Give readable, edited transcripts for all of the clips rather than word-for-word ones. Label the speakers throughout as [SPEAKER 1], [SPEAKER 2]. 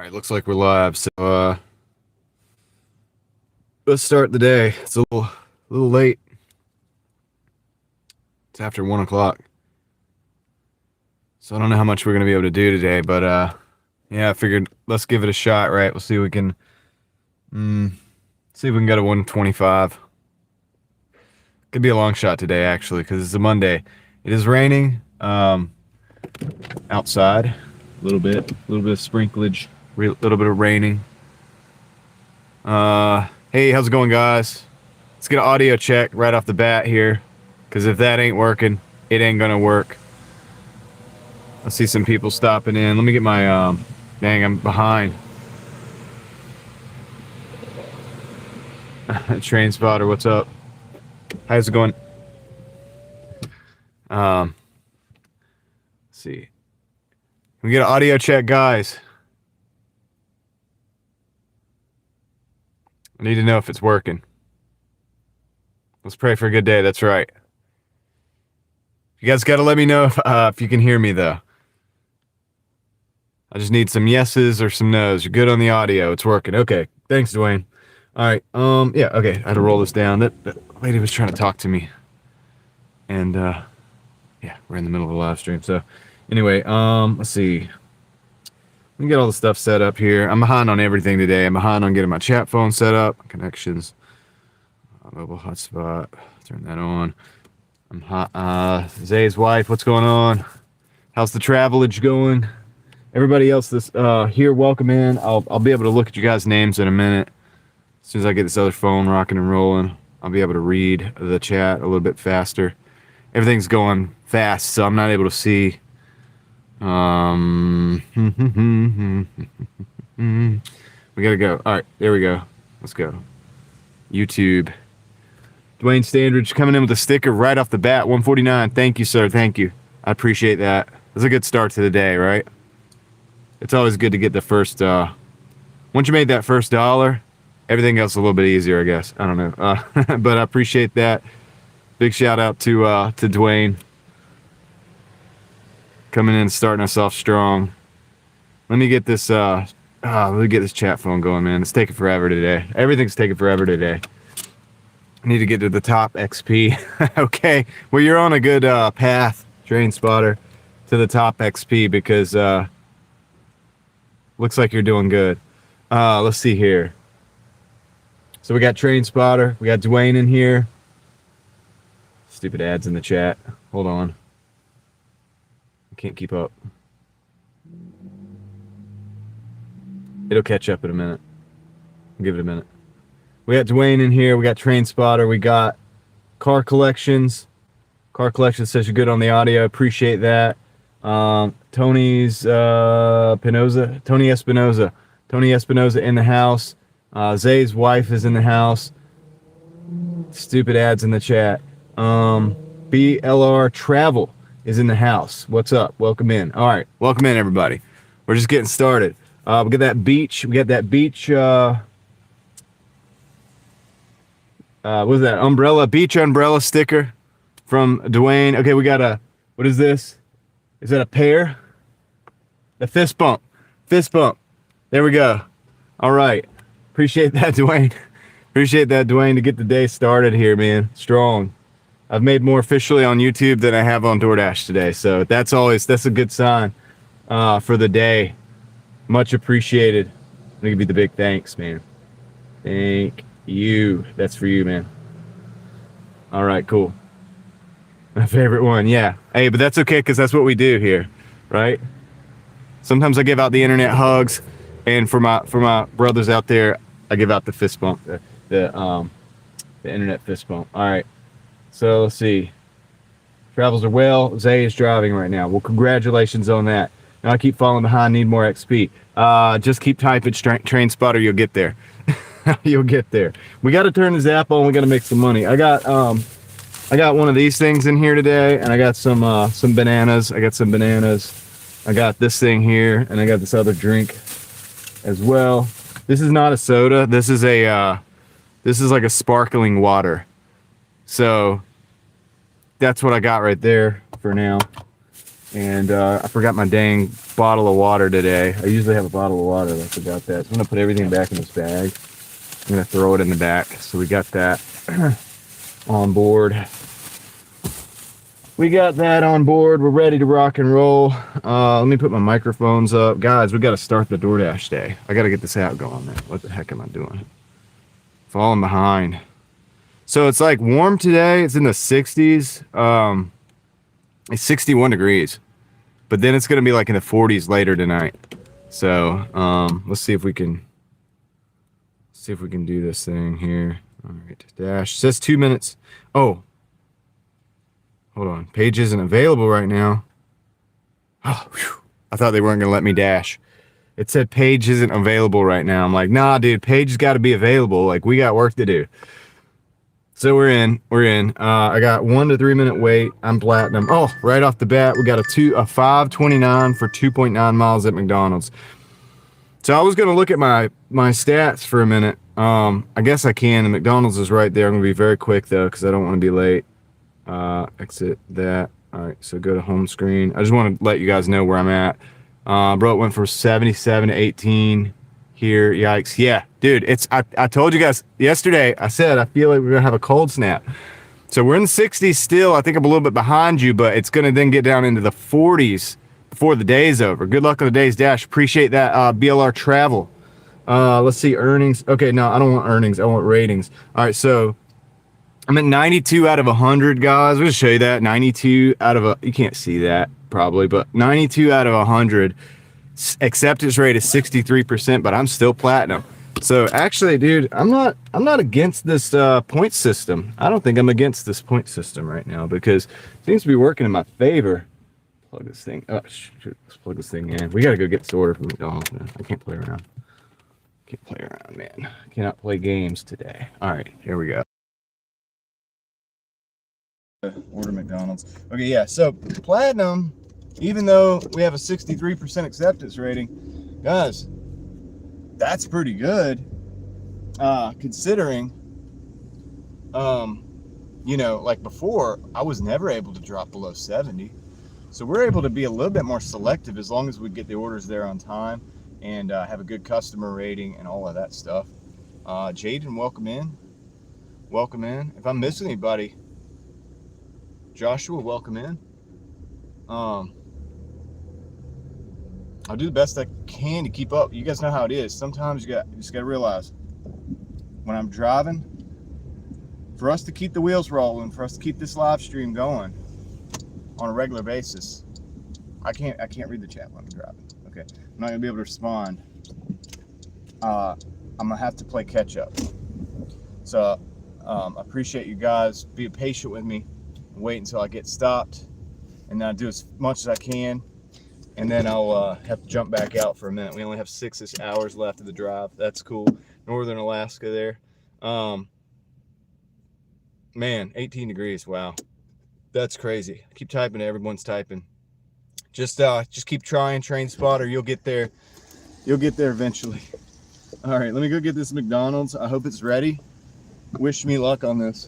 [SPEAKER 1] right, looks like we're live. So let's start the day. It's a little late. It's after 1 o'clock. So I don't know how much we're gonna be able to do today, but yeah, I figured let's give it a shot, right? We'll see if we can get a 125. Could be a long shot today, actually, because it's a Monday. It is raining outside a little bit of sprinklage, a little bit of raining. Hey, how's it going, guys? Let's get an audio check right off the bat here, because if that ain't working, it ain't gonna work. I see some people stopping in. Let me get my dang, I'm behind. Train spotter, what's up? How's it going? Let's see. We get an audio check, guys. I need to know if it's working. Let's pray for a good day. That's right. You guys got to let me know if you can hear me, though. I just need some yeses or some nos. You're good on the audio. It's working. Okay. Thanks, Dwayne. All right. Yeah. Okay. I had to roll this down. That lady was trying to talk to me, and yeah, we're in the middle of a live stream. So, anyway, let's see. Let me get all the stuff set up here. I'm behind on everything today. I'm behind on getting my chat phone set up, connections, mobile hotspot. Turn that on. I'm hot. Zay's wife, what's going on? How's the travelage going? Everybody else this here, welcome in. I'll be able to look at you guys' names in a minute. As soon as I get this other phone rocking and rolling, I'll be able to read the chat a little bit faster. Everything's going fast, so I'm not able to see. We gotta go. All right, there we go. Let's go. YouTube. Dwayne Standridge coming in with a sticker right off the bat. 149. Thank you, sir. Thank you. I appreciate that. That's a good start to the day, right? It's always good to get the first. Once you made that first dollar, everything else is a little bit easier, I guess. I don't know, but I appreciate that. Big shout out to Dwayne. Coming in and starting us off strong. Let me get this chat phone going, man. It's taking forever today. Everything's taking forever today. I need to get to the top XP. Okay. Well, you're on a good path, Train Spotter, to the top XP because looks like you're doing good. Let's see here. So we got Train Spotter. We got Dwayne in here. Stupid ads in the chat. Hold on. Can't keep up. It'll catch up in a minute. I'll give it a minute. We got Dwayne in here. We got Train Spotter. We got Car Collections. Car Collections says you're good on the audio. Appreciate that. Tony's Espinoza. Tony Espinoza in the house. Zay's wife is in the house. Stupid ads in the chat. BLR Travel is in the house. What's up? Welcome in. All right. Welcome in, everybody. We're just getting started. We got that beach. What was that? Beach umbrella sticker from Dwayne. Okay, we got what is this? Is that a pear? A fist bump. Fist bump. There we go. All right. Appreciate that, Dwayne. Appreciate that, Dwayne, to get the day started here, man. Strong. I've made more officially on YouTube than I have on Doordash today, so that's a good sign for the day. Much appreciated. I'm gonna give you the big thanks, man. Thank you. That's for you, man. All right, cool. My favorite one, yeah. Hey, but that's okay because that's what we do here, right? Sometimes I give out the internet hugs, and for my brothers out there, I give out the fist bump, the internet fist bump. All right. So let's see. Travels are well. Zay is driving right now. Well, congratulations on that. Now I keep falling behind. Need more XP. Just keep typing Train Spotter. You'll get there. You'll get there. We got to turn the zap on. We got to make some money. I got one of these things in here today, and I got some bananas. I got this thing here, and I got this other drink as well. This is not a soda. This is like a sparkling water. So that's what I got right there for now. And I forgot my dang bottle of water today. I usually have a bottle of water. I forgot that. So I'm gonna put everything back in this bag. I'm gonna throw it in the back. So we got that on board. We got that on board. We're ready to rock and roll. Let me put my microphones up. Guys, we got to start the Doordash day. I got to get this app going, man. What the heck am I doing? Falling behind. So it's like warm today. It's in the 60s. It's 61 degrees. But then it's going to be like in the 40s later tonight. So let's see if we can do this thing here. All right, dash. It says 2 minutes. Oh, hold on. Page isn't available right now. Oh, whew. I thought they weren't going to let me dash. It said page isn't available right now. I'm like, nah, dude, page has got to be available. Like, we got work to do. So we're in. I got 1 to 3 minute wait. I'm platinum. Oh, right off the bat, we got a 5:29 for 2.9 miles at McDonald's. So I was going to look at my stats for a minute. I guess I can. The McDonald's is right there. I'm going to be very quick, though, because I don't want to be late. Exit that. All right, so go to home screen. I just want to let you guys know where I'm at. Bro, it went from 77 to 18 here. Yikes. Yeah, dude, I told you guys yesterday, I said I feel like we're going to have a cold snap. So we're in the 60s still. I think I'm a little bit behind you, but it's going to then get down into the 40s before the day's over. Good luck on the day's dash. Appreciate that, BLR Travel. Let's see, earnings. Okay, no, I don't want earnings. I want ratings. All right, so I'm at 92 out of 100, guys. I'll just show you that. 92 out of you can't see that probably, but 92 out of 100. Acceptance rate is 63%, but I'm still platinum. So actually, dude, I'm not against this point system. I don't think I'm against this point system right now because it seems to be working in my favor. Plug this thing. Oh, shoot, let's plug this thing in. We got to go get this order from McDonald's, man. I can't play around. Can't play around, man. I cannot play games today. All right, here we go. Order McDonald's. Okay, yeah, so platinum, even though we have a 63% acceptance rating, guys, that's pretty good, considering, you know, like before, I was never able to drop below 70. So we're able to be a little bit more selective as long as we get the orders there on time and have a good customer rating and all of that stuff. Jaden, welcome in. Welcome in. If I'm missing anybody, Joshua, welcome in. I'll do the best I can to keep up. You guys know how it is. Sometimes you just got to realize when I'm driving, for us to keep the wheels rolling, for us to keep this live stream going on a regular basis, I can't read the chat when I'm driving. Okay, I'm not gonna be able to respond. I'm gonna have to play catch up. So I appreciate you guys. Be patient with me. Wait until I get stopped, and then I do as much as I can, and then I'll have to jump back out for a minute. We only have 6 hours left of the drive. That's cool. Northern Alaska there. Man, 18 degrees. Wow, that's crazy. I keep typing. Everyone's typing. Just keep trying, Train Spotter. You'll get there. You'll get there eventually. All right, let me go get this McDonald's. I hope it's ready. Wish me luck on this.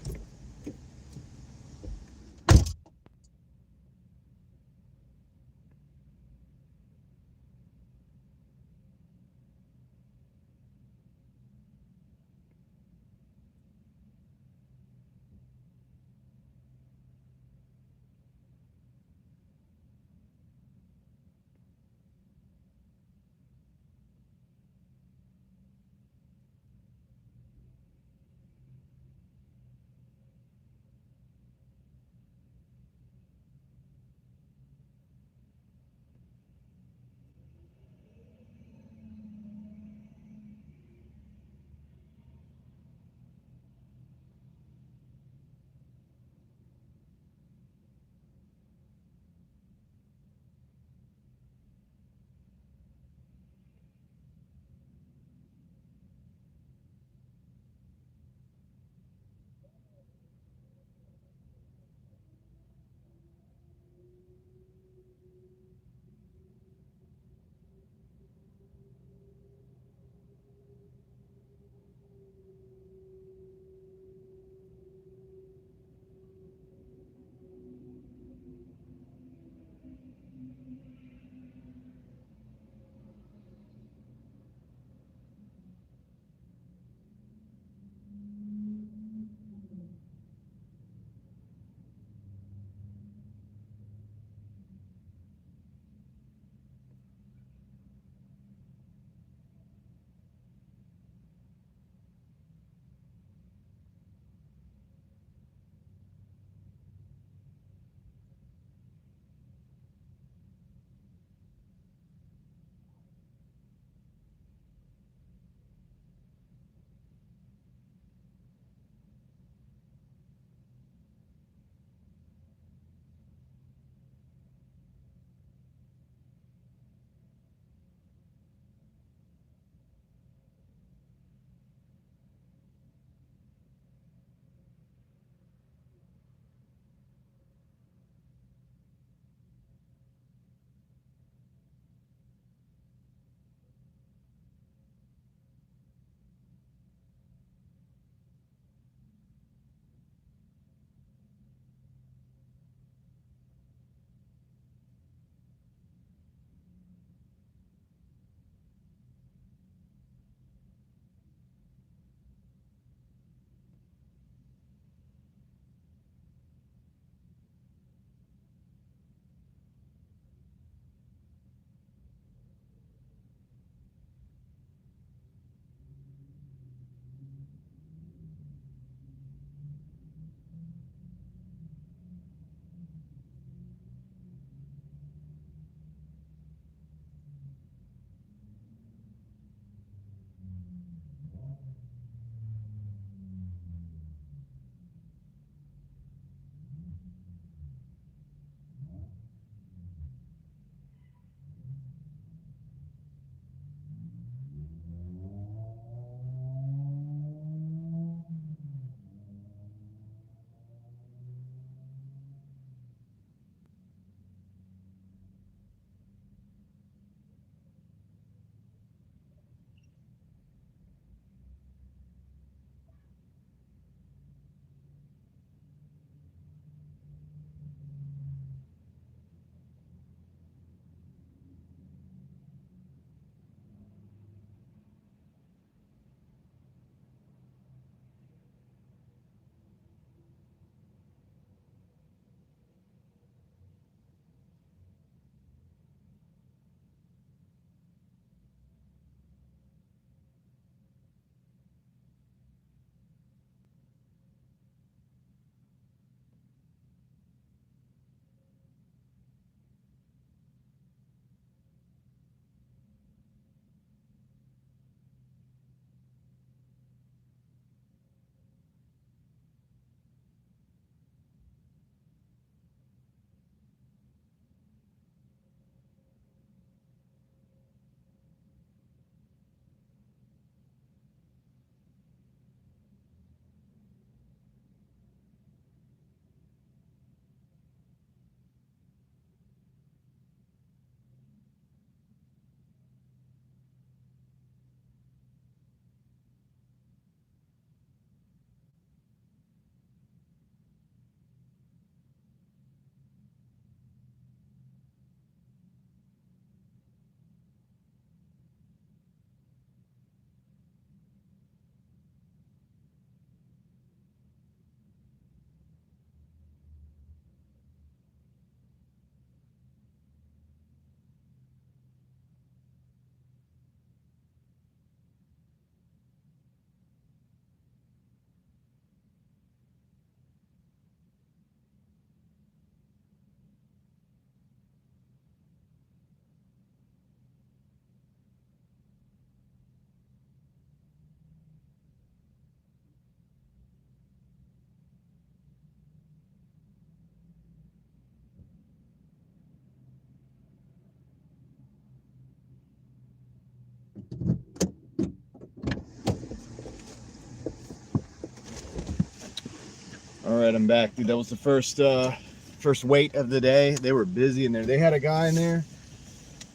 [SPEAKER 1] All right, I'm back, dude. That was the first wait of the day. They were busy in there. They had a guy in there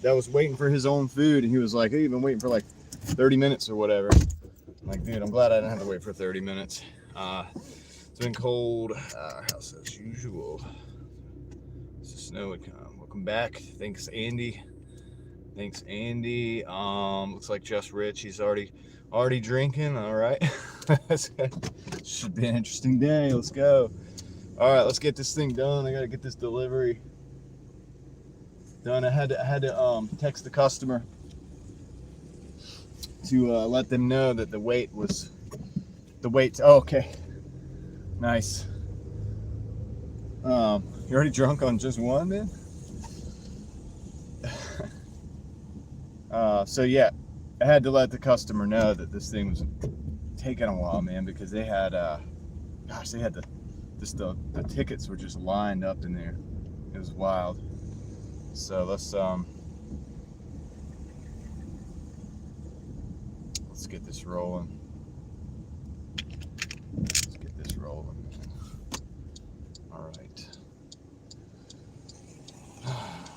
[SPEAKER 1] that was waiting for his own food, and he was like, hey, you've been waiting for like 30 minutes or whatever. I'm like, dude, I'm glad I didn't have to wait for 30 minutes. It's been cold, house as usual. The snow would come. Welcome back. Thanks, Andy. Looks like just Rich. He's already drinking. All right. Should be an interesting day. Let's go. All right, let's get this thing done. I gotta get this delivery done. I had to text the customer to let them know that the wait. Oh, okay, nice. You already drunk on just one, man? So yeah, I had to let the customer know that this thing was taking a while, man, because they had they had the tickets were just lined up in there. It was wild. So let's get this rolling. All right.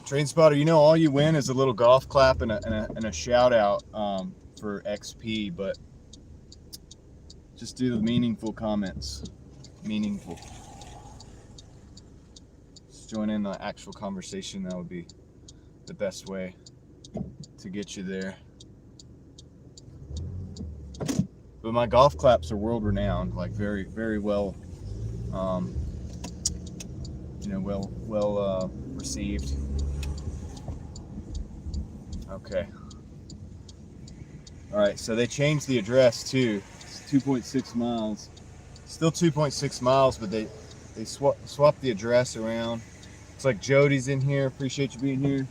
[SPEAKER 1] Train spotter, you know, all you win is a little golf clap and a shout out for XP, but just do the meaningful comments. Meaningful. Just join in the actual conversation. That would be the best way to get you there. But my golf claps are world renowned, like very, very well, well received. Okay. All right, so they changed the address too. It's 2.6 miles. Still 2.6 miles, but they swapped the address around. It's like Jody's in here. Appreciate you being here.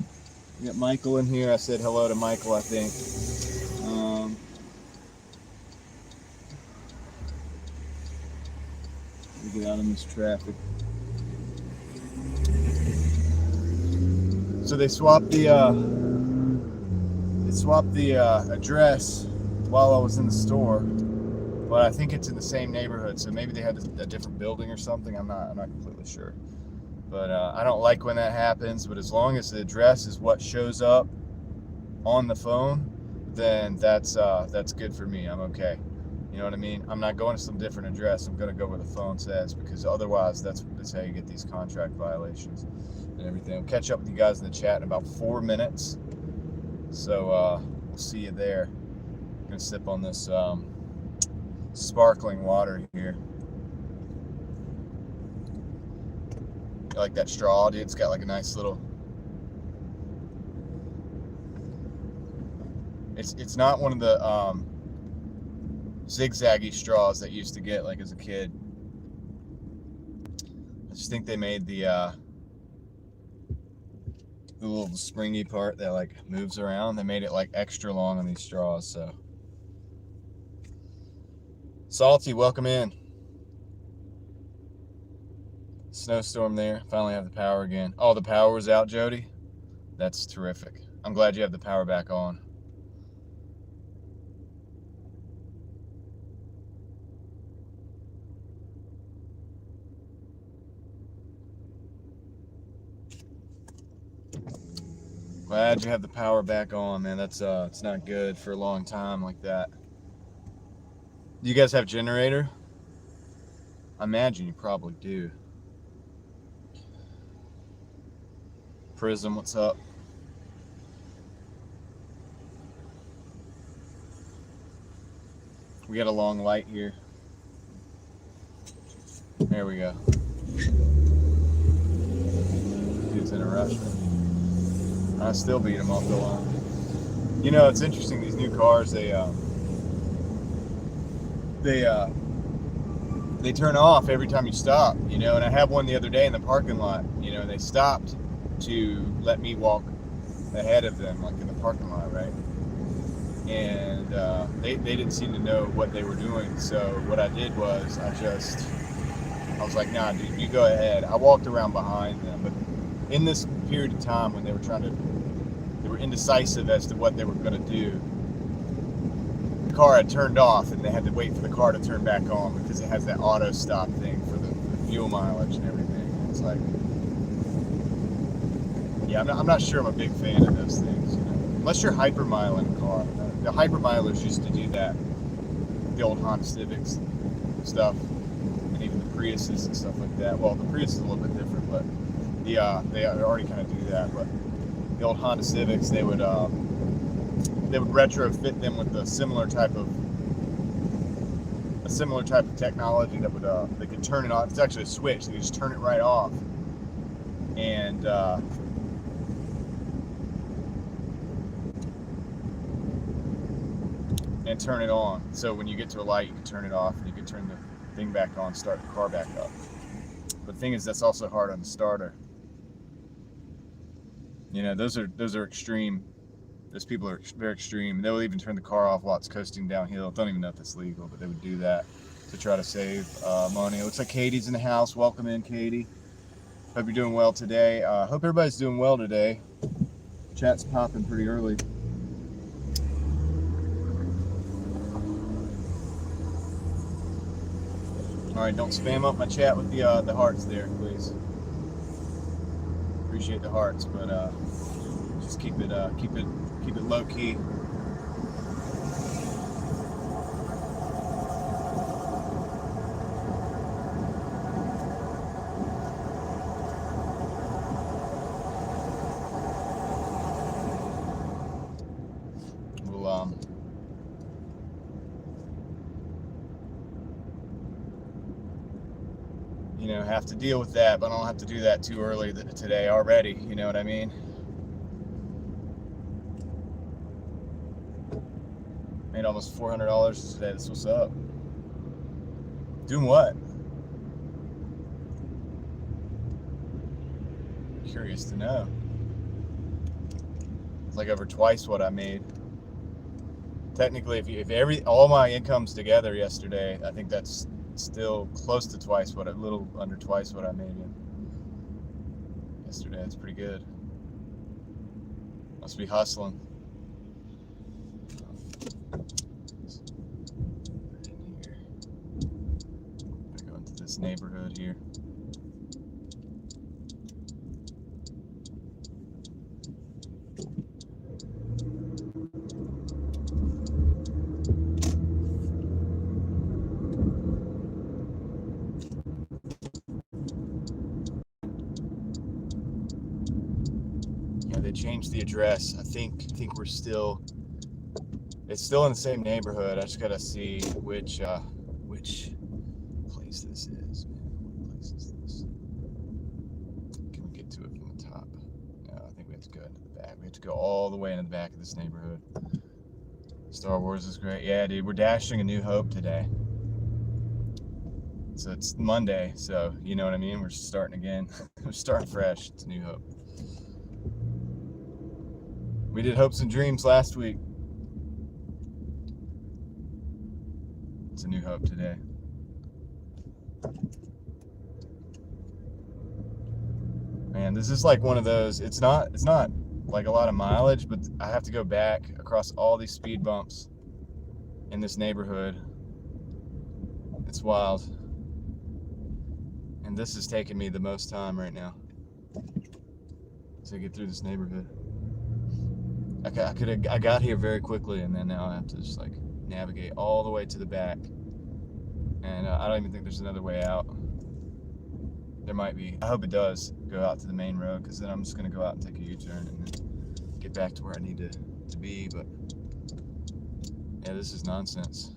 [SPEAKER 1] We got Michael in here. I said hello to Michael, I think. get out in this traffic. So they swapped the address while I was in the store, but I think it's in the same neighborhood. So maybe they had a different building or something. I'm not completely sure. But I don't like when that happens. But as long as the address is what shows up on the phone, then that's good for me. I'm okay. You know what I mean? I'm not going to some different address. I'm going to go where the phone says, because otherwise that's how you get these contract violations and everything. I'll catch up with you guys in the chat in about 4 minutes. So we'll see you there. I'm going to sip on this sparkling water here. I like that straw, dude. It's got like a nice little... It's not one of the zigzaggy straws that you used to get like as a kid. I just think they made the little springy part that like moves around. They made it like extra long on these straws. So Salty, welcome in. Snowstorm there. Finally have the power again. Oh, the power was out, Jody. That's terrific. I'm glad you have the power back on. Glad you have the power back on, man. That's it's not good for a long time like that. Do you guys have a generator? I imagine you probably do. Prism, what's up? We got a long light here. There we go. Dude's in a rush. I still beat him off the line. You know, it's interesting, these new cars, they turn off every time you stop, you know, and I had one the other day in the parking lot, you know, and they stopped to let me walk ahead of them, like in the parking lot, right? And they didn't seem to know what they were doing, so what I did was I was like, nah, dude, you go ahead. I walked around behind them, but in this period of time when they were indecisive as to what they were going to do, the car had turned off and they had to wait for the car to turn back on because it has that auto stop thing for the fuel mileage and everything. It's like, yeah, I'm not sure I'm a big fan of those things, you know? Unless you're hypermiling a car. The hypermilers used to do that, the old Honda Civics stuff, and even the Priuses and stuff like that. Well, the Prius is a little bit different, but they already kind of do that. But the old Honda Civics, they would retrofit them with a similar type of technology that would they could turn it off. It's actually a switch. They could just turn it right off and turn it on. So when you get to a light, you can turn it off and you can turn the thing back on, start the car back up. But the thing is, that's also hard on the starter. You know, those are extreme. Those people are very extreme. They'll even turn the car off while it's coasting downhill. Don't even know if that's legal, but they would do that to try to save money. It looks like Katie's in the house. Welcome in, Katie. Hope you're doing well today. Hope everybody's doing well today. Chat's popping pretty early. All right, don't spam up my chat with the hearts there, please. Appreciate the hearts, but just keep it low key. We'll you know, have to deal with that, but I don't have to do that too early today already, you know what I mean? Made almost $400 today. That's what's up. Doing what? Curious to know. It's like over twice what I made. Technically, if all my incomes together yesterday, I think that's It's still close to twice what, a little under twice what I made in yesterday. It's pretty good. Must be hustling. In here. I go into this neighborhood here. Yeah, they changed the address. I think we're still. It's still in the same neighborhood. I just gotta see which place this is, man. What place is this? Can we get to it from the top? No, I think we have to go into the back. We have to go all the way into the back of this neighborhood. Star Wars is great. Yeah, dude, we're dashing A New Hope today. So it's Monday, so you know what I mean? We're starting again. We're starting fresh. It's A New Hope. We did Hopes and Dreams last week. It's A New Hope today. Man, this is like one of those, it's not like a lot of mileage, but I have to go back across all these speed bumps in this neighborhood. It's wild. And this is taking me the most time right now to get through this neighborhood. I got here very quickly, and then now I have to just like navigate all the way to the back. And I don't even think there's another way out. There might be. I hope it does go out to the main road, because then I'm just going to go out and take a U-turn and then get back to where I need to be. But yeah, this is nonsense.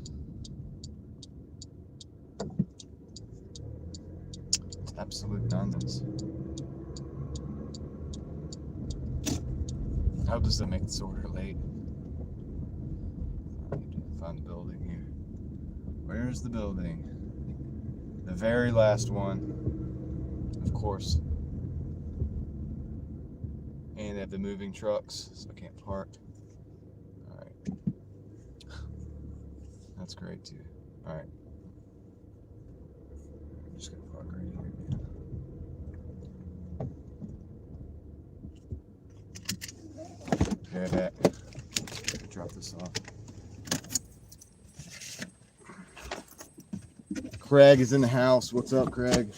[SPEAKER 1] It's absolute nonsense. I hope this doesn't make this order late. I need to find the building here. Where's the building? The very last one, of course. And they have the moving trucks, so I can't park. Alright. That's great too. Alright. I'm just gonna park right here, man. Okay, back. Drop this off. Craig is in the house. What's up, Craig?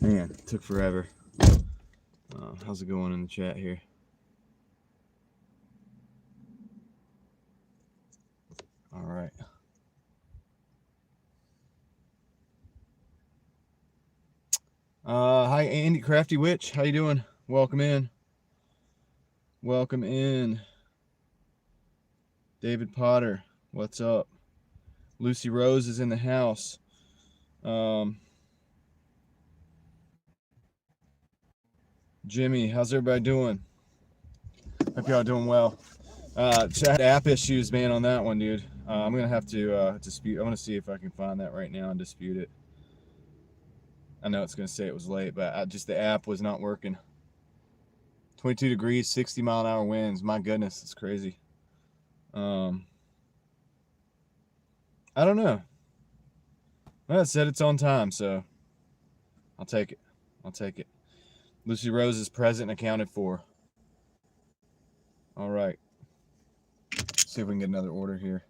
[SPEAKER 1] Man, it took forever. How's it going in the chat here? All right. Hi, Andy Crafty Witch. How you doing? Welcome in. Welcome in. David Potter, what's up? Lucy Rose is in the house. Jimmy, how's everybody doing? Hope y'all doing well. Chat app issues, man, on that one, dude. I'm gonna have to dispute. I want to see if I can find that right now and dispute it. I know it's gonna say it was late, but just the app was not working. 22 degrees, 60-mile-an-hour winds. My goodness, it's crazy. I don't know. Well, it said it's on time, so I'll take it. I'll take it. Lucy Rose is present and accounted for. All right. Let's see if we can get another order here.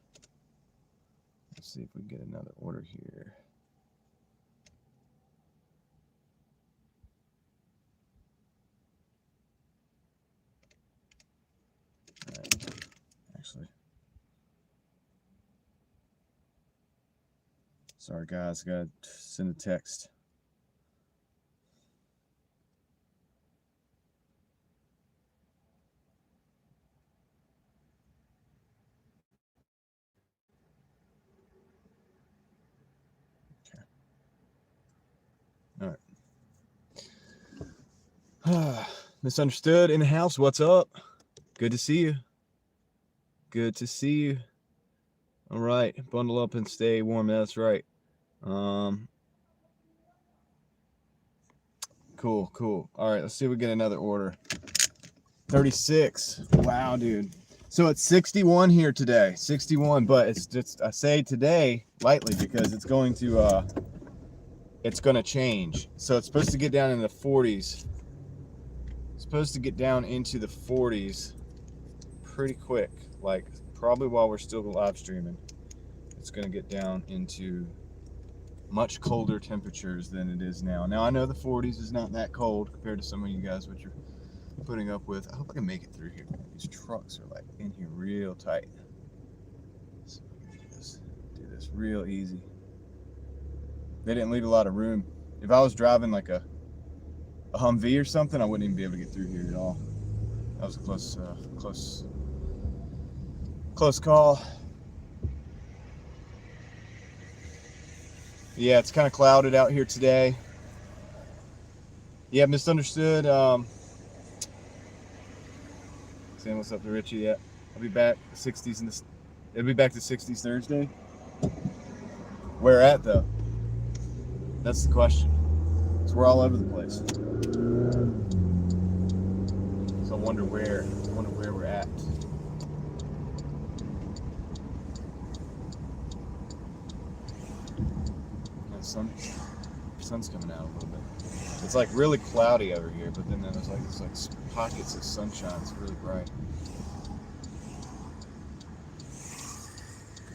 [SPEAKER 1] Let's see if we can get another order here. All right. Actually, sorry guys, gotta send a text. Okay. All right. Misunderstood in the house. What's up? Good to see you. Good to see you. All right. Bundle up and stay warm. That's right. Cool, cool. All right, let's see if we get another order. 36. Wow, dude. So it's 61 here today. 61, but it's just, I say today lightly because it's going to change. So it's supposed to get down in the 40s. It's supposed to get down into the 40s pretty quick. Like probably while we're still live streaming. It's going to get down into much colder temperatures than it is now. Now I know the 40s is not that cold compared to some of you guys, what you're putting up with. I hope I can make it through here, man. These trucks are like in here real tight. So just do this real easy. They didn't leave a lot of room. If I was driving like a Humvee or something, I wouldn't even be able to get through here at all. That was a close call. Yeah, it's kind of clouded out here today. Yeah, misunderstood. Saying what's up to Richie. Yeah, I'll be back the 60s and it'll be back to 60s Thursday. Where at though? That's the question. So we're all over the place. So I wonder where we're at. Sun's coming out a little bit. It's like really cloudy over here, but then there's like pockets of sunshine. It's really bright.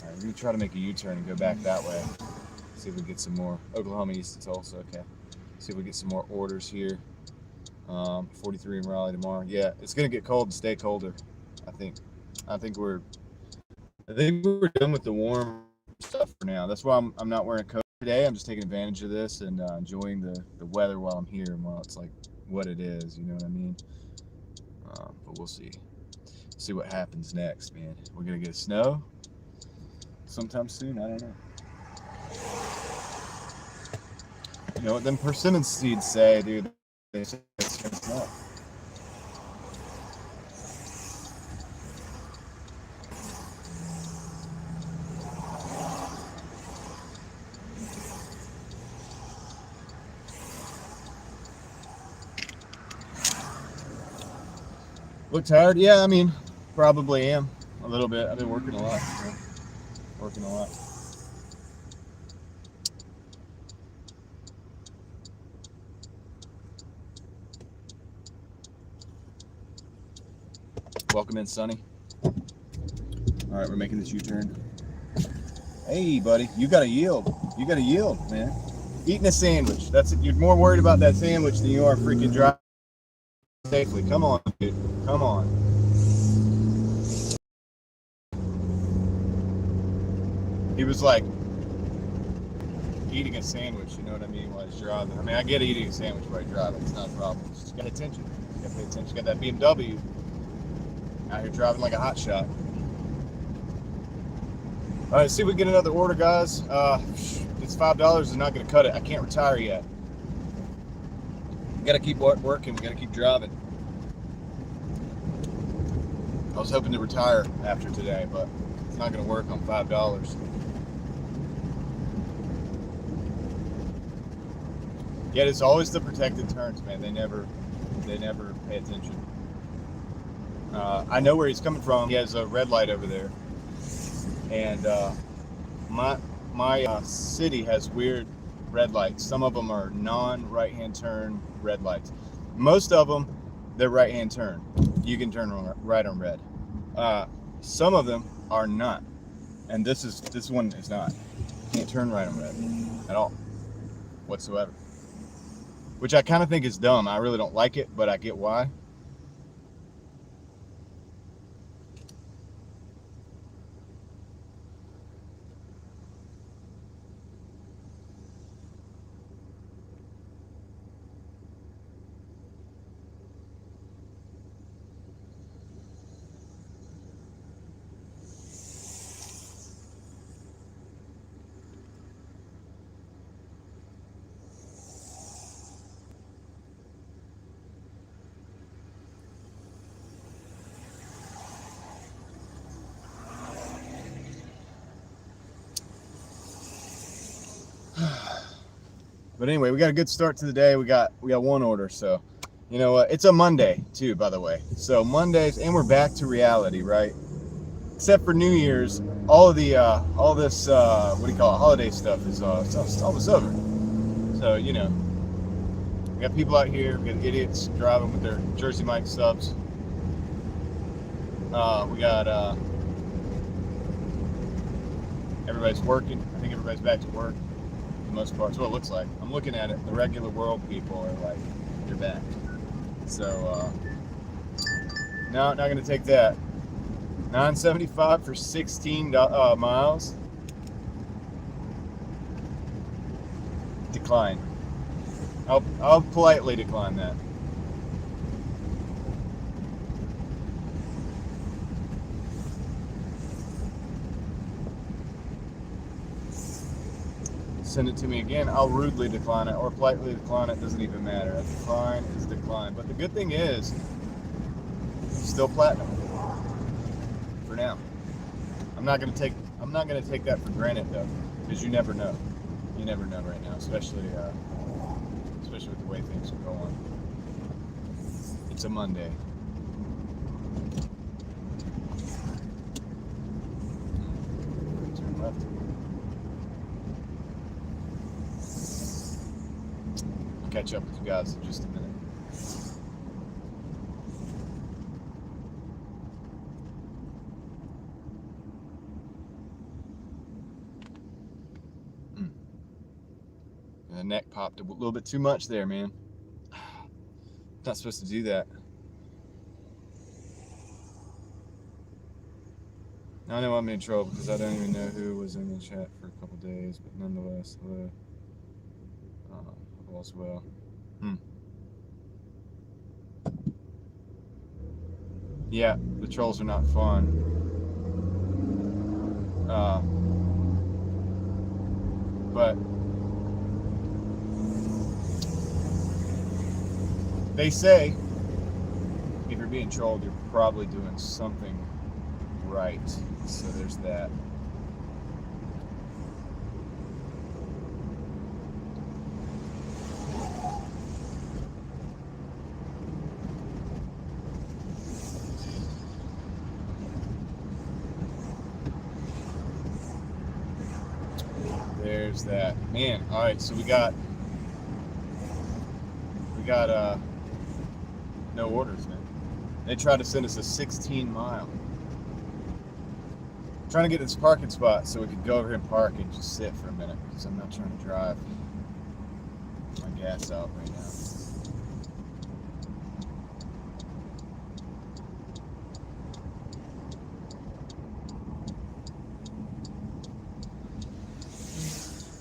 [SPEAKER 1] All right, we're gonna try to make a U-turn and go back that way. See if we get some more. Oklahoma east to Tulsa. Okay. See if we get some more orders here. 43 in Raleigh tomorrow. Yeah, it's gonna get cold and stay colder. I think we're done with the warm stuff for now. That's why I'm not wearing a coat today. I'm just taking advantage of this and enjoying the weather while I'm here and while it's like what it is, you know what I mean? But we'll see what happens next, man. We're gonna get snow sometime soon. I don't know. You know what them persimmon seeds say, dude? They say it's gonna snow. Look tired? Yeah, I mean, probably am a little bit. I've been working a lot. You know? Working a lot. Welcome in, Sonny. All right, we're making this U-turn. Hey, buddy, you got to yield. You got to yield, man. Eating a sandwich. That's it. You're more worried about that sandwich than you are freaking driving safely. Come on, dude. Come on. He was like eating a sandwich, you know what I mean, while he's driving. I mean, I get eating a sandwich while you're driving. It's not a problem. It's just got attention. You got to pay attention. You got that BMW out here driving like a hot shot. All right, see if we get another order, guys. It's $5 is not going to cut it. I can't retire yet. We got to keep working. We got to keep driving. I was hoping to retire after today, but it's not going to work on $5. Yet it's always the protected turns, man. They never pay attention. I know where he's coming from. He has a red light over there, and my city has weird red lights. Some of them are non-right-hand turn red lights. Most of them, they're right-hand turn. You can turn right on red. Some of them are not, and this one is not. You can't turn right on red at all, whatsoever. Which I kind of think is dumb. I really don't like it, but I get why. But anyway, we got a good start to the day. We got one order, so you know what? It's a Monday too, by the way. So Mondays, and we're back to reality, right? Except for New Year's, all this what do you call it, holiday stuff is almost over. So you know, we got people out here, we got idiots driving with their Jersey Mike subs. We got everybody's working. I think everybody's back to work. The most part. That's what it looks like. I'm looking at it. The regular world people are like, they're back. So, no, not going to take that. $9.75 for 16 miles. Decline. I'll politely decline that. Send it to me again, I'll rudely decline it or politely decline it. Doesn't even matter. A decline is decline. But the good thing is, still platinum for now. I'm not gonna take that for granted though, because you never know. You never know right now, especially with the way things are going. It's a Monday. Turn left. Catch up with you guys in just a minute. The neck popped a little bit too much there, man. Not supposed to do that. Now I know I'm in trouble because I don't even know who was in the chat for a couple days, but nonetheless, hello. As well. Yeah, the trolls are not fun. But they say if you're being trolled, you're probably doing something right. So there's that. There's that. Man, all right, so we got no orders, man. They tried to send us a 16-mile. Trying to get this parking spot so we could go over here and park and just sit for a minute because I'm not trying to drive gas out right now.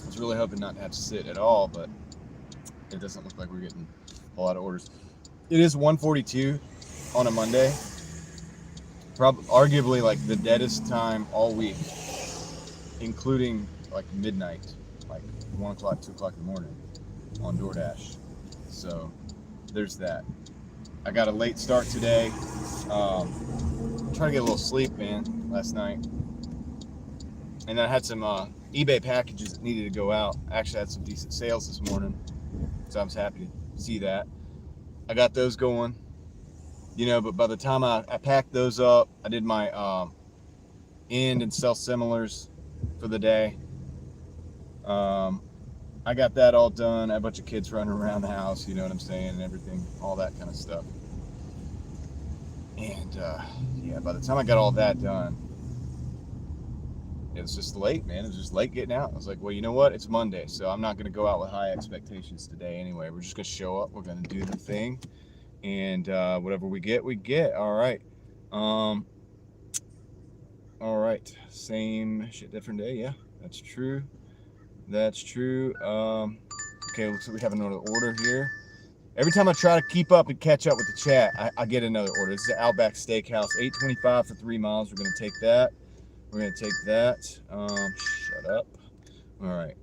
[SPEAKER 1] I was really hoping not to have to sit at all, but it doesn't look like we're getting a lot of orders. It is 1:42 on a Monday. Arguably like the deadest time all week, including like midnight, like 1 o'clock, 2 o'clock in the morning on Doordash. So there's that. I got a late start today. Trying to get a little sleep, man, last night. And then I had some eBay packages that needed to go out. I actually had some decent sales this morning, so I was happy to see that. I got those going, you know, but by the time I packed those up, I did my end and sell similars for the day. I got that all done. I had a bunch of kids running around the house, you know what I'm saying, and everything, all that kind of stuff. And yeah, by the time I got all that done, it was just late, man. It was just late getting out. I was like, well, you know what? It's Monday, so I'm not going to go out with high expectations today anyway. We're just going to show up. We're going to do the thing. And whatever we get, we get. All right. All right. Same shit, different day. Yeah, that's true. That's true. Okay, looks like we have another order here. Every time I try to keep up and catch up with the chat, I get another order. This is Outback Steakhouse, $8.25 for 3 miles. We're going to take that. We're going to take that. Shut up. All right.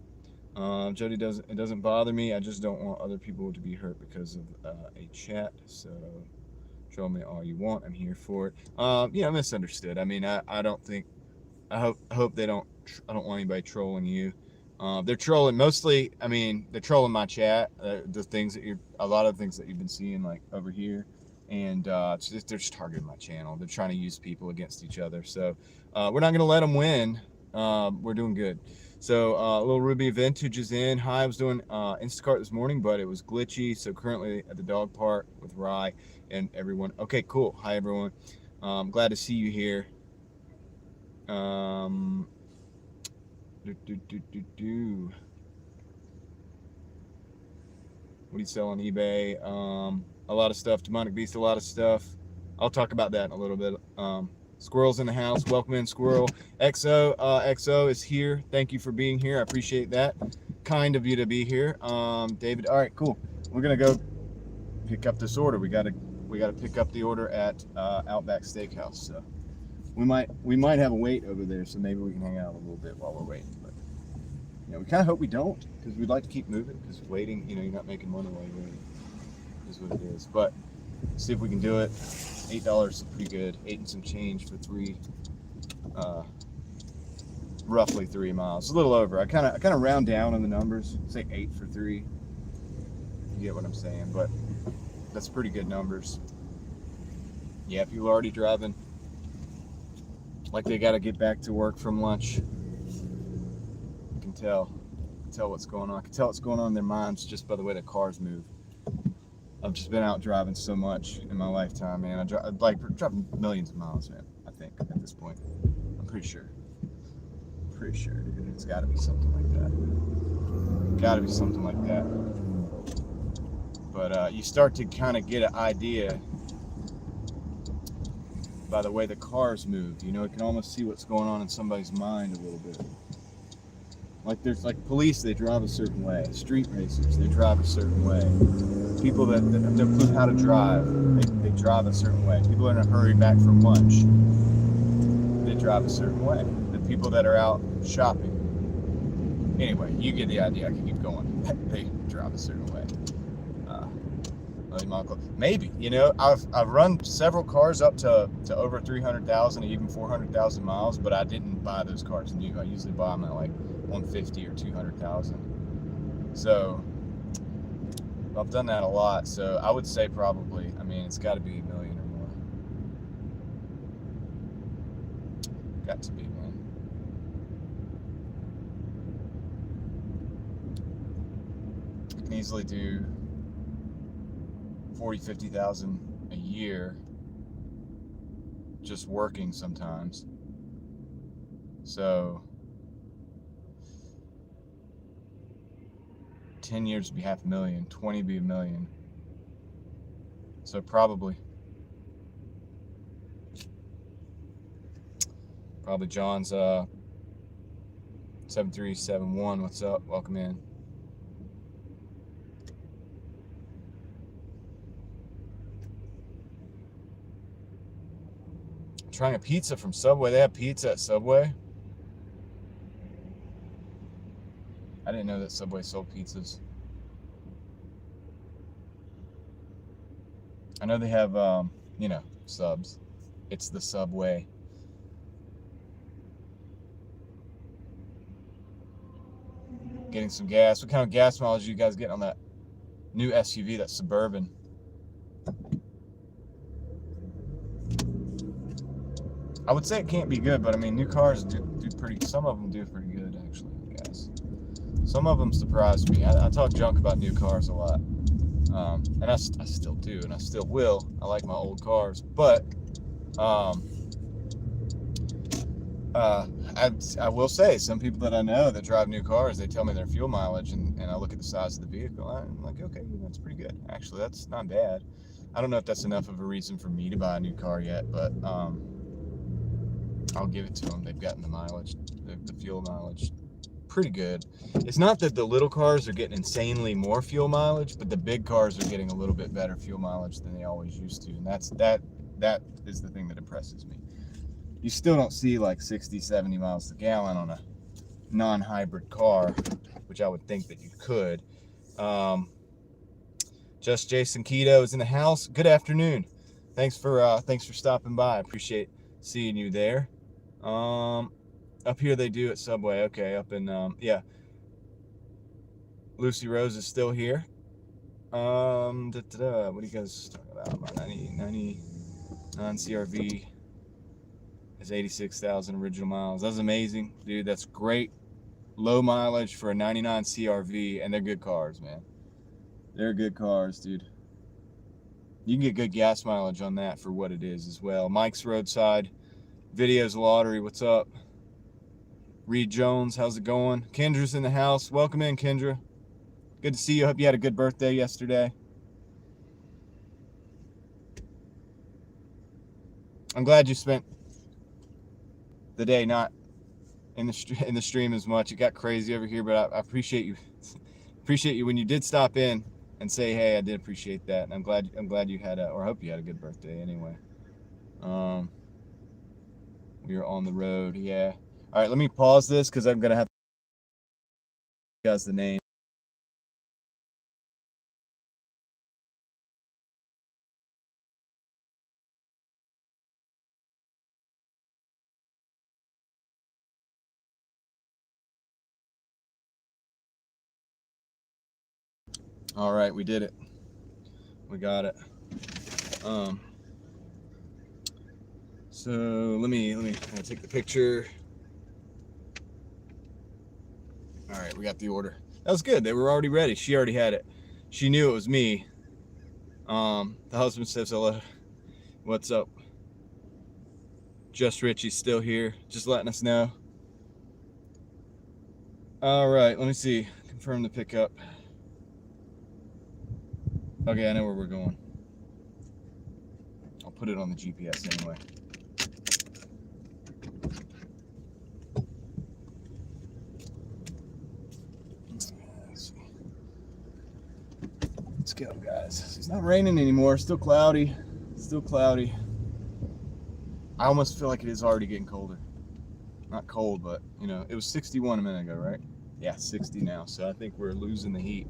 [SPEAKER 1] Jody, it doesn't bother me. I just don't want other people to be hurt because of a chat. So troll me all you want. I'm here for it. You know, misunderstood. I mean, I don't think, I hope they don't, I don't want anybody trolling you. They're trolling mostly, I mean, they're trolling my chat, the things that a lot of things that you've been seeing like over here. And they're just targeting my channel. They're trying to use people against each other. So we're not going to let them win. We're doing good. So Little Ruby Vintage is in. Hi, I was doing Instacart this morning, but it was glitchy. So currently at the dog park with Rye and everyone. Okay, cool. Hi, everyone. Glad to see you here. What do you sell on eBay? A lot of stuff. Demonic Beast, a lot of stuff. I'll talk about that in a little bit. Squirrel's in the house. Welcome in, Squirrel. XO is here. Thank you for being here. I appreciate that. Kind of you to be here. David, all right, cool. We're gonna go pick up this order. We gotta pick up the order at Outback Steakhouse. So we might have a wait over there. So maybe we can hang out a little bit while we're waiting. But you know, we kind of hope we don't, because we'd like to keep moving. Because waiting, you know, you're not making money while you're waiting. Is what it is. But see if we can do it. $8 is pretty good. 8 and some change for roughly 3 miles. A little over. I kind of round down on the numbers. Say 8 for 3. You get what I'm saying? But that's pretty good numbers. Yeah, people are already driving like they got to get back to work from lunch. You can tell what's going on. I can tell what's going on in their minds just by the way the cars move. I've just been out driving so much in my lifetime, man. I drive millions of miles, man. I think at this point, I'm pretty sure. Dude. It's got to be something like that. Got to be something like that. But you start to kind of get an idea by the way the cars move. You know, you can almost see what's going on in somebody's mind a little bit. Like there's like police, they drive a certain way. Street racers, they drive a certain way. People that have no clue how to drive, they drive a certain way. People in a hurry back from lunch, they drive a certain way. The people that are out shopping. Anyway, you get the idea. I can keep going. They drive a certain way. Maybe, you know, I've run several cars up to over 300,000, even 400,000 miles, but I didn't buy those cars new. I usually buy them at like 150 or 200,000. So I've done that a lot. So I would say probably, I mean, it's got to be $1 million or more. Got to be, man. I can easily do 40, 50,000 a year just working sometimes. So 10 years would be 500,000, 20 would be 1 million. So probably John's 7371. What's up? Welcome in. Trying a pizza from Subway. They have pizza at Subway. I didn't know that Subway sold pizzas. I know they have, you know, subs. It's the Subway. Getting some gas. What kind of gas mileage are you guys getting on that new SUV, that Suburban? I would say it can't be good, but I mean, new cars do pretty, some of them do pretty good, actually, I guess. Some of them surprise me. I talk junk about new cars a lot. And I still do, and I still will. I like my old cars, but I will say, some people that I know that drive new cars, they tell me their fuel mileage, and I look at the size of the vehicle, I'm like, okay, that's pretty good. Actually, that's not bad. I don't know if that's enough of a reason for me to buy a new car yet, but I'll give it to them. They've gotten the mileage, the fuel mileage, pretty good. It's not that the little cars are getting insanely more fuel mileage, but the big cars are getting a little bit better fuel mileage than they always used to, and that is the thing that impresses me. You still don't see like 60, 70 miles a gallon on a non-hybrid car, which I would think that you could. Just Jason Keto is in the house. Good afternoon. Thanks for stopping by. I appreciate seeing you there. Up here they do at Subway. Okay, up in yeah. Lucy Rose is still here. What are you guys talking about? My 99 CRV has 86,000 original miles. That's amazing, dude. That's great. Low mileage for a 99 CRV, and they're good cars, man. They're good cars, dude. You can get good gas mileage on that for what it is as well. Mike's Roadside Videos Lottery, what's up? Reed Jones, how's it going? Kendra's in the house. Welcome in, Kendra. Good to see you. Hope you had a good birthday yesterday. I'm glad you spent the day not in the stream as much. It got crazy over here, but I appreciate you. Appreciate you when you did stop in and say, hey, I did appreciate that. And I'm glad you had or I hope you had a good birthday anyway. We are on the road, yeah. All right, let me pause this because I'm gonna have to give you guys the name. All right, we did it. We got it. So let me take the picture. All right, we got the order. That was good. They were already ready. She already had it. She knew it was me. The husband says hello. What's up? Just Richie's still here, just letting us know. All right, let me see. Confirm the pickup. Okay, I know where we're going. I'll put it on the GPS anyway. Let's go, guys. It's not raining anymore. Still cloudy. Still cloudy. I almost feel like it is already getting colder. Not cold, but, you know, it was 61 a minute ago, right? Yeah, 60 now. So I think we're losing the heat.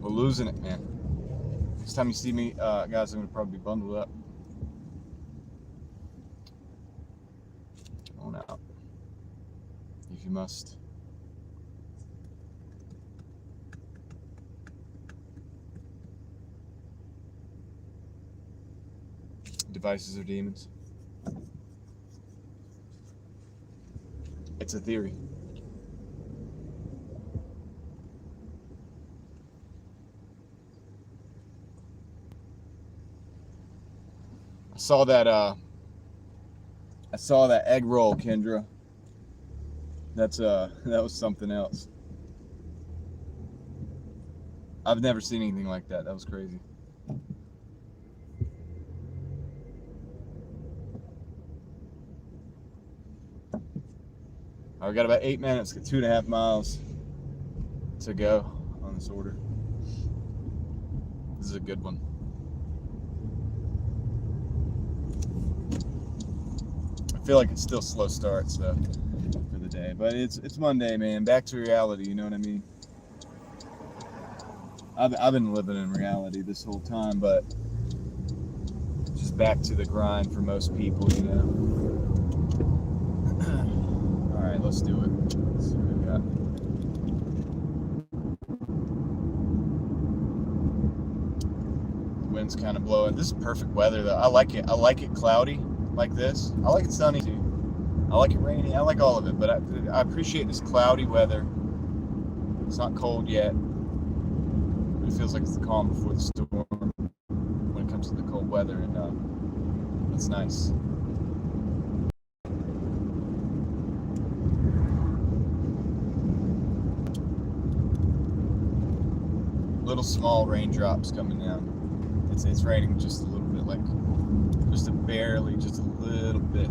[SPEAKER 1] We're losing it, man. Next time you see me, guys, I'm going to probably be bundled up. Come on out. If you must. Devices are demons. It's a theory. I saw that egg roll, Kendra. That was something else. I've never seen anything like that. That was crazy. I've got about 8 minutes, got 2.5 miles to go on this order. This is a good one. I feel like it's still slow starts though for the day, but it's Monday, man. Back to reality, you know what I mean? I've been living in reality this whole time, but just back to the grind for most people, you know. All right, let's do it. Let's see what we got. The wind's kind of blowing. This is perfect weather though. I like it. I like it cloudy like this. I like it sunny too. I like it rainy. I like all of it, but I appreciate this cloudy weather. It's not cold yet. It feels like it's the calm before the storm when it comes to the cold weather, and it's nice. Little small raindrops coming down. It's raining just a little bit, like just a little bit.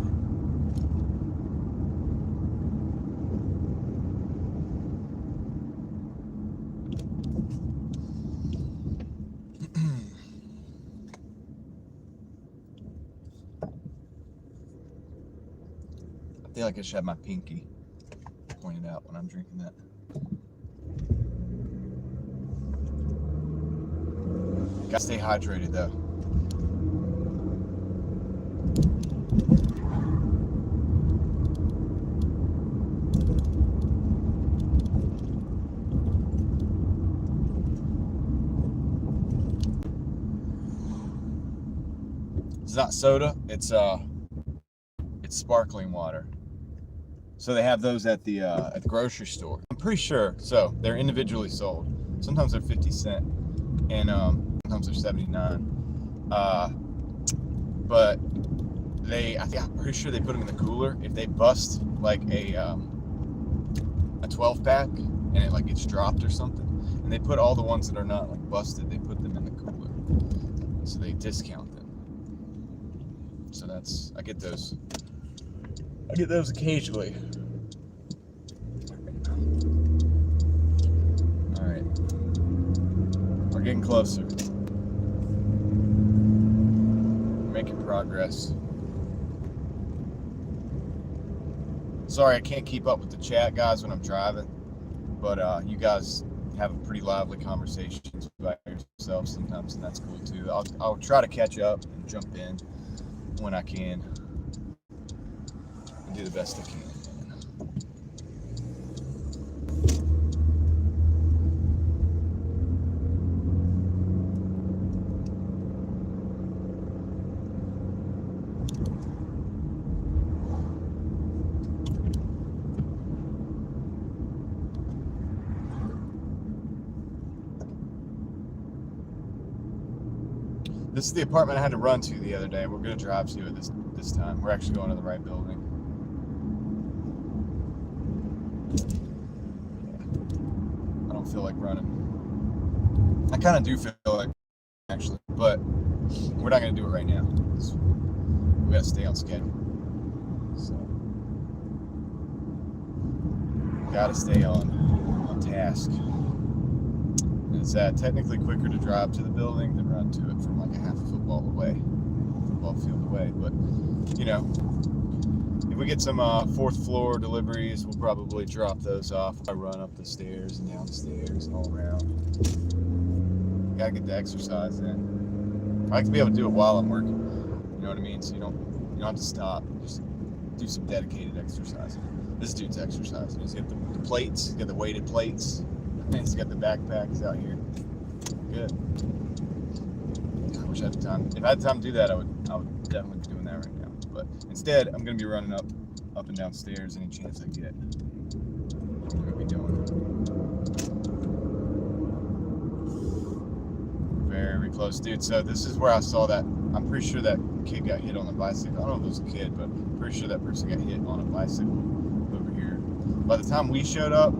[SPEAKER 1] I feel like I should have my pinky pointed out when I'm drinking that. Gotta stay hydrated though. It's not soda, it's sparkling water. So they have those at the grocery store. I'm pretty sure. So they're individually sold. Sometimes they're 50 cents, and sometimes they're 79. But I'm pretty sure they put them in the cooler. If they bust like a 12 pack and it like gets dropped or something, and they put all the ones that are not like busted, they put them in the cooler. So they discount them. So I get those occasionally. All right, we're getting closer. We're making progress. Sorry, I can't keep up with the chat, guys, when I'm driving, but you guys have a pretty lively conversations by yourselves sometimes, and that's cool too. I'll try to catch up and jump in when I can and do the best I can. This is the apartment I had to run to the other day. We're going to drive to it this time. We're actually going to the right building. I don't feel like running. I kind of do feel like actually, but we're not going to do it right now. We got to stay on schedule. So, got to stay on task. It's technically quicker to drive to the building than run to it from like a half a football field away. But, you know, if we get some fourth floor deliveries, we'll probably drop those off. I run up the stairs and down the stairs and all around. Gotta get the exercise in. I like to be able to do it while I'm working. You know what I mean? So you don't have to stop. Just do some dedicated exercise. This dude's exercising. He's got the plates. He's got the weighted plates. He's got the backpacks out here. Good. I wish I had the time. If I had time to do that, I would definitely be doing that right now. But instead, I'm gonna be running up and down stairs any chance I get. I'm gonna be doing. Very close, dude. So this is where I saw that. I'm pretty sure that kid got hit on the bicycle. I don't know if it was a kid, but I'm pretty sure that person got hit on a bicycle over here. By the time we showed up,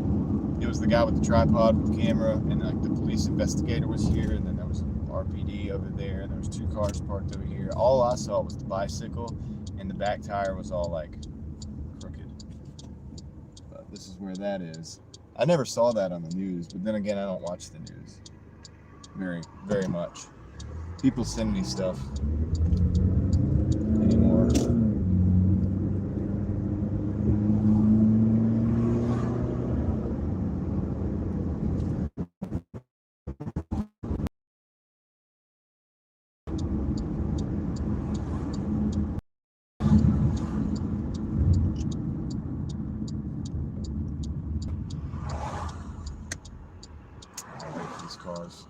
[SPEAKER 1] It was the guy with the tripod with the camera, and like the police investigator was here, and then there was RPD over there, and there was 2 cars parked over here. All I saw was the bicycle, and the back tire was all like crooked. But this is where that is. I never saw that on the news, but then again, I don't watch the news very much. People send me stuff anymore. These cars.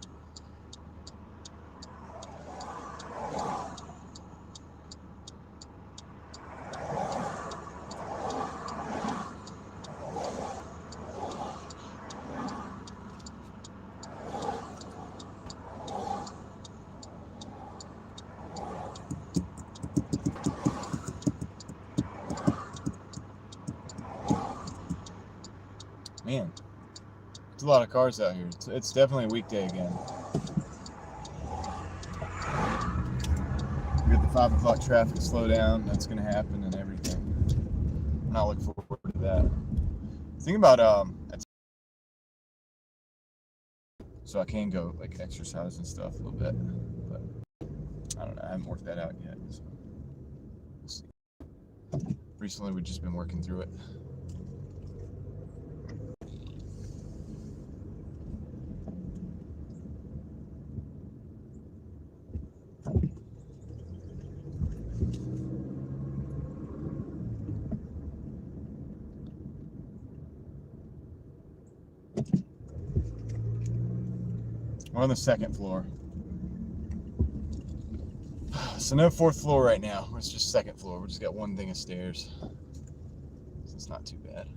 [SPEAKER 1] Man, there's a lot of cars out here. It's definitely a weekday again. We got the 5 o'clock traffic slow down. That's going to happen and everything. And I look forward to that. Think about so I can go like exercise and stuff a little bit, but I don't know. I haven't worked that out yet. So we'll see. Recently, we've just been working through it. We're on the 2nd floor. So no 4th floor right now. It's just 2nd floor. We just got one thing of stairs. So it's not too bad.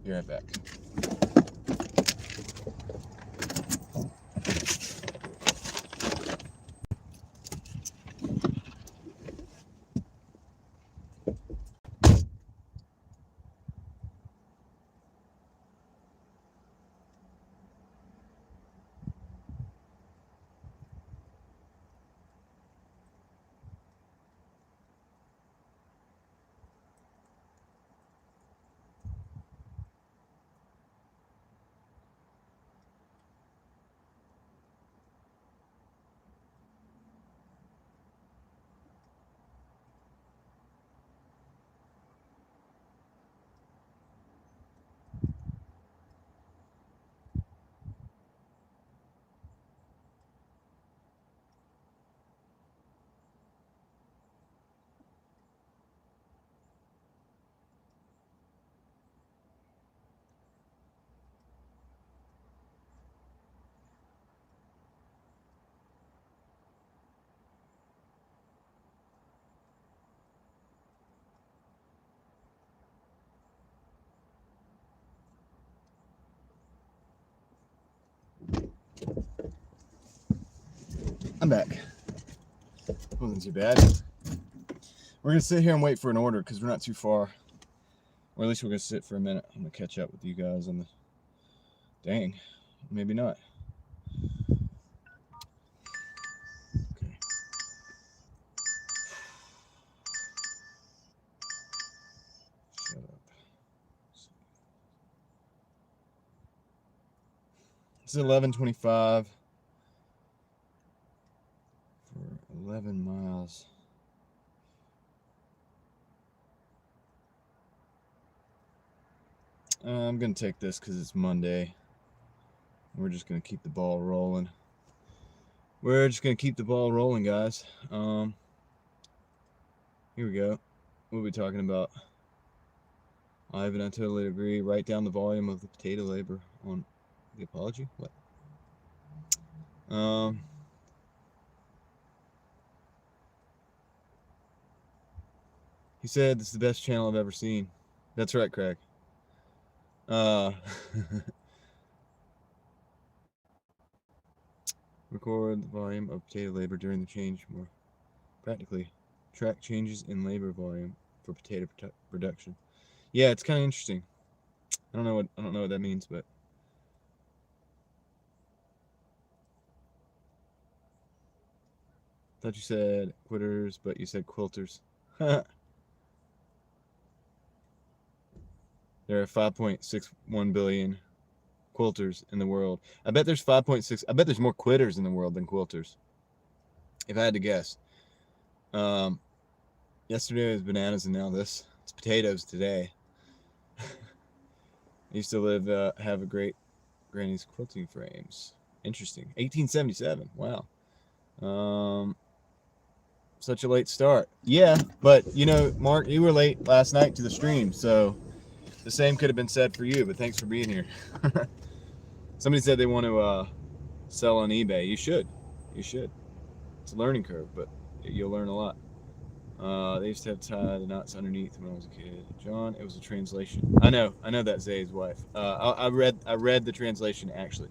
[SPEAKER 1] Be right back. I'm back. Wasn't too bad. We're gonna sit here and wait for an order because we're not too far. Or at least we're gonna sit for a minute. I'm gonna catch up with you guys on the. Dang, maybe not. Okay. Shut up. It's 11:25 for 11 miles. I'm gonna take this because it's Monday. We're just gonna keep the ball rolling. We're just gonna keep the ball rolling, guys. Here we go. What are we talking about? Ivan, I totally agree. Write down the volume of the potato labor on the apology. What? He said this is the best channel I've ever seen. That's right, Craig. Record the volume of potato labor during the change more practically. Track changes in labor volume for potato production. Yeah, it's kind of interesting. I don't know what that means, but thought you said quitters, but you said quilters. There are 5.61 billion quilters in the world. I bet there's 5.6. I bet there's more quitters in the world than quilters. If I had to guess. Yesterday was bananas, and now this. It's potatoes today. I used to live, have a great granny's quilting frames. Interesting. 1877. Wow. Such a late start. Yeah, but you know, Mark, you were late last night to the stream, so the same could have been said for you. But thanks for being here. Somebody said they want to sell on eBay. You should. You should. It's a learning curve, but you'll learn a lot. They used to have tie the knots underneath when I was a kid. John, it was a translation. I know that Zay's wife. I read the translation actually.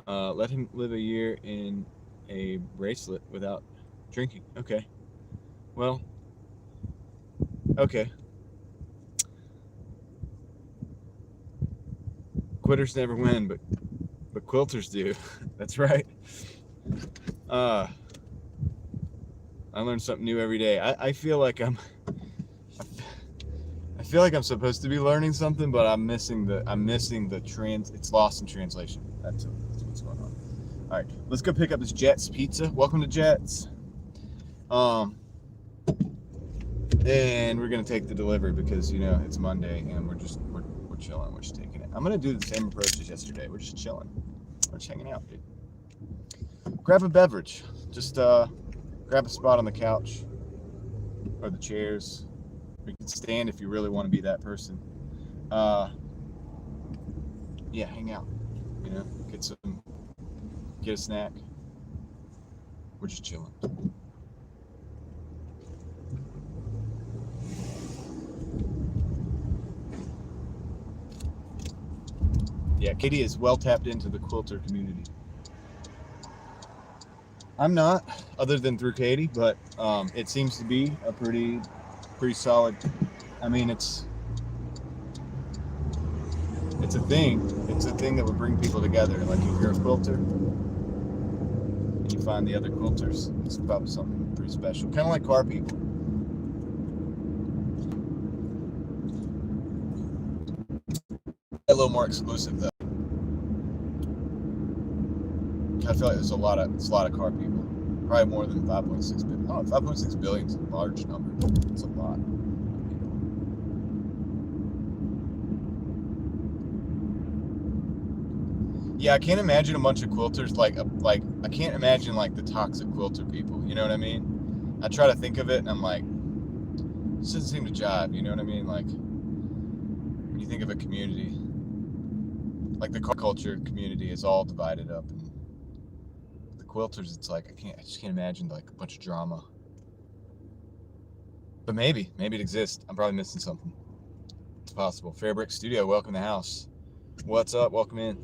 [SPEAKER 1] Let him live a year in a bracelet without drinking. Okay. Well. Okay. Quitters never win, but quilters do. That's right. I learn something new every day. I feel like I'm supposed to be learning something, but I'm missing the it's lost in translation. That's what's going on. All right, let's go pick up this Jets pizza. Welcome to Jets. And we're gonna take the delivery because you know it's Monday and we're chilling. We're just taking it. I'm gonna do the same approach as yesterday. We're just chilling. We're just hanging out, dude. Grab a beverage. Just grab a spot on the couch or the chairs. You can stand if you really want to be that person. Yeah, hang out. You know, get a snack. We're just chilling. Yeah, Katie is well tapped into the quilter community. I'm not, other than through Katie, but it seems to be a pretty solid. I mean, it's a thing. It's a thing that would bring people together. Like if you're a quilter and you find the other quilters, it's probably something pretty special. Kind of like car people. A little more exclusive though. I feel like there's a lot of car people. Probably more than 5.6 billion. Oh, 5.6 billion is a large number. It's a lot. Yeah, I can't imagine a bunch of quilters like I can't imagine like the toxic quilter people. You know what I mean? I try to think of it and I'm like, this doesn't seem to jive. You know what I mean? Like when you think of a community, like the culture community is all divided up. And the quilters, it's like I just can't imagine like a bunch of drama. But maybe it exists. I'm probably missing something. It's possible. Fairbrick Studio, welcome to the house. What's up? Welcome in.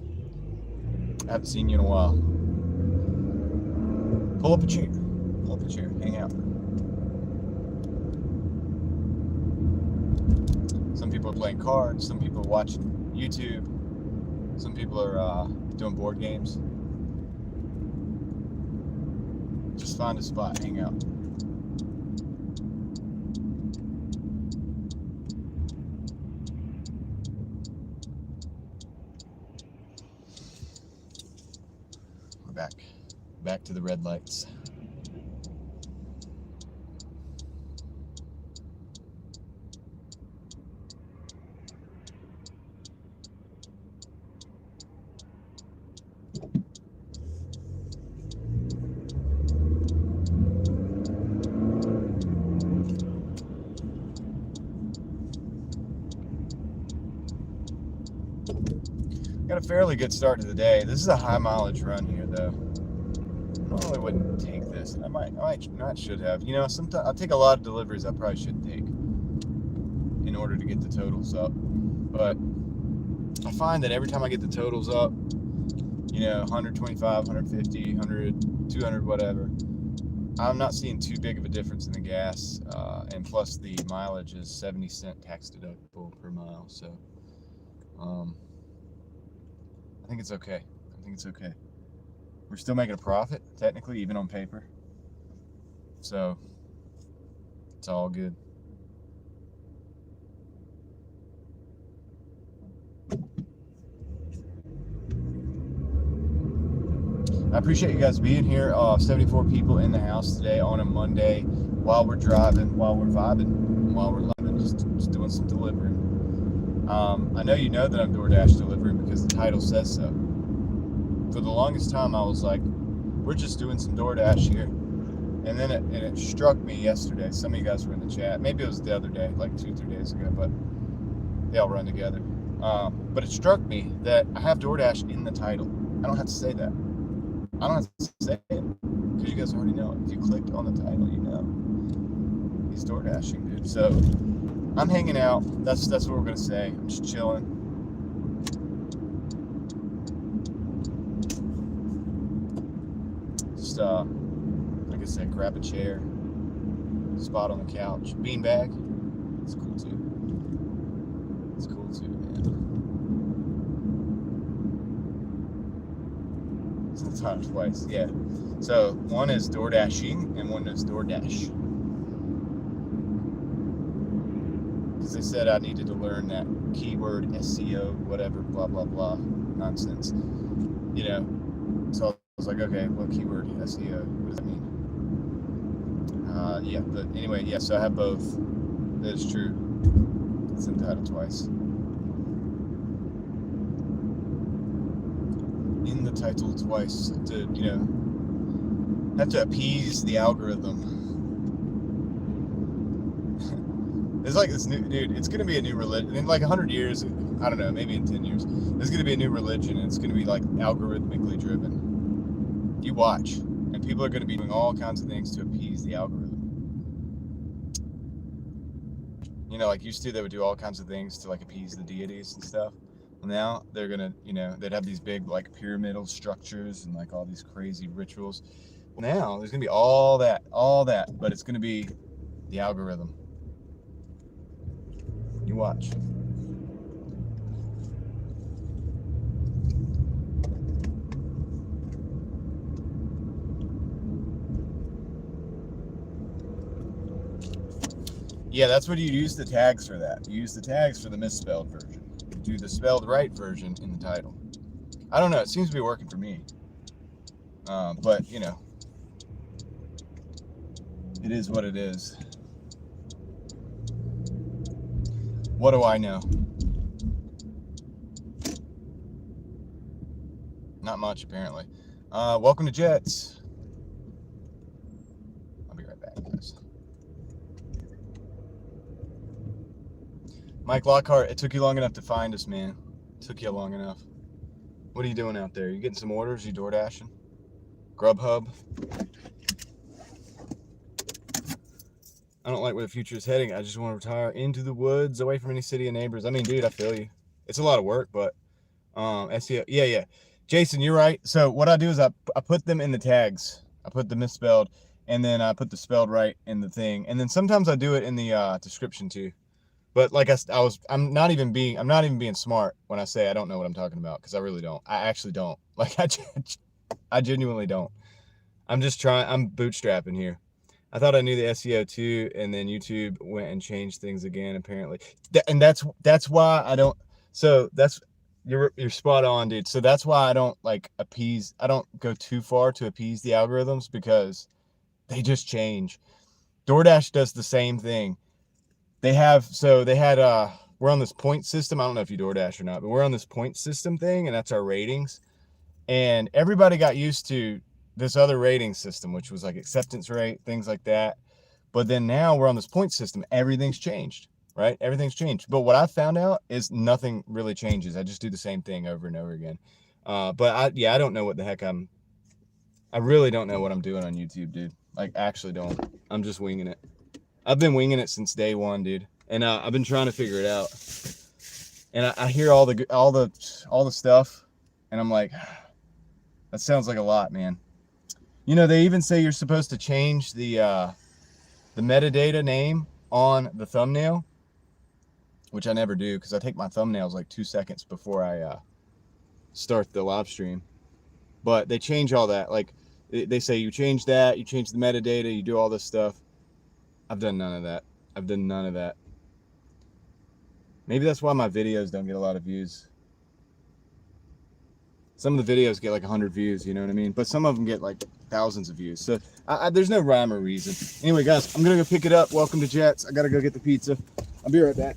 [SPEAKER 1] I haven't seen you in a while. Pull up a chair. Hang out. Some people are playing cards. Some people are watching YouTube. Some people are doing board games. Just find a spot, hang out. We're back to the red lights. Got a fairly good start to the day. This is a high mileage run here, though. I probably wouldn't take this. I might not should have. You know, sometimes I'll take a lot of deliveries I probably shouldn't take in order to get the totals up. But I find that every time I get the totals up, 125, 150, 100, 200, whatever. I'm not seeing too big of a difference in the gas, and plus the mileage is 70-cent tax deductible per mile, so I think it's okay. We're still making a profit, technically, even on paper, so it's all good. I appreciate you guys being here. 74 people in the house today on a Monday while we're driving, while we're vibing, while we're living, just doing some delivering. I know you know that I'm Doordash delivering because the title says so. For the longest time, I was like, we're just doing some Doordash here. And then it struck me yesterday. Some of you guys were in the chat. Maybe it was the other day, like 2-3 days ago, but they all run together. But it struck me that I have Doordash in the title. I don't have to say that. I don't have to say it because you guys already know it. If you clicked on the title, you know. He's Doordashing, dude. So I'm hanging out. That's what we're gonna say. I'm just chilling. Just like I said, grab a chair, spot on the couch, beanbag. It's cool too. Man. It's the time twice, yeah. So one is Doordashing and one is Doordash. Because they said I needed to learn that keyword SEO, whatever, blah blah blah nonsense. So I was like, okay, what keyword SEO? What does that mean? Yeah, but anyway, yeah. So I have both. That is true. It's in the title twice. In the title twice to have to appease the algorithm. It's like this new dude. It's gonna be a new religion in like 100 years. I don't know, maybe in 10 years. There's gonna be a new religion, and it's gonna be like algorithmically driven. You watch, and people are gonna be doing all kinds of things to appease the algorithm. Like used to, they would do all kinds of things to like appease the deities and stuff. Now they're gonna, they'd have these big like pyramidal structures and like all these crazy rituals. Now there's gonna be all that, but it's gonna be the algorithm. You watch. Yeah, that's what you use the tags for that. You use the tags for the misspelled version. You do the spelled right version in the title. I don't know. It seems to be working for me. But, it is what it is. What do I know? Not much, apparently. Welcome to Jets. I'll be right back, guys. Mike Lockhart, it took you long enough to find us, man. It took you long enough. What are you doing out there? You getting some orders? You Doordashing? Grubhub? I don't like where the future is heading. I just want to retire into the woods, away from any city and neighbors. I mean, dude, I feel you. It's a lot of work, but SEO, yeah. Jason, you're right. So what I do is I put them in the tags. I put the misspelled, and then I put the spelled right in the thing, and then sometimes I do it in the description too. But like I'm not even being smart when I say I don't know what I'm talking about, because I really don't. I actually don't. Like I genuinely don't. I'm bootstrapping here. I thought I knew the SEO too, and then YouTube went and changed things again, apparently. And that's why I don't. So you're spot on, dude. So that's why I don't like appease. I don't go too far to appease the algorithms, because they just change. Doordash does the same thing. We're on this point system. I don't know if you Doordash or not, but we're on this point system thing, and that's our ratings. And everybody got used to this other rating system, which was like acceptance rate, things like that. But then now we're on this point system. Everything's changed, right? Everything's changed. But what I found out is nothing really changes. I just do the same thing over and over again. But I don't know what the heck I really don't know what I'm doing on YouTube, dude. Like, actually don't. I'm just winging it. I've been winging it since day one, dude. And I've been trying to figure it out. And I hear all the stuff, and I'm like, That sounds like a lot, man. You know, they even say you're supposed to change the metadata name on the thumbnail, which I never do because I take my thumbnails like 2 seconds before I start the live stream. But they change all that. Like they say you change that, you change the metadata, you do all this stuff. I've done none of that. I've done none of that. Maybe that's why my videos don't get a lot of views. Some of the videos get like 100 views, you know what I mean? But some of them get like thousands of views. So there's no rhyme or reason. Anyway, guys, I'm going to go pick it up. Welcome to Jets. I got to go get the pizza. I'll be right back.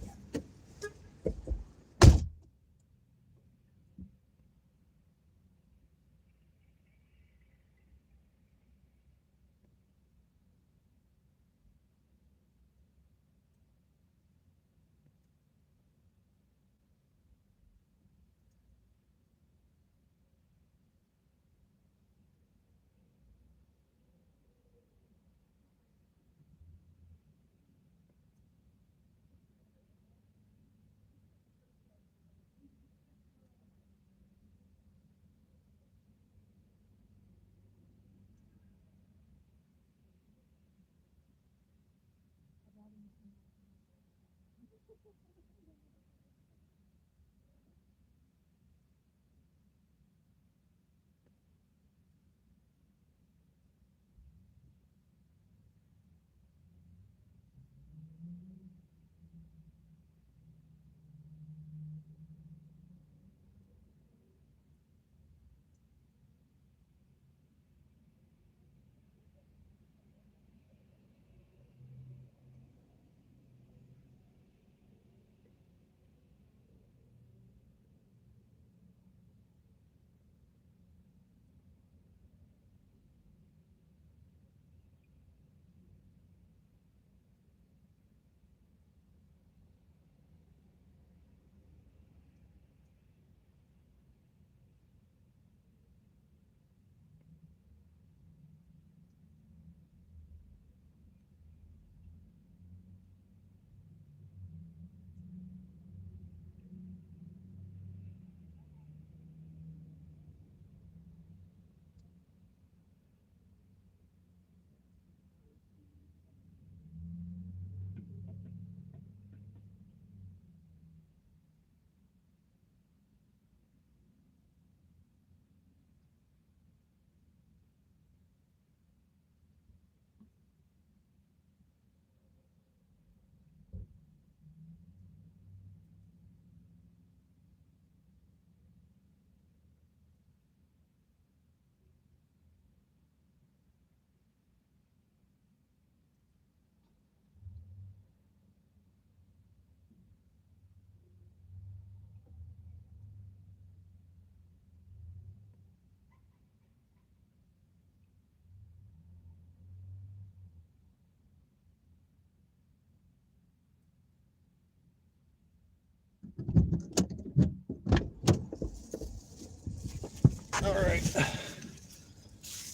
[SPEAKER 1] All right.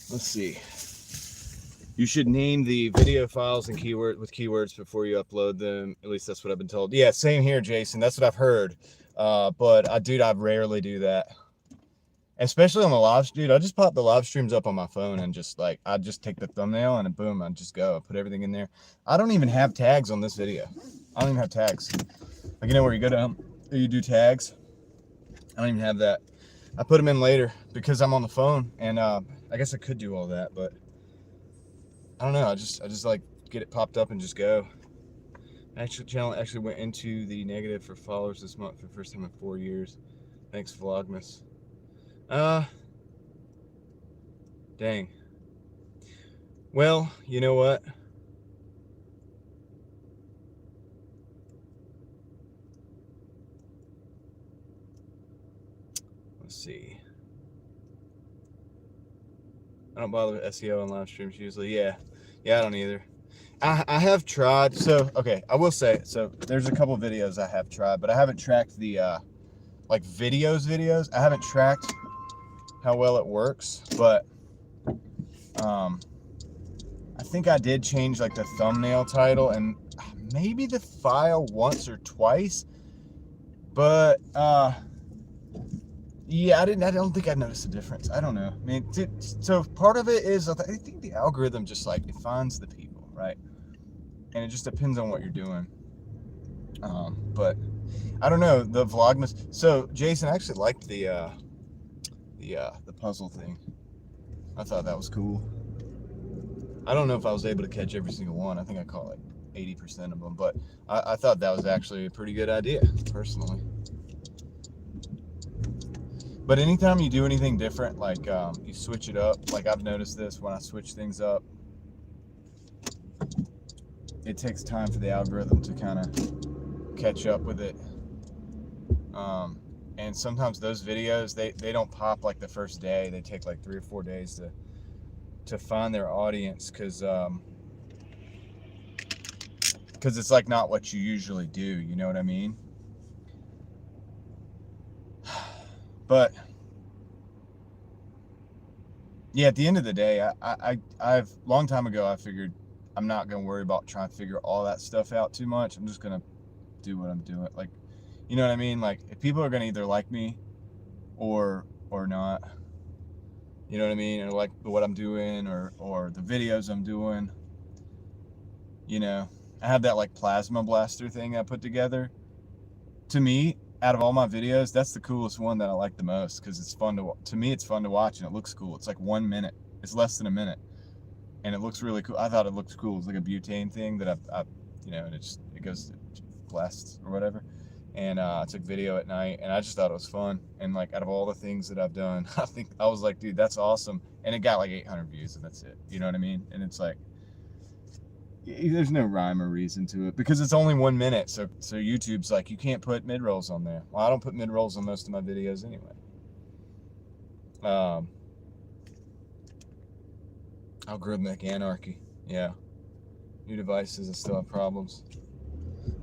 [SPEAKER 1] Let's see. You should name the video files and keywords before you upload them. At least that's what I've been told. Yeah, same here, Jason. That's what I've heard. But I rarely do that. Especially on the live stream. Dude, I just pop the live streams up on my phone and just like, I just take the thumbnail and boom, I just go. I put everything in there. I don't even have tags on this video. I don't even have tags. Like, you know where you go to, you do tags? I don't even have that. I put them in later because I'm on the phone, and I guess I could do all that, but I don't know. I just like get it popped up and just go. Channel actually went into the negative for followers this month for the first time in 4 years. Thanks, Vlogmas. Dang. Well, you know what? Let's see. I don't bother with SEO on live streams usually. Yeah, I don't either. I have tried. So, okay, I will say, so there's a couple videos I have tried, but I haven't tracked the, like videos. I haven't tracked how well it works, but, I think I did change like the thumbnail title and maybe the file once or twice, but, Yeah, I don't think I noticed a difference. I don't know. I mean, so part of it is I think the algorithm just like it finds the people, right? And it just depends on what you're doing. But I don't know the Vlogmas. So Jason, I actually liked the puzzle thing. I thought that was cool. I don't know if I was able to catch every single one. I think I caught like 80% of them, but I thought that was actually a pretty good idea, personally. But anytime you do anything different, like you switch it up, like I've noticed this when I switch things up, it takes time for the algorithm to kind of catch up with it. And sometimes those videos, they don't pop like the first day. They take like 3 or 4 days to find their audience, because it's like not what you usually do, you know what I mean? But yeah, at the end of the day, I've long time ago I figured I'm not gonna worry about trying to figure all that stuff out too much. I'm just gonna do what I'm doing. Like, you know what I mean? Like, if people are gonna either like me or not, you know what I mean, or like what I'm doing or the videos I'm doing, you know. I have that like plasma blaster thing I put together. To me, out of all my videos, that's the coolest one that I like the most, because it's fun to me, it's fun to watch and it looks cool. It's like 1 minute. It's less than a minute. And it looks really cool. I thought it looked cool. It's like a butane thing that I you know, and it goes to blasts or whatever. And I took video at night, and I just thought it was fun. And like, out of all the things that I've done, I was like, dude, that's awesome. And it got like 800 views, and that's it. You know what I mean? And it's like, there's no rhyme or reason to it, because it's only 1 minute. So YouTube's like, you can't put mid-rolls on there. Well, I don't put mid-rolls on most of my videos anyway. Algorithmic anarchy. Yeah. New devices and still have problems.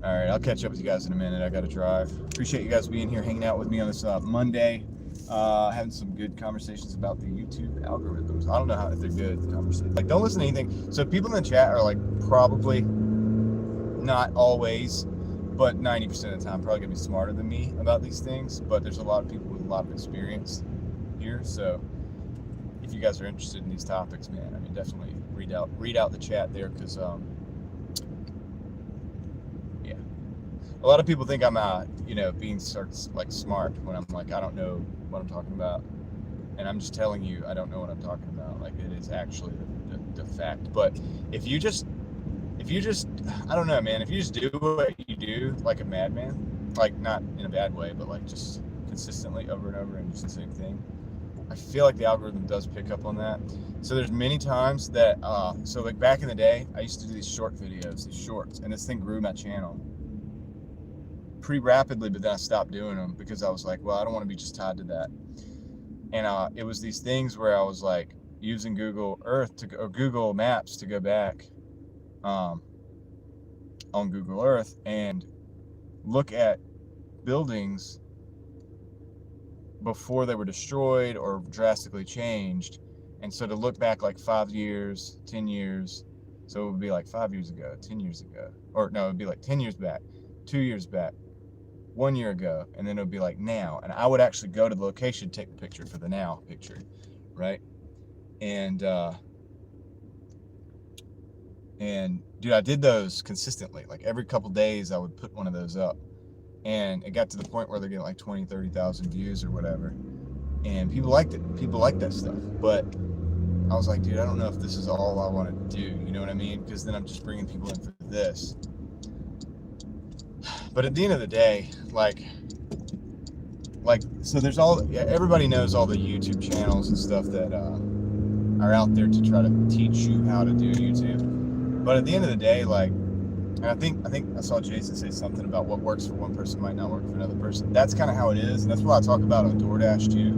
[SPEAKER 1] All right, I'll catch up with you guys in a minute. I got to drive. Appreciate you guys being here, hanging out with me on this Monday. Having some good conversations about the YouTube algorithms. I don't know if they're good conversations. Like, don't listen to anything. So people in the chat are like, probably not always, but 90% of the time probably gonna be smarter than me about these things. But there's a lot of people with a lot of experience here. So if you guys are interested in these topics, man, I mean, definitely read out the chat there, because yeah, a lot of people think I'm you know, being like smart, when I'm like, I don't know what I'm talking about, and I'm just telling you I don't know what I'm talking about. Like, it is actually the fact. But if you just I don't know, man, if you just do what you do like a madman, like not in a bad way, but like just consistently over and over and just the same thing, I feel like the algorithm does pick up on that. So there's many times that so like back in the day, I used to do these short videos, these shorts, and this thing grew my channel pretty rapidly, but then I stopped doing them because I was like, well, I don't want to be just tied to that. And it was these things where I was like using Google Earth or Google Maps to go back on Google Earth and look at buildings before they were destroyed or drastically changed. And so to look back like 5 years, 10 years, so it would be like 5 years ago, 10 years ago, or no, it would be like 10 years back, 2 years back, 1 year ago, and then it would be like now. And I would actually go to the location, take the picture for the now picture, right? And dude, I did those consistently. Like every couple days I would put one of those up. And it got to the point where they're getting like 20, 30,000 views or whatever. And people liked it. People liked that stuff. But I was like, dude, I don't know if this is all I want to do. You know what I mean? Because then I'm just bringing people in for this. But at the end of the day, like, so there's everybody knows all the YouTube channels and stuff that are out there to try to teach you how to do YouTube. But at the end of the day, like, and I think I saw Jason say something about what works for one person might not work for another person. That's kind of how it is, and that's what I talk about on Doordash too.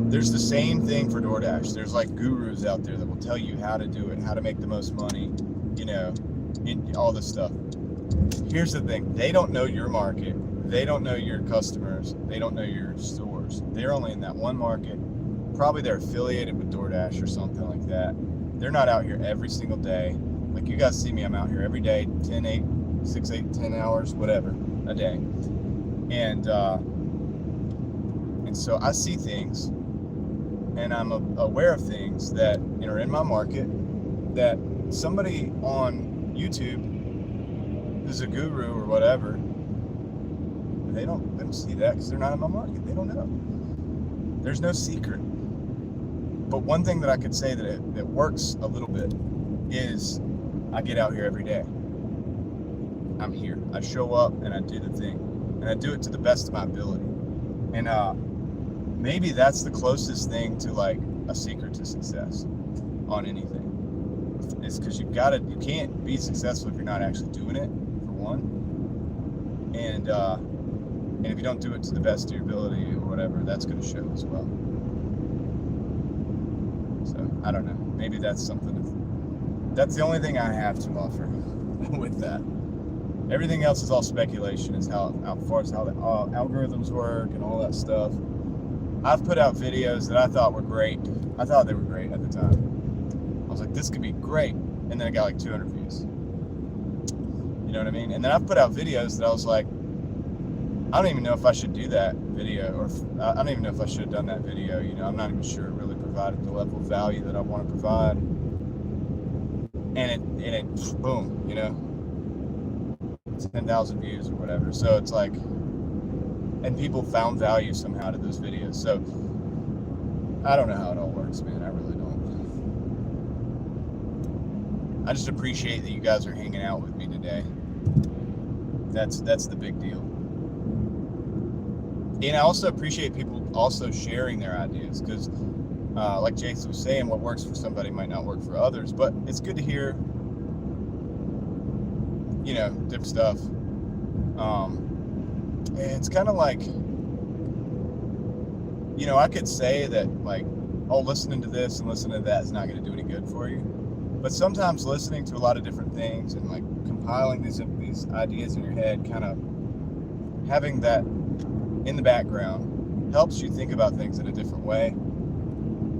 [SPEAKER 1] There's the same thing for Doordash. There's like gurus out there that will tell you how to do it, how to make the most money, you know, all this stuff. Here's the thing. They don't know your market. They don't know your customers. They don't know your stores. They're only in that one market. Probably they're affiliated with Doordash or something like that. They're not out here every single day. Like, you guys see me, I'm out here every day, 10, 8, 6, 8, 10 hours, whatever, a day. And And so I see things, and I'm aware of things that are in my market that somebody on YouTube who's a guru or whatever, they don't see that because they're not in my market. They don't know. There's no secret. But one thing that I could say that works a little bit is I get out here every day. I'm here. I show up and I do the thing, and I do it to the best of my ability. And maybe that's the closest thing to like a secret to success on anything. It's because you can't be successful if you're not actually doing it, for one. And if you don't do it to the best of your ability or whatever, that's going to show as well. So I don't know. Maybe that's that's the only thing I have to offer with that. Everything else is all speculation, is how far as how the algorithms work and all that stuff. I've put out videos that I thought were great. I thought they were great at the time. I was like, this could be great. And then I got like 200 views. You know what I mean? And then I've put out videos that I was like, I don't even know if I should do that video, or I don't even know if I should have done that video. You know, I'm not even sure it really provided the level of value that I want to provide. And it boom, you know, 10,000 views or whatever. So it's like, and people found value somehow to those videos. So I don't know how it all works, man. I really don't. I just appreciate that you guys are hanging out with me today. That's the big deal. And I also appreciate people also sharing their ideas, because like Jason was saying, what works for somebody might not work for others, but it's good to hear, you know, different stuff. And it's kind of like, you know, I could say that like, oh, listening to this and listening to that is not going to do any good for you. But sometimes listening to a lot of different things and like compiling these ideas in your head, kind of having that in the background, helps you think about things in a different way.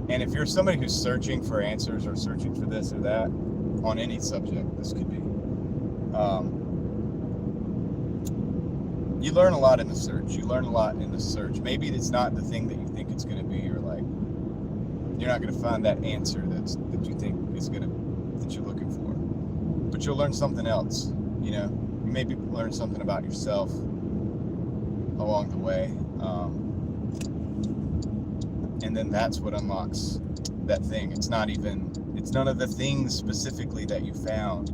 [SPEAKER 1] And if you're somebody who's searching for answers or searching for this or that on any subject, this could be, you learn a lot in the search. Maybe it's not the thing that you think it's going to be, or like you're not going to find that answer that you think is that you're looking for. But you'll learn something else. You know, you maybe learn something about yourself along the way, and then that's what unlocks that thing. It's none of the things specifically that you found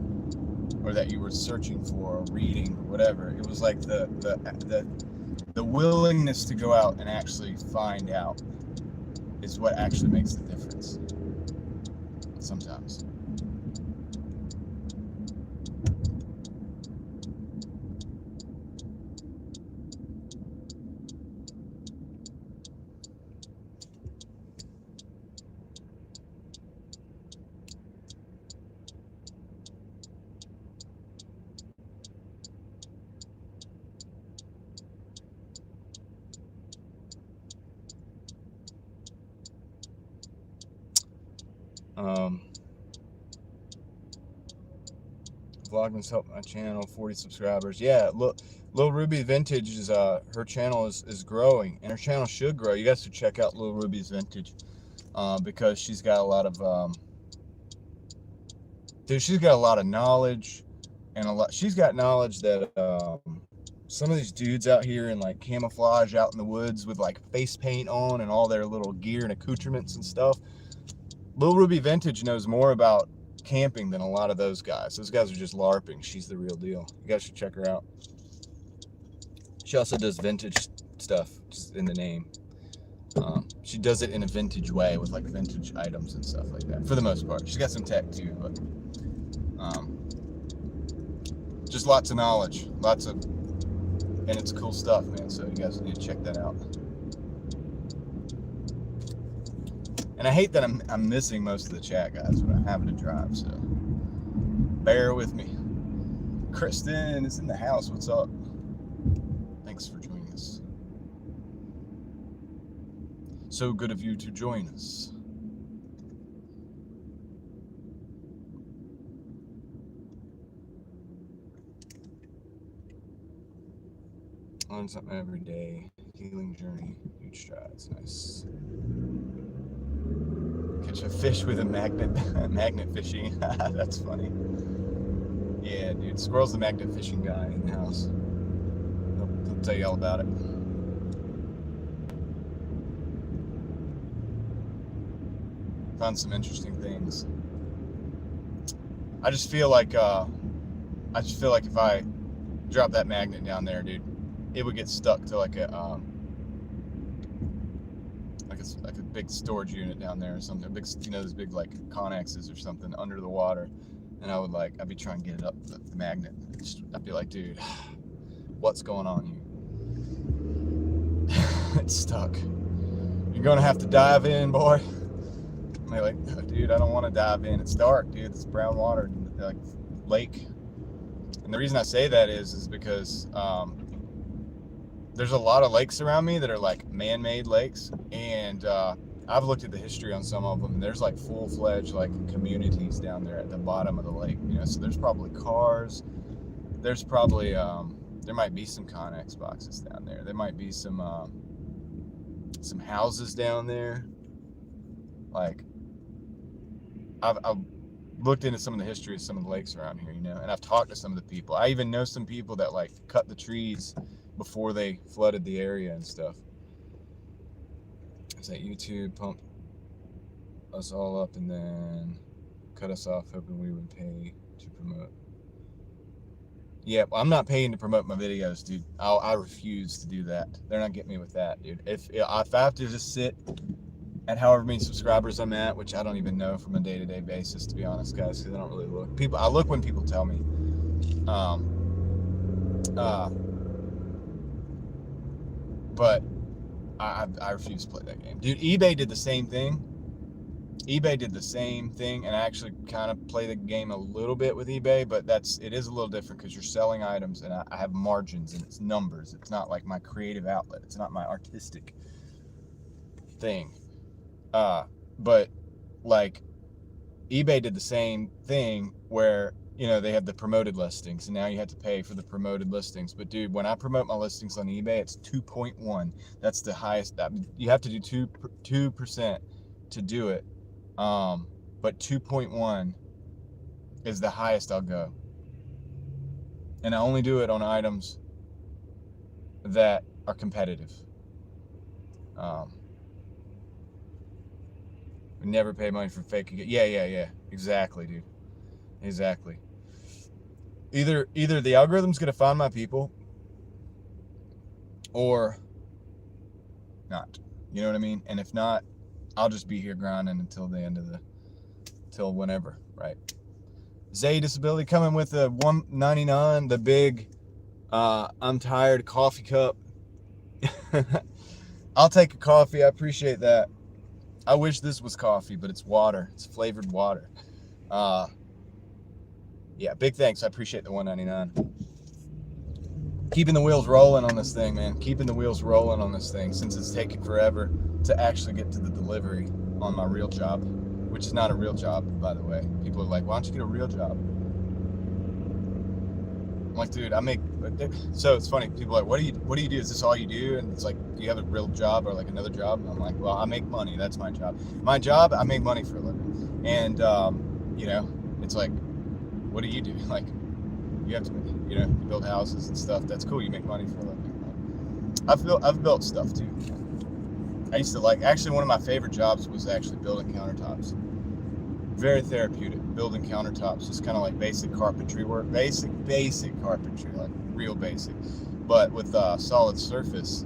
[SPEAKER 1] or that you were searching for or reading or whatever. It was like the willingness to go out and actually find out is what actually makes the difference sometimes. Vlogman's helped my channel, 40 subscribers. Yeah, look, Lil Ruby Vintage is her channel is growing, and her channel should grow. You guys should check out Lil Ruby's Vintage, because she's got a lot of she's got a lot of knowledge, and she's got knowledge that some of these dudes out here in like camouflage out in the woods with like face paint on and all their little gear and accoutrements and stuff. Lil Ruby Vintage knows more about camping than a lot of those guys. Those guys are just LARPing. She's the real deal. You guys should check her out. She also does vintage stuff, just in the name. She does it in a vintage way with like vintage items and stuff like that, for the most part. She's got some tech too, but just lots of knowledge, and it's cool stuff, man. So you guys need to check that out. And I hate that I'm missing most of the chat, guys, when I'm having to drive, so bear with me. Kristen is in the house. What's up? Thanks for joining us. So good of you to join us. Learn something every day. Healing journey. Huge strides, nice. Catch a fish with a magnet, magnet fishing. That's funny. Yeah, dude, Squirrel's the magnet fishing guy in the house. He'll tell you all about it. Found some interesting things. I just feel like if I drop that magnet down there, dude, it would get stuck to like a big storage unit down there or something. Big, those big like Connexes or something under the water, and I'd be trying to get it up the magnet. I'd be like, dude, what's going on here? It's stuck. You're gonna have to dive in, boy. And they're like, oh, dude, I don't want to dive in. It's dark, dude. It's brown water, like lake. And the reason I say that is because there's a lot of lakes around me that are like man-made lakes, and I've looked at the history on some of them, and there's like full-fledged like communities down there at the bottom of the lake. So there's probably cars. There's probably there might be some Connex boxes down there. There might be some houses down there. Like I've looked into some of the history of some of the lakes around here, and I've talked to some of the people. I even know some people that like cut the trees before they flooded the area and stuff. Is that YouTube pumped us all up and then cut us off, hoping we would pay to promote? Yeah, well, I'm not paying to promote my videos, dude. I refuse to do that. They're not getting me with that, dude. If I have to just sit at however many subscribers I'm at, which I don't even know from a day-to-day basis, to be honest, guys, because I don't really look. I look when people tell me. But I refuse to play that game. Dude, eBay did the same thing. And I actually kind of play the game a little bit with eBay, but it is a little different because you're selling items, and I have margins, and it's numbers. It's not like my creative outlet. It's not my artistic thing. But like eBay did the same thing where, they have the promoted listings, and now you have to pay for the promoted listings. But dude, when I promote my listings on eBay, it's 2.1. That's the highest. You have to do 2% to do it. But 2.1 is the highest I'll go. And I only do it on items that are competitive. We never pay money for fake. Yeah. Exactly, dude. Exactly. Either the algorithm's gonna find my people, or not. You know what I mean? And if not, I'll just be here grinding until the end of till whenever, right? Zay Disability coming with a $1.99, the big I'm tired coffee cup. I'll take a coffee. I appreciate that. I wish this was coffee, but it's water. It's flavored water. Yeah, big thanks. I appreciate the $1.99. Keeping the wheels rolling on this thing, man. Keeping the wheels rolling on this thing, since it's taken forever to actually get to the delivery on my real job, which is not a real job, by the way. People are like, why don't you get a real job? I'm like, dude, so it's funny. People are like, what do you do? Is this all you do? And it's like, do you have a real job or like another job? And I'm like, well, I make money. That's my job. My job, I make money for a living. And, it's like, what do you do? Like, you have to, build houses and stuff. That's cool. You make money for a living. I've built stuff too. I used to actually, one of my favorite jobs was actually building countertops. Very therapeutic, building countertops, just kind of like basic carpentry work, basic carpentry, like real basic. But with solid surface,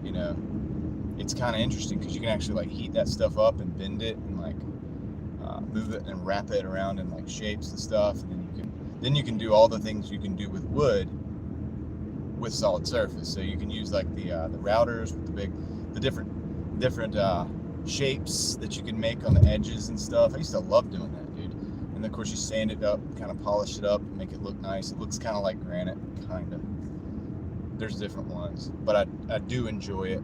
[SPEAKER 1] it's kind of interesting because you can actually like heat that stuff up and bend it and like move it and wrap it around in like shapes and stuff. And then you can do all the things you can do with wood with solid surface. So you can use like the routers with the different shapes that you can make on the edges and stuff. I used to love doing that, dude. And of course you sand it up, kind of polish it up, and make it look nice. It looks kind of like granite, kind of. There's different ones, but I do enjoy it.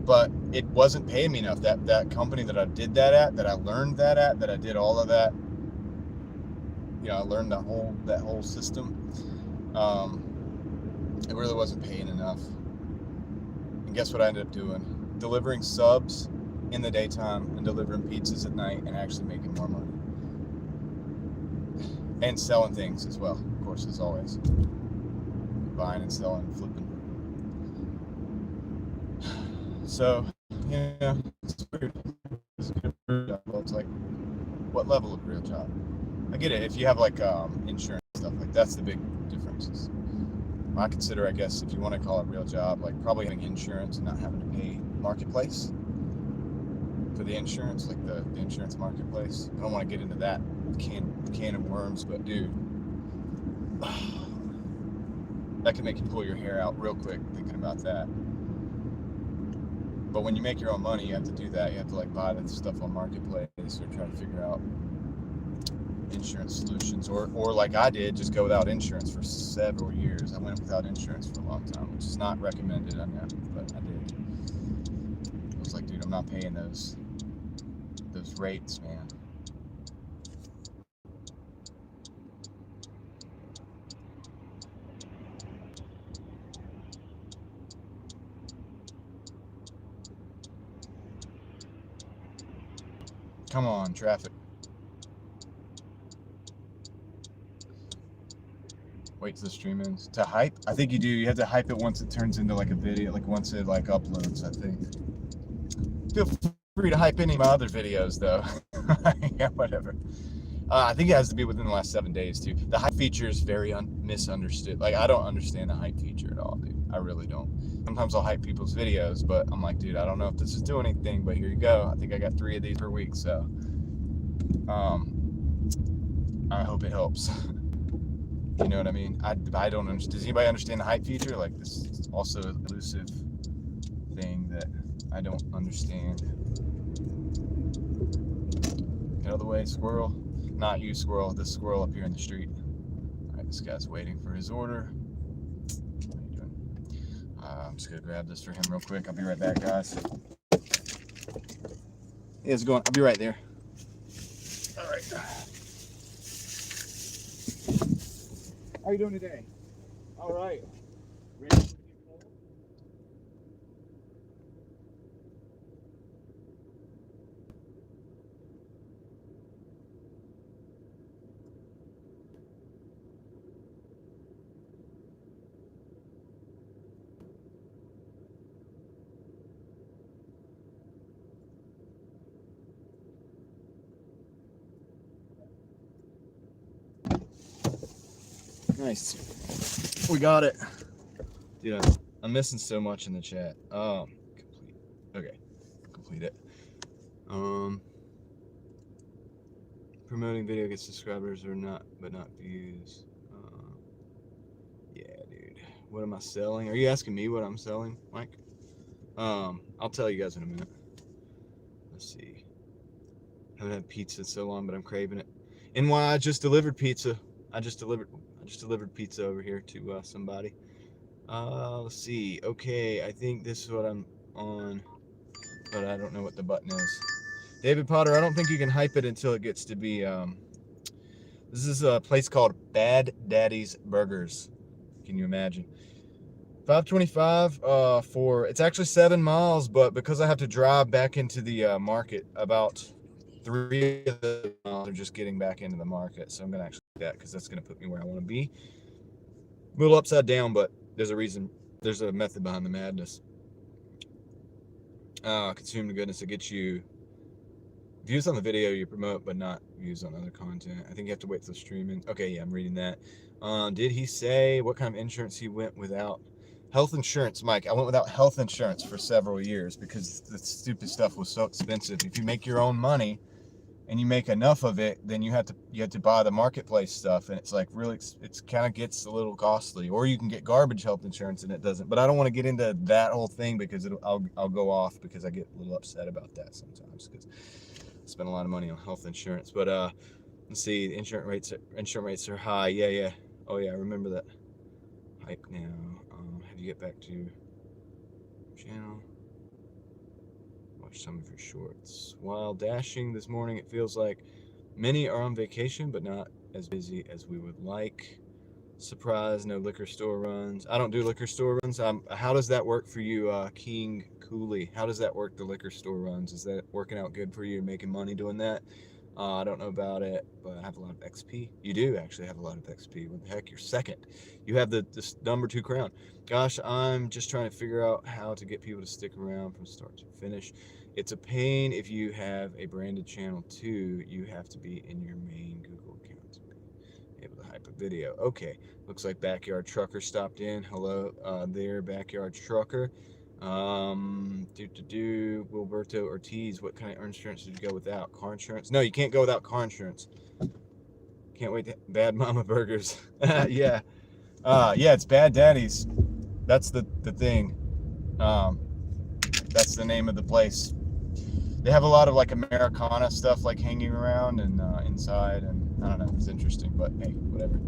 [SPEAKER 1] But it wasn't paying me enough. That company that I did that at, that I learned that at, that I did all of that. I learned that whole system. It really wasn't paying enough. And guess what I ended up doing? Delivering subs in the daytime and delivering pizzas at night and actually making more money. And selling things as well, of course, as always. Buying and selling and flipping. So, yeah, it's weird. It's a real job. Well, it's like, what level of real job? I get it. If you have like insurance stuff, like that's the big difference. I consider, I guess, if you want to call it real job, like probably having insurance and not having to pay marketplace for the insurance, like the insurance marketplace. I don't want to get into that can of worms, but dude, that can make you pull your hair out real quick thinking about that. But when you make your own money, you have to do that. You have to like buy the stuff on marketplace or try to figure out insurance solutions, or like I did, just go without insurance for several years. I went without insurance for a long time, which is not recommended, I know, but I did. I was like, dude, I'm not paying those rates, man. Come on, traffic. Wait till the stream ends. To hype? I think you do. You have to hype it once it turns into like a video, like once it like uploads, I think. Feel free to hype any of my other videos though. Yeah, whatever. I think it has to be within the last 7 days too. The hype feature is very misunderstood. Like I don't understand the hype feature at all, dude. I really don't. Sometimes I'll hype people's videos, but I'm like, dude, I don't know if this is doing anything, but here you go. I think I got 3 of these per week, so I hope it helps. You know what I mean? I don't understand. Does anybody understand the hype feature? Like this is also an elusive thing that I don't understand. Get out of the way, squirrel. Not you, squirrel. This squirrel up here in the street. All right, this guy's waiting for his order. How you doing? I'm just gonna grab this for him real quick. I'll be right back, guys. Yeah, it's going. I'll be right there. All right. How are you doing today? All right. Ready? Nice. We got it. Dude, I'm missing so much in the chat. Complete. Okay. Complete it. Promoting video gets subscribers or not, but not views. Yeah, dude. What am I selling? Are you asking me what I'm selling, Mike? I'll tell you guys in a minute. Let's see. I haven't had pizza in so long, but I'm craving it. And why I just delivered pizza. I just delivered pizza over here to somebody. Let's see. Okay, I think this is what I'm on, but I don't know what the button is. David Potter, I don't think you can hype it until it gets to be. This is a place called Bad Daddy's Burgers. Can you imagine? $5.25 for, it's actually 7 miles, but because I have to drive back into the market, about 3 of the miles are just getting back into the market. So I'm gonna actually do that because that's gonna put me where I want to be. A little upside down, but there's a reason. There's a method behind the madness. Consume the goodness. It gets you views on the video you promote, but not views on other content. I think you have to wait till streaming. Okay, yeah, I'm reading that. Did he say what kind of insurance he went without? Health insurance, Mike. I went without health insurance for several years because the stupid stuff was so expensive. If you make your own money and you make enough of it, then you have to buy the marketplace stuff, and it's like really, it's kind of gets a little costly. Or you can get garbage health insurance and it doesn't. But I don't want to get into that whole thing because I'll go off because I get a little upset about that sometimes because I spend a lot of money on health insurance. But let's see, insurance rates are high. Yeah. Oh yeah, I remember that. Hype now. How do you get back to channel? Watch some of your shorts. While dashing this morning, it feels like many are on vacation, but not as busy as we would like. Surprise, no liquor store runs. I don't do liquor store runs. How does that work for you, King Cooley? How does that work, the liquor store runs? Is that working out good for you, making money doing that? I don't know about it, but I have a lot of XP. You do actually have a lot of XP. What the heck? You're second. You have this #2 crown. Gosh, I'm just trying to figure out how to get people to stick around from start to finish. It's a pain if you have a branded channel too. You have to be in your main Google account to be able to hype a video. Okay, looks like Backyard Trucker stopped in. Hello there, Backyard Trucker. Wilberto Ortiz, what kind of insurance did you go without? Car insurance? No, you can't go without car insurance. Can't wait to Bad Mama Burgers. Yeah. Yeah, it's Bad Daddy's. That's the thing. That's the name of the place. They have a lot of like Americana stuff like hanging around and inside, and I don't know, it's interesting, but hey, whatever.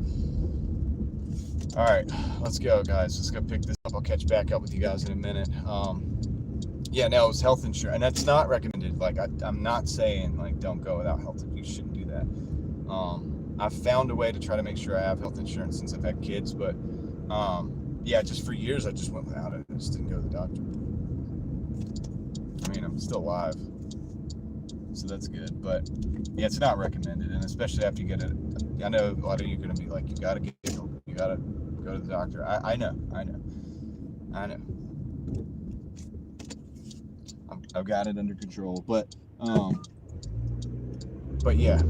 [SPEAKER 1] All right, let's go, guys. Let's go pick this up. I'll catch back up with you guys in a minute. Yeah, no, it was health insurance, and that's not recommended. Like, I'm not saying like don't go without health. You shouldn't do that. I've found a way to try to make sure I have health insurance since I've had kids, but yeah, just for years I just went without it. I just didn't go to the doctor. I mean, I'm still alive, so that's good. But yeah, it's not recommended, and especially after you get it. I know a lot of you are gonna be like, you gotta go to the doctor. I know. I've got it under control, but yeah.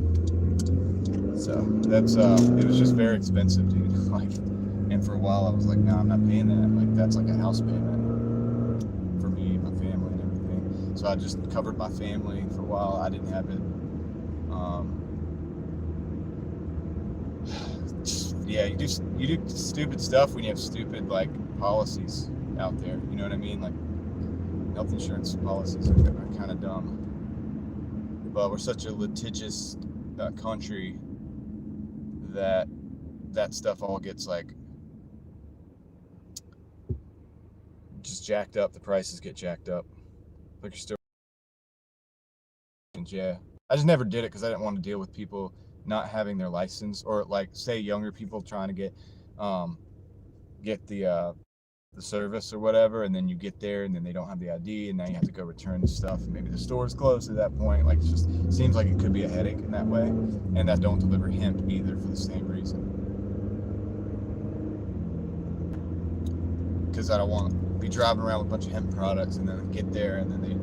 [SPEAKER 1] So that's it was just very expensive, dude. Like, and for a while I was like, no, I'm not paying that. Like, that's like a house payment for me and my family and everything. So I just covered my family for a while. I didn't have it. Yeah, you do stupid stuff when you have stupid like policies out there. You know what I mean? Like, health insurance policies are kind of dumb. But we're such a litigious country that stuff all gets like just jacked up. The prices get jacked up. Liquor store. Yeah, I just never did it because I didn't want to deal with people not having their license, or like say younger people trying to get the service or whatever, and then you get there and then they don't have the ID, and now you have to go return the stuff, and maybe the store's closed at that point. Like, it just seems like it could be a headache in that way. And that don't deliver hemp either for the same reason, because I don't want to be driving around with a bunch of hemp products and then get there and then they,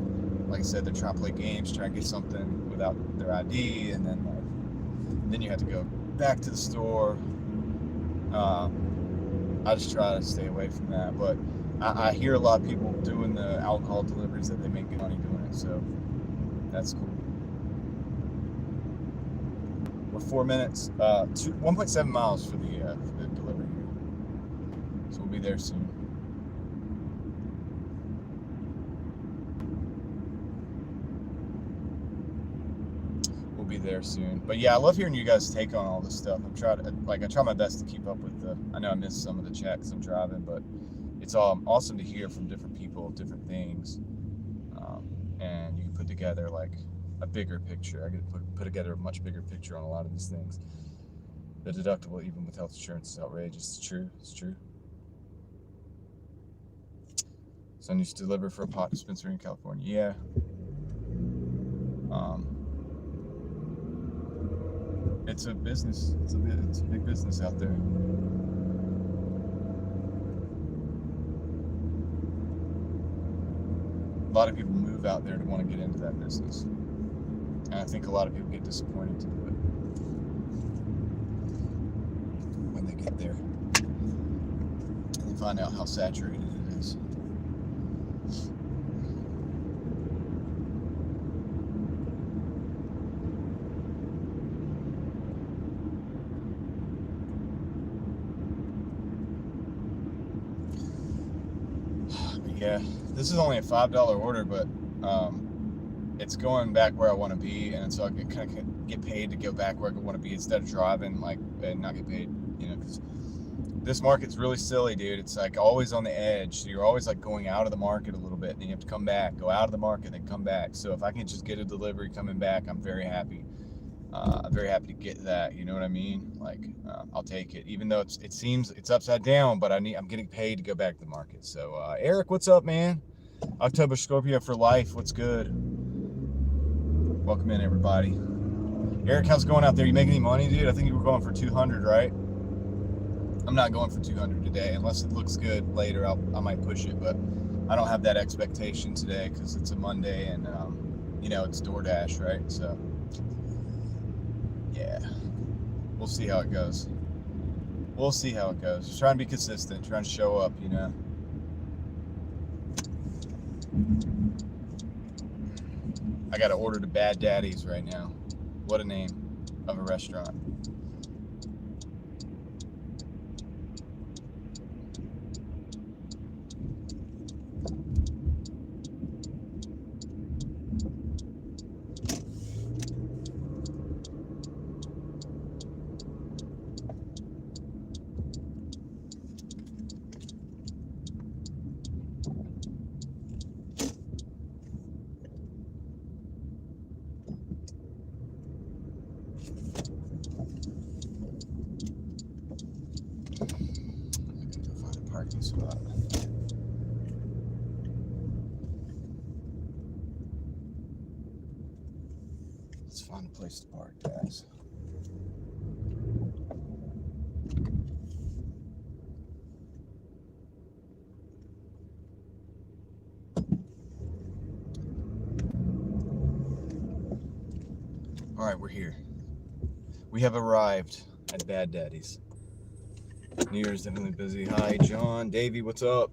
[SPEAKER 1] like I said, they're trying to play games, trying to get something without their ID, and then then you have to go back to the store. I just try to stay away from that, but I hear a lot of people doing the alcohol deliveries that they make good money doing it, so that's cool. We're 4 minutes, 1.7 miles for the delivery here, so we'll be there soon. Be there soon. But yeah, I love hearing you guys take on all this stuff. I try my best to keep up with I know I missed some of the chat because I'm driving, but it's awesome to hear from different people, different things, and you can put together like a bigger picture. I get to put together a much bigger picture on a lot of these things. The deductible, even with health insurance, is outrageous. It's true. Son used to deliver for a pot dispensary in California. Yeah. It's a business. It's a big business out there. A lot of people move out there to want to get into that business, and I think a lot of people get disappointed to do it when they get there and they find out how saturated it is. Yeah, this is only a $5 order, but it's going back where I want to be, and so I can kind of get paid to go back where I want to be instead of driving like and not get paid, you know, because this market's really silly, dude. It's like always on the edge, so you're always like going out of the market a little bit, and then you have to come back, go out of the market, then come back. So if I can just get a delivery coming back, I'm very happy. I'm very happy to get that. You know what I mean? Like, I'll take it, even though it seems it's upside down. But I'm getting paid to go back to the market. So, Eric, what's up, man? October Scorpio for life. What's good? Welcome in, everybody. Eric, how's it going out there? You making any money, dude? I think you were going for 200, right? I'm not going for 200 today, unless it looks good later. I might push it, but I don't have that expectation today because it's a Monday and it's Doordash, right? So yeah, we'll see how it goes. We'll see how it goes. Just trying to be consistent, trying to show up, you know. I got to order to Bad Daddy's right now. What a name of a restaurant. Go find a parking spot. Let's find a place to park, guys. All right, we're here. We have arrived at Bad Daddy's. New Year's definitely busy. Hi, John. Davey, what's up?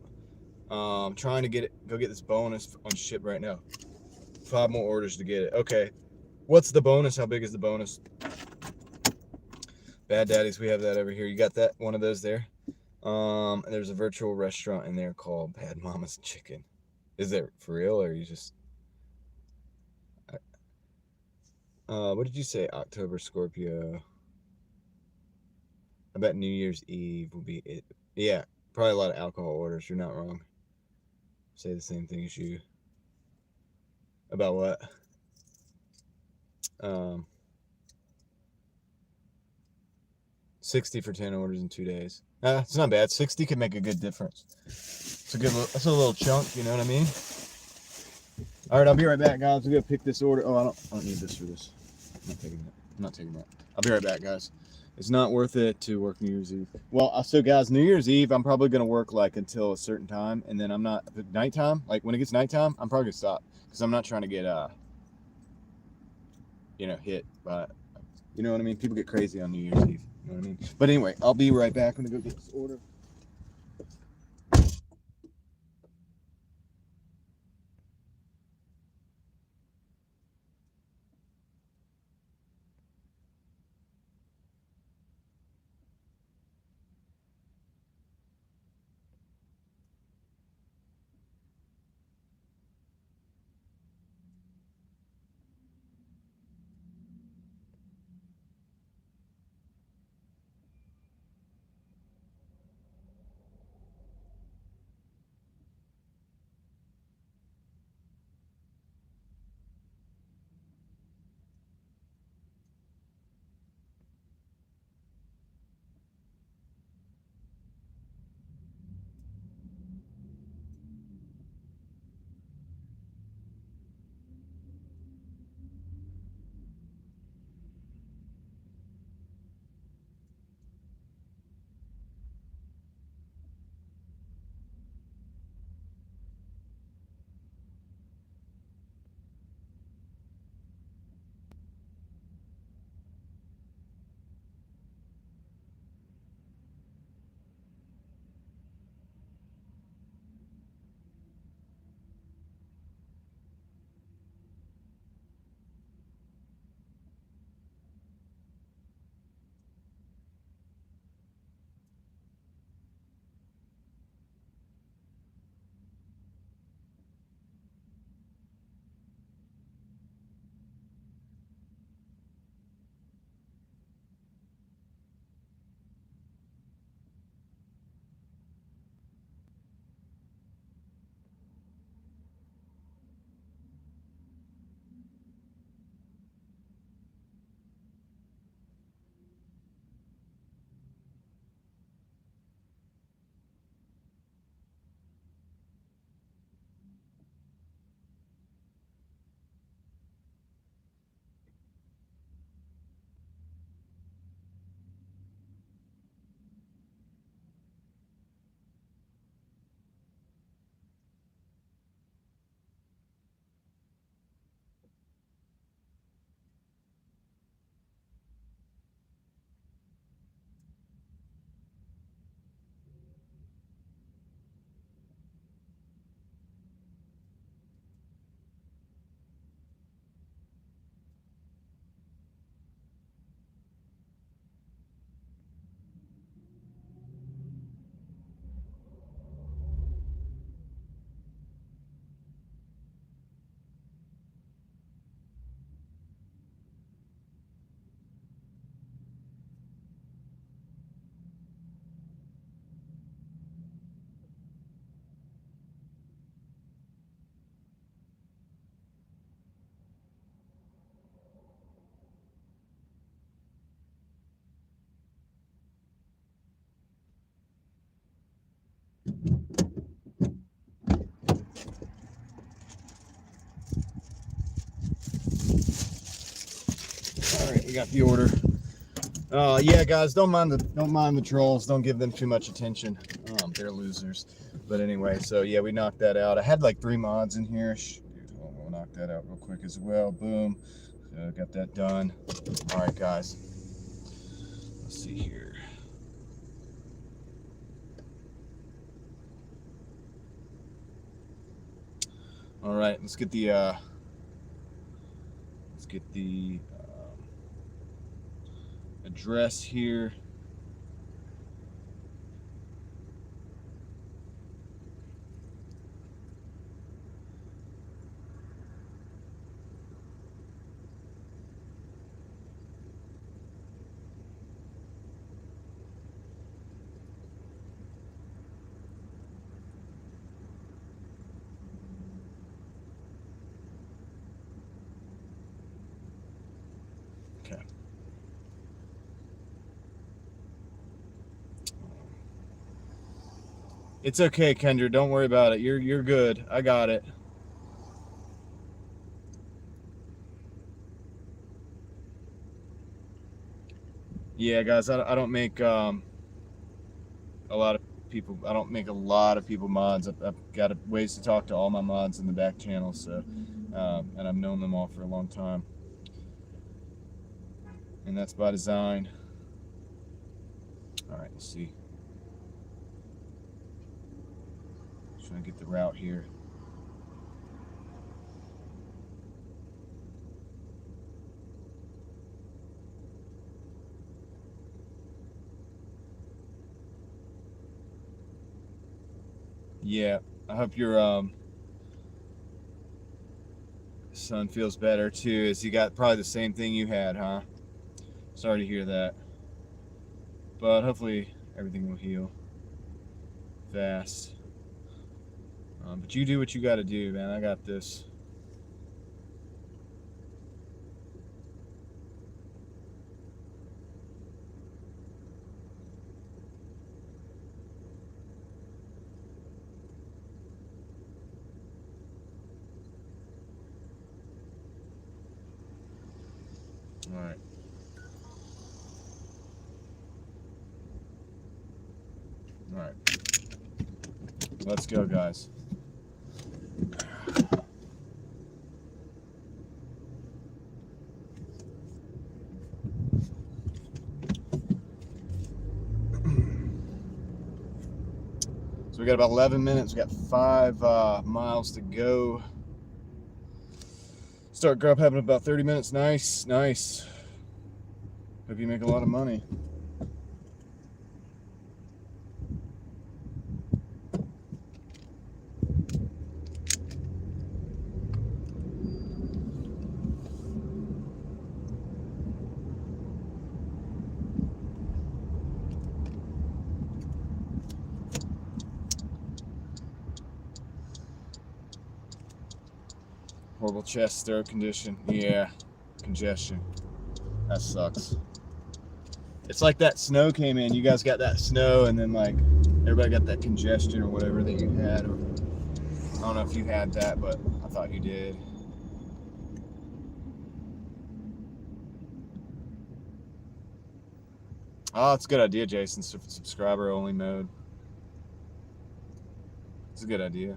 [SPEAKER 1] Trying to go get this bonus on ship right now. 5 more orders to get it. Okay. What's the bonus? How big is the bonus? Bad Daddy's, we have that over here. You got that? One of those there? There's a virtual restaurant in there called Bad Mama's Chicken. Is that for real, or you just... what did you say? October Scorpio. I bet New Year's Eve will be it. Yeah, probably a lot of alcohol orders. You're not wrong. Say the same thing as you. About what? Um, 60 for 10 orders in 2 days. It's not bad. 60 could make a good difference. That's a little chunk, you know what I mean? All right, I'll be right back, guys. I'm gonna pick this order. Oh, I don't need this for this. I'm not taking that. I'll be right back, guys. It's not worth it to work New Year's Eve. Well, so guys, New Year's Eve, I'm probably gonna work like until a certain time, and then I'm not nighttime. Like when it gets nighttime, I'm probably gonna stop because I'm not trying to get hit by, you know what I mean. People get crazy on New Year's Eve. You know what I mean. But anyway, I'll be right back. I'm gonna go get this order. got the order. Yeah, guys, don't mind the trolls. Don't give them too much attention. They're losers. But anyway, so yeah, we knocked that out. I had like 3 mods in here. We'll knock that out real quick as well. Boom. So got that done. All right, guys. Let's see here. All right, let's get the address here. Okay. It's okay, Kendra. Don't worry about it. You're good. I got it. Yeah, guys. I don't make a lot of people. I don't make a lot of people mods. I've got ways to talk to all my mods in the back channel. So, and I've known them all for a long time, and that's by design. All right. Let's see. Trying to get the route here. Yeah, I hope your son feels better too. Is he got probably the same thing you had, huh? Sorry to hear that. But hopefully everything will heal fast. But you do what you got to do, man. I got this. All right. All right. Let's go, guys. So we got about 11 minutes. We got 5 miles to go. Start Grubhub in about 30 minutes. Nice, nice. Hope you make a lot of money. Horrible chest, throat condition. Yeah, congestion. That sucks. It's like that snow came in. You guys got that snow, and then like everybody got that congestion or whatever that you had. Or, I don't know if you had that, but I thought you did. Oh, it's a good idea, Jason. Subscriber only mode. It's a good idea.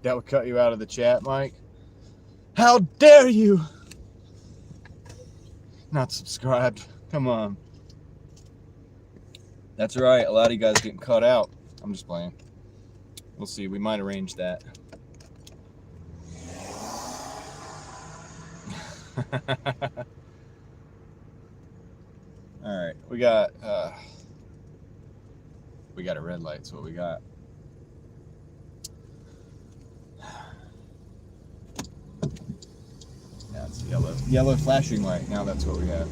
[SPEAKER 1] That would cut you out of the chat, Mike. How dare you not subscribed? Come on. That's right. A lot of you guys getting cut out. I'm just playing. We'll see. We might arrange that. All right. We got a red light. That's what we got. Yeah, it's yellow flashing light. Now that's what we have.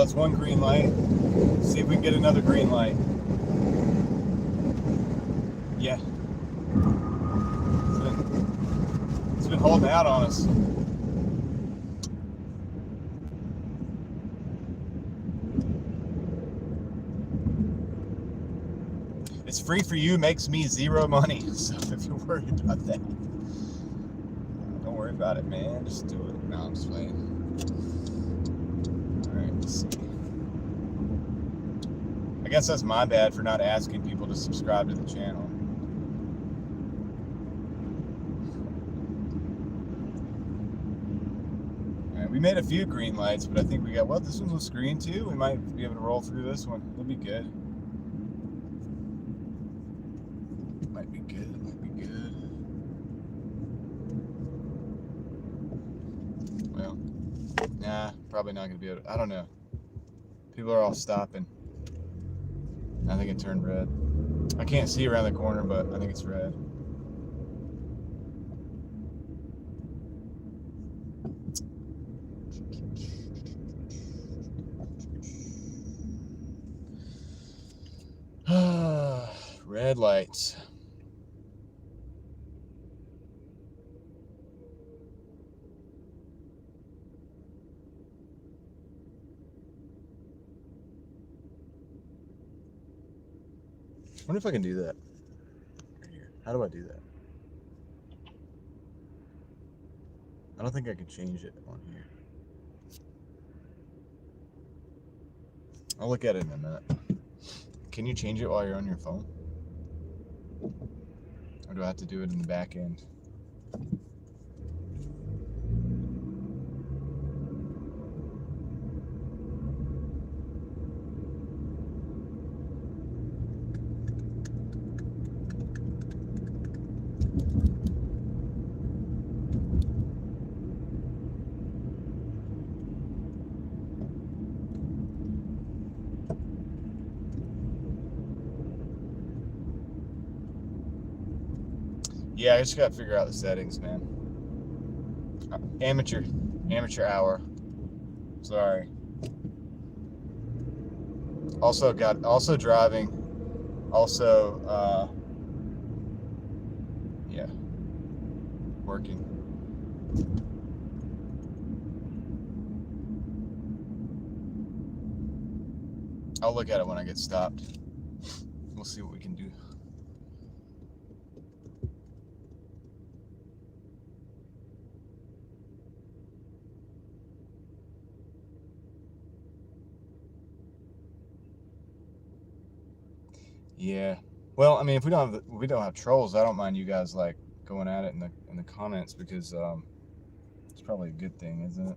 [SPEAKER 1] that's one green light. Let's see if we can get another green light. Yeah. It's been holding out on us. It's free for you, makes me zero money. So if you're worried about that, don't worry about it, man. Just do it. No, I'm just playing. Alright, let's see. I guess that's my bad for not asking people to subscribe to the channel. Alright, we made a few green lights, but I think we got, well, this one looks green too. We might be able to roll through this one. It'll be good. Might be good, might be good. Well, nah, probably not gonna be able to, I don't know. People are all stopping. I think it turned red. I can't see around the corner, but I think it's red. Red lights. I wonder if I can do that. How do I do that? I don't think I can change it on here. I'll look at it in a minute. Can you change it while you're on your phone? Or do I have to do it in the back end? Yeah, I just gotta figure out the settings, man. Amateur hour. Sorry. Also driving. Also, yeah, working. I'll look at it when I get stopped. We'll see what we can do. Yeah. Well, I mean, if we don't have trolls, I don't mind you guys like going at it in the comments, because it's probably a good thing, isn't it?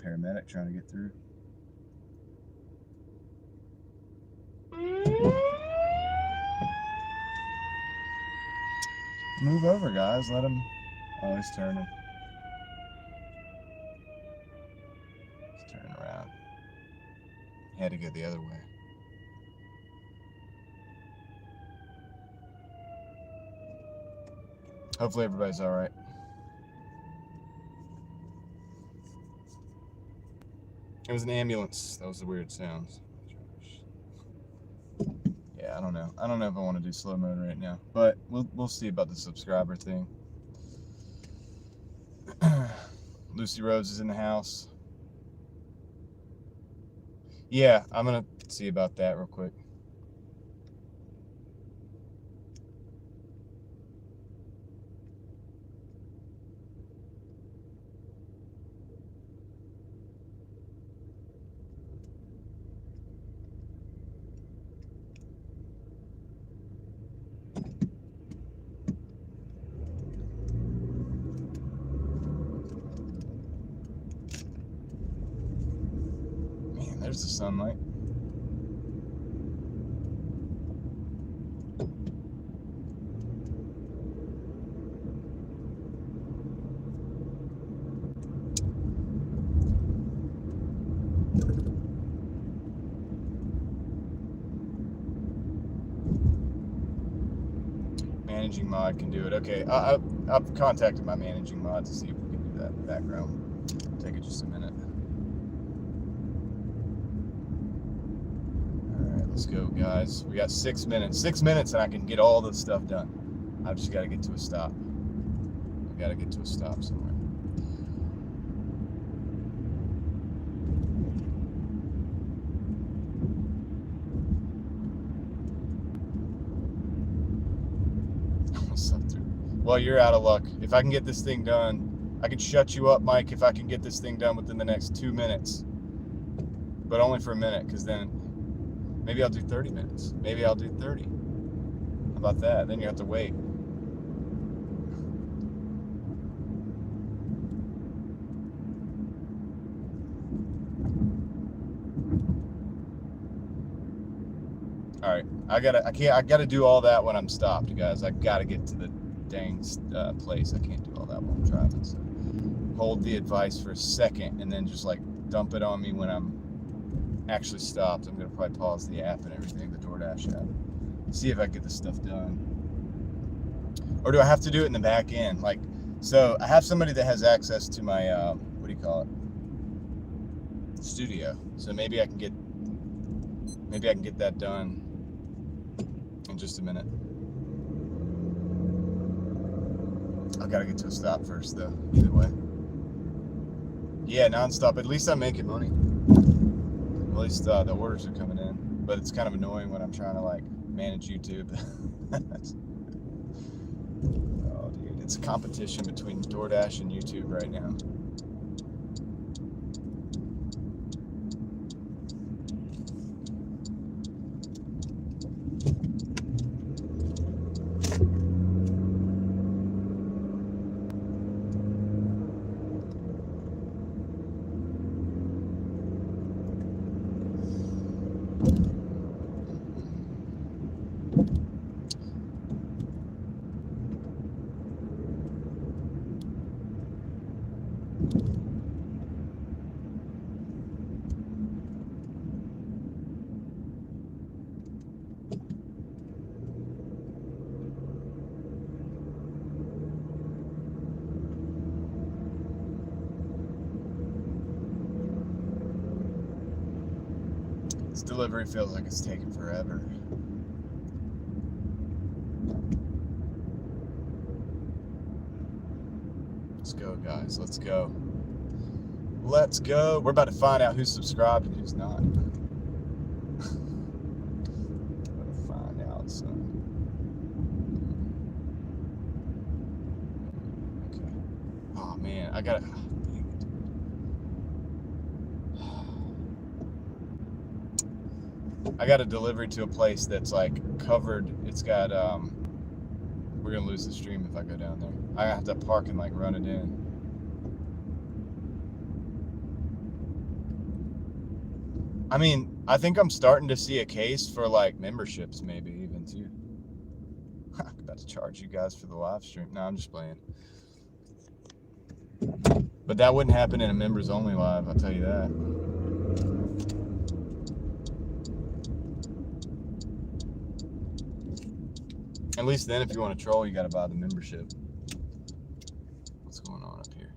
[SPEAKER 1] Paramedic trying to get through. Move over, guys. Let him. Oh, he's turning. He's turning around. He had to go the other way. Hopefully everybody's all right. It was an ambulance. That was the weird sounds. Yeah, I don't know. I don't know if I want to do slow mode right now, but we'll see about the subscriber thing. Lucy Rose is in the house. Yeah, I'm gonna see about that real quick. Man, there's the sunlight. Managing mod can do it. Okay, I've contacted my managing mod to see if we can do that background. Take it just a minute. All right, let's go, guys. We got 6 minutes. 6 minutes, and I can get all this stuff done. I've just got to get to a stop. I got to get to a stop somewhere. Well, you're out of luck. If I can get this thing done, I can shut you up, Mike, if I can get this thing done within the next 2 minutes. But only for a minute, because then maybe I'll do 30 minutes. Maybe I'll do 30. How about that? Then you have to wait. All right, I gotta do all that when I'm stopped, guys. I gotta get to the dang place. I can't do all that while I'm driving. So hold the advice for a second, and then just like dump it on me when I'm actually stopped. I'm gonna probably pause the app and everything, the Doordash app. See if I can get this stuff done. Or do I have to do it in the back end? Like, so I have somebody that has access to my what do you call it? Studio. So maybe I can get that done in just a minute. I've got to get to a stop first, though. Either way. Yeah, nonstop. At least I'm making money. At least the orders are coming in. But it's kind of annoying when I'm trying to like manage YouTube. Oh, dude, it's a competition between DoorDash and YouTube right now. This delivery feels like it's taking forever. Let's go, guys. Let's go. Let's go. We're about to find out who's subscribed and who's not. We're about to find out, son. Okay. Oh, man. I gotta... I got a delivery to a place that's like covered. It's got we're gonna lose the stream if I go down there. I have to park and like run it in. I mean, I think I'm starting to see a case for like memberships, maybe even too. I'm about to charge you guys for the live stream. No, I'm just playing. But that wouldn't happen in a members only live, I'll tell you that. At least then, if you want to troll, you got to buy the membership. What's going on up here?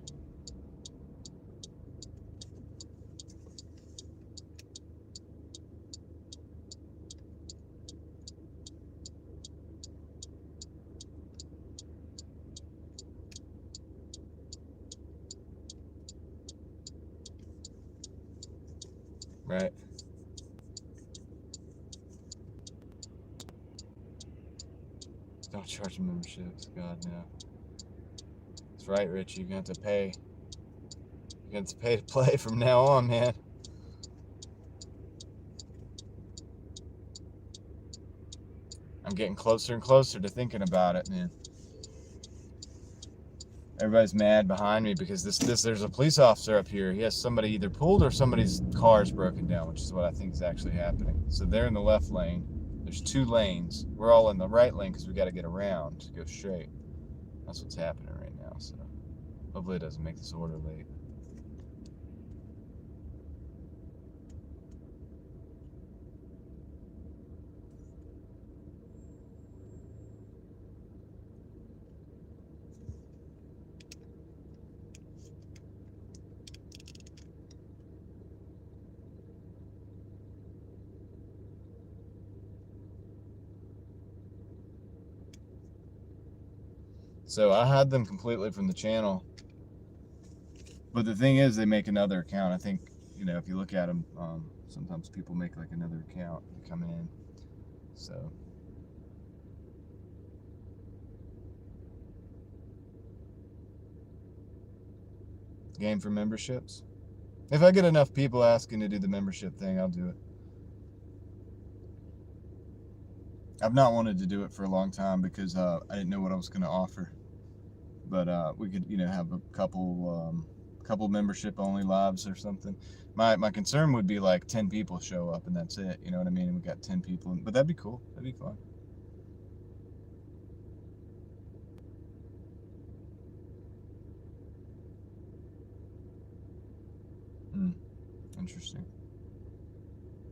[SPEAKER 1] Right. Don't charge memberships. God, no. That's right, Rich. You're going to have to pay. You're going to have to pay to play from now on, man. I'm getting closer and closer to thinking about it, man. Everybody's mad behind me because there's a police officer up here. He has somebody either pulled or somebody's car is broken down, which is what I think is actually happening. So they're in the left lane. There's 2 lanes. We're all in the right lane because we got to get around to go straight. That's what's happening right now. So hopefully it doesn't make this order late. So I had them completely from the channel. But the thing is, they make another account. I think, you know, if you look at them, sometimes people make like another account to come in. So. Game for memberships. If I get enough people asking to do the membership thing, I'll do it. I've not wanted to do it for a long time because I didn't know what I was going to offer. But we could, you know, have a couple membership only lives or something. My concern would be like 10 people show up and that's it. You know what I mean? And we got 10 people, but that'd be cool. That'd be fun. Interesting.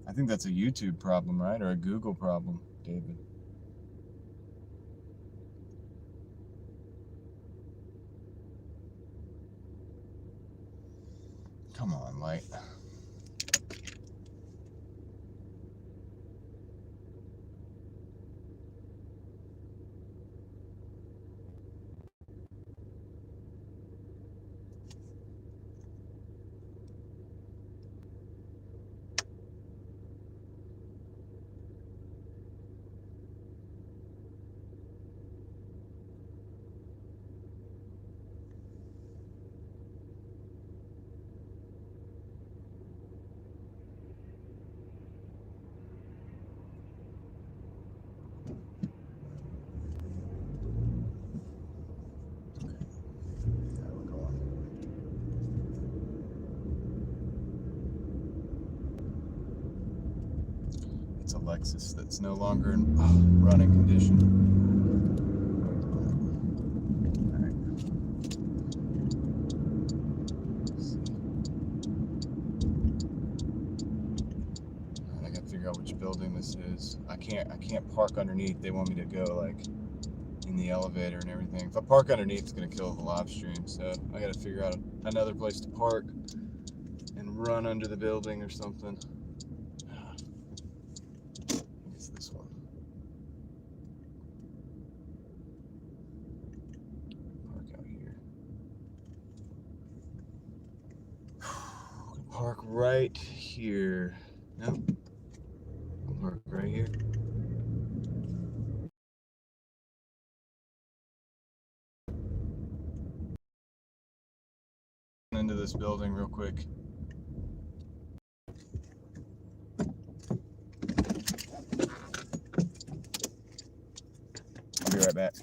[SPEAKER 1] I think that's a YouTube problem, right? Or a Google problem, David. Come on, light. It's a Lexus that's no longer in running condition. All right, I gotta figure out which building this is. I can't park underneath. They want me to go like in the elevator and everything. If I park underneath, it's gonna kill the live stream. So I gotta figure out another place to park and run under the building or something. It's this one. Park out here. Park right here. Nope. Park right here. Into this building real quick. I'll be right back.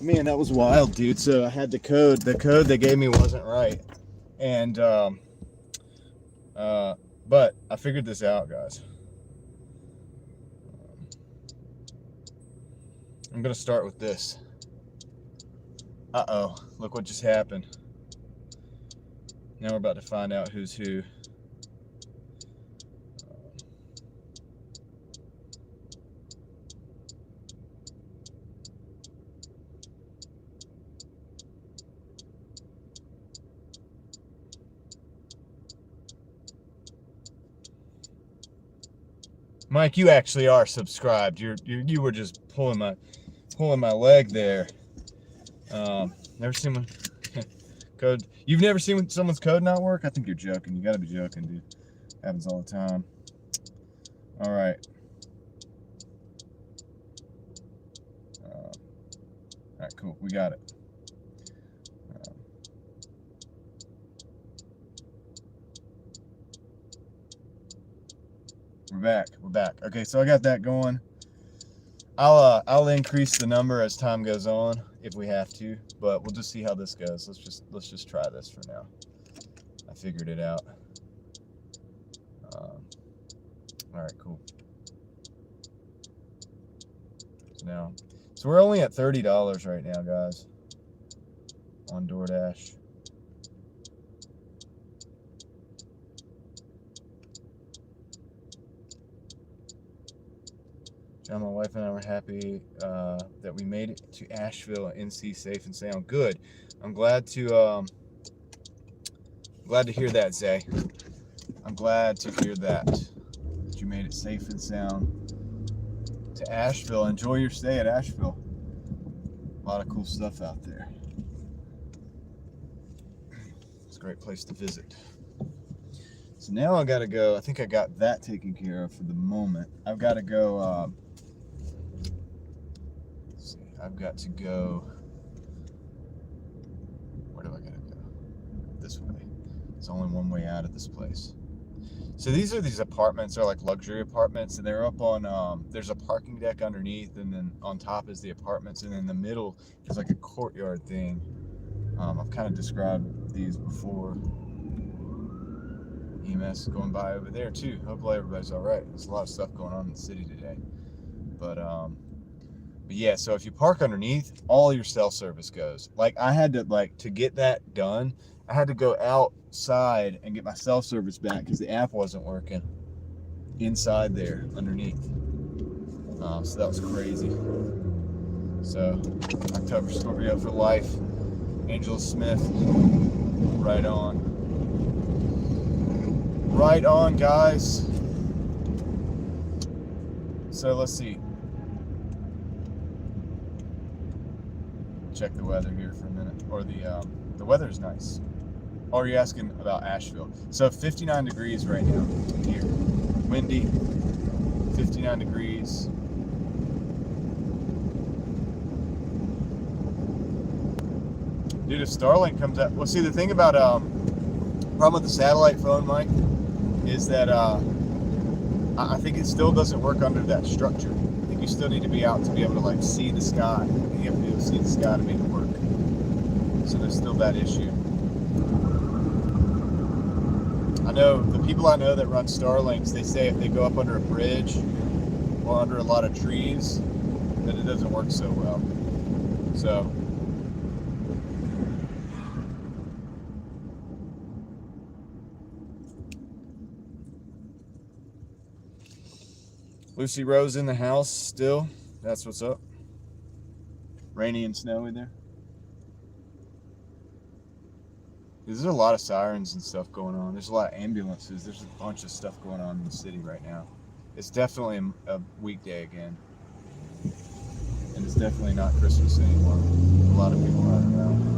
[SPEAKER 1] Man, that was wild, dude. So I had the code. The code they gave me wasn't right. And, but I figured this out, guys. I'm going to start with this. Uh-oh. Look what just happened. Now we're about to find out who's who. Mike, you actually are subscribed. You were just pulling my leg there. Never seen one code. You've never seen someone's code not work? I think you're joking. You gotta be joking, dude. Happens all the time. All right. All right, cool. We got it. We're back. We're back. Okay, so I got that going. I'll increase the number as time goes on if we have to, but we'll just see how this goes. Let's just try this for now. I figured it out. All right, cool. So we're only at $30 right now, guys, on Doordash. John, my wife and I were happy that we made it to Asheville, NC, safe and sound. Good. I'm glad to hear that, Zay. I'm glad to hear that you made it safe and sound to Asheville. Enjoy your stay at Asheville. A lot of cool stuff out there. It's a great place to visit. So now I gotta go. I think I got that taken care of for the moment. I've got to go. I've got to go. Where do I gotta go? This way. There's only one way out of this place. So these apartments. They're like luxury apartments, and they're up on. There's a parking deck underneath, and then on top is the apartments, and in the middle is like a courtyard thing. I've kind of described these before. EMS going by over there too. Hopefully everybody's all right. There's a lot of stuff going on in the city today, but yeah. So if you park underneath, all your cell service goes. Like I had to get that done. I had to go outside and get my cell service back because the app wasn't working inside there underneath. So that was crazy. So October Scorpio for life. Angela Smith, right on. Right on, guys. So let's see. Check the weather here for a minute. Or the weather's nice. Oh, you're asking about Asheville. So 59 degrees right now here. Windy. 59 degrees. Dude, if Starlink comes out, well, see the thing about problem with the satellite phone, Mike, is that I think it still doesn't work under that structure. I think you still need to be out to be able to like see the sky. You have to be able to see the sky to make it work. So there's still that issue. I know the people I know that run Starlinks, they say if they go up under a bridge or under a lot of trees, that it doesn't work so well. So Lucy Rose in the house still. That's what's up. Rainy and snowy there. There's a lot of sirens and stuff going on. There's a lot of ambulances. There's a bunch of stuff going on in the city right now. It's definitely a weekday again. And it's definitely not Christmas anymore. A lot of people running around.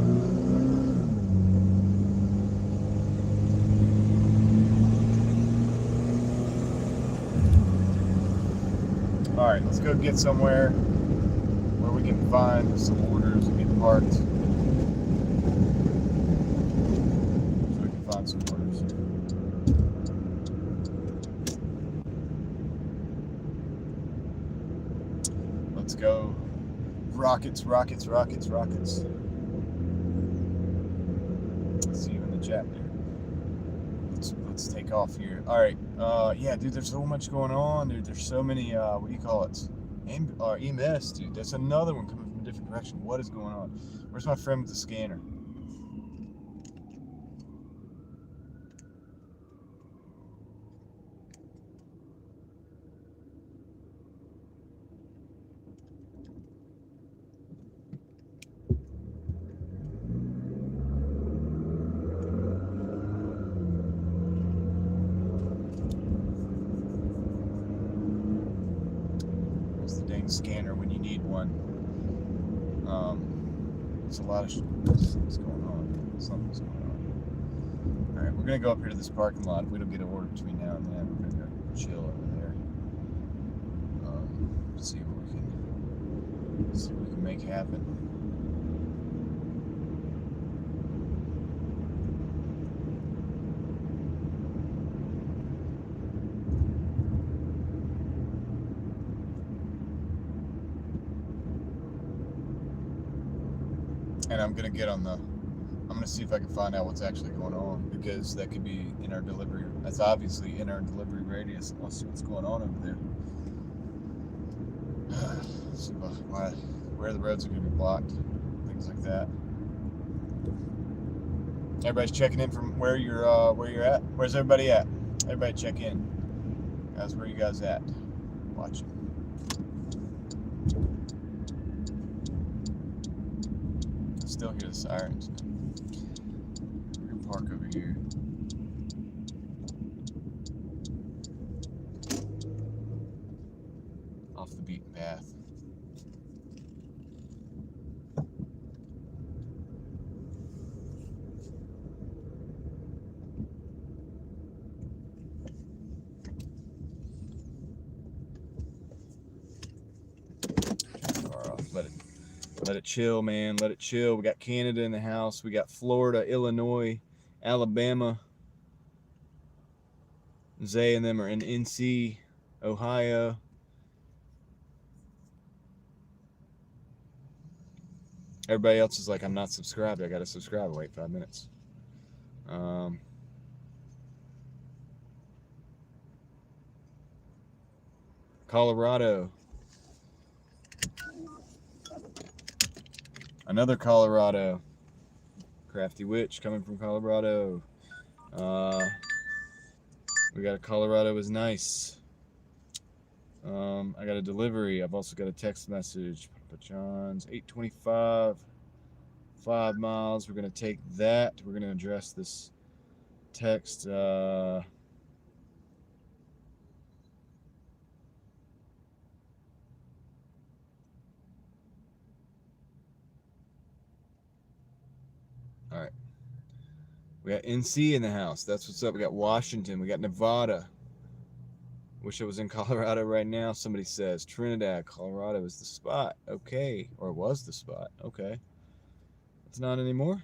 [SPEAKER 1] All right, let's go get somewhere where we can find some orders and get parked. So we can find some orders. Let's go. Rockets. See you in the chat there. Let's take off here. All right. Yeah, dude, there's so much going on, dude. There's so many, what do you call it? EMS, dude. That's another one coming from a different direction. What is going on? Where's my friend with the scanner? Where's the dang scanner when you need one? There's a lot of something's going on. Something's going on. All right, we're gonna go up here to this parking lot. If we don't get an order between now and then, we're gonna go chill over there. See what we can make happen. And I'm gonna see if I can find out what's actually going on, because that could be in our delivery. That's obviously in our delivery radius. Let's see what's going on over there. See where the roads are gonna be blocked, things like that. Everybody's checking in from where you're at. Where's everybody at? Everybody check in. Guys, where you guys at? Watching. Still hear the sirens. We're gonna park over here. Off the beaten path. Let it chill, man. Let it chill. We got Canada in the house. We got Florida, Illinois, Alabama. Zay and them are in NC, Ohio. Everybody else is like, I'm not subscribed. I got to subscribe. Wait 5 minutes. Colorado. Another Colorado. Crafty Witch coming from Colorado. We got a Colorado is nice. I got a delivery. I've also got a text message. Papa John's 825, 5 miles. We're gonna take that. We're gonna address this text. All right. We got NC in the house. That's what's up. We got Washington. We got Nevada. Wish I was in Colorado right now. Somebody says Trinidad, Colorado is the spot. Okay. Or was the spot. Okay. It's not anymore.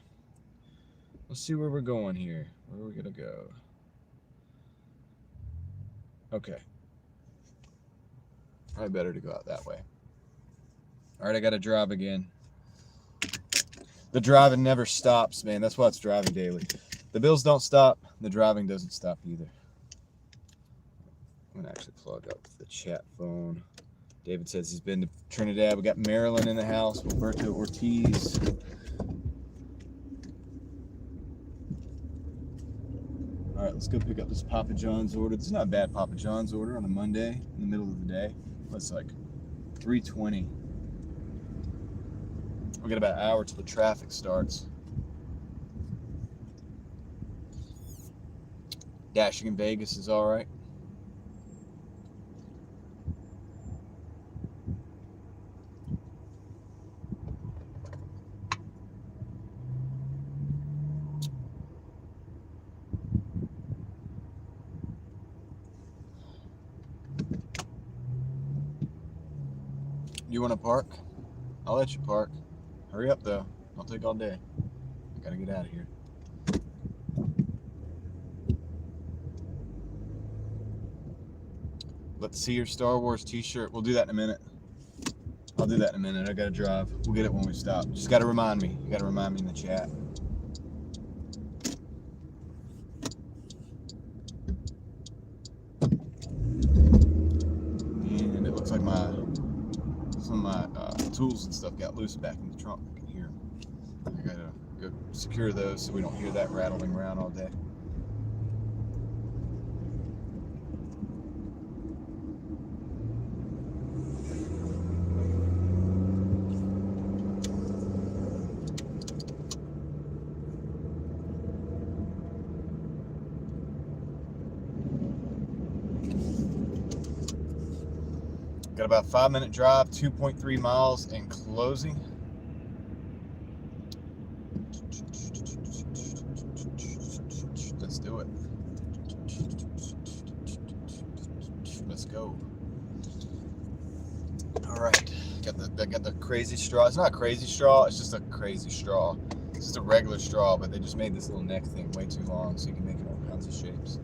[SPEAKER 1] Let's see where we're going here. Where are we going to go? Okay. Probably better to go out that way. All right, I got to drive again. The driving never stops, man. That's why it's driving daily. The bills don't stop. The driving doesn't stop either. I'm going to actually plug up the chat phone. David says he's been to Trinidad. We got Marilyn in the house. Roberto Ortiz. All right, let's go pick up this Papa John's order. This is not a bad Papa John's order on a Monday in the middle of the day. It's like 3:20. We got about an hour till the traffic starts. Dashing in Vegas is all right. You want to park? I'll let you park. Hurry up, though. I'll take all day. I gotta get out of here. Let's see your Star Wars t-shirt. We'll do that in a minute. I'll do that in a minute. I gotta drive. We'll get it when we stop. Just gotta remind me. You gotta remind me in the chat. And it looks like some of my tools and stuff got loose back in the trunk. I can hear them. I gotta go secure those so we don't hear that rattling around all day. Got about a 5-minute drive, 2.3 miles and closing. Let's do it. Let's go. All right, got the crazy straw. It's not a crazy straw, it's just a crazy straw. It's just a regular straw, but they just made this little neck thing way too long so you can make it all kinds of shapes.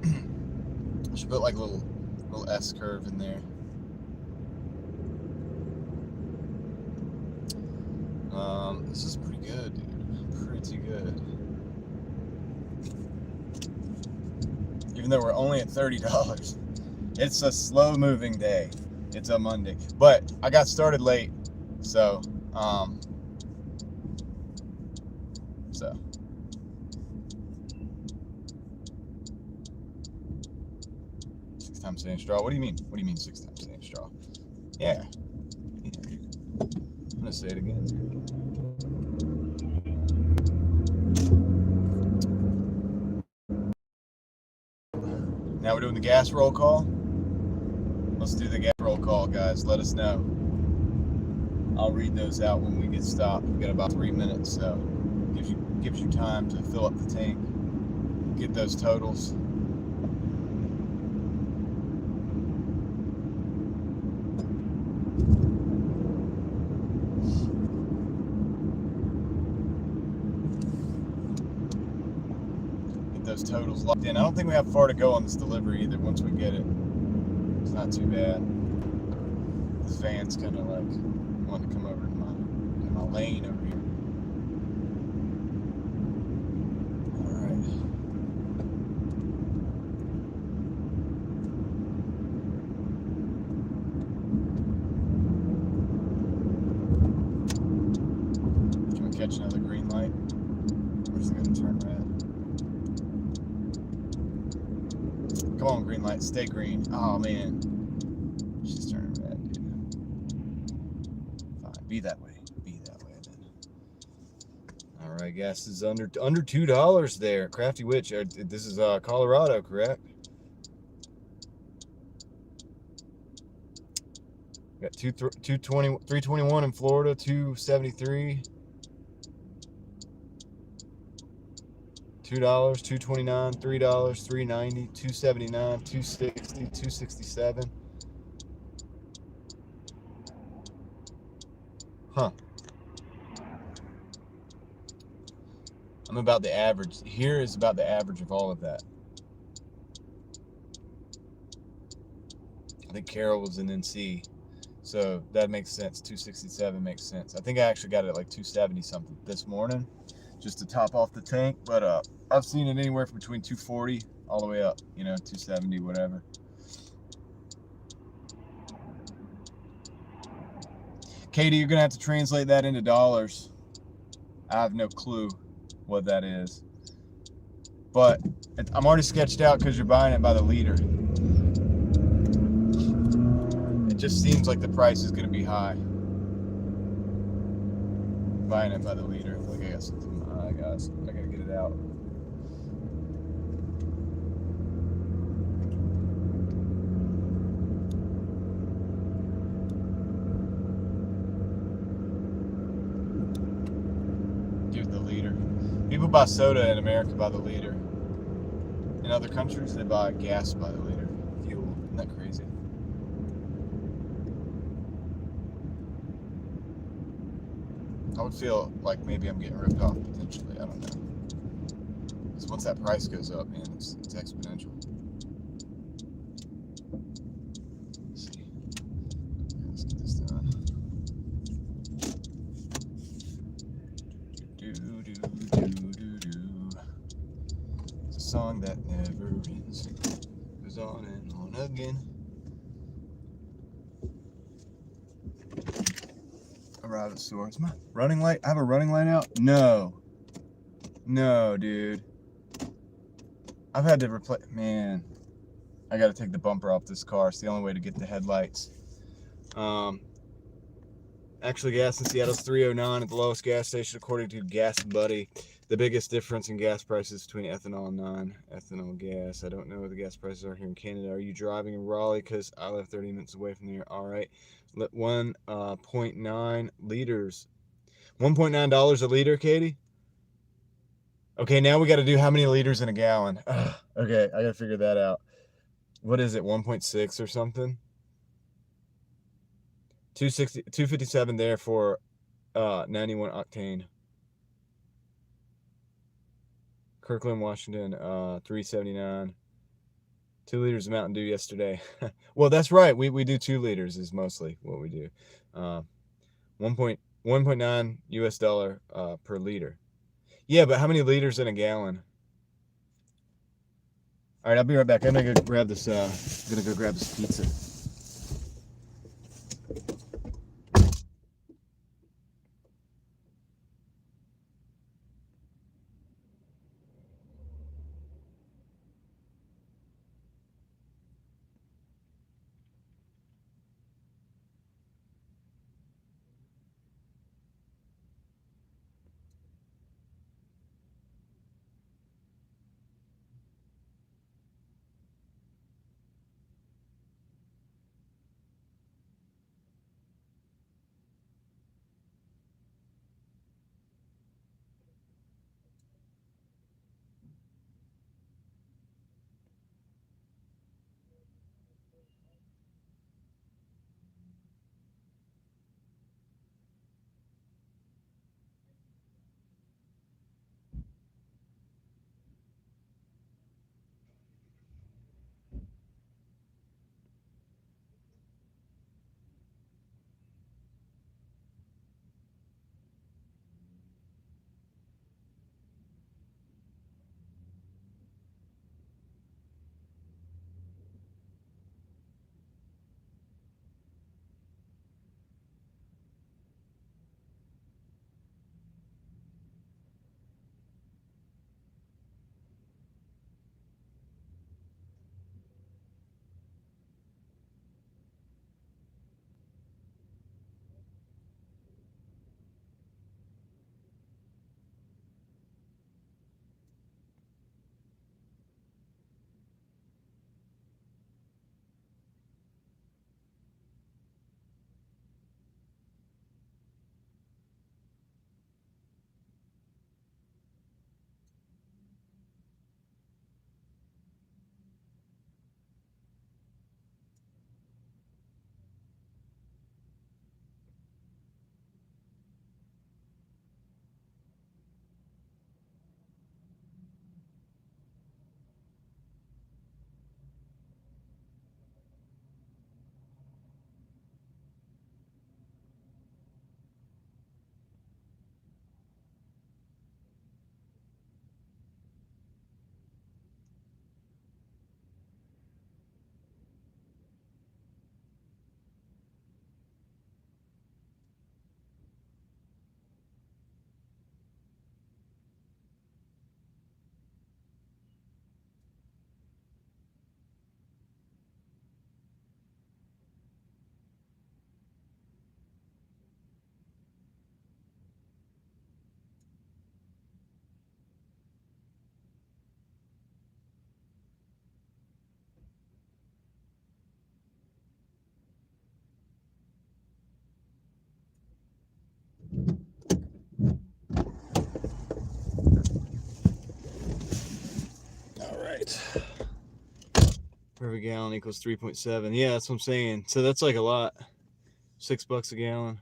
[SPEAKER 1] I should put like a little S curve in there. This is pretty good, dude. Pretty good. Even though we're only at $30. It's a slow moving day. It's a Monday. But I got started late, so 6 times same straw. What do you mean? What do you mean 6 times same straw? Yeah. I'm gonna say it again. Now we're doing the gas roll call. Let's do the gas roll call, guys. Let us know. I'll read those out when we get stopped. We've got about 3 minutes, so gives you time to fill up the tank, get those totals. Those totals locked in. I don't think we have far to go on this delivery either. Once we get it, it's not too bad. This van's kind of like wanting to come over in my lane over here. All right. Can we catch another green light? Or is it going to turn red? Come on, green light, stay green. Oh man, she's turning red, dude. Fine, be that way. Be that way then. All right, gas is under $2 there. Crafty Witch. This is Colorado, correct? Got 321 in Florida, 273. $2, $2.29, $3, $3.90, $2.79, $2.60, $2.67. Huh. I'm about the average. Here is about the average of all of that. I think Carol was in NC, so that makes sense. 267 makes sense. I think I actually got it at like 270 something this morning, just to top off the tank. But I've seen it anywhere from between 240 all the way up, 270, whatever. Katie, you're gonna have to translate that into dollars. I have no clue what that is, but I'm already sketched out because you're buying it by the liter. It just seems like the price is gonna be high. Buying it by the liter. Like I got something in my eye, guys. I gotta get it out. Give it the liter. People buy soda in America by the liter. In other countries, they buy gas by the liter. Fuel. Isn't that crazy? I would feel like maybe I'm getting ripped off potentially. I don't know. Because once that price goes up, man, it's exponential. Let's see. Let's get this done. song that never ends. Goes on and on again. Arrive at the store. Is my running light? I have a running light out? No. No, dude. I've had to replace. Man, I got to take the bumper off this car. It's the only way to get the headlights. Actually, gas in Seattle is $3.09 at the lowest gas station, according to Gas Buddy. The biggest difference in gas prices between ethanol and non-ethanol gas. I don't know what the gas prices are here in Canada. Are you driving in Raleigh? Because I live 30 minutes away from there. All right. 1.9 liters. $1.9 a liter, Katie? Okay, now we got to do how many liters in a gallon. Okay, I got to figure that out. What is it, 1.6 or something? 257 there for 91 octane. Kirkland, Washington, 379. 2 liters of Mountain Dew yesterday. Well, that's right. We do 2 liters is mostly what we do. 1.9 US dollar per liter. Yeah, but how many liters in a gallon? All right, I'll be right back. I'm gonna go grab this. Gonna go grab this pizza. Per gallon equals 3.7. Yeah, that's what I'm saying. So that's like a lot. $6 a gallon.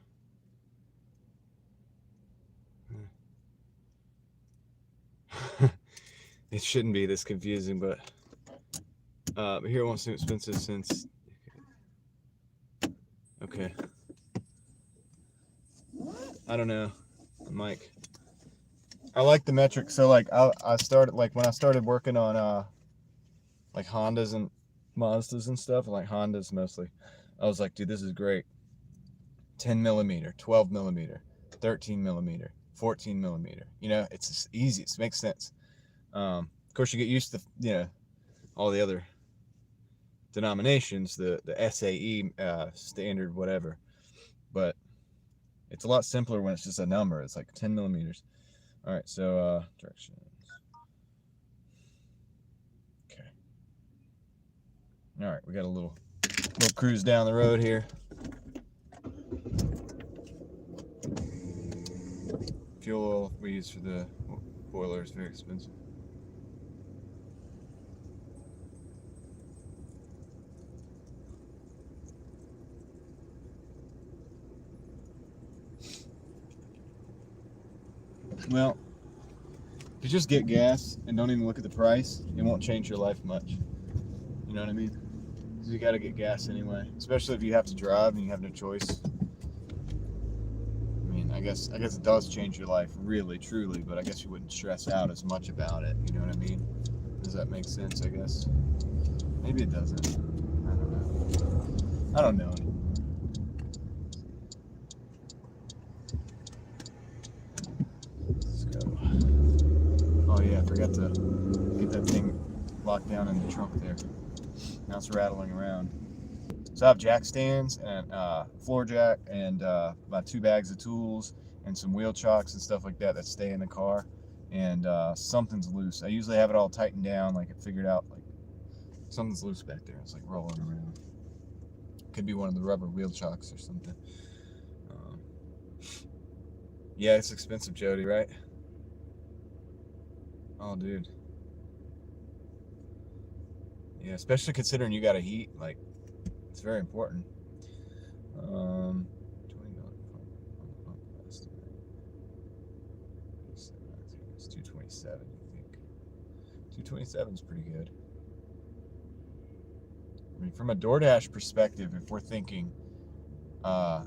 [SPEAKER 1] It shouldn't be this confusing, but here wants to expensive since. Okay. I don't know, Mike. I like the metric. So like I started like when I started working on like Hondas and Mazdas and stuff, and like Hondas mostly, I was like, dude, this is great. 10 millimeter, 12 millimeter, 13 millimeter, 14 millimeter. You know, it's just easy. It makes sense. Of course, you get used to all the other denominations, the SAE standard, whatever. But it's a lot simpler when it's just a number. It's like 10 millimeters. All right, so directions. Okay. All right, we got a little cruise down the road here. Fuel oil we use for the boiler is very expensive. Well, if you just get gas and don't even look at the price, it won't change your life much. You know what I mean? Because you got to get gas anyway, especially if you have to drive and you have no choice. I mean, I guess it does change your life, really, truly, but I guess you wouldn't stress out as much about it. You know what I mean? Does that make sense? I guess. Maybe it doesn't. I don't know. I don't know. Let's go. Oh yeah, I forgot to get that thing locked down in the trunk there. Now it's rattling around. So I have jack stands and floor jack and about 2 bags of tools and some wheel chocks and stuff like that stay in the car. And something's loose. I usually have it all tightened down, like it figured out, like something's loose back there. It's like rolling around. Could be one of the rubber wheel chocks or something. Yeah, it's expensive, Jody, right? Oh, dude. Yeah, especially considering you got to heat. Like, it's very important. $20 pump estimate. It's 227, you think? 227 is pretty good. I mean, from a Doordash perspective, if we're thinking like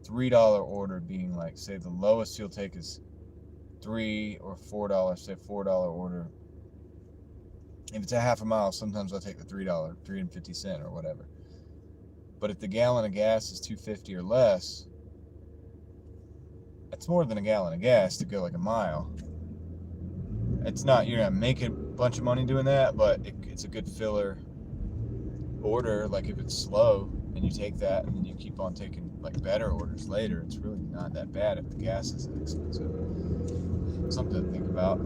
[SPEAKER 1] $3 order being like, say, the lowest you'll take is $3 or $4, say $4 order. If it's a half a mile, sometimes I'll take the $3, $3.50 or whatever. But if the gallon of gas is $2.50 or less, that's more than a gallon of gas to go like a mile. It's not, you're not making a bunch of money doing that, but it's a good filler order. Like if it's slow and you take that and then you keep on taking like better orders later, it's really not that bad if the gas isn't expensive. Something to think about.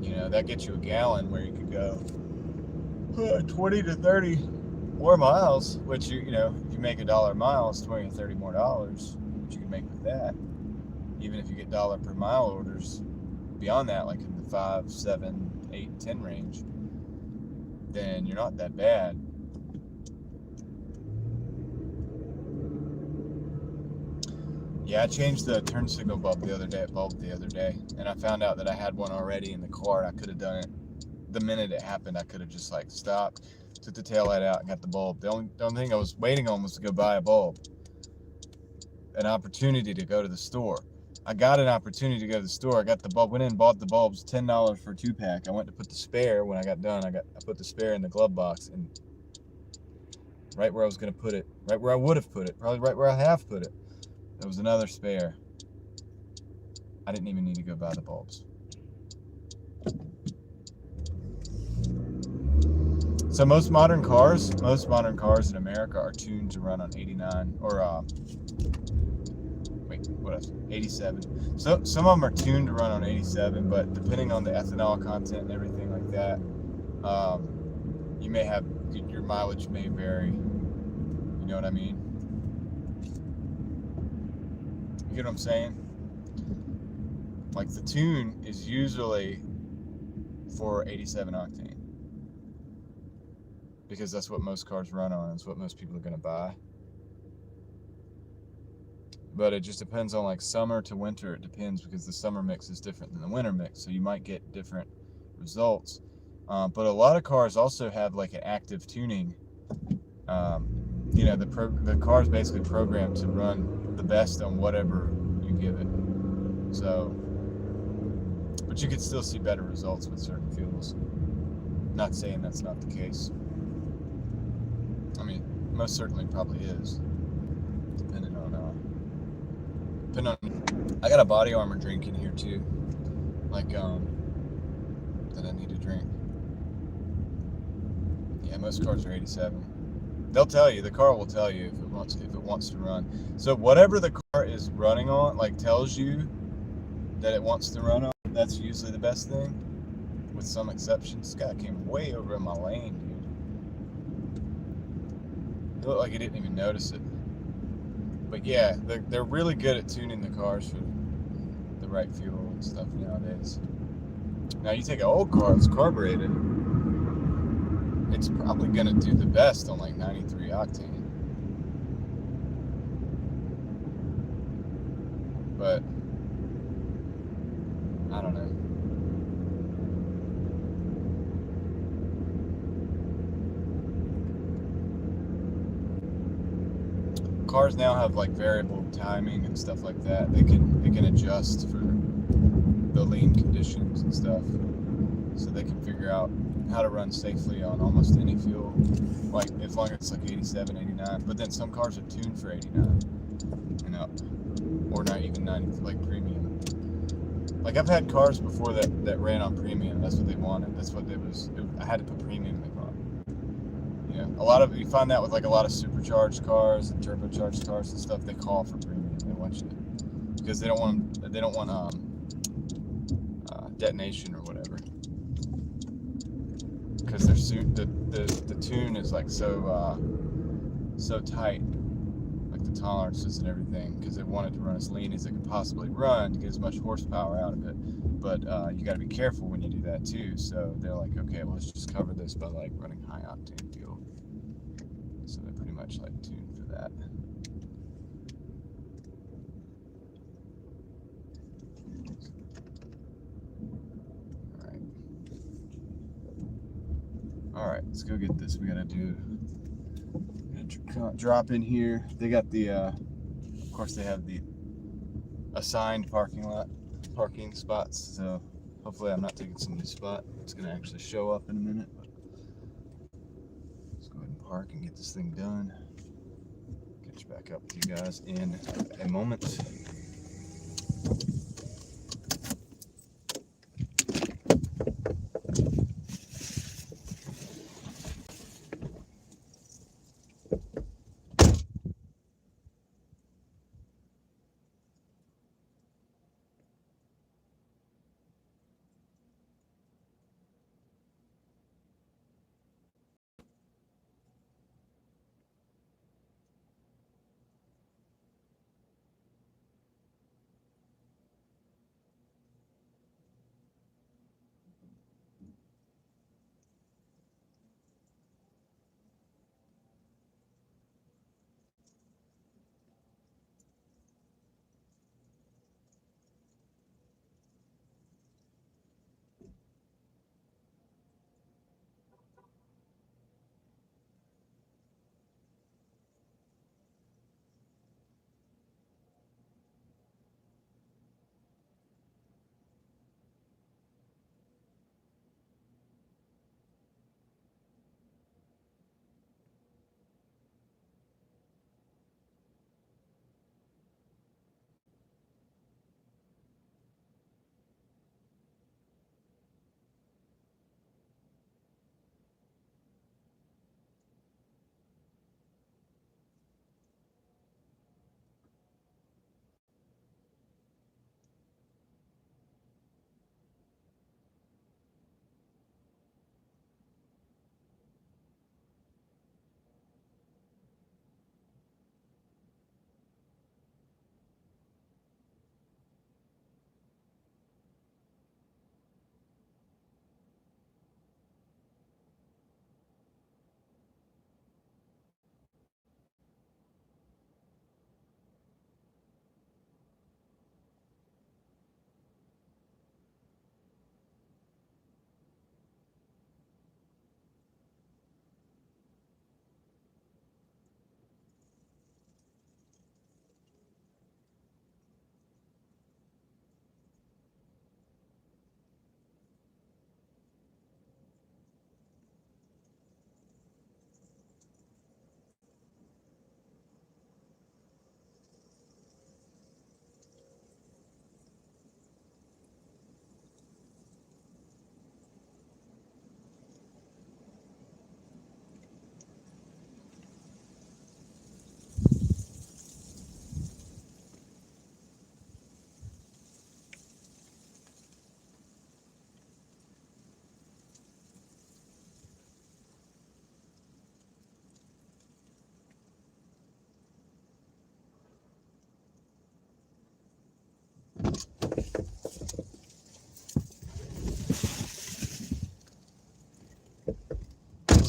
[SPEAKER 1] You know, that gets you a gallon where you could go 20 to 30 more miles, which you know, if you make $1 a mile, it's 20 or 30 more dollars, which you can make with that. Even if you get dollar per mile orders beyond that, like in the 5, 7, 8, 10 range, then you're not that bad. Yeah, I changed the turn signal bulb the other day, and I found out that I had one already in the car. I could have done it the minute it happened. I could have just like stopped, took the taillight out, and got the bulb. The only thing I was waiting on was to go buy a bulb, an opportunity to go to the store. I got an opportunity to go to the store. I got the bulb, went in and bought the bulbs, $10 for a 2-pack. I went to put the spare when I got done. I put the spare in the glove box, and right where I was going to put it, right where I would have put it, probably right where I have put it, there was another spare. I didn't even need to go buy the bulbs. So most modern cars in America are tuned to run on 89 or 87. So some of them are tuned to run on 87, but depending on the ethanol content and everything like that, you may have, your mileage may vary. You know what I mean? You get what I'm saying? Like the tune is usually for 87 octane because that's what most cars run on. It's what most people are going to buy. But it just depends on like summer to winter. It depends because the summer mix is different than the winter mix, so you might get different results. But a lot of cars also have like an active tuning. You know, the car is basically programmed to run the best on whatever you give it. So, but you could still see better results with certain fuels. Not saying that's not the case. I mean, most certainly probably is, depending on. I got a body armor drink in here too, like that I need to drink. Yeah, most cars are 87. They'll tell you. The car will tell you if it wants to run. So whatever the car is running on, like tells you that it wants to run on, that's usually the best thing, with some exceptions. This guy came way over in my lane, dude. It looked like he didn't even notice it. But yeah, they're really good at tuning the cars for the right fuel and stuff nowadays. Now you take an old car that's carbureted, it's probably gonna do the best on like 93 octane. But I don't know. Cars now have like variable timing and stuff like that. They can adjust for the lean conditions and stuff, so they can figure out how to run safely on almost any fuel, like as long as it's like 87, 89. But then some cars are tuned for 89 and up, or not even 90, like premium. Like I've had cars before that ran on premium. That's what they wanted. That's what I had to put premium in the car. Yeah, you find that with like a lot of supercharged cars and turbocharged cars and stuff. They call for premium. They want you to, because they don't want detonation or whatever. Because the tune is like so tight, like the tolerances and everything. Because they want it to run as lean as it could possibly run to get as much horsepower out of it. But you got to be careful when you do that too. So they're like, okay, well, let's just cover this by like running high octane fuel. So they're pretty much like tuned for that. All right, let's go get this. We gotta drop in here. They got the, of course, they have the assigned parking spots. So hopefully, I'm not taking somebody's spot. It's gonna actually show up in a minute. Let's go ahead and park and get this thing done. Catch back up with you guys in a moment.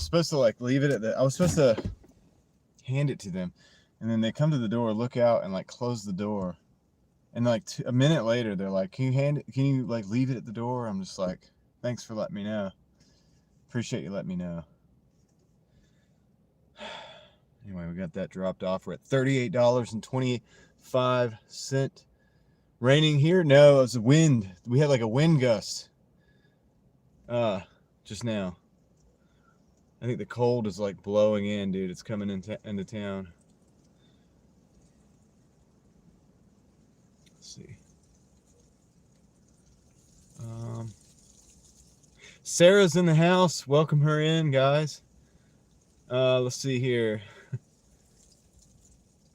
[SPEAKER 1] supposed to like leave it at the, I was supposed to hand it to them, and then they come to the door, look out, and like close the door, and like a minute later they're like, can you like leave it at the door? I'm just like, thanks for letting me know, appreciate you letting me know. Anyway, we got that dropped off. We're at $38.25. Raining here? No, it was a wind. We had like a wind gust just now. I think the cold is like blowing in, dude. It's coming into town. Let's see. Sarah's in the house. Welcome her in, guys. Let's see here.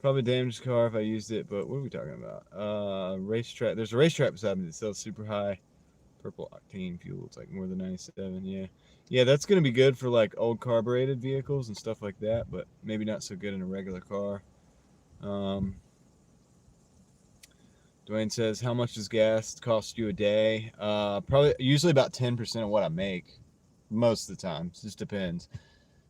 [SPEAKER 1] Probably damaged car if I used it, but what are we talking about? Racetrack. There's a racetrack beside me that sells super high purple octane fuel. It's like more than 97. Yeah, that's gonna be good for like old carbureted vehicles and stuff like that, but maybe not so good in a regular car. Dwayne says, how much does gas cost you a day? Probably usually about 10% of what I make, most of the time. It just depends.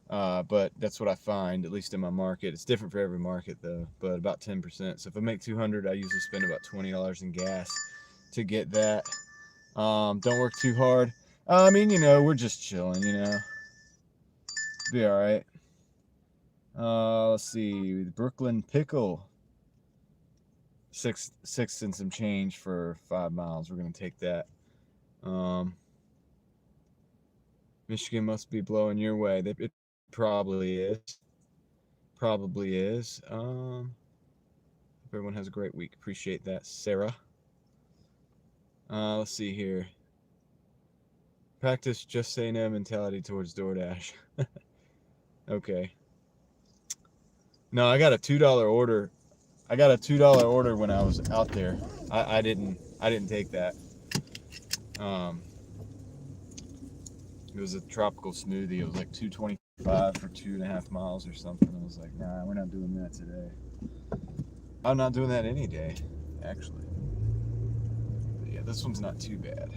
[SPEAKER 1] But that's what I find, at least in my market. It's different for every market though, but about 10%. So if I make 200, I usually spend about $20 in gas to get that. Don't work too hard. I mean, you know, we're just chilling, you know. Be all right. Let's see, the Brooklyn Pickle. 6 and some change for 5 miles. We're gonna take that. Michigan must be blowing your way. It probably is. Probably is. Hope everyone has a great week. Appreciate that, Sarah. Let's see here. Practice just say no mentality towards Doordash. Okay. No, I got a $2 order. I got a $2 order when I was out there. I didn't take that. It was a tropical smoothie. It was like $2.25 for 2.5 miles or something. I was like, nah, we're not doing that today. I'm not doing that any day, actually. But yeah, this one's not too bad.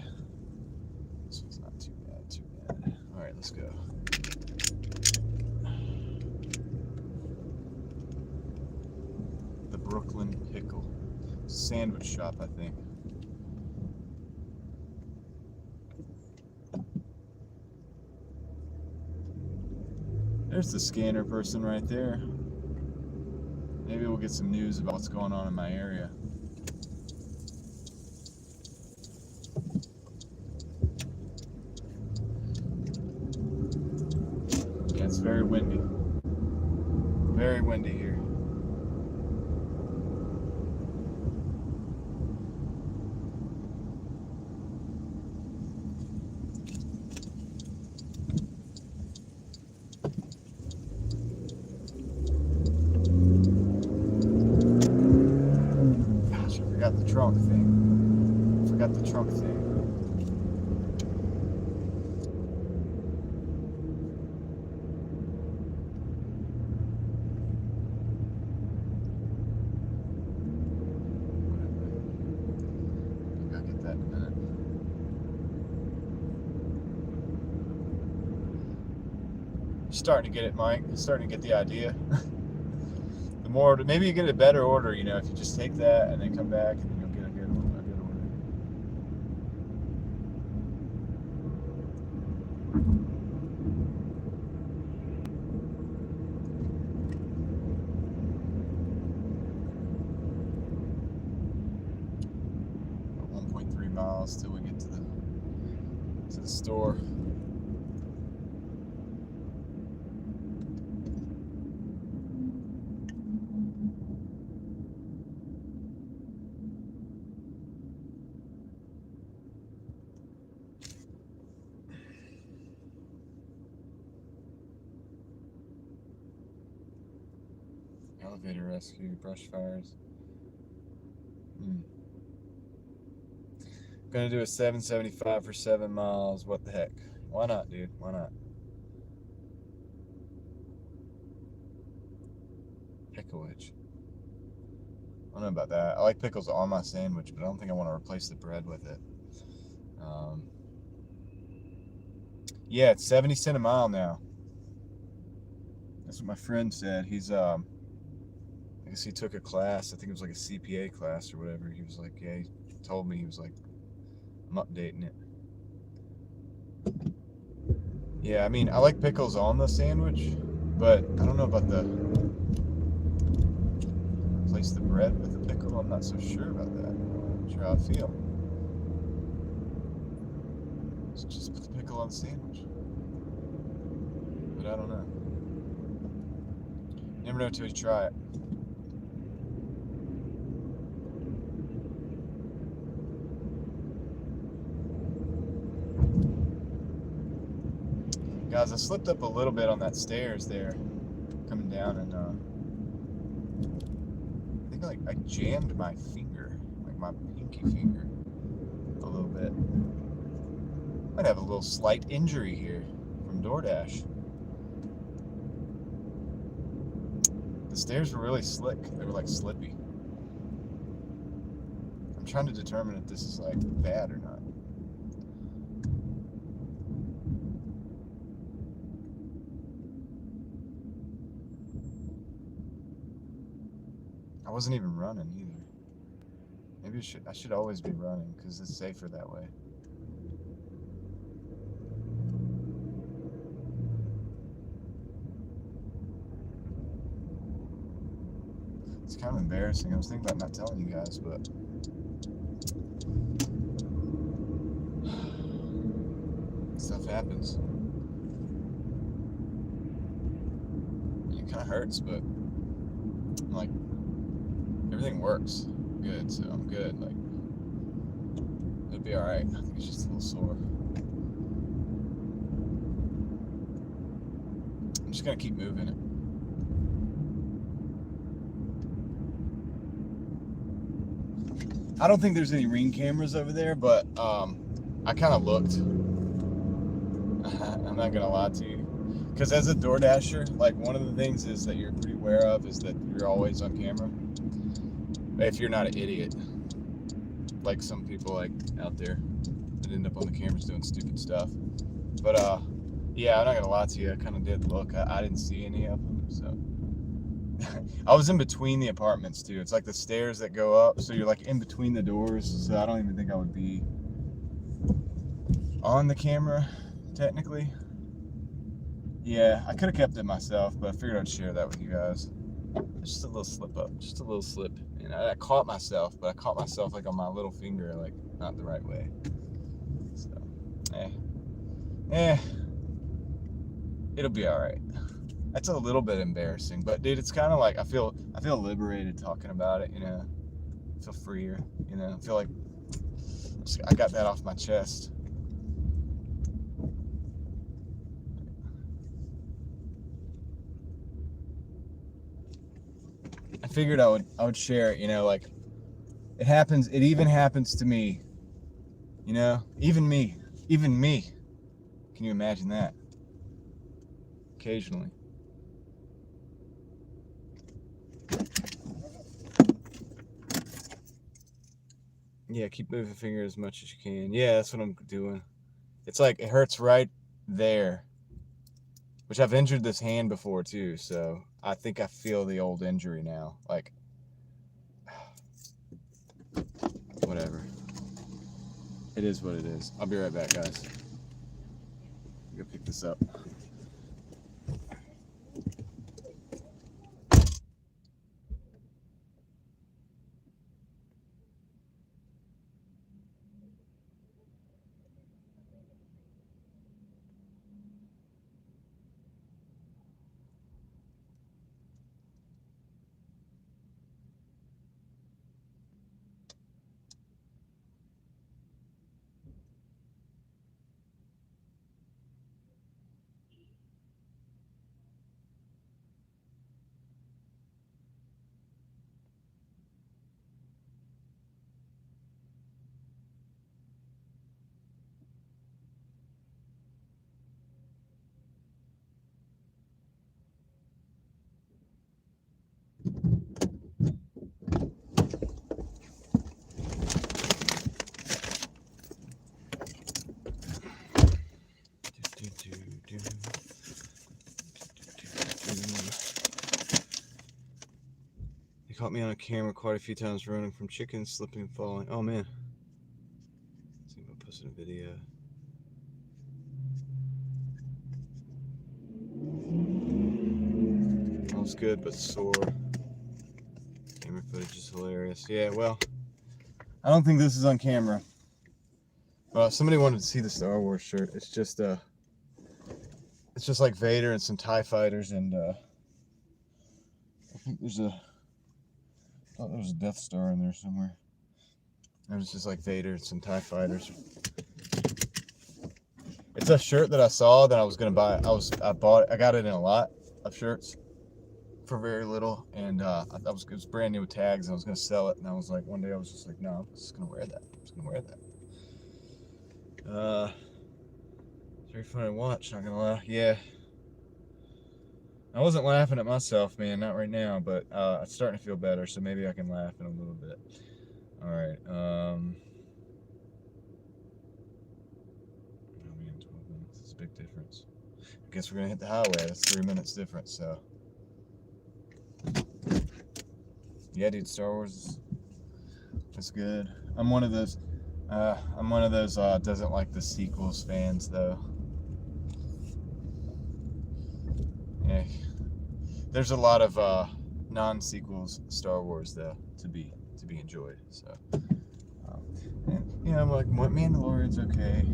[SPEAKER 1] This one's not too bad. All right, let's go. The Brooklyn Pickle. Sandwich shop, I think. There's the scanner person right there. Maybe we'll get some news about what's going on in my area. Yeah, it's very windy. Very windy here. Forgot the trunk thing. I'll get that in a minute. Starting to get it, Mike. Starting to get the idea. The more, maybe you get a better order, you know, if you just take that and then come back and then you'll get a good order. 1.3 miles till we get to the store. Elevator rescue, brush fires. Gonna do a 775 for 7 miles. What the heck? Why not, dude? Why not? Picklewich. I don't know about that. I like pickles on my sandwich, but I don't think I want to replace the bread with it. Yeah, it's 70 cents a mile now. That's what my friend said. He's I guess he took a class. I think it was like a CPA class or whatever. He was like, yeah, he told me, he was like, I'm updating it. Yeah, I mean, I like pickles on the sandwich, but I don't know about the place the bread with the pickle. I'm not so sure about that. I'm not sure how I feel. So just put the pickle on the sandwich. But I don't know. You never know until you try it. Guys, I slipped up a little bit on that stairs there, coming down, and I think like I jammed my finger, like my pinky finger, a little bit. Might have a little slight injury here from Doordash. The stairs were really slick. They were like slippy. I'm trying to determine if this is like bad or not. I wasn't even running either. Maybe I should always be running because it's safer that way. It's kind of embarrassing. I was thinking about not telling you guys, but stuff happens. It kind of hurts, but like everything works good, so I'm good. Like it'll be all right. I think it's just a little sore. I'm just gonna keep moving it. I don't think there's any Ring cameras over there, but I kind of looked. I'm not gonna lie to you, because as a DoorDasher, like one of the things is that you're pretty aware of is that you're always on camera. If you're not an idiot, like some people like out there that end up on the cameras doing stupid stuff. But yeah, I'm not gonna lie to you. I kind of did look. I didn't see any of them, so. I was in between the apartments too. It's like the stairs that go up, so you're like in between the doors. So I don't even think I would be on the camera, technically. Yeah, I could have kept it myself, but I figured I'd share that with you guys. Just a little slip up, just a little slip. And I caught myself, but I caught myself like on my little finger, like not the right way. So, it'll be all right. That's a little bit embarrassing, but dude, it's kind of like I feel liberated talking about it. You know, I feel freer. You know, I feel like I got that off my chest. I figured I would share it. You know, like it happens. It even happens to me. You know, even me. Can you imagine that? Occasionally. Yeah, keep moving the finger as much as you can. Yeah, that's what I'm doing. It's like it hurts right there, which I've injured this hand before too, so I think I feel the old injury now. Like, whatever. It is what it is. I'll be right back, guys. I'm gonna pick this up. caught me on a camera quite a few times running from chickens, slipping and falling. Oh man. Let's see if I'm posting a video. That was good, but sore. Camera footage is hilarious. Yeah, well, I don't think this is on camera. Well, somebody wanted to see the Star Wars shirt. It's just like Vader and some TIE fighters, and I think there's a Death Star in there somewhere. And it's just like Vader and some TIE fighters. It's a shirt that I saw that I was gonna buy. I got it in a lot of shirts for very little, and it was brand new with tags, and I was gonna sell it, and I was like, one day I was just like, no, I'm just gonna wear that. I'm just gonna wear that. It's very funny to watch, not gonna lie. Yeah. I wasn't laughing at myself, man, not right now, but it's starting to feel better, so maybe I can laugh in a little bit. All right. Oh man, 12 minutes. It's a big difference. I guess we're gonna hit the highway. That's 3 minutes difference, so. Yeah, dude, Star Wars is good. I'm one of those doesn't like the sequels fans though. Yeah, there's a lot of non-sequels Star Wars though to be enjoyed. So, and I'm like, Mandalorian's okay.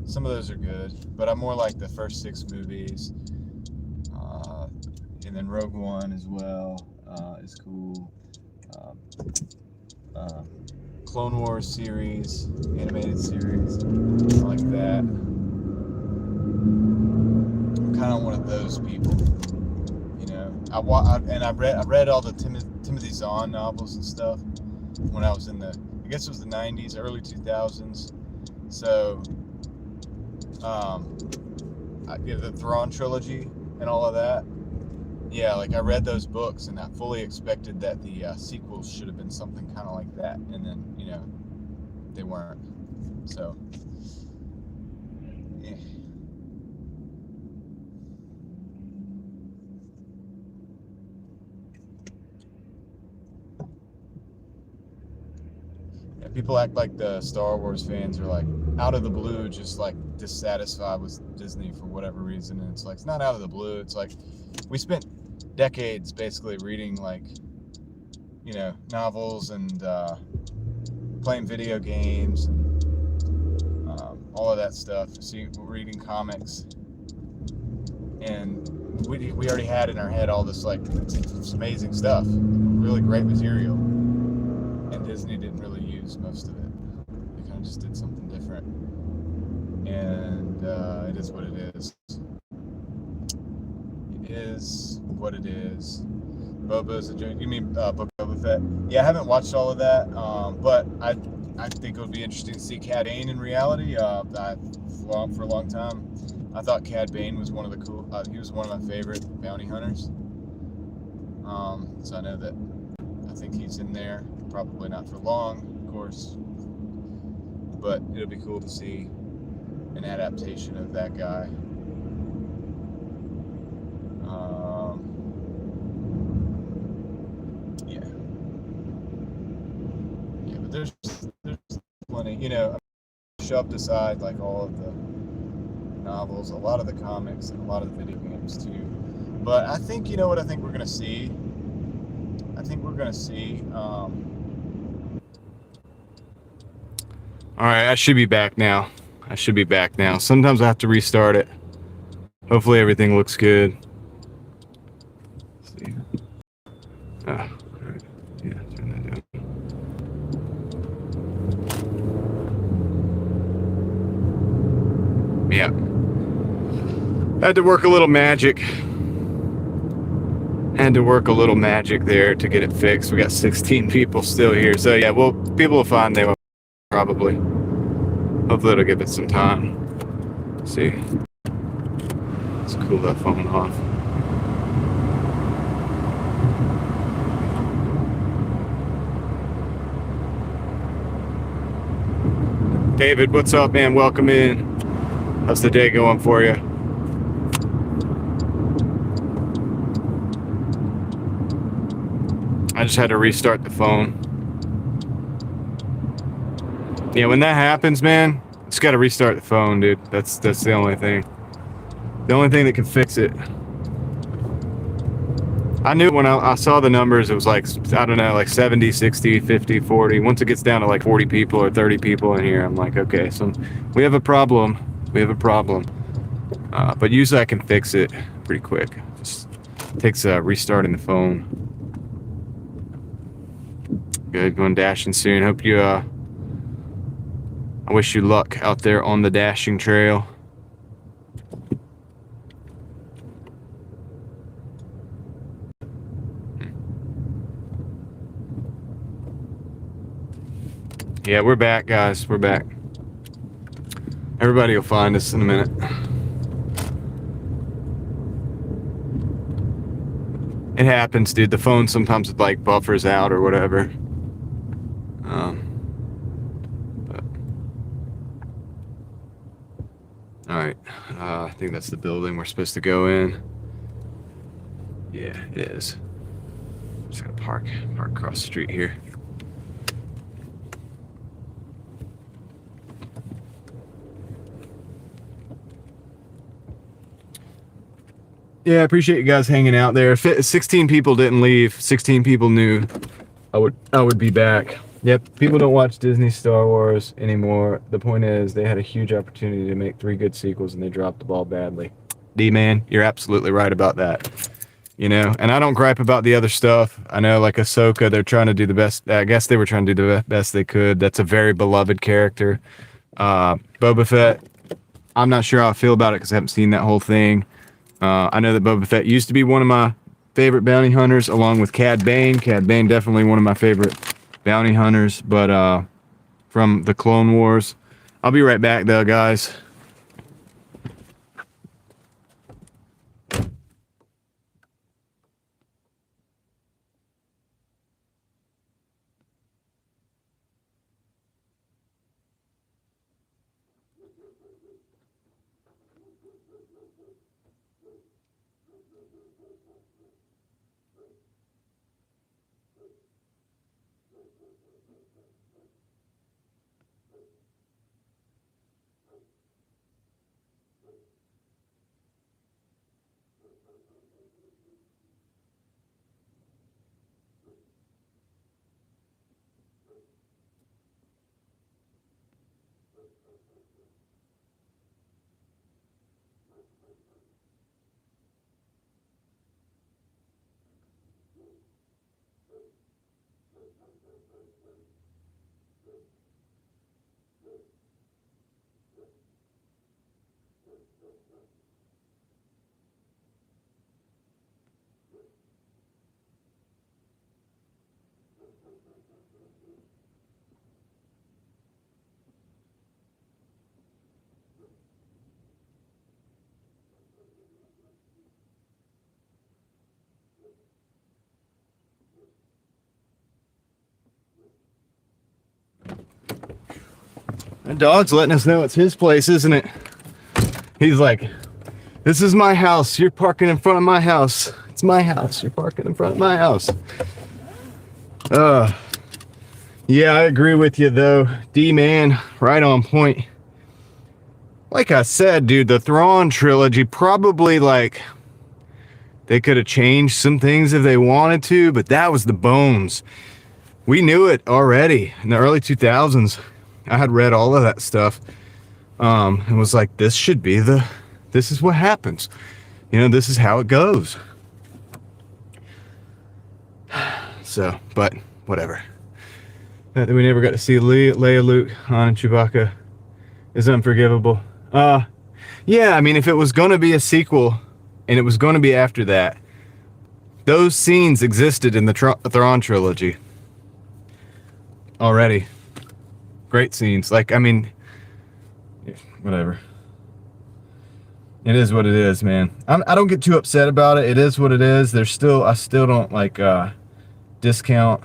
[SPEAKER 1] Some of those are good, but I'm more like the first 6 movies, and then Rogue One as well is cool. Clone Wars series, animated series, I like that. I'm kind of one of those people, you know. I read all the Timothy Zahn novels and stuff when I was in I guess it was the 90s, early 2000s. So, the Thrawn trilogy and all of that. Yeah, like I read those books, and I fully expected that the sequels should have been something kind of like that, and then they weren't. So, yeah. Yeah, people act like the Star Wars fans are like out of the blue, just like dissatisfied with Disney for whatever reason, and it's like it's not out of the blue. It's like we spent decades basically reading like novels and playing video games and all of that stuff. Reading comics, and we already had in our head all this like this amazing stuff, really great material, and Disney didn't really use most of it. They kind of just did something different, and it is what it is. Is what it is. Boba's a joke. You mean Book of Boba Fett? Yeah, I haven't watched all of that, but I think it would be interesting to see Cad Bane in reality. For a long time, I thought Cad Bane was one of the cool. He was one of my favorite bounty hunters. So I know that. I think he's in there. Probably not for long, of course. But it'll be cool to see an adaptation of that guy. There's plenty, shoved aside like all of the novels, a lot of the comics, and a lot of the video games too. But I think, what I think we're gonna see? I think we're gonna see. All right, I should be back now. Sometimes I have to restart it. Hopefully everything looks good. Let's see. All right. Yeah, turn that down. Yeah. Had to work a little magic. There to get it fixed. We got 16 people still here. So yeah, well, people will find they will probably. Hopefully it'll give it some time. Let's see. Let's cool that phone off. David, what's up, man? Welcome in. How's the day going for you? I just had to restart the phone. Yeah, when that happens, man, just gotta restart the phone, dude. That's the only thing. The only thing that can fix it. I knew when I saw the numbers, it was like, I don't know, like 70, 60, 50, 40. Once it gets down to like 40 people or 30 people in here, I'm like, okay, so we have a problem. We have a problem. But usually I can fix it pretty quick. Just takes restarting the phone. Good, going dashing soon. Hope you, I wish you luck out there on the dashing trail. Yeah, we're back, guys. We're back. Everybody will find us in a minute. It happens, dude. The phone sometimes like buffers out or whatever. All right. I think that's the building we're supposed to go in. Yeah, it is. Just gotta park across the street here. Yeah, I appreciate you guys hanging out there. If 16 people didn't leave, 16 people knew I would be back. Yep, people don't watch Disney Star Wars anymore. The point is, they had a huge opportunity to make 3 good sequels and they dropped the ball badly. D-man, you're absolutely right about that. You know, and I don't gripe about the other stuff. I know, like Ahsoka, they're trying to do the best. I guess they were trying to do the best they could. That's a very beloved character. Boba Fett, I'm not sure how I feel about it because I haven't seen that whole thing. I know that Boba Fett used to be one of my favorite bounty hunters, along with Cad Bane. Cad Bane, definitely one of my favorite bounty hunters, but from the Clone Wars. I'll be right back, though, guys. The dog's letting us know it's his place, isn't it? He's like, this is my house. You're parking in front of my house. It's my house. You're parking in front of my house. Yeah, I agree with you, though. D-man, right on point. Like I said, dude, the Thrawn trilogy probably, like, they could have changed some things if they wanted to, but that was the bones. We knew it already in the early 2000s. I had read all of that stuff and was like, this is what happens. You know, this is how it goes. So, but whatever. That we never got to see Leia, Luke, Han, and Chewbacca is unforgivable. Yeah, I mean, if it was going to be a sequel and it was going to be after that, those scenes existed in the Thrawn trilogy already. Great scenes. Like, I mean, whatever. It is what it is, man. I don't get too upset about it. It is what it is. I still don't like discount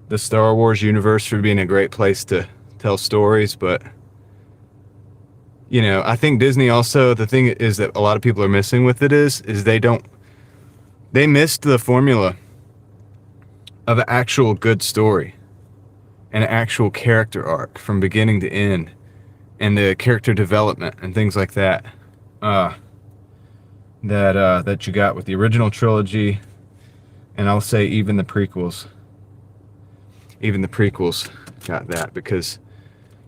[SPEAKER 1] the Star Wars universe for being a great place to tell stories, but you know, I think Disney also, the thing is that a lot of people are missing with it is they missed the formula. of an actual good story, and an actual character arc from beginning to end, and the character development and things like that, that you got with the original trilogy, and I'll say even the prequels. Even the prequels got that, because,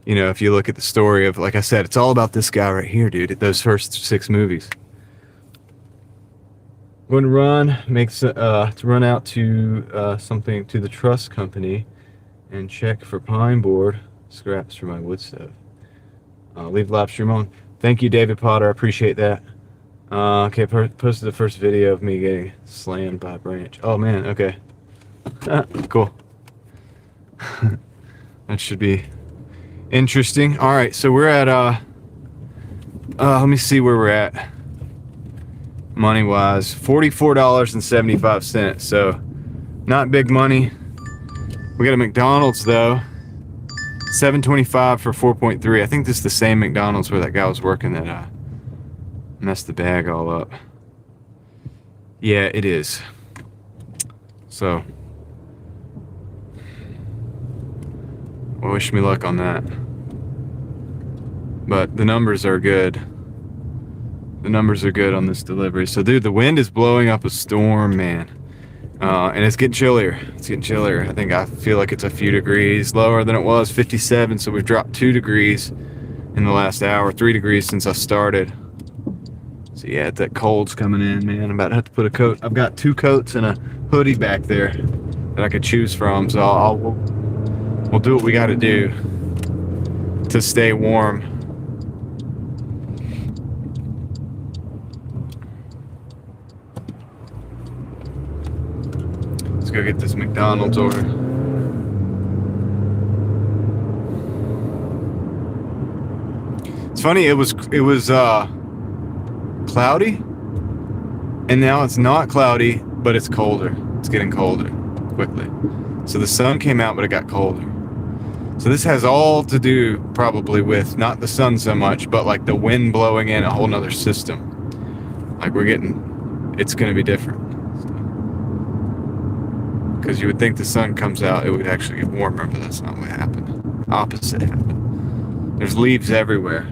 [SPEAKER 1] you know, if you look at the story of, like I said, it's all about this guy right here, dude, at those first 6 movies. I'm going to run out to something, to the trust company, and check for pine board scraps for my wood stove. Leave the live stream on. Thank you, David Potter. I appreciate that. Okay, posted the first video of me getting slammed by a branch. Oh man, okay. Cool. That should be interesting. All right, so we're at let me see where we're at money wise. $44.75. So not big money. We got a McDonald's though. $7.25 for 4.3. I think this is the same McDonald's where that guy was working that messed the bag all up. Yeah, it is. So well, wish me luck on that. But the numbers are good. The numbers are good on this delivery. So dude, the wind is blowing up a storm, man. And it's getting chillier. It's getting chillier. I feel like it's a few degrees lower than it was, 57. So we've dropped 2 degrees in the last hour, 3 degrees since I started. So yeah, that cold's coming in, man. I'm about to have to put a coat. I've got 2 coats and a hoodie back there that I could choose from. So we'll do what we got to do to stay warm. Let's go get this McDonald's order. It's funny, it was cloudy, and now it's not cloudy, but it's colder. It's getting colder quickly. So the sun came out, but it got colder. So this has all to do probably with not the sun so much, but like the wind blowing in a whole nother system. Like it's gonna be different. Because you would think the sun comes out, it would actually get warmer, but that's not what happened. Opposite happened. There's leaves everywhere.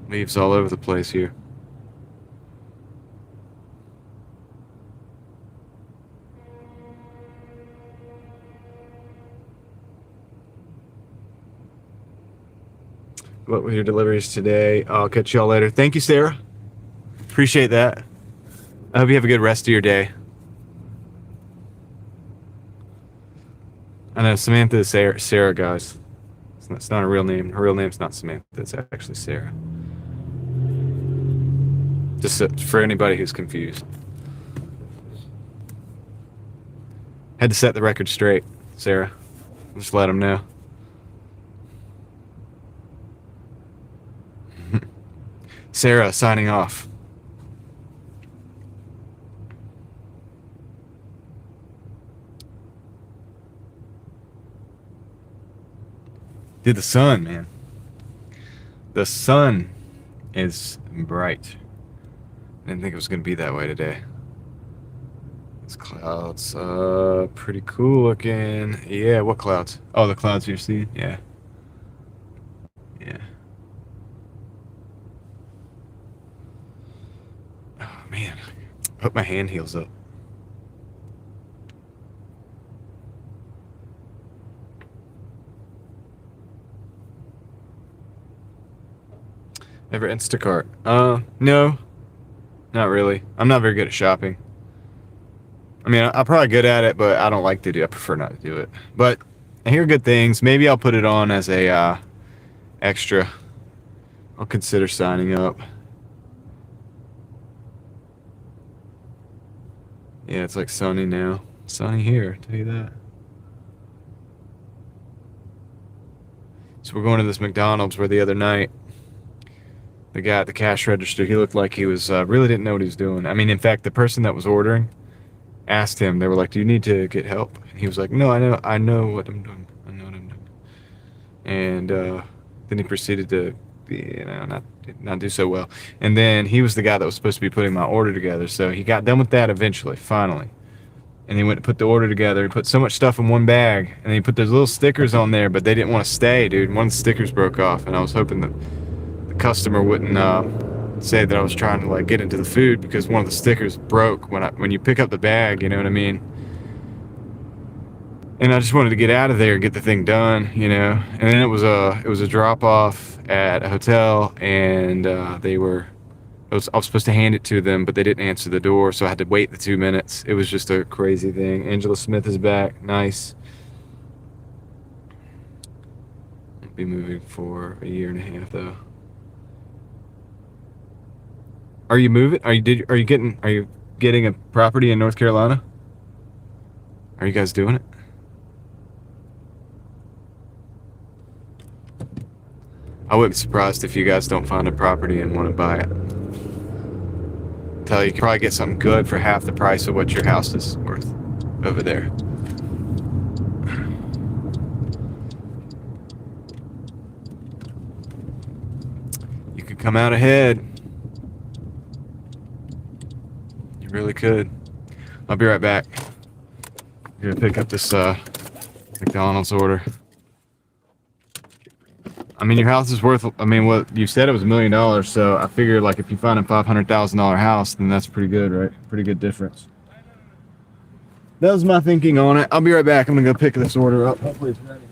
[SPEAKER 1] Leaves all over the place here. What were your deliveries today? I'll catch y'all later. Thank you, Sarah. Appreciate that. I hope you have a good rest of your day. I know Samantha is Sarah, guys. It's not a real name. Her real name's not Samantha. It's actually Sarah. Just for anybody who's confused. Had to set the record straight, Sarah. Just let them know. Sarah signing off. Dude, the sun, man. The sun is bright. I didn't think it was going to be that way today. This clouds, pretty cool looking. Yeah, what clouds? Oh, the clouds you're seeing? Yeah. Yeah. Oh, man. Put my hand heels up. Ever Instacart? No. Not really. I'm not very good at shopping. I mean, I'm probably good at it, but I don't like to do it. I prefer not to do it. But I hear good things. Maybe I'll put it on as a extra. I'll consider signing up. Yeah, it's like sunny now. Sunny here, I'll tell you that. So we're going to this McDonald's where the other night, the guy at the cash register, he looked like he was really didn't know what he was doing. I mean, in fact, the person that was ordering asked him, they were like, "Do you need to get help?" And he was like, "No, I know what I'm doing. I know what I'm doing." And then he proceeded to not do so well. And then he was the guy that was supposed to be putting my order together. So he got done with that eventually, finally. And he went to put the order together. He put so much stuff in one bag, and he put those little stickers on there, but they didn't want to stay, dude. One of the stickers broke off, and I was hoping that the customer wouldn't say that I was trying to like get into the food because one of the stickers broke when you pick up the bag. You know what I mean? And I just wanted to get out of there and get the thing done, you know. And then it was a drop off at a hotel, and I was supposed to hand it to them, but they didn't answer the door, so I had to wait the 2 minutes. It was just a crazy thing. Angela Smith is back. Nice. I'll be moving for a year and a half though. Are you moving? Are you getting a property in North Carolina? Are you guys doing it? I wouldn't be surprised if you guys don't find a property and want to buy it. Tell you can probably get something good for half the price of what your house is worth over there. You could come out ahead. You really could. I'll be right back. I'm gonna pick up this McDonald's order. I mean, your house is worth, I mean, what you said it was $1 million, so I figured like if you find a $500,000 house, then that's pretty good, right? Pretty good difference. That was my thinking on it. I'll be right back. I'm gonna go pick this order up. Hopefully it's ready.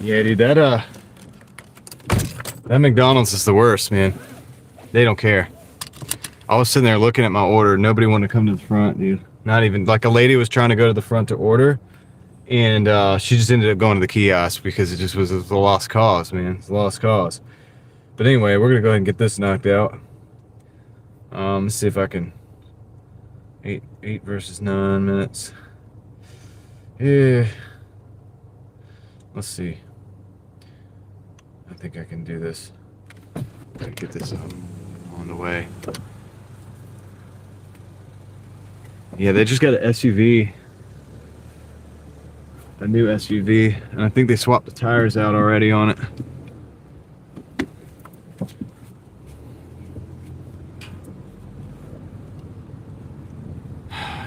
[SPEAKER 1] Yeah, dude, that McDonald's is the worst, man. They don't care. I was sitting there looking at my order. Nobody wanted to come to the front, dude. Not even, like, a lady was trying to go to the front to order, and she just ended up going to the kiosk because it was a lost cause, man. It's a lost cause. But anyway, we're gonna go ahead and get this knocked out. Let's see if I can. 8 versus 9 minutes. Yeah. Let's see. I think I can do this. Get this on the way. Yeah, they just got an SUV. A new SUV. And I think they swapped the tires out already on it.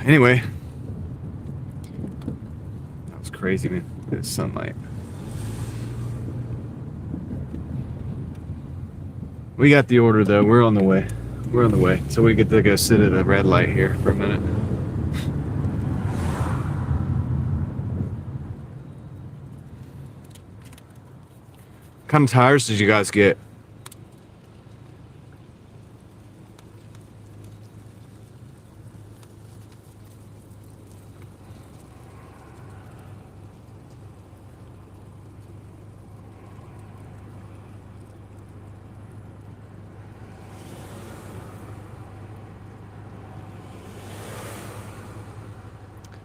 [SPEAKER 1] Anyway. That was crazy, man. This sunlight. We got the order though. We're on the way. We're on the way. So we get to go sit at a red light here for a minute. What kind of tires did you guys get?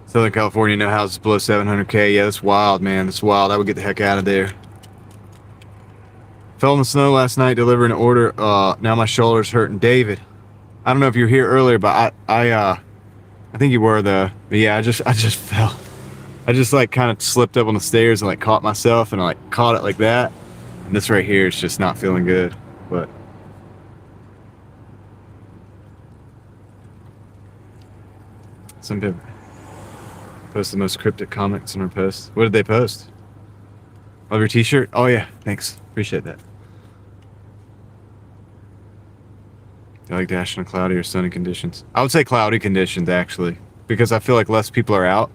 [SPEAKER 1] Southern California, no houses below 700K. Yeah, that's wild, man. That's wild. I would get the heck out of there. Fell in the snow last night delivering an order. Now my shoulder's hurting. David, I don't know if you were here earlier, but I think you were though. But yeah, I just fell. I just like kind of slipped up on the stairs and like caught myself and like caught it like that. And this right here is just not feeling good. But some people post the most cryptic comments in our posts. What did they post? Love your t-shirt? Oh yeah, thanks. Appreciate that. I like dashing in cloudy or sunny conditions. I would say cloudy conditions actually, because I feel like less people are out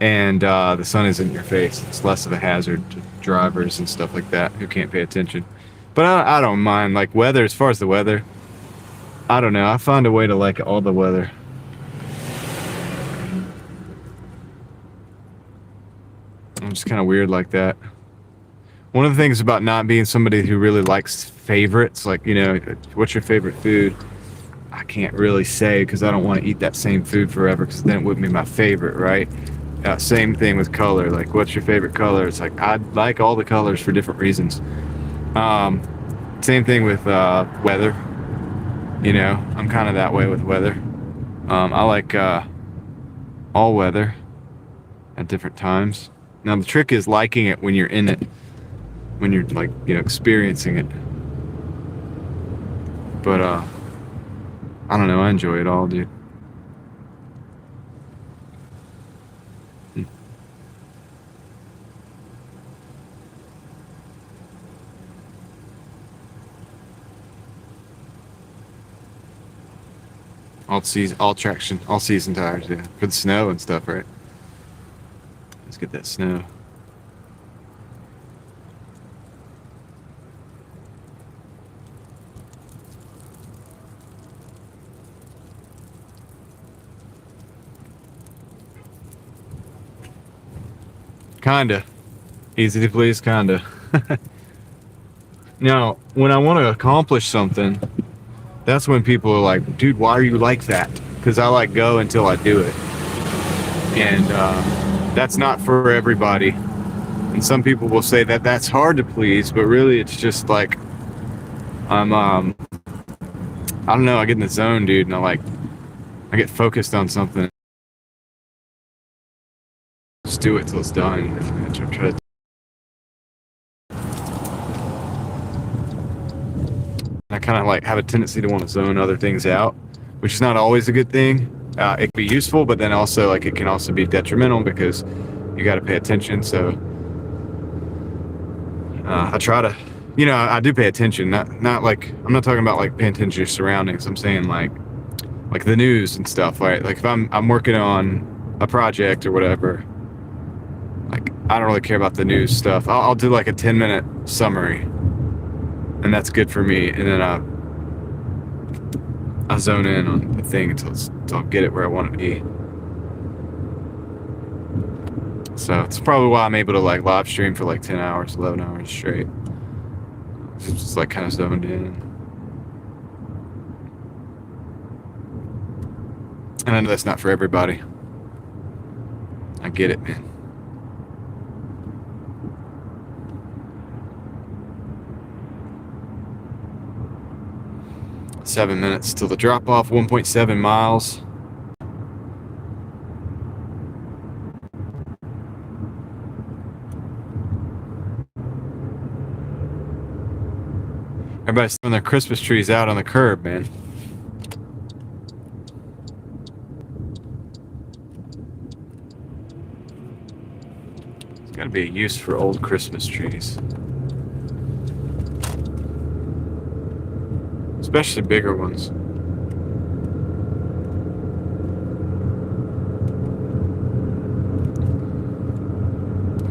[SPEAKER 1] and the sun is in your face. It's less of a hazard to drivers and stuff like that who can't pay attention. But I don't mind like weather. As far as the weather, I don't know. I find a way to like all the weather. I'm just kind of weird like that. One of the things about not being somebody who really likes favorites, like, you know, what's your favorite food? I can't really say because I don't want to eat that same food forever because then it wouldn't be my favorite, right? Same thing with color. Like, what's your favorite color? It's like, I like all the colors for different reasons. Same thing with weather. You know, I'm kind of that way with weather. I like all weather at different times. Now the trick is liking it when you're in it, when you're like, you know, experiencing it. But I don't know, I enjoy it all, dude. All traction, all season tires, yeah. For the snow and stuff, right? Let's get that snow. Kinda. Easy to please, kinda. Now, when I want to accomplish something, that's when people are like, dude, why are you like that? Because I like go until I do it. And that's not for everybody. And some people will say that that's hard to please, but really it's just like, I don't know, I get in the zone, dude, and I get focused on something. Just do it till it's done. Try to. I kind of like have a tendency to want to zone other things out, which is not always a good thing. It can be useful, but then also like it can also be detrimental because you got to pay attention. So I try to, you know, I do pay attention. Not like, I'm not talking about like paying attention to your surroundings. I'm saying like the news and stuff. Right? Like if I'm working on a project or whatever, like I don't really care about the news stuff. I'll do like a 10-minute summary, and that's good for me. And then I zone in on the thing until I'll get it where I want it to be. So it's probably why I'm able to like live stream for like 10 hours, 11 hours straight. It's just like kind of zoned in. And I know that's not for everybody. I get it, man. Seven minutes till the drop off, 1.7 miles. Everybody's throwing their Christmas trees out on the curb, man. There's got to be a use for old Christmas trees. Especially bigger ones.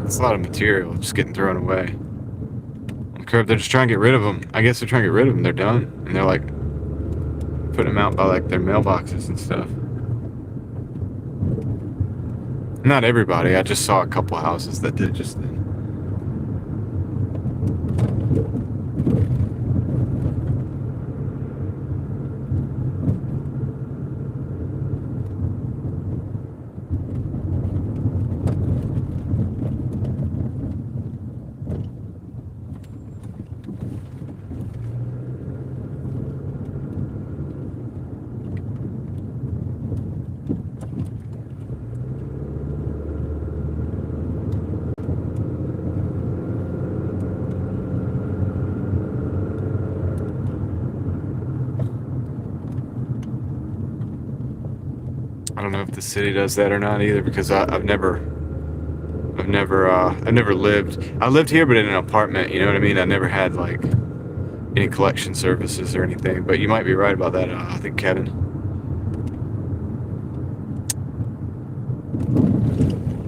[SPEAKER 1] It's a lot of material just getting thrown away. Curb, they're just trying to get rid of them. I guess they're trying to get rid of them. They're done, and they're like putting them out by like their mailboxes and stuff. Not everybody. I just saw a couple houses that did just then. I don't know if the city does that or not either, because I've never lived. I lived here, but in an apartment. You know what I mean? I never had like any collection services or anything. But you might be right about that. I think Kevin.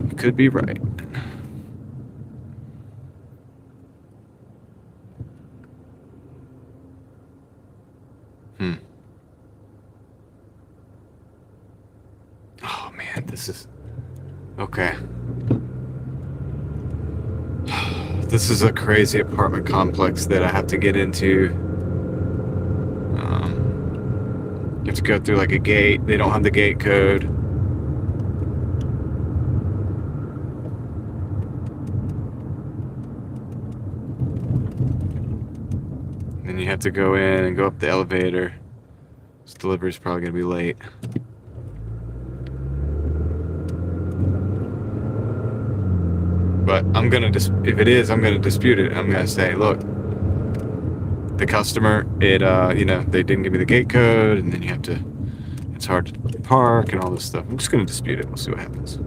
[SPEAKER 1] You could be right. Oh man, this is okay. This is a crazy apartment complex that I have to get into. You have to go through like a gate. They don't have the gate code. And then you have to go in and go up the elevator. This delivery is probably going to be late. But I'm gonna if it is, I'm gonna dispute it. I'm gonna say, look, the customer, they didn't give me the gate code, and then you have to, it's hard to park and all this stuff. I'm just gonna dispute it. We'll see what happens.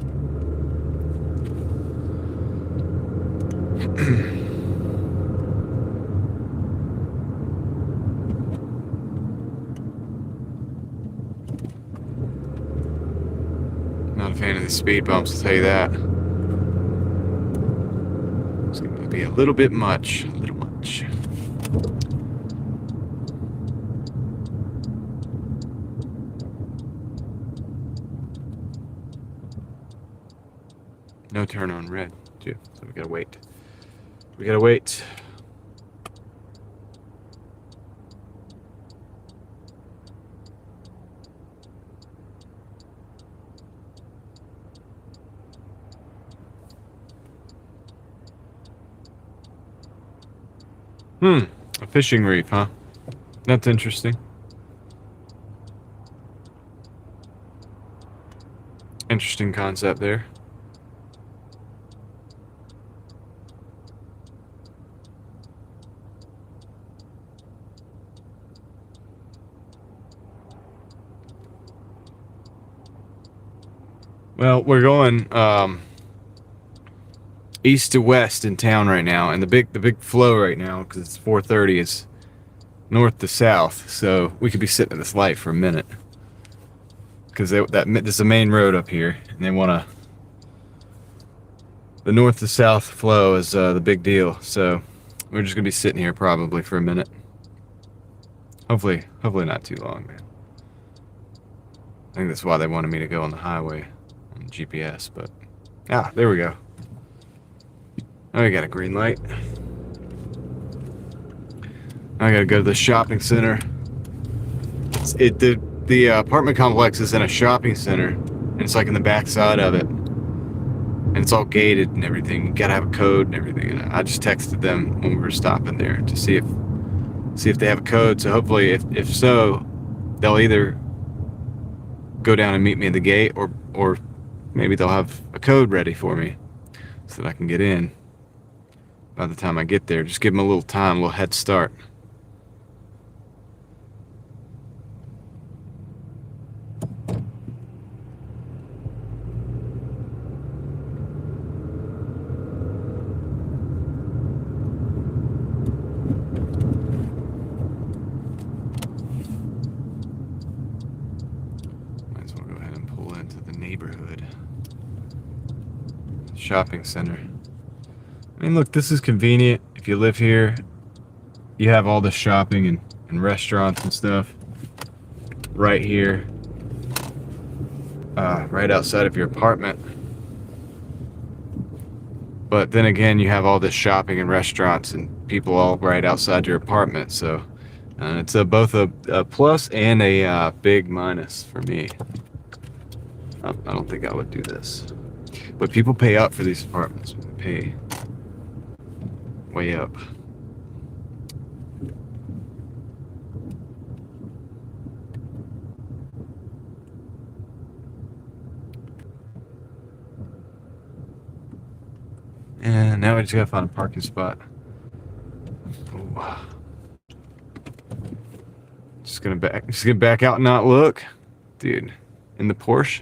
[SPEAKER 1] Not a fan of the speed bumps, I'll tell you that. It's going to be a little bit much. A little much. No turn on red, too. So we gotta wait. We gotta wait. A fishing reef, huh? That's interesting. Interesting concept there. Well, we're going east to west in town right now, and the big flow right now, because it's 4:30, is north to south. So we could be sitting at this light for a minute, because there's a main road up here, and they want to the north to south flow is the big deal. So we're just gonna be sitting here probably for a minute. Hopefully not too long, man. I think that's why they wanted me to go on the highway on GPS, but there we go. Oh, we got a green light. I gotta go to the shopping center. The apartment complex is in a shopping center, and it's like in the back side of it, and it's all gated and everything. You gotta have a code and everything. And I just texted them when we were stopping there to see if they have a code. So hopefully, if so, they'll either go down and meet me at the gate, or maybe they'll have a code ready for me so that I can get in by the time I get there. Just give them a little time, a little head start. Might as well go ahead and pull into the neighborhood shopping center. I mean, look, this is convenient. If you live here, you have all the shopping and restaurants and stuff right here, right outside of your apartment. But then again, you have all this shopping and restaurants and people all right outside your apartment. So it's both a plus and a big minus for me. I don't think I would do this. But people pay up for these apartments. They pay way up. And now we just gotta find a parking spot. Ooh. Just gonna back out and not look. Dude, in the Porsche.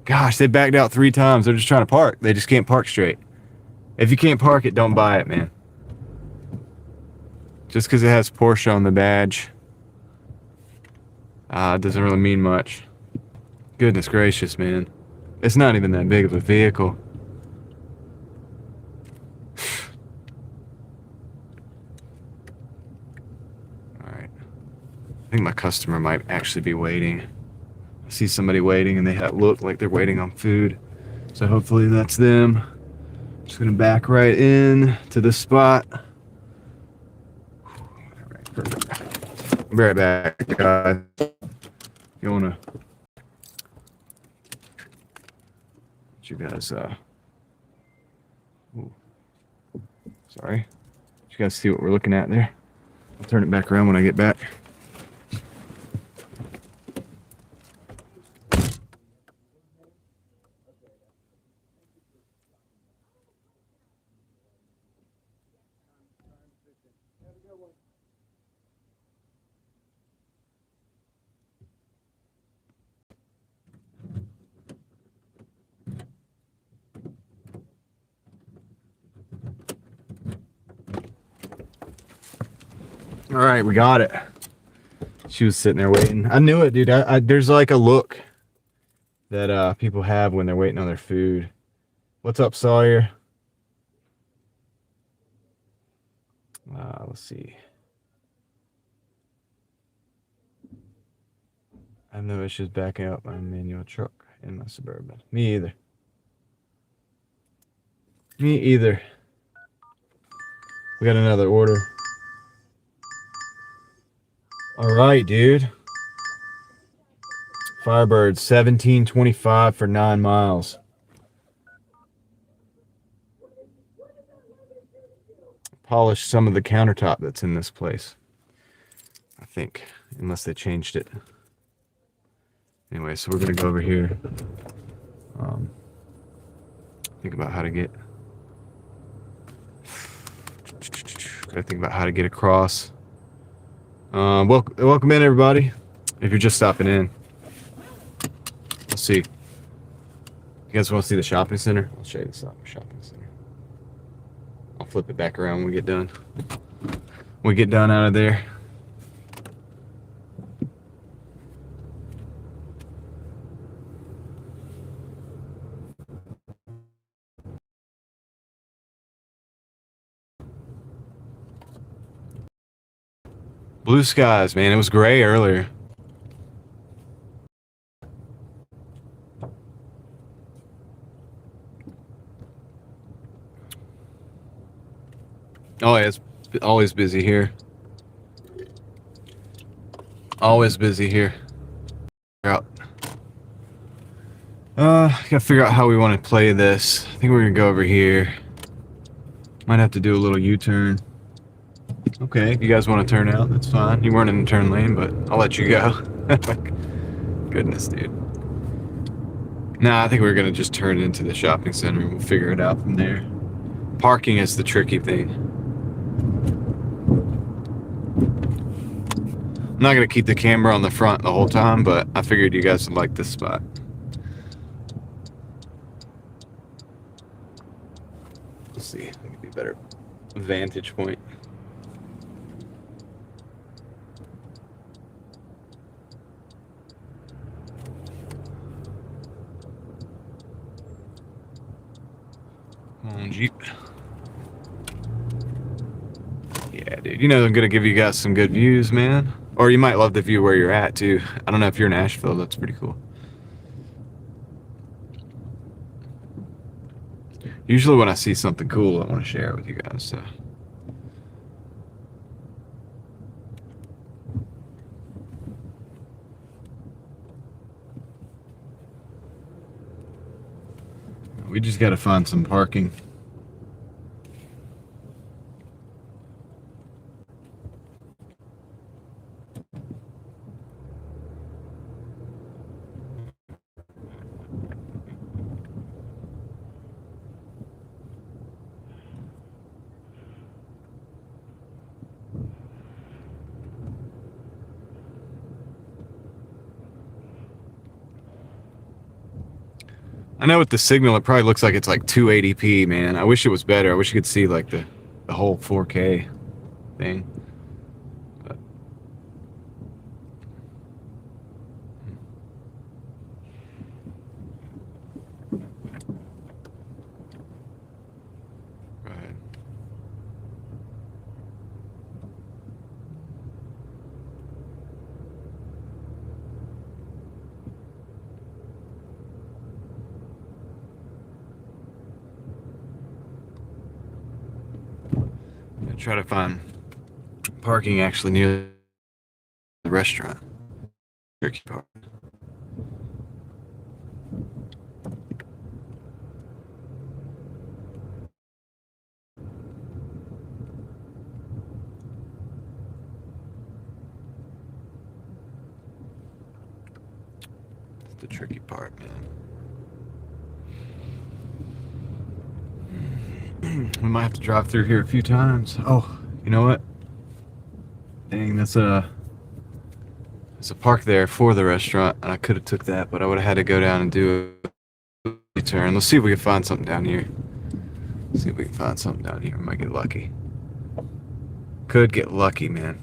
[SPEAKER 1] Gosh, they backed out 3 times. They're just trying to park. They just can't park straight. If you can't park it, don't buy it, man. Just because it has Porsche on the badge, it doesn't really mean much. Goodness gracious, man. It's not even that big of a vehicle. Alright. I think my customer might actually be waiting. I see somebody waiting and they look like they're waiting on food. So hopefully that's them. Just gonna back right in to the spot. Alright, perfect. I'll be right back, guys. You wanna you guys ooh. Sorry. You guys see what we're looking at there? I'll turn it back around when I get back. All right, we got it. She was sitting there waiting. I knew it, dude. There's like a look that people have when they're waiting on their food. What's up, Sawyer? Let's see. I have no issues backing up my manual truck in my Suburban. Me either. Me either. We got another order. All right, dude. Firebird, $17.25 for 9 miles. Polish some of the countertop that's in this place, I think, unless they changed it. Anyway, so we're gonna go over here. Think about how to get. Gotta think about how to get across. Welcome in, everybody. If you're just stopping in, let's see. You guys want to see the shopping center? I'll show you the shopping center. I'll flip it back around when we get done. When we get done out of there. Blue skies, man. It was gray earlier. Oh, yeah, it's always busy here. Always busy here. Out. Gotta figure out how we want to play this. I think we're gonna go over here. Might have to do a little U-turn. Okay, if you guys want to turn out, that's fine. You weren't in the turn lane, but I'll let you go. Goodness, dude. Nah, I think we're gonna just turn into the shopping center and we'll figure it out from there. Parking is the tricky thing. I'm not gonna keep the camera on the front the whole time, but I figured you guys would like this spot. Let's see, it could be a better vantage point. Come on, Jeep. Yeah, dude. You know I'm gonna give you guys some good views, man. Or you might love the view where you're at too. I don't know if you're in Asheville. That's pretty cool. Usually when I see something cool, I want to share it with you guys. So. We just got to find some parking. I know with the signal, it probably looks like it's like 280p, man. I wish it was better. I wish you could see like the whole 4K thing. But. Go ahead. Try to find parking actually near the restaurant. Turkey Park. That's the tricky part, man. We might have to drive through here a few times. Oh, you know what? Dang, there's a park there for the restaurant, and I could have took that, but I would have had to go down and do a U-turn. Let's see if we can find something down here. Let's see if we can find something down here. We might get lucky. Could get lucky, man.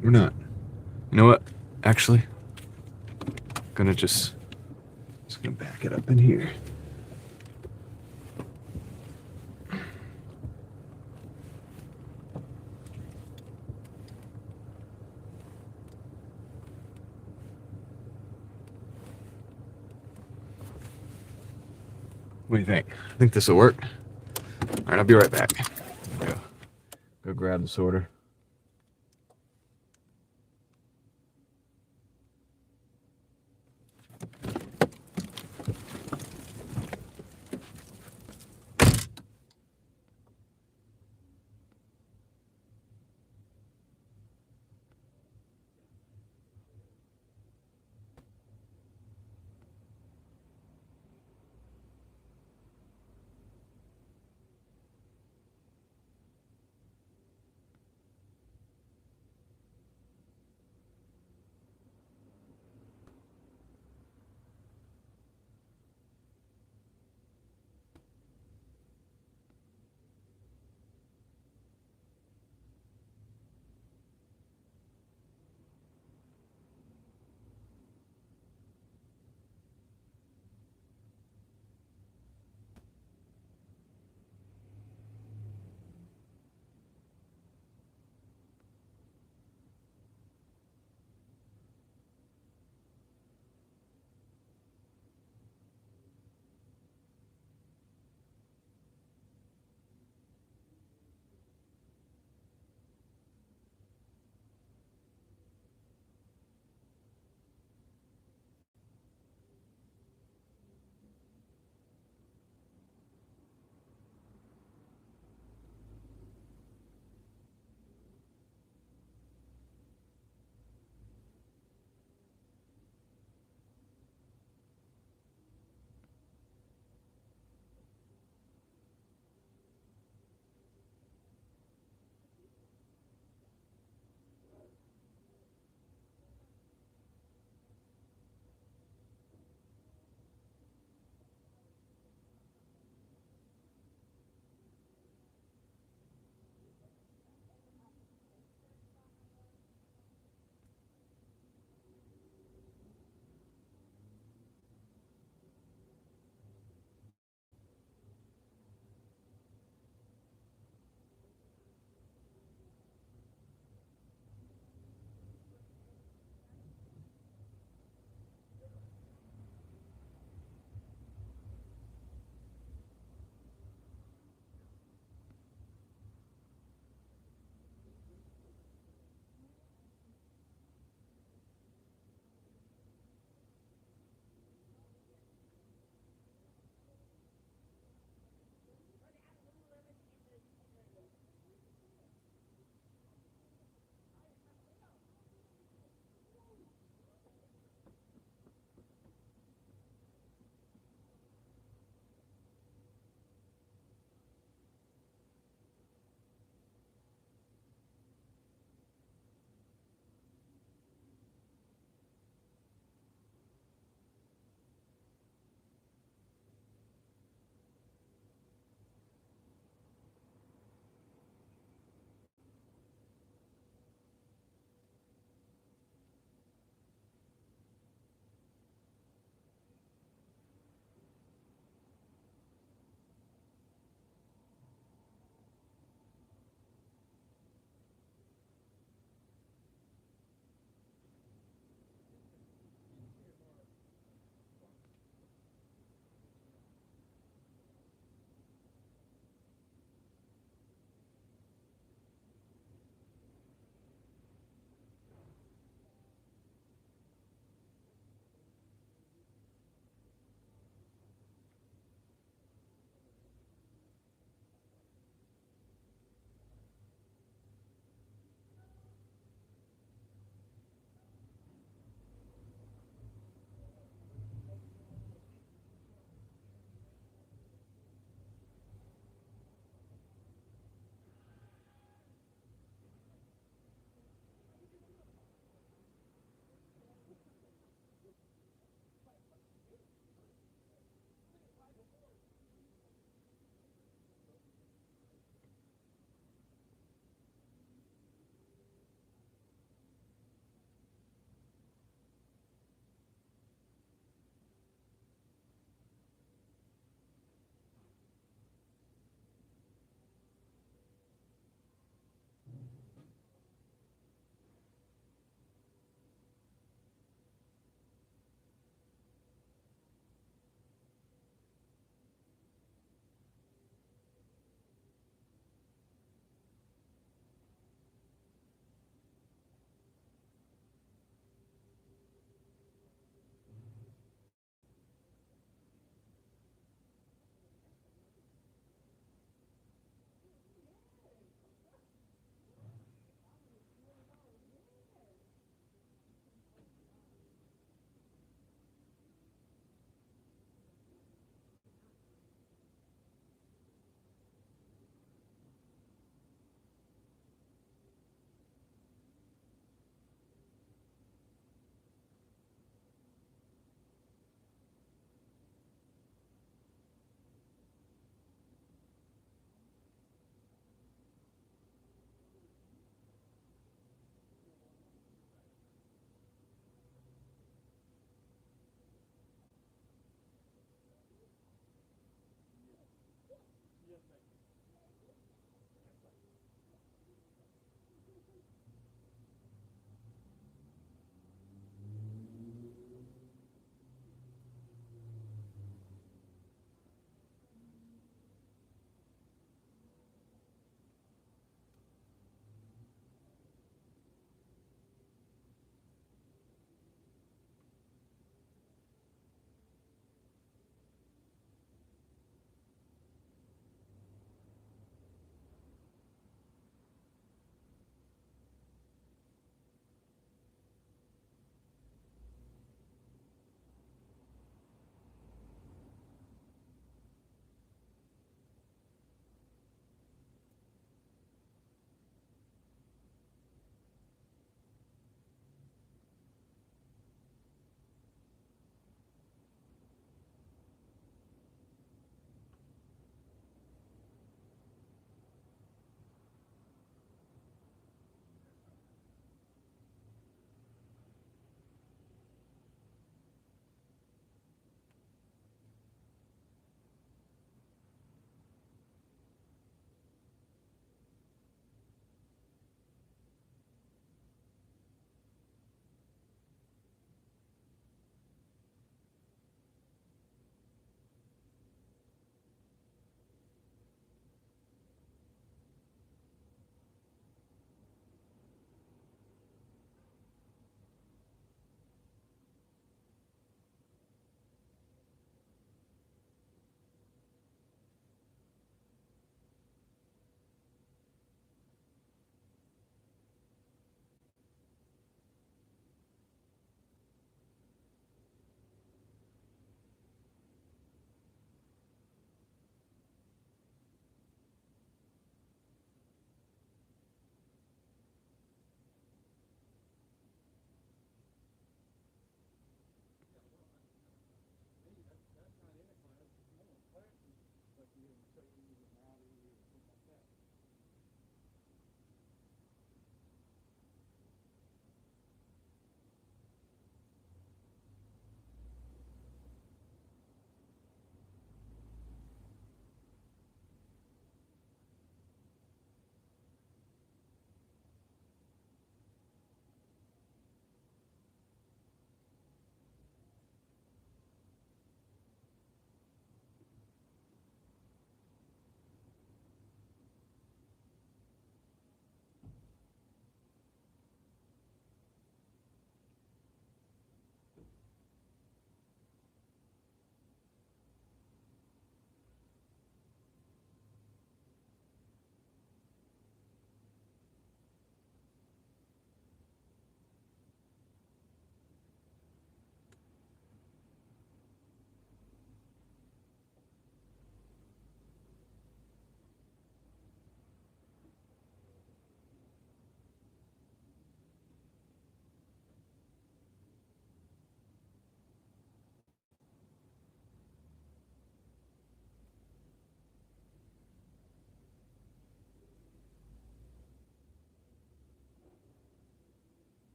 [SPEAKER 1] We're not. You know what? Actually, gonna just gonna back it up in here. What do you think? I think this will work. All right, I'll be right back. Go grab this order.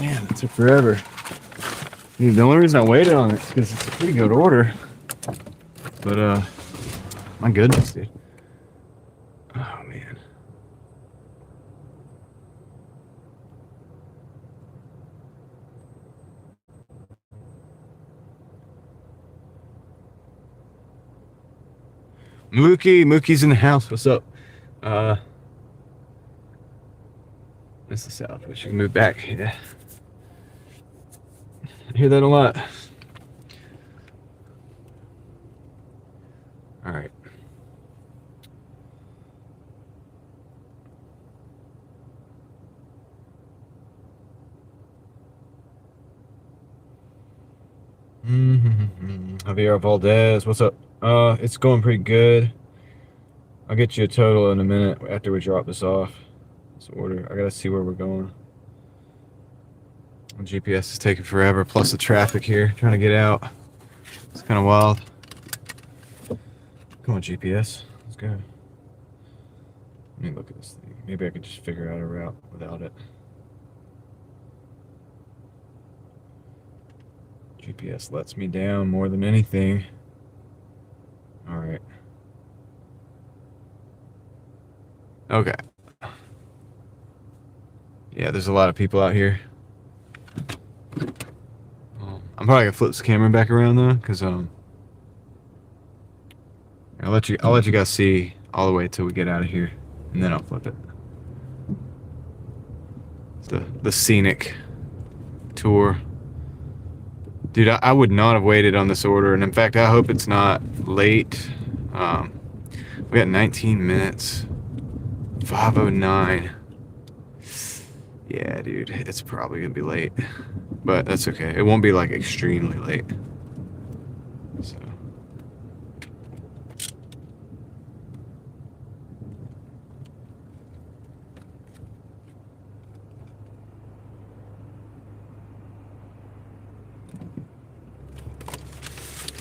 [SPEAKER 1] Man, it took forever. Dude, the only reason I waited on it is because it's a pretty good order. But, my goodness, dude. Oh, man. Mookie's in the house. What's up? This is south. We should move back. Yeah. I hear that a lot. All right. Javier Valdez, what's up? It's going pretty good. I'll get you a total in a minute after we drop this off. This order. I gotta see where we're going. The GPS is taking forever, plus the traffic here, trying to get out. It's kind of wild. Come on, GPS. Let's go. Let me look at this thing. Maybe I could just figure out a route without it. GPS lets me down more than anything. All right. Okay. Yeah, there's a lot of people out here. I'm probably gonna flip this camera back around though, cause I'll let you guys see all the way till we get out of here, and then I'll flip it. It's the scenic tour. Dude, I would not have waited on this order, and in fact, I hope it's not late. We got 19 minutes. 5:09. Yeah, dude, it's probably gonna be late, but that's okay. It won't be like extremely late. So.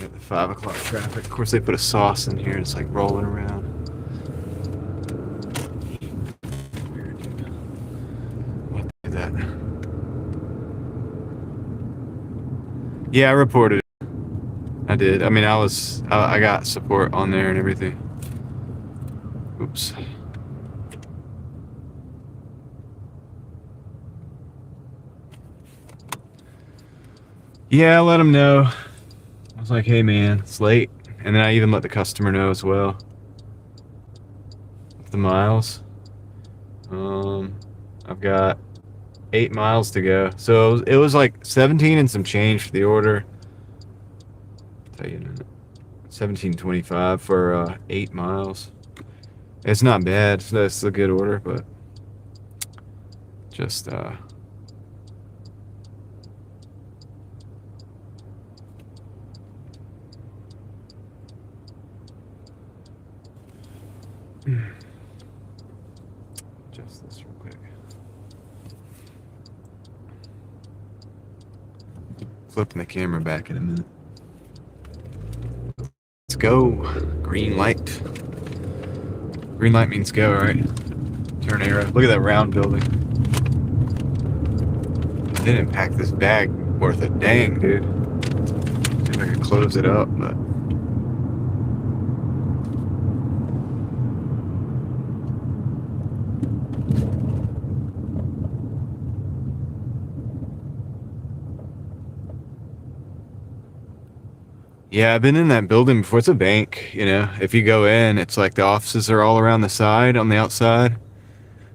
[SPEAKER 1] Got the 5 o'clock traffic. Of course, they put a sauce in here. It's like rolling around. That. Yeah, I reported it. I did. I mean, I got support on there and everything. Oops. Yeah, I let them know. I was like, hey man, it's late. And then I even let the customer know as well. The miles. I've got 8 miles to go. So it was like 17 and some change for the order. I'll tell you in a minute. 17.25 for 8 miles. It's not bad. That's a good order, but just adjust this real quick. Flipping the camera back in a minute. Let's go. Green light. Green light means go, right? Turn arrow. Look at that round building. I didn't pack this bag worth a dang, dude. See if I can close it up, but. Yeah, I've been in that building before. It's a bank, you know. If you go in, it's like the offices are all around the side, on the outside,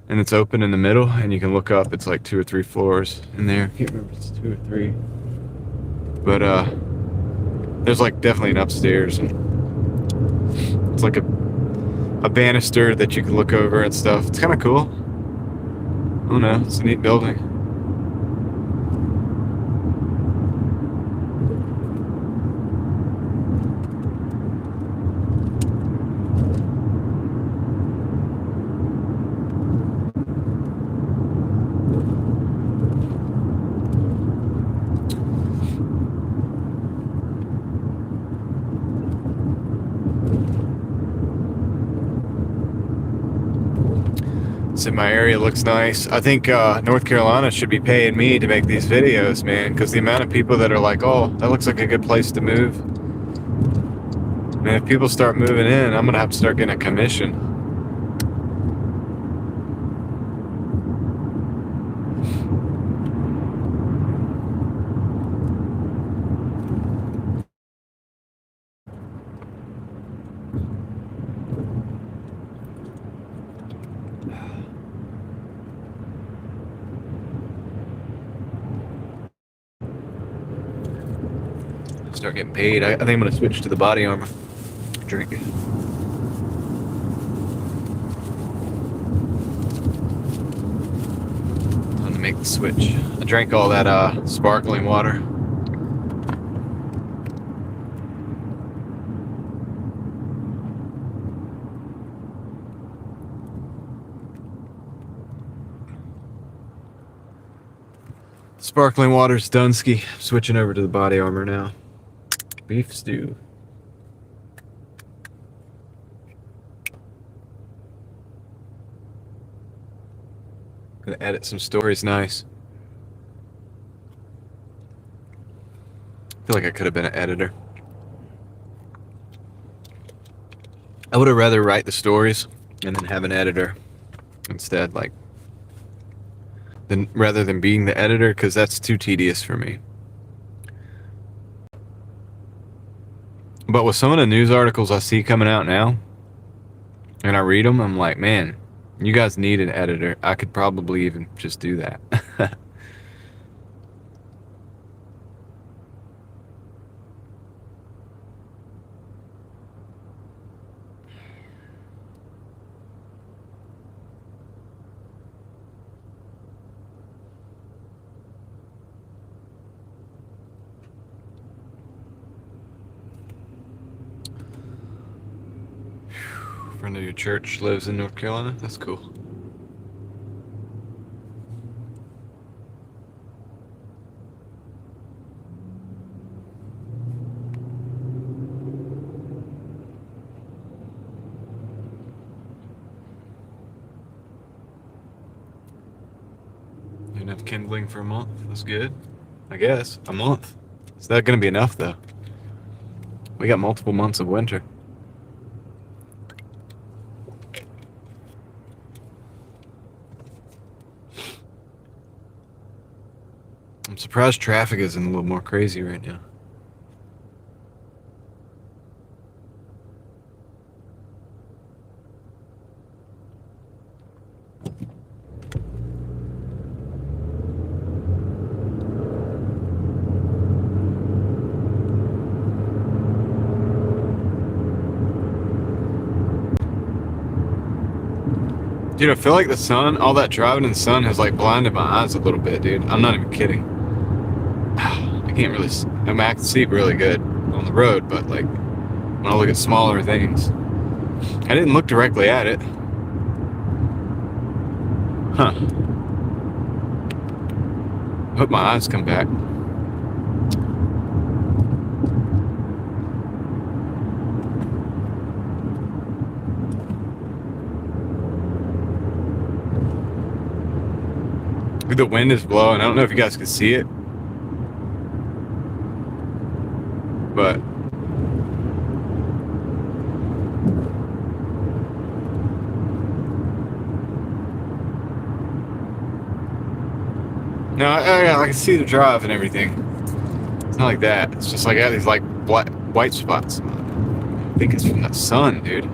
[SPEAKER 1] and it's open in the middle, and you can look up. It's like 2 or 3 floors in there. I can't remember if it's 2 or 3. But there's like definitely an upstairs, and it's like a banister that you can look over and stuff. It's kind of cool. I don't know. It's a neat building. So my area looks nice. I think North Carolina should be paying me to make these videos, man, because the amount of people that are like, oh, that looks like a good place to move. And if people start moving in, I'm going to have to start getting a commission. Start getting paid. I think I'm going to switch to the body armor. Drink it. Time to make the switch. I drank all that sparkling water. Sparkling water's Dunsky. Switching over to the body armor now. Beef stew. Gonna edit some stories nice. I feel like I could have been an editor. I would have rather write the stories and then have an editor instead, like, rather than being the editor, because that's too tedious for me. But with some of the news articles I see coming out now, and I read them, I'm like, man, you guys need an editor. I could probably even just do that. Friend of your church lives in North Carolina? That's cool. Enough kindling for a month. That's good. I guess. A month. Is that going to be enough, though? We got multiple months of winter. I'm surprised traffic isn't a little more crazy right now. Dude, I feel like the sun, all that driving in the sun has like blinded my eyes a little bit, dude. I'm not even kidding. I can't really, I mean, I can see really good on the road, but like when I look at smaller things, I didn't look directly at it. Huh. Hope my eyes come back. The wind is blowing. I don't know if you guys can see it, but no, I can see the drive and everything. It's not like that. It's just like I got these like black, white spots. I think it's from the sun, dude.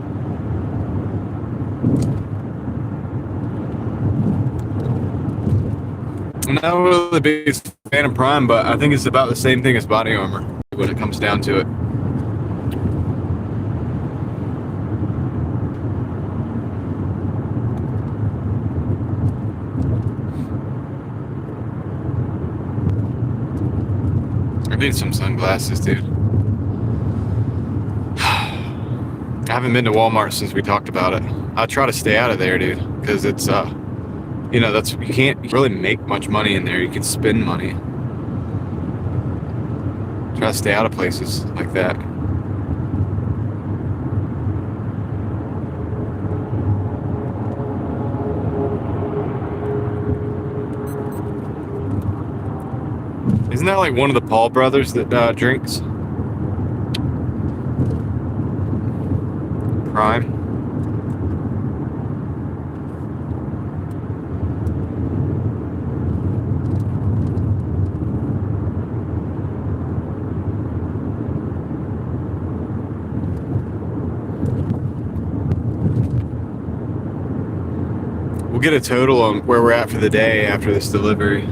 [SPEAKER 1] I'm not really the biggest fan of Prime, but I think it's about the same thing as body armor when it comes down to it. I need some sunglasses, dude. I haven't been to Walmart since we talked about it. I try to stay out of there, dude, because it's you know, that's, you can't really make much money in there. You can spend money. Try to stay out of places like that. Isn't that like one of the Paul brothers that drinks? Prime. We'll get a total on where we're at for the day after this delivery.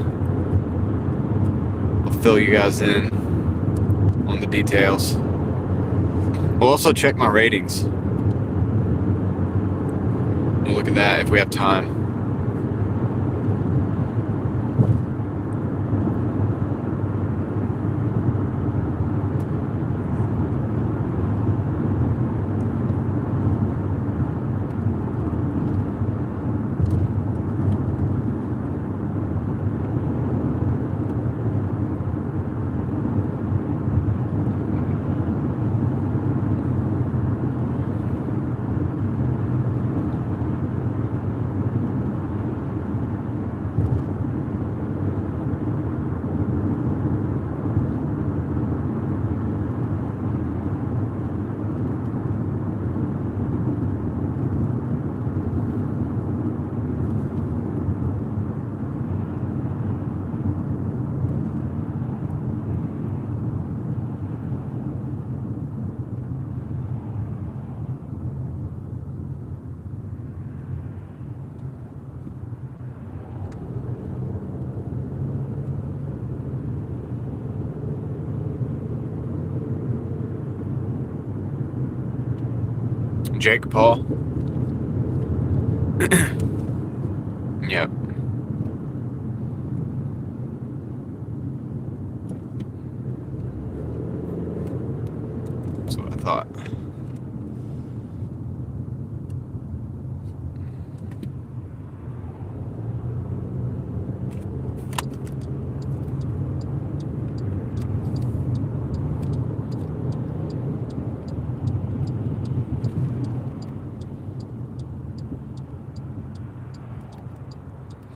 [SPEAKER 1] I'll fill you guys in on the details. We'll also check my ratings. We'll look at that if we have time. Jake Paul. Yep. That's what I thought.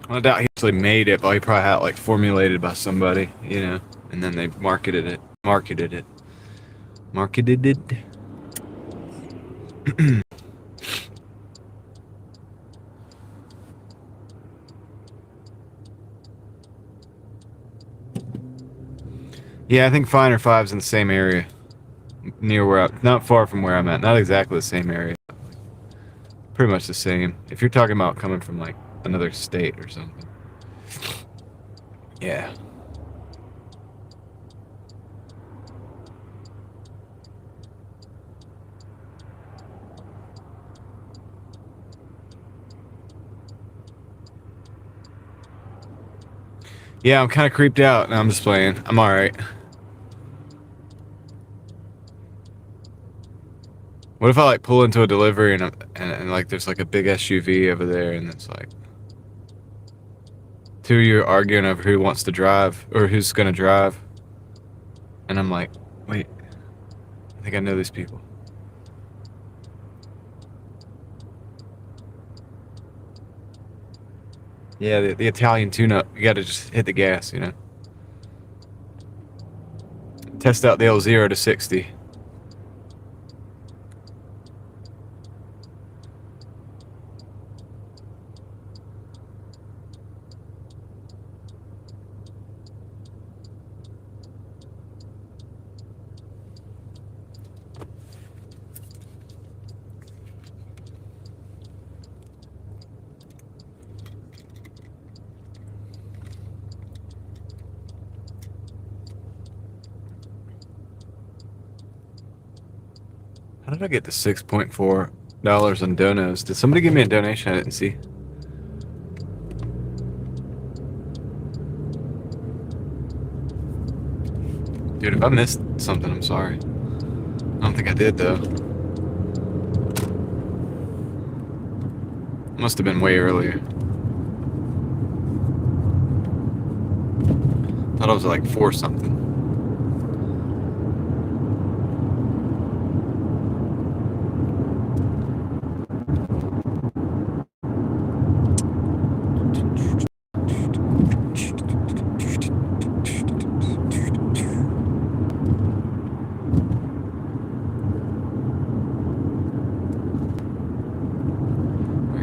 [SPEAKER 1] I doubt he actually made it, but he probably had it like formulated by somebody, you know, and then they marketed it. Yeah, I think Finer Five's in the same area, near where I'm, not far from where I'm at. Not exactly the same area, pretty much the same. If you're talking about coming from like another state or something. Yeah. Yeah, I'm kind of creeped out. No, I'm just playing. I'm alright. What if I like pull into a delivery and like there's like a big SUV over there and it's like two of you are arguing over who wants to drive or who's gonna drive, and I'm like, wait, I think I know these people. Yeah, the Italian tune-up. You gotta just hit the gas, you know. Test out the old 0 to 60. How did I get to $6.4 on donos? Did somebody give me a donation I didn't see? Dude, if I missed something, I'm sorry. I don't think I did, though. Must have been way earlier. Thought it was like 4 something.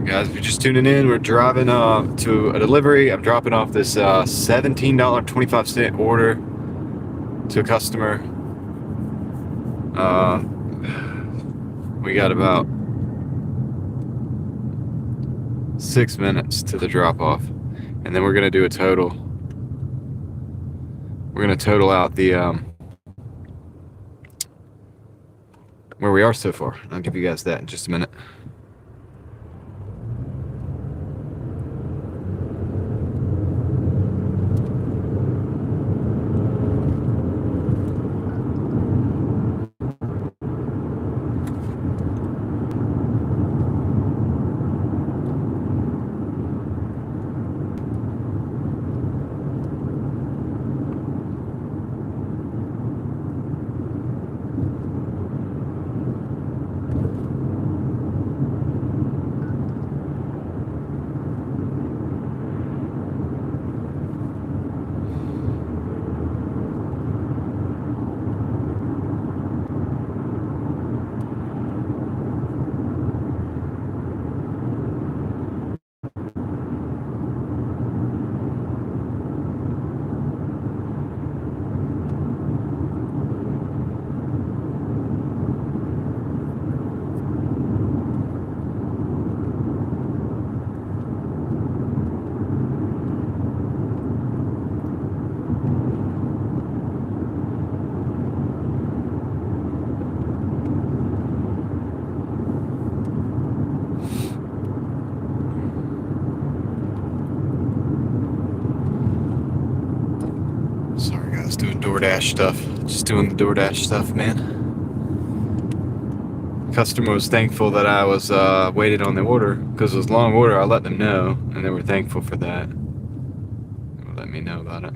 [SPEAKER 1] Guys, if you're just tuning in, we're driving to a delivery. I'm dropping off this $17.25 order to a customer. We got about 6 minutes to the drop off, and then we're gonna do a total. We're gonna total out the where we are so far. I'll give you guys that in just a minute. Sorry guys, doing Doordash stuff. Just doing the Doordash stuff, man. Customer was thankful that I was waited on the order because it was a long order. I let them know, and they were thankful for that. They would let me know about it.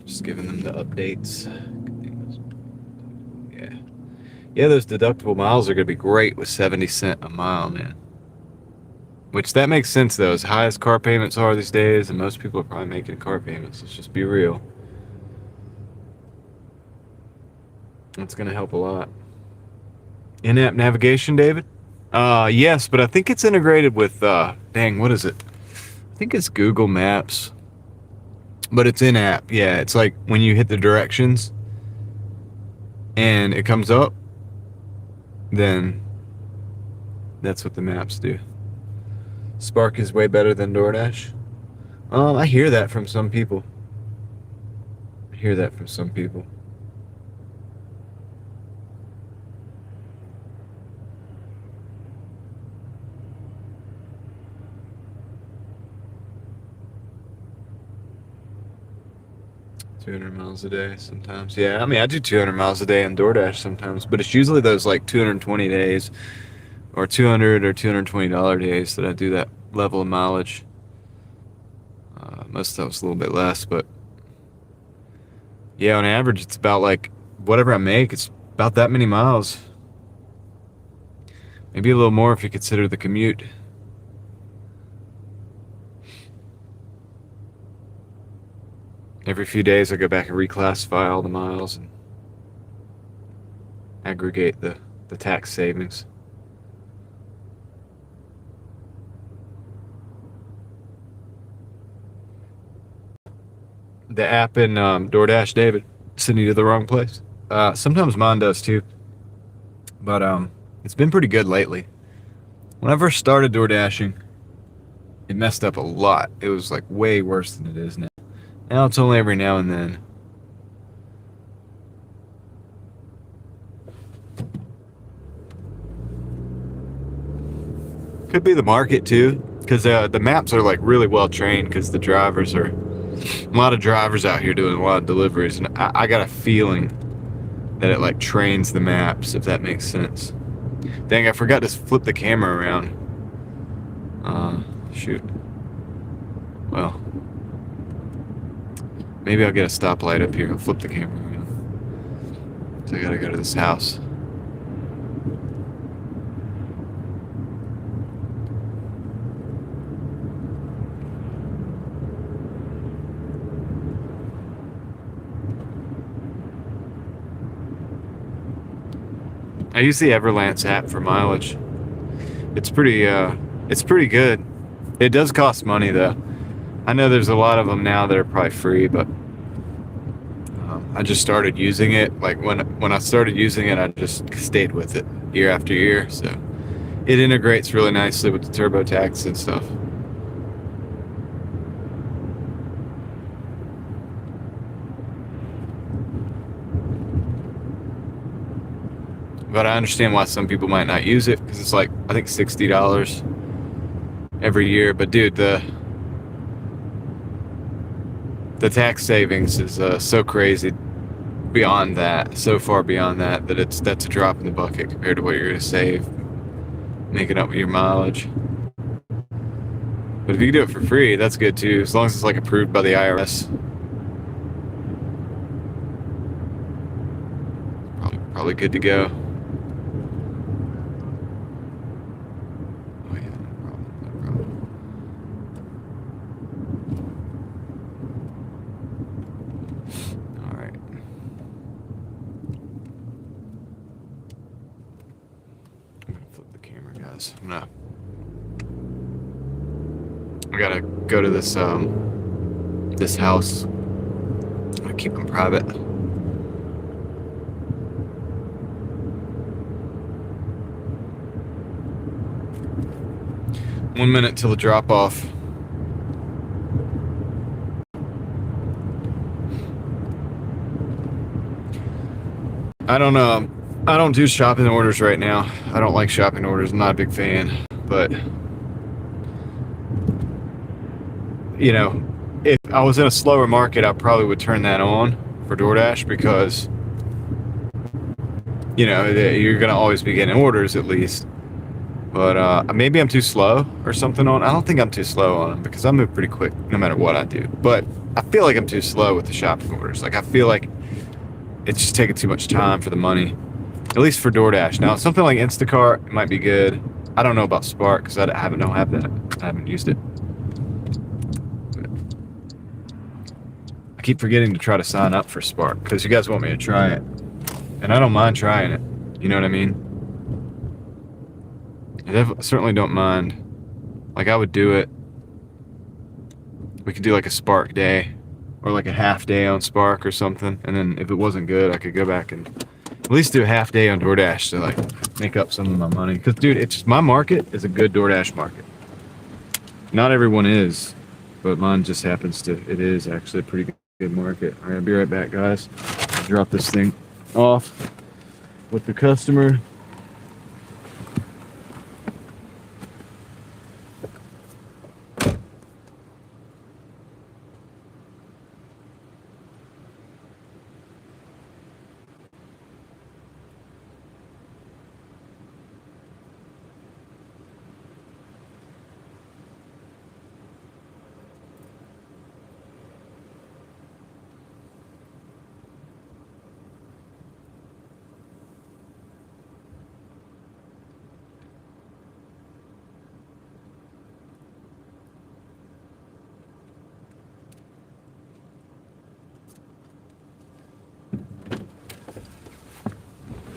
[SPEAKER 1] Just giving them the updates. Yeah, those deductible miles are gonna be great with 70 cents a mile, man. Which that makes sense though. As high as car payments are these days, and most people are probably making car payments. Let's just be real. That's gonna help a lot. In-app navigation, David? Yes, but I think it's integrated with dang, what is it? I think it's Google Maps. But it's in-app. Yeah, it's like when you hit the directions and it comes up, then that's what the maps do. Spark is way better than Doordash. I hear that from some people. I hear that from some people. $200 miles a day sometimes. Yeah, I mean, I do 200 miles a day on Doordash sometimes, but it's usually those like 220 days or 200 or $220 days that I do that level of mileage. Most of it's a little bit less, but yeah, on average, it's about like whatever I make, it's about that many miles. Maybe a little more if you consider the commute. Every few days, I go back and reclassify all the miles and aggregate the tax savings. The app in Doordash, David, send you to the wrong place. Sometimes mine does too, but it's been pretty good lately. When I first started Doordashing, it messed up a lot. It was like way worse than it is now. Now it's only every now and then. Could be the market too, because the maps are like really well trained. Because the drivers are a lot of drivers out here doing a lot of deliveries, and I got a feeling that it like trains the maps, if that makes sense. Dang, I forgot to flip the camera around. Shoot. Well, maybe I'll get a stoplight up here and flip the camera around. So I gotta go to this house. I use the Everlance app for mileage. It's pretty good. It does cost money though. I know there's a lot of them now that are probably free, but I just started using it. Like when I started using it, I just stayed with it year after year. So it integrates really nicely with the TurboTax and stuff. But I understand why some people might not use it, because it's like, I think $60 every year. But dude, the tax savings is so crazy beyond that, so far beyond that, that's a drop in the bucket compared to what you're going to save making up with your mileage. But if you can do it for free, that's good too, as long as it's like approved by the IRS. Probably good to go. Oh yeah, no problem. All right. I'm gonna flip the camera, guys. I gotta go to this this house. I'm gonna keep them private. 1 minute till the drop off. I don't know. I don't do shopping orders right now. I don't like shopping orders. I'm not a big fan. But, you know, if I was in a slower market, I probably would turn that on for DoorDash, because, you know, you're going to always be getting orders at least. But maybe I'm too slow or something on. I don't think I'm too slow on them, because I move pretty quick no matter what I do. But I feel like I'm too slow with the shopping orders. Like, I feel like it's just taking too much time for the money, at least for DoorDash. Now, something like Instacart might be good. I don't know about Spark, because I haven't used it. But I keep forgetting to try to sign up for Spark, because you guys want me to try it, and I don't mind trying it. You know what I mean? I certainly don't mind. Like, I would do it. We could do like a Spark day, or like a half day on Spark or something. And then if it wasn't good, I could go back and at least do a half day on DoorDash to like make up some of my money. Because dude, it's just, my market is a good DoorDash market. Not everyone is, but mine just happens to. It is actually a pretty good market. All right, I'll be right back, guys. I'll drop this thing off with the customer.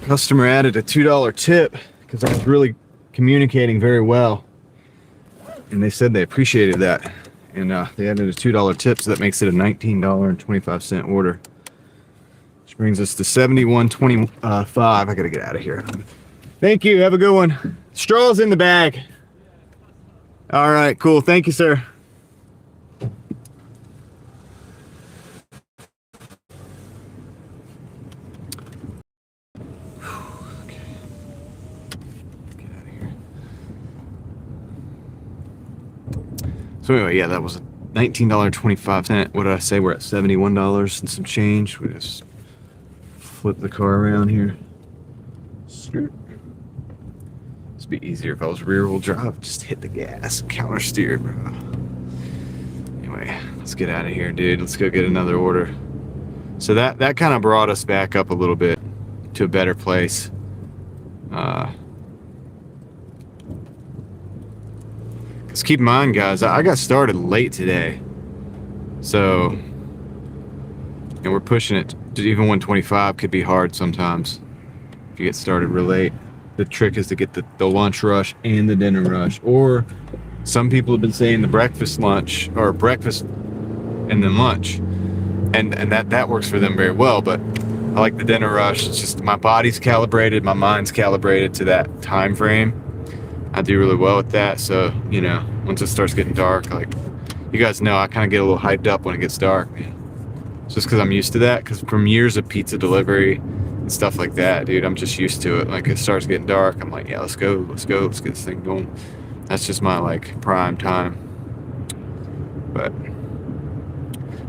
[SPEAKER 1] Customer added a $2 tip because I was really communicating very well, and they said they appreciated that, and they added a $2 tip, so that makes it a $19.25 order, which brings us to $71.25. I gotta get out of here. Thank you. Have a good one. Straws in the bag. All right, cool. Thank you, sir. So anyway, yeah, that was $19.25. What did I say? We're at $71 and some change. We just flip the car around here. It'd be easier if I was rear wheel drive. Just hit the gas, counter steer, bro. Anyway, let's get out of here, dude. Let's go get another order. So that kind of brought us back up a little bit to a better place. Because keep in mind, guys, I got started late today. So, and we're pushing it to even 125 could be hard sometimes. if you get started real late. The trick is to get the lunch rush and the dinner rush. Or some people have been saying the breakfast lunch, or breakfast and then lunch. And that works for them very well, but I like the dinner rush. It's just my body's calibrated, my mind's calibrated to that time frame. I do really well with that. So, you know, once it starts getting dark, like you guys know, I kind of get a little hyped up when it gets dark, man. It's just because I'm used to that, because from years of pizza delivery and stuff like that, dude, I'm just used to it. Like it starts getting dark, I'm like, yeah, let's go, let's get this thing going. That's just my like prime time. But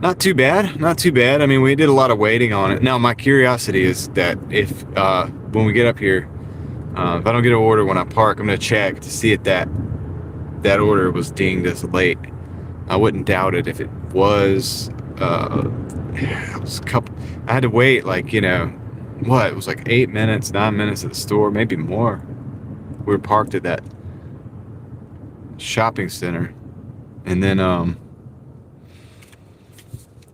[SPEAKER 1] not too bad, not too bad. I mean, we did a lot of waiting on it. Now, my curiosity is that if when we get up here, if I don't get an order when I park, I'm gonna check to see if that order was dinged as late. I wouldn't doubt it if it was. It was a couple. I had to wait, like, you know, what? It was like 8 minutes, 9 minutes at the store, maybe more. We were parked at that shopping center, and then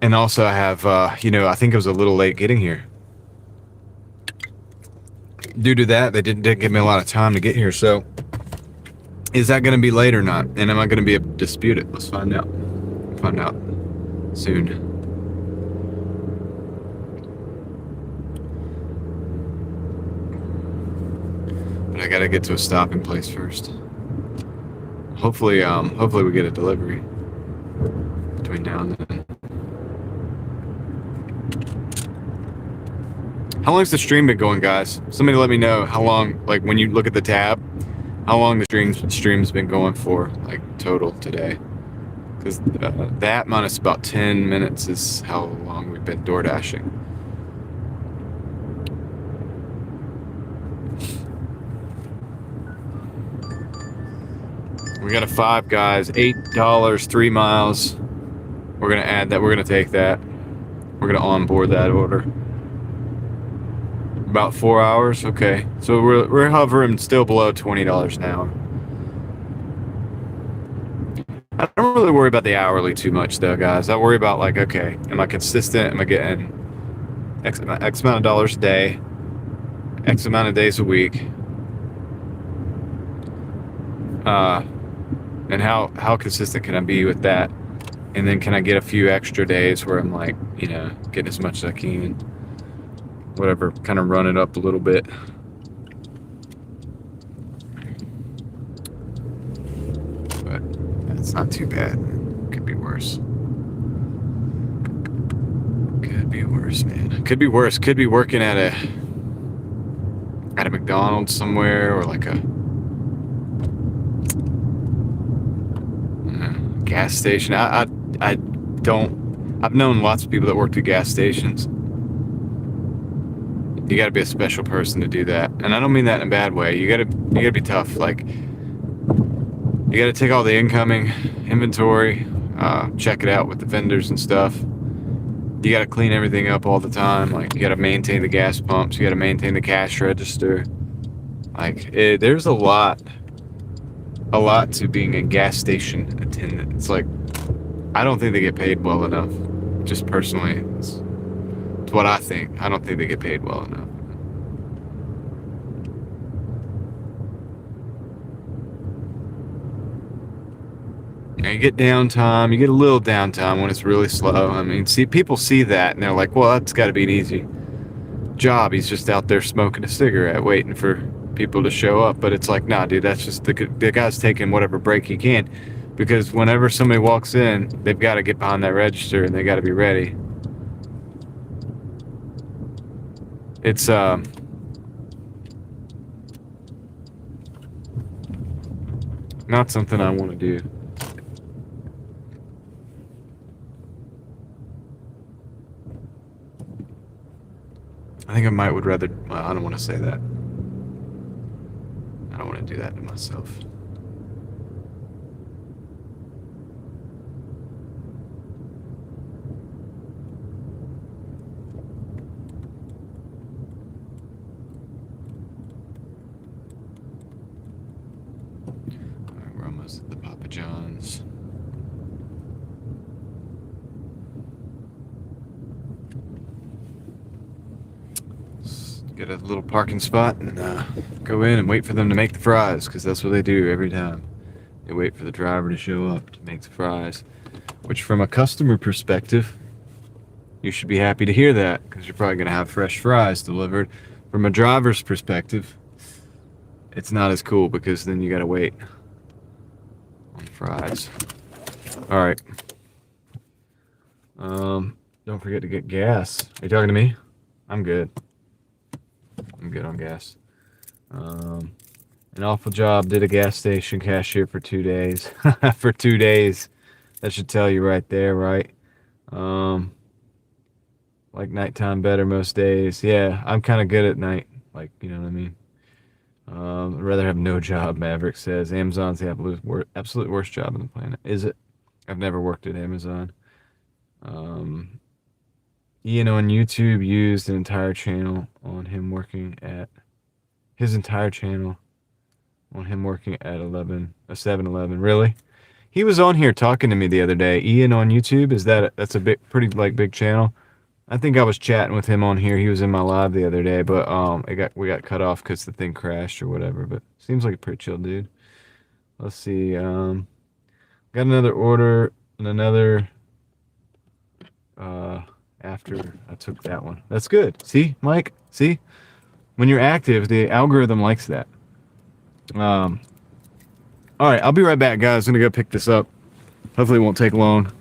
[SPEAKER 1] and also I have, you know, I think it was a little late getting here. Due to that, they didn't give me a lot of time to get here. So, is that going to be late or not? And am I going to be able to dispute it? Let's find out. Find out soon. But I got to get to a stopping place first. Hopefully we get a delivery between now and then. How long's the stream been going, guys? Somebody let me know how long, like when you look at the tab, how long the stream's been going for, like total today. Because that minus about 10 minutes is how long we've been Doordashing. We got a 5 guys, $8, 3 miles. We're gonna add that, we're gonna take that. We're gonna onboard that order. About 4 hours, okay. So we're hovering still below $20 an hour. I don't really worry about the hourly too much though, guys. I worry about like, okay, am I consistent? Am I getting X amount of dollars a day, X amount of days a week? And how consistent can I be with that? And then can I get a few extra days where I'm like, you know, getting as much as I can? Whatever, kind of run it up a little bit. But it's not too bad. Could be worse. Could be worse, man. Could be worse. Could be working at a McDonald's somewhere, or like a gas station. I don't. I've known lots of people that worked at gas stations. You got to be a special person to do that, and I don't mean that in a bad way. You got to be tough. Like, you got to take all the incoming inventory, check it out with the vendors and stuff. You got to clean everything up all the time. Like, you got to maintain the gas pumps. You got to maintain the cash register. Like, there's a lot to being a gas station attendant. It's like, I don't think they get paid well enough. Just personally, it's what I think. I don't think they get paid well enough. Now you get downtime. You get a little downtime when it's really slow. I mean, people see that and they're like, well, that's got to be an easy job. He's just out there smoking a cigarette waiting for people to show up. But it's like, nah, dude, that's just the guy's taking whatever break he can, because whenever somebody walks in, they've got to get behind that register and they got to be ready. It's not something I want to do. I think I would rather, well, I don't want to say that. I don't want to do that to myself. Alright, we're almost at the Papa John's. Get a little parking spot and go in and wait for them to make the fries, because that's what they do every time. They wait for the driver to show up to make the fries, which from a customer perspective, you should be happy to hear that, because you're probably going to have fresh fries delivered. From a driver's perspective, it's not as cool, because then you got to wait on fries. All right. Don't forget to get gas. Are you talking to me? I'm good. I'm good on gas. An awful job. Did a gas station cashier for 2 days. For 2 days. That should tell you right there, right? Like nighttime better most days. Yeah, I'm kind of good at night. Like, you know what I mean? I'd rather have no job, Maverick says. Amazon's the absolute worst job on the planet. Is it? I've never worked at Amazon. Ian on YouTube used an entire channel on him working at his entire channel on him working at a 7-Eleven. Really? He was on here talking to me the other day. Ian on YouTube, that's a pretty like big channel. I think I was chatting with him on here. He was in my live the other day, but we got cut off because the thing crashed or whatever. But seems like a pretty chill dude. Let's see. Got another order and another after I took that one. That's good. See, Mike? See? When you're active, the algorithm likes that. All right, I'll be right back, guys. I'm gonna go pick this up. Hopefully it won't take long.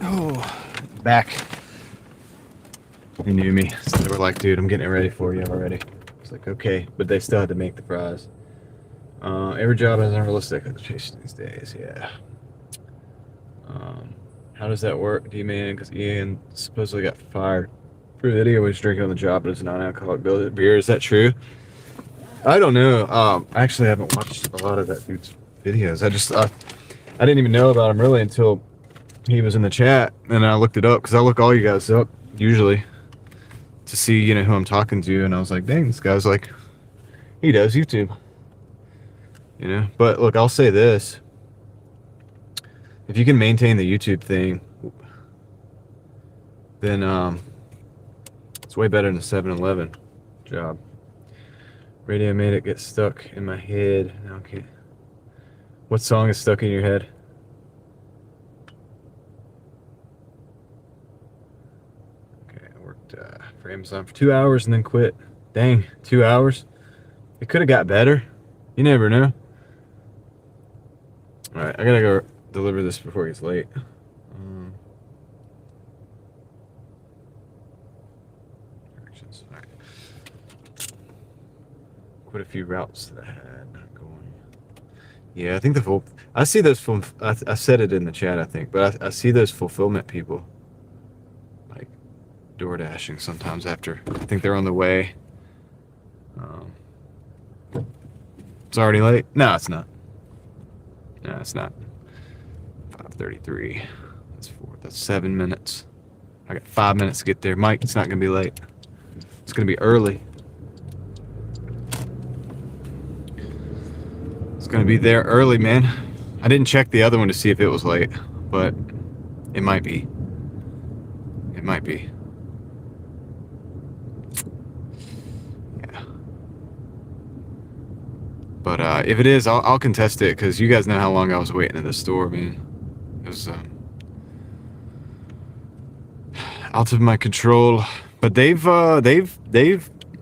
[SPEAKER 1] Oh, back. They knew me. So they were like, dude, I'm getting it ready for you already. I was like, okay. But they still had to make the fries. Every job has unrealistic expectations these days, yeah. How does that work, D-Man? Because Ian supposedly got fired for a video he was drinking on the job, but it's a non-alcoholic beer. Is that true? I don't know. I actually haven't watched a lot of that dude's videos. I didn't even know about him really until he was in the chat, and I looked it up because I look all you guys up usually to see, you know, who I'm talking to, and I was like, dang, this guy's like, he does YouTube, you know. But look, I'll say this: if you can maintain the YouTube thing, then it's way better than the 7-Eleven job. Radio made it get stuck in my head. Okay, what song is stuck in your head? I worked for Amazon for 2 hours and then quit. Dang, 2 hours. It could have got better. You never know. All right, I gotta go deliver this before it gets late. Directions. All right. Quite a few routes that I had not going. Yeah, I think the full. I see those. I said it in the chat, I think, but I see those fulfillment people, like Doordashing sometimes after. I think they're on the way. It's already late. No, it's not. No, it's not. 5:33. That's 4. That's 7 minutes. I got 5 minutes to get there. Mike, it's not gonna be late. It's gonna be early. It's gonna be there early, man. I didn't check the other one to see if it was late, but it might be. It might be. Yeah. But if it is, I'll contest it because you guys know how long I was waiting at the store, man. It was out of my control. But they've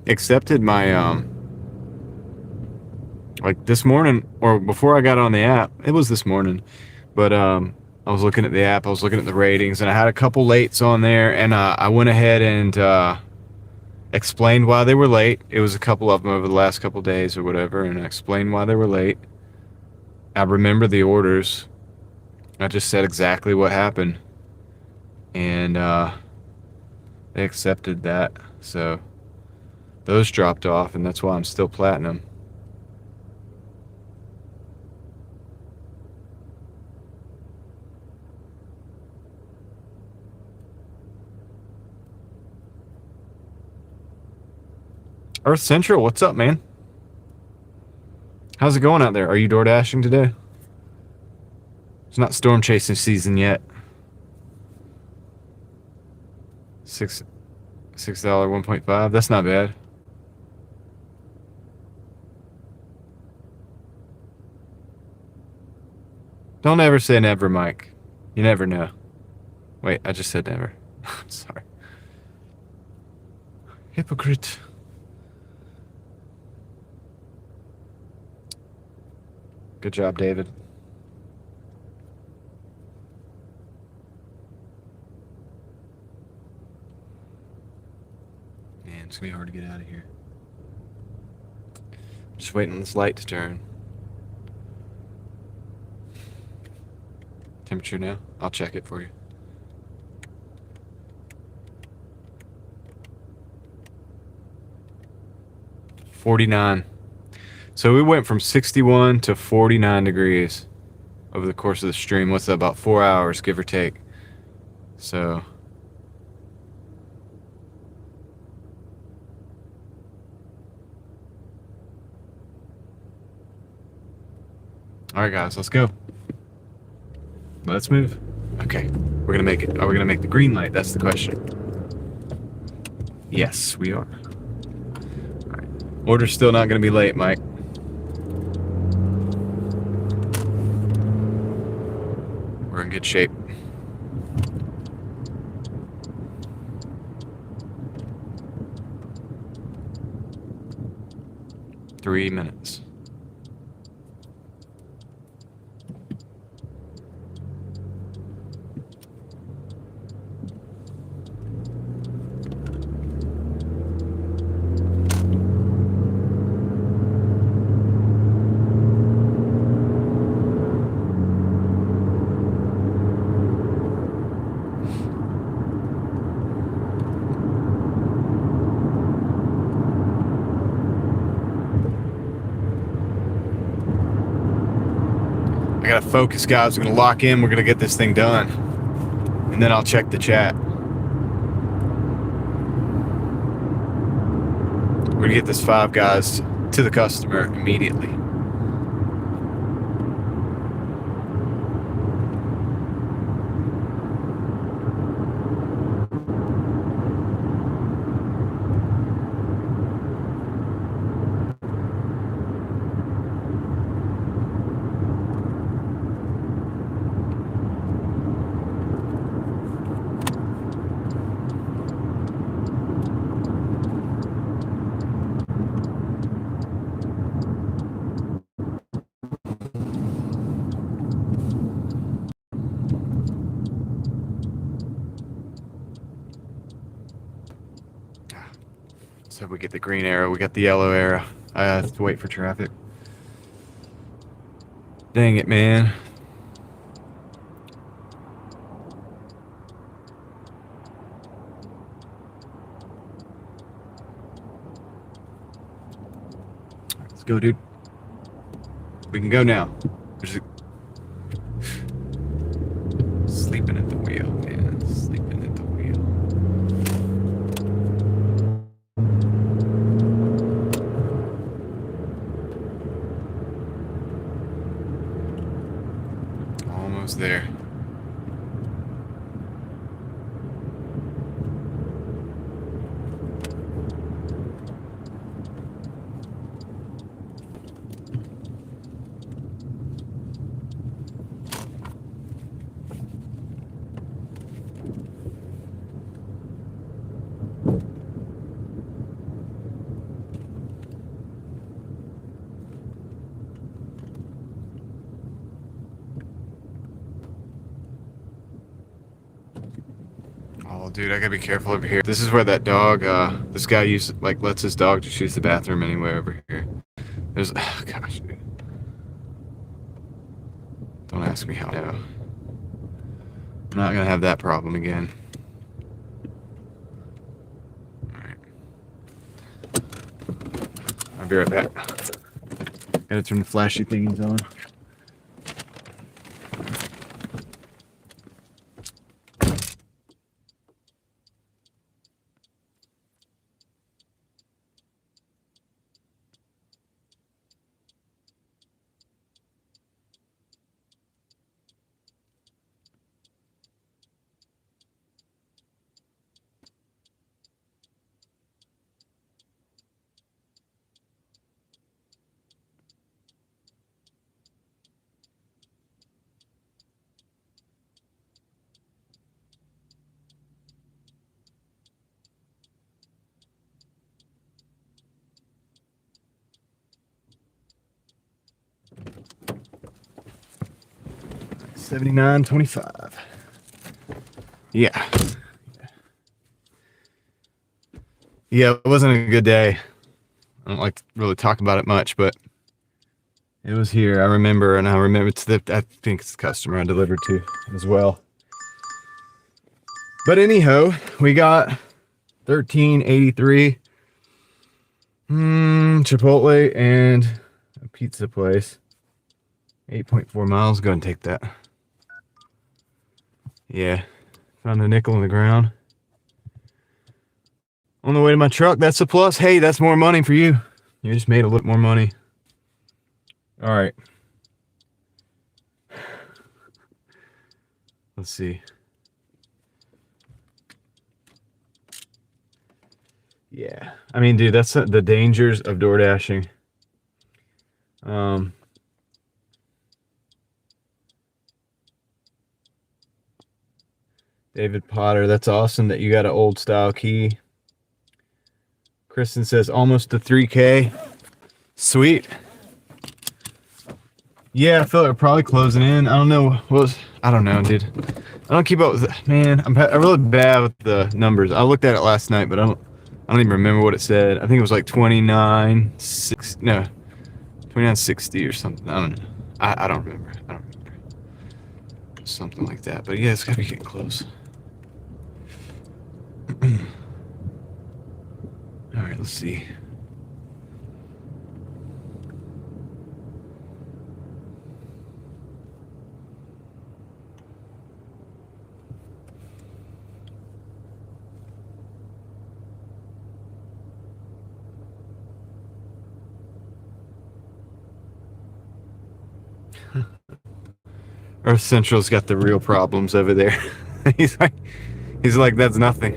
[SPEAKER 1] accepted my like this morning or before I got on the app. It was this morning, but I was looking at the app. I was looking at the ratings, and I had a couple lates on there, and I went ahead and explained why they were late. It was a couple of them over the last couple days or whatever, and I explained why they were late. I remember the orders. I just said exactly what happened, and they accepted that. So those dropped off, and that's why I'm still platinum. Earth Central, what's up, man? How's it going out there? Are you door dashing today? It's not storm chasing season yet. $6 1.5. That's not bad. Don't ever say never, Mike. You never know. Wait, I just said never. I'm sorry. Hypocrite. Good job, David. Man, it's gonna be hard to get out of here. Just waiting on this light to turn. Temperature now? I'll check it for you. $49. So we went from 61 to 49 degrees over the course of the stream. What's that, about 4 hours, give or take? So all right, guys, let's go. Let's move. Okay, we're gonna make it. Are we gonna make the green light? That's the question. Yes, we are. All right. Order's still not gonna be late, Mike. We're in good shape. Three minutes. I gotta focus, guys. We're gonna lock in. We're gonna get this thing done, and then I'll check the chat. We're gonna get this 5 guys to the customer immediately. So we get the green arrow, we got the yellow arrow. I have to wait for traffic. Dang it, man. Let's go, dude. We can go now. There's sleeping at the wheel, man. Sleeping at the wheel. Almost there. Oh, dude, I gotta be careful over here. This is where that dog, this guy lets his dog just use the bathroom anywhere over here. There's, oh, gosh, dude. Don't ask me how I know. I'm not gonna have that problem again. Alright. I'll be right back. Gotta turn the flashy thingies on. $79.25. Yeah. Yeah, it wasn't a good day. I don't like to really talk about it much, but it was here. I remember it's I think it's the customer I delivered to as well. But anyhow, we got $13.83. Chipotle and a pizza place. 8.4 miles. Go and take that. Yeah. Found a nickel in the ground. On the way to my truck. That's a plus. Hey, that's more money for you. You just made a little more money. All right. Let's see. Yeah. I mean, dude, that's the dangers of Doordashing. David Potter, that's awesome that you got an old style key. Kristen says almost to 3K. Sweet. Yeah, I feel like we're probably closing in. I don't know. I don't know, dude. I don't keep up with it. Man, I'm really bad with the numbers. I looked at it last night, but I don't even remember what it said. I think it was like 2960 or something. I don't know. I don't remember. Something like that. But yeah, it's gotta be getting close. All right, let's see. Earth Central's got the real problems over there. he's like, that's nothing.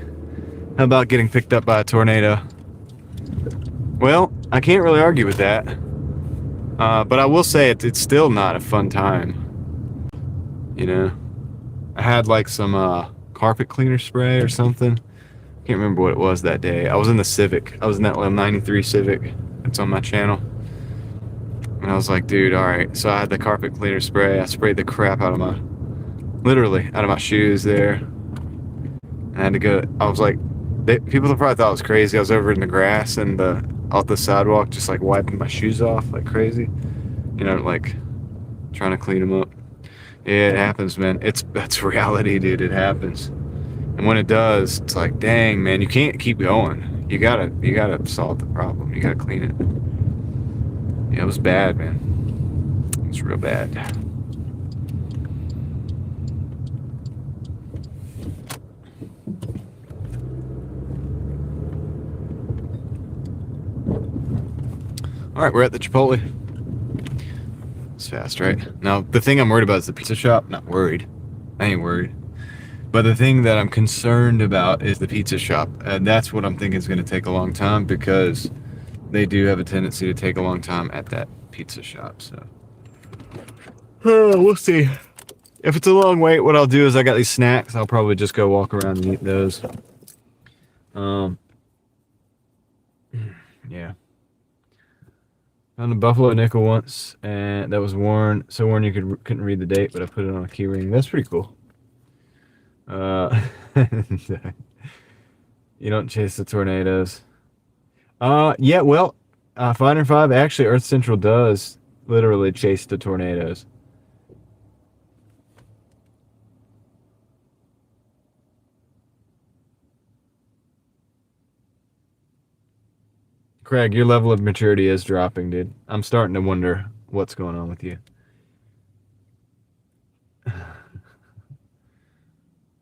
[SPEAKER 1] How about getting picked up by a tornado? Well, I can't really argue with that. But I will say it's still not a fun time. You know, I had like some carpet cleaner spray or something. Can't remember what it was that day. I was in the Civic. I was in that little 93 Civic. It's on my channel. And I was like, dude, all right. So I had the carpet cleaner spray. I sprayed the crap out of literally out of my shoes there. I had to go. I was like, people probably thought I was crazy. I was over in the grass and off the sidewalk, just like wiping my shoes off like crazy. You know, like trying to clean them up. Yeah, it happens, man. That's reality, dude. It happens. And when it does, it's like, dang, man, you can't keep going. You gotta solve the problem. You gotta clean it. Yeah, it was bad, man. It was real bad. All right, we're at the Chipotle. It's fast, right? Now, the thing I'm worried about is the pizza shop. Not worried. I ain't worried. But the thing that I'm concerned about is the pizza shop. And that's what I'm thinking is going to take a long time, because they do have a tendency to take a long time at that pizza shop. So, we'll see. If it's a long wait, what I'll do is I got these snacks. I'll probably just go walk around and eat those. Yeah. Found a buffalo nickel once, and that was worn. So worn you couldn't read the date, but I put it on a key ring. That's pretty cool. You don't chase the tornadoes. Yeah, well, 505, actually, Earth Central does literally chase the tornadoes. Craig, your level of maturity is dropping, dude. I'm starting to wonder what's going on with you.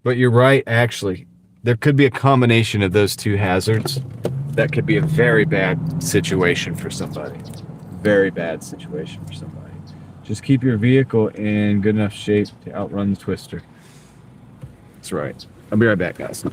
[SPEAKER 1] But you're right, actually. There could be a combination of those two hazards. That could be a very bad situation for somebody. Very bad situation for somebody. Just keep your vehicle in good enough shape to outrun the twister. That's right. I'll be right back, guys.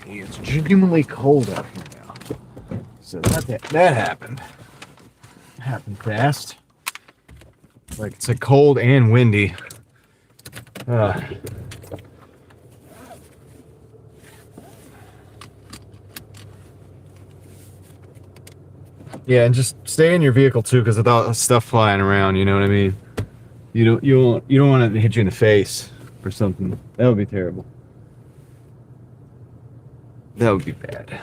[SPEAKER 1] It's genuinely cold out here now. So that happened. It happened fast. Like, it's like cold and windy. Yeah, and just stay in your vehicle too, because of all the stuff flying around. You know what I mean? You don't want it to hit you in the face or something. That would be terrible. That would be bad.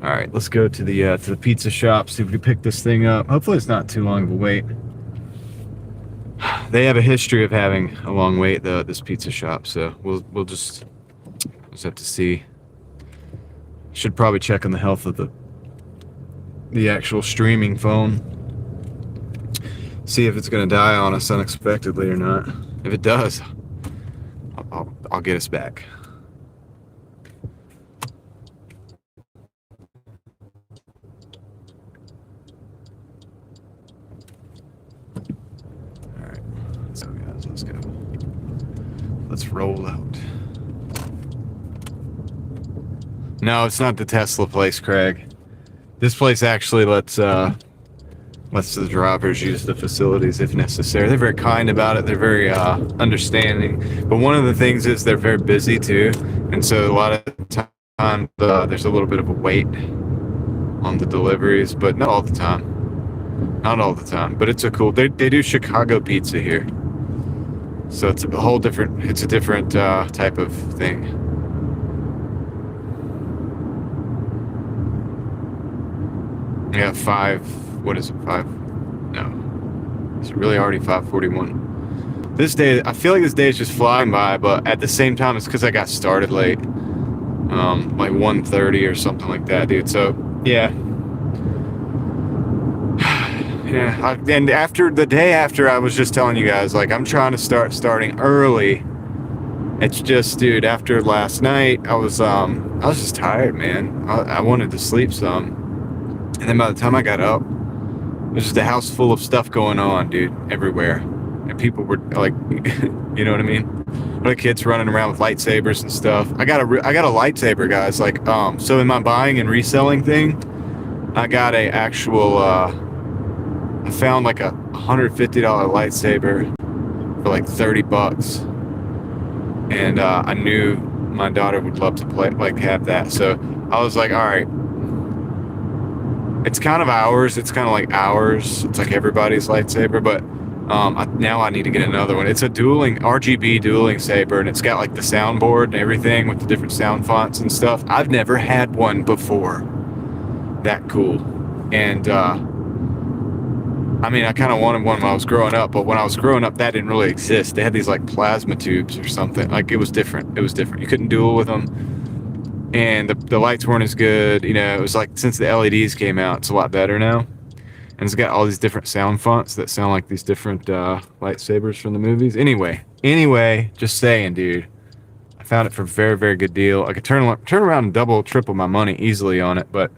[SPEAKER 1] All right, let's go to the pizza shop, see if we can pick this thing up. Hopefully it's not too long of a wait. They have a history of having a long wait, though, at this pizza shop, so we'll just have to see. Should probably check on the health of the actual streaming phone. See if it's gonna die on us unexpectedly or not. If it does, I'll get us back. All right, so guys, let's go. Let's roll out. No, it's not the Tesla place, Craig. This place actually lets the drivers use the facilities if necessary. They're very kind about it. They're very understanding. But one of the things is they're very busy too, and so a lot of times there's a little bit of a wait on the deliveries, but not all the time. Not all the time, but it's a cool. They do Chicago pizza here, so it's a whole different. It's a different type of thing. Yeah, what is it? 5? No. Is it really already 5:41? This day, I feel like this day is just flying by, but at the same time, it's because I got started late. Like 1:30 or something like that, dude. So, yeah. Yeah. And after the day after, I was just telling you guys, like, I'm trying to starting early. It's just, dude, after last night, I was just tired, man. I wanted to sleep some. And then by the time I got up, there's just a house full of stuff going on, dude, everywhere. And people were like, you know what I mean? The kids running around with lightsabers and stuff. I got a lightsaber, guys. Like, so in my buying and reselling thing, I got a actual, I found like a $150 lightsaber for like $30. And I knew my daughter would love to play, like, have that. So I was like, all right. It's kind of ours. It's kind of like ours. It's like everybody's lightsaber, but now I need to get another one. It's a RGB dueling saber, and it's got like the soundboard and everything with the different sound fonts and stuff. I've never had one before. That cool. And I mean, I kind of wanted one when I was growing up, but when I was growing up, that didn't really exist. They had these like plasma tubes or something. Like, it was different. It was different. You couldn't duel with them. And the lights weren't as good. You know, it was like, since the LEDs came out, it's a lot better now. And it's got all these different sound fonts that sound like these different lightsabers from the movies. Anyway, just saying, dude. I found it for a very, very good deal. I could turn around and double, triple my money easily on it, but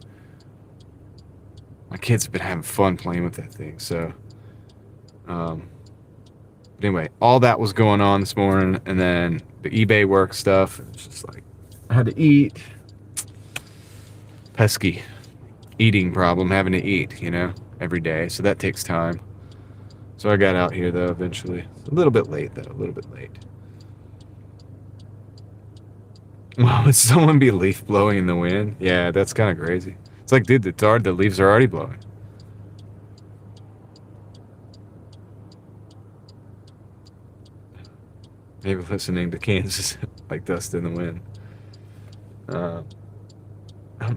[SPEAKER 1] my kids have been having fun playing with that thing. So, but anyway, all that was going on this morning, and then the eBay work stuff. It's just like, I had to eat. Pesky eating problem, having to eat, you know, every day. So that takes time. So I got out here, though, eventually. A little bit late, though. A little bit late. Wow, would someone be leaf blowing in the wind? Yeah, that's kind of crazy. It's like, dude, the leaves are already blowing. Maybe listening to Kansas like dust in the wind.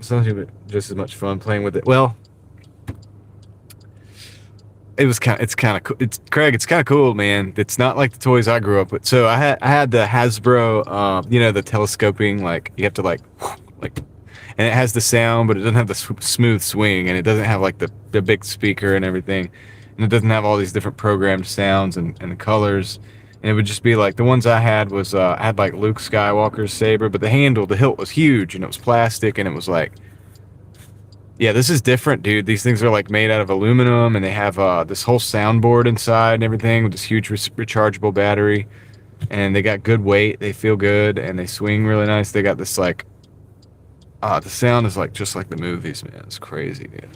[SPEAKER 1] Something just as much fun playing with it. Well, it's kind of cool. Craig, it's kind of cool, man. It's not like the toys I grew up with. So I had the Hasbro, you know, the telescoping, like, you have to like, and it has the sound, but it doesn't have the smooth swing, and it doesn't have like the big speaker and everything, and it doesn't have all these different programmed sounds and the colors. And it would just be like, the ones I had was, I had like Luke Skywalker's saber, but the hilt was huge, and it was plastic, and it was like, yeah, this is different, dude. These things are like made out of aluminum, and they have this whole soundboard inside and everything with this huge rechargeable battery, and they got good weight. They feel good, and they swing really nice. They got this like, the sound is like just like the movies, man. It's crazy, dude.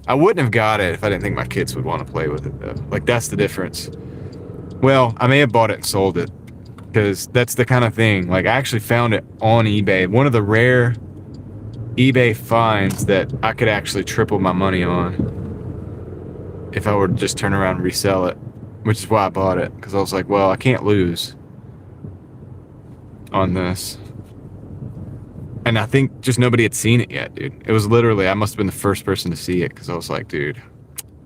[SPEAKER 1] I wouldn't have got it if I didn't think my kids would want to play with it, though. Like, that's the difference. Well, I may have bought it and sold it, because that's the kind of thing. Like, I actually found it on eBay. One of the rare eBay finds that I could actually triple my money on if I were to just turn around and resell it, which is why I bought it, because I was like, well, I can't lose on this. And I think just nobody had seen it yet, dude. It was literally, I must have been the first person to see it, because I was like, dude,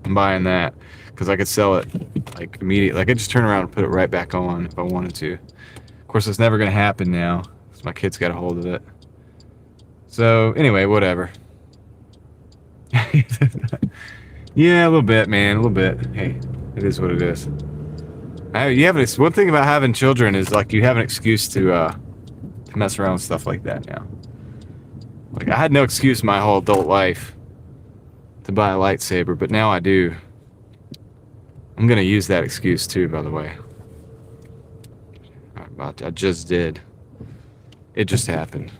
[SPEAKER 1] I'm buying that, because I could sell it like immediately. I could just turn around and put it right back on if I wanted to. Of course, it's never going to happen now, because my kids got a hold of it. So anyway, whatever. Yeah, a little bit, man, a little bit. Hey, it is what it is. One thing about having children is, like, you have an excuse to mess around with stuff like that now. Like, I had no excuse my whole adult life to buy a lightsaber, but now I do. I'm gonna use that excuse too, by the way. I just did. It just happened.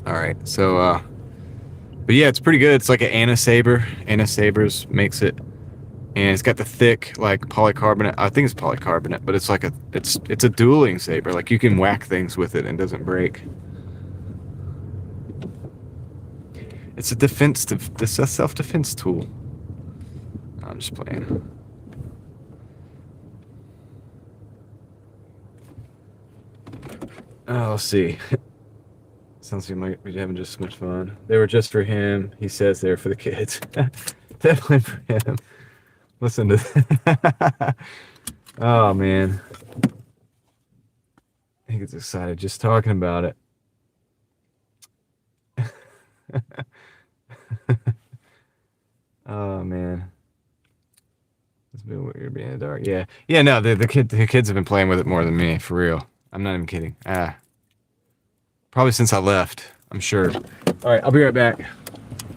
[SPEAKER 1] Alright, so, but yeah, it's pretty good. It's like an Anna saber. Anna Sabers makes it. And it's got the thick, like, polycarbonate. I think it's polycarbonate, but it's like it's a dueling saber. Like, you can whack things with it and it doesn't break. It's a defense. It's a self-defense tool. I'm just playing. Oh, let's see. Sounds like we might be having just as much fun. They were just for him. He says they're for the kids. Definitely for him. Listen to that. Oh, man. He gets excited just talking about it. Oh, man. It's been weird being in the dark. Yeah. Yeah, no, the kids have been playing with it more than me, for real. I'm not even kidding. Probably since I left, I'm sure. All right, I'll be right back.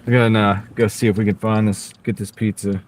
[SPEAKER 1] We're gonna go see if we can find this, get this pizza.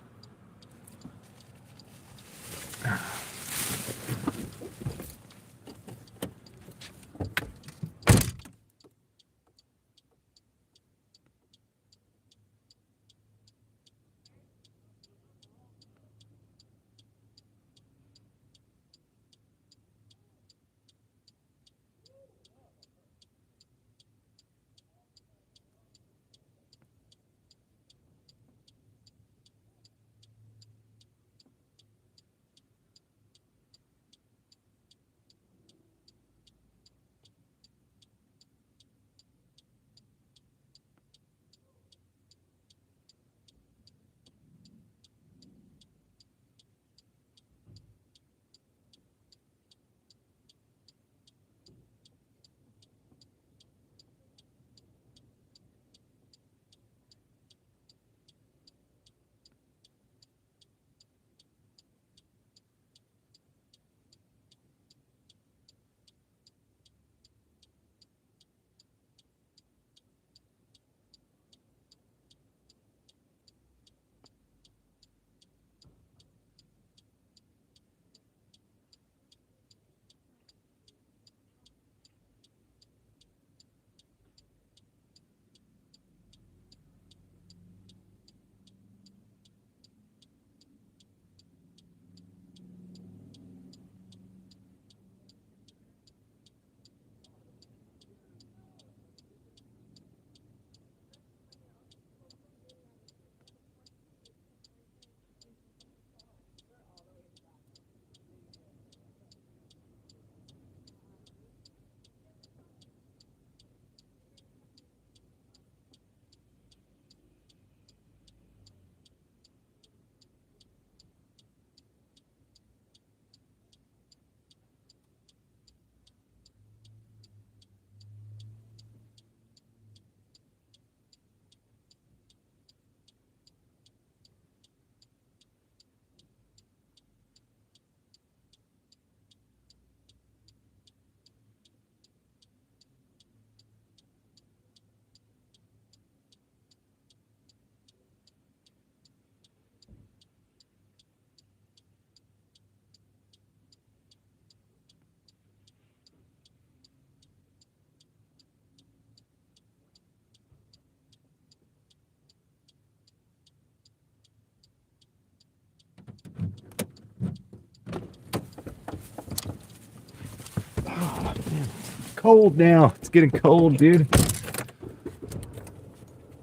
[SPEAKER 1] Oh, man. Cold now. It's getting cold, dude.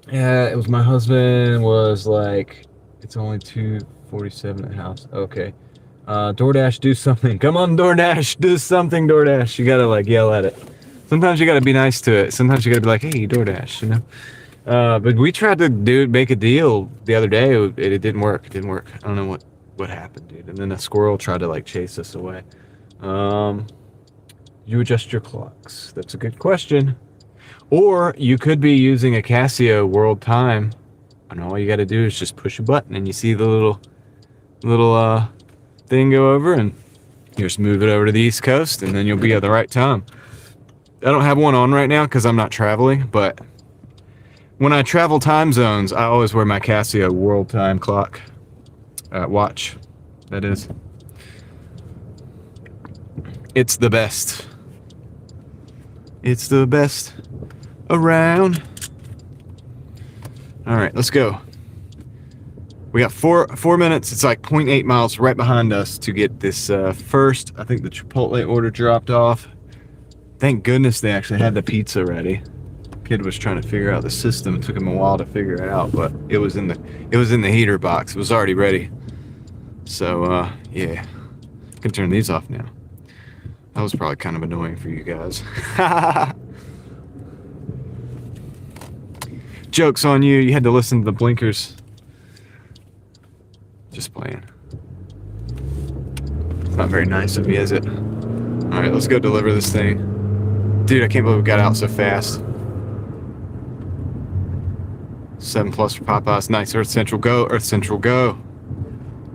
[SPEAKER 1] Yeah, it was my husband was like, it's only 2:47 at the house. Okay. Doordash, do something. Come on, Doordash, do something, Doordash. You gotta like yell at it. Sometimes you gotta be nice to it. Sometimes you gotta be like, hey, Doordash, you know? But we tried to make a deal the other day. It didn't work. It didn't work. I don't know what happened, dude. And then a squirrel tried to like chase us away. You adjust your clocks. That's a good question. Or you could be using a Casio World Time, and all you got to do is just push a button, and you see the little thing go over, and you just move it over to the East Coast, and then you'll be at the right time. I don't have one on right now because I'm not traveling, but when I travel time zones, I always wear my Casio World Time clock, watch. That is. It's the best. It's the best around. All right, let's go. We got four minutes. It's like 0.8 miles right behind us to get this first. I think the Chipotle order dropped off. Thank goodness they actually had the pizza ready. Kid was trying to figure out the system. It took him a while to figure it out, but it was in the heater box. It was already ready. So yeah, I can turn these off now. That was probably kind of annoying for you guys. Joke's on you. You had to listen to the blinkers. Just playing. It's not very nice of me, is it? All right, let's go deliver this thing. Dude, I can't believe we got out so fast. 7+ for Popeyes. Nice. Earth Central, go. Earth Central, go.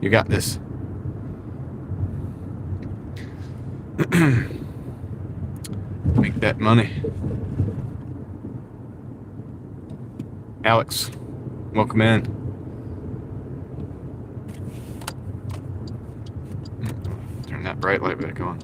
[SPEAKER 1] You got this. Make that money. Alex, welcome in. Turn that bright light back on.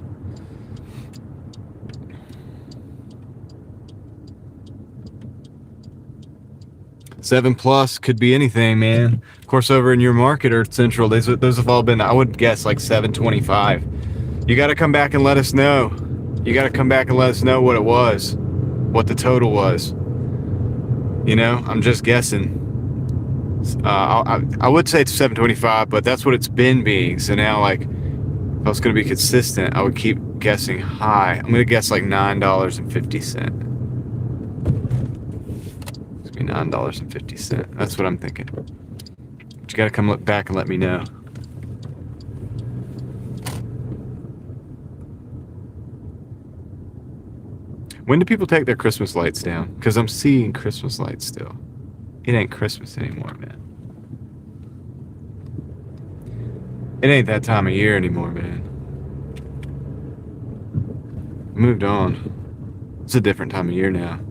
[SPEAKER 1] $7+ could be anything, man. Of course, over in your market, Earth Central, those have all been, I would guess, like $7.25. You got to come back and let us know. You got to come back and let us know what it was, what the total was. You know, I'm just guessing. I would say it's $7.25, but that's what it's been being. So now, like, if I was going to be consistent, I would keep guessing high. I'm going to guess like $9.50. $9.50. That's what I'm thinking. But you gotta come look back and let me know. When do people take their Christmas lights down? Because I'm seeing Christmas lights still. It ain't Christmas anymore, man. It ain't that time of year anymore, man. Moved on. It's a different time of year now.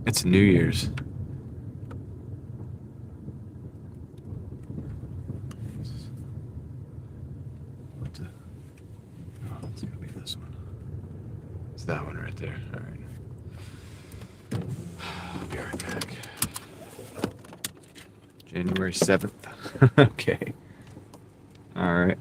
[SPEAKER 1] It's New Year's. Oh, it's gonna be this one. It's that one right there. All right. I'll be right back. January 7th. Okay. All right.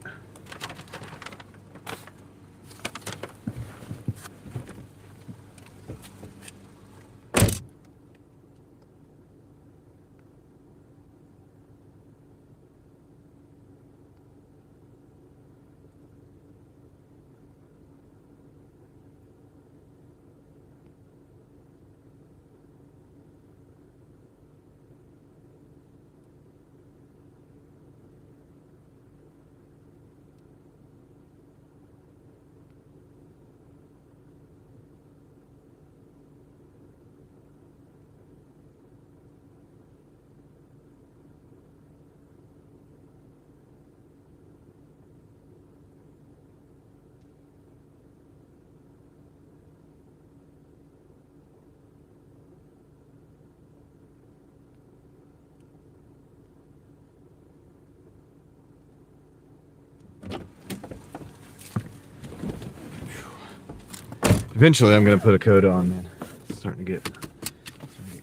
[SPEAKER 1] Eventually, I'm gonna put a coat on, man. It's starting to get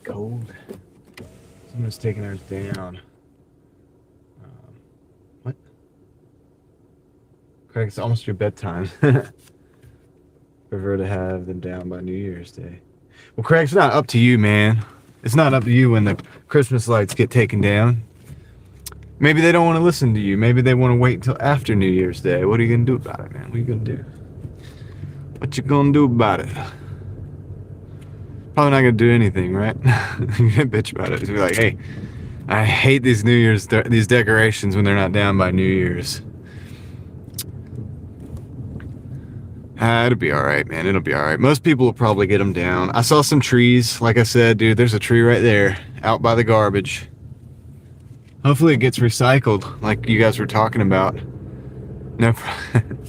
[SPEAKER 1] cold. Someone's taking ours down. What? Craig, it's almost your bedtime. Prefer to have them down by New Year's Day. Well, Craig, it's not up to you, man. It's not up to you when the Christmas lights get taken down. Maybe they don't want to listen to you. Maybe they want to wait until after New Year's Day. What are you gonna do about it, man? What are you gonna do? What you gonna do about it? Probably not gonna do anything, right? You're gonna bitch about it. Just be like, hey, I hate these New Year's, these decorations when they're not down by New Year's. It'll be all right, man. It'll be all right. Most people will probably get them down. I saw some trees. Like I said, dude, there's a tree right there out by the garbage. Hopefully it gets recycled like you guys were talking about. No problem.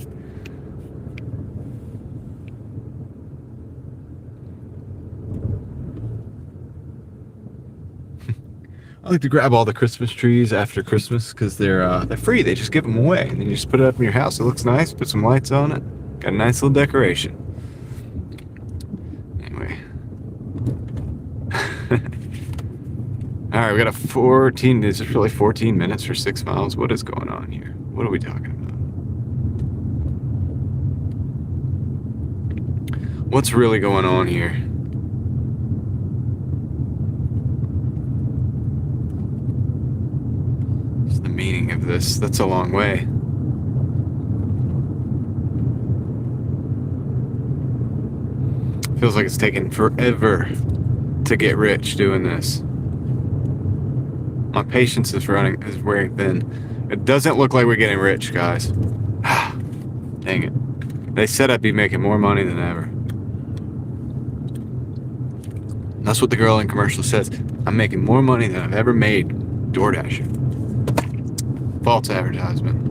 [SPEAKER 1] I like to grab all the Christmas trees after Christmas because they're free. They just give them away, and then you just put it up in your house. It looks nice. Put some lights on it. Got a nice little decoration. Anyway, all right, we got a 14. This is really 14 minutes for 6 miles. What is going on here? What are we talking about? What's really going on here? What's the meaning of this? That's a long way. Feels like it's taken forever to get rich doing this. My patience is wearing thin. It doesn't look like we're getting rich, guys. Dang it. They said I'd be making more money than ever. That's what the girl in commercial says. I'm making more money than I've ever made Doordashing. False advertisement.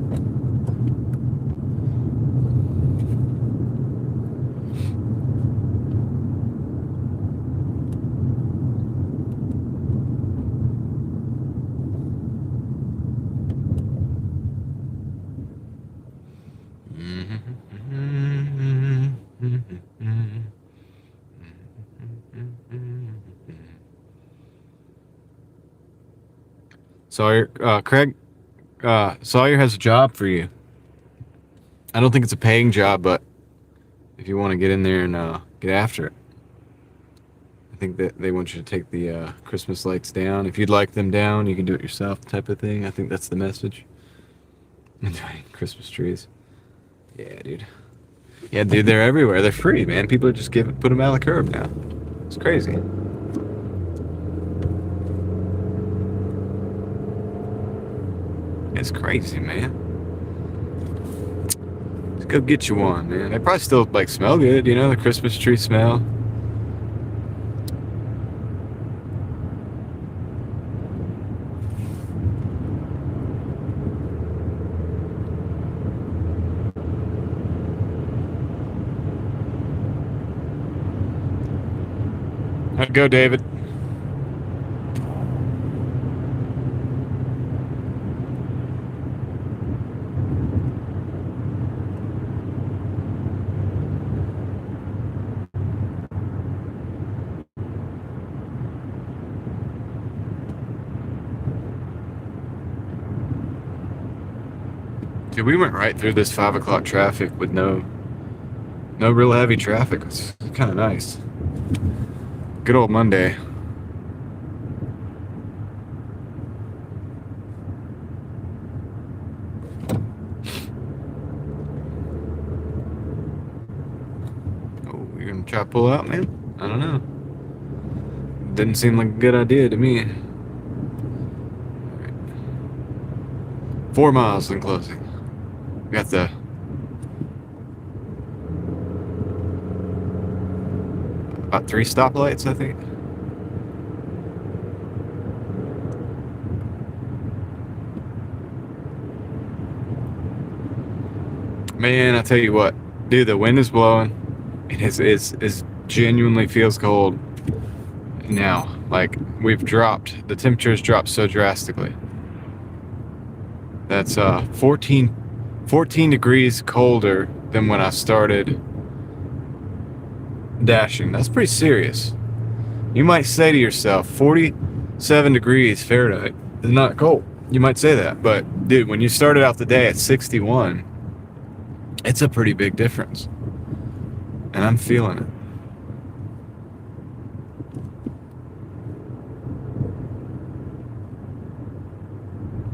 [SPEAKER 1] Sawyer, Craig, Sawyer has a job for you. I don't think it's a paying job, but if you want to get in there and get after it, I think that they want you to take the Christmas lights down. If you'd like them down, you can do it yourself, type of thing. I think that's the message. Christmas trees. Yeah, dude. Yeah, dude, they're everywhere. They're free, man. People are just put them out of the curb now. It's crazy. It's crazy, man. Let's go get you one, man. They probably still like smell good, you know, the Christmas tree smell. How'd it go, David? Dude, we went right through this 5 o'clock traffic with no real heavy traffic. It's kind of nice. Good old Monday. Oh, you're gonna try to pull out, man? I don't know. Didn't seem like a good idea to me. Right. 4 miles in closing. We got the about 3 stoplights, I think. Man, I tell you what, dude, the wind is blowing. It genuinely feels cold now. Like the temperature's dropped so drastically. That's 14 degrees colder than when I started dashing. That's pretty serious. You might say to yourself, 47 degrees Fahrenheit is not cold. You might say that, but dude, when you started out the day at 61, it's a pretty big difference. And I'm feeling it.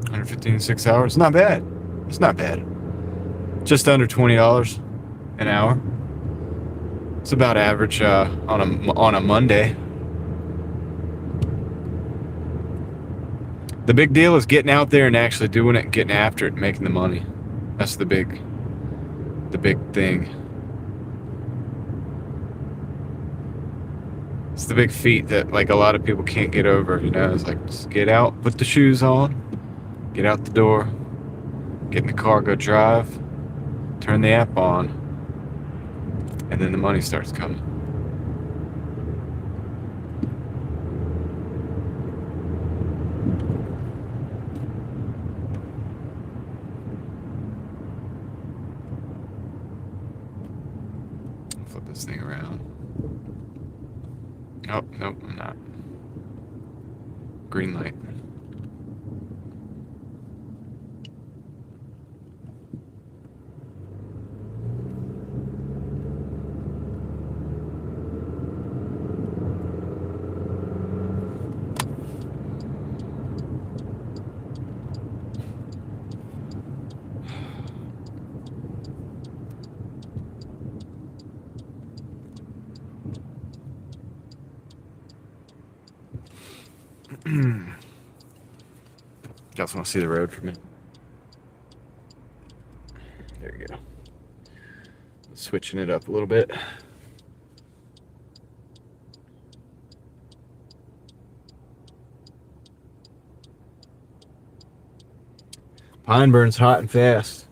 [SPEAKER 1] 115 6 hours. Not bad. It's not bad. Just under $20 an hour. It's about average on a Monday. The big deal is getting out there and actually doing it and getting after it and making the money. That's the big thing. It's the big feat that like a lot of people can't get over, you know. It's like just get out, put the shoes on, get out the door, get in the car, go drive, turn the app on, and then the money starts coming. Flip this thing around. Oh, nope, I'm not. Green light. You guys want to see the road for me? There you go. Switching it up a little bit. Pine burns hot and fast,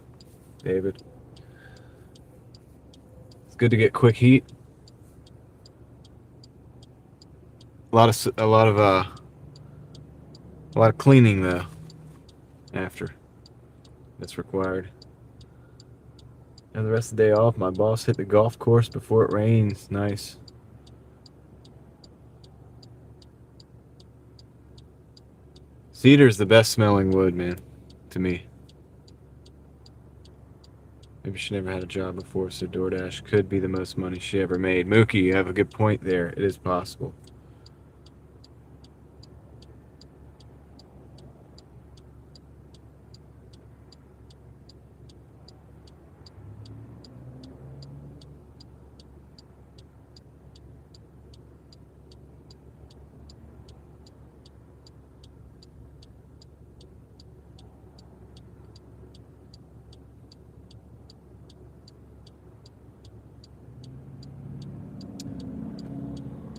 [SPEAKER 1] David. It's good to get quick heat. A lot of cleaning though after that's required. And the rest of the day off, my boss hit the golf course before it rains. Nice. Cedar's the best smelling wood, man, to me. Maybe she never had a job before, so Doordash could be the most money she ever made. Mookie, you have a good point there. It is possible.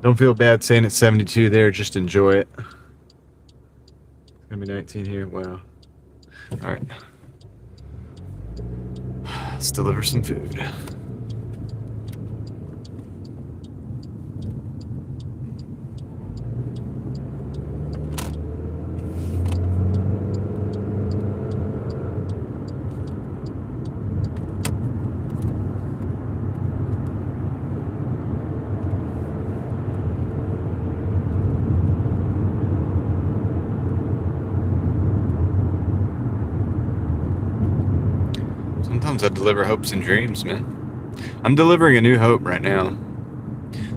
[SPEAKER 1] Don't feel bad saying it's 72 there. Just enjoy it. It's going to be 19 here. Wow. All right. Let's deliver some food. Sometimes I deliver hopes and dreams, man. I'm delivering a new hope right now.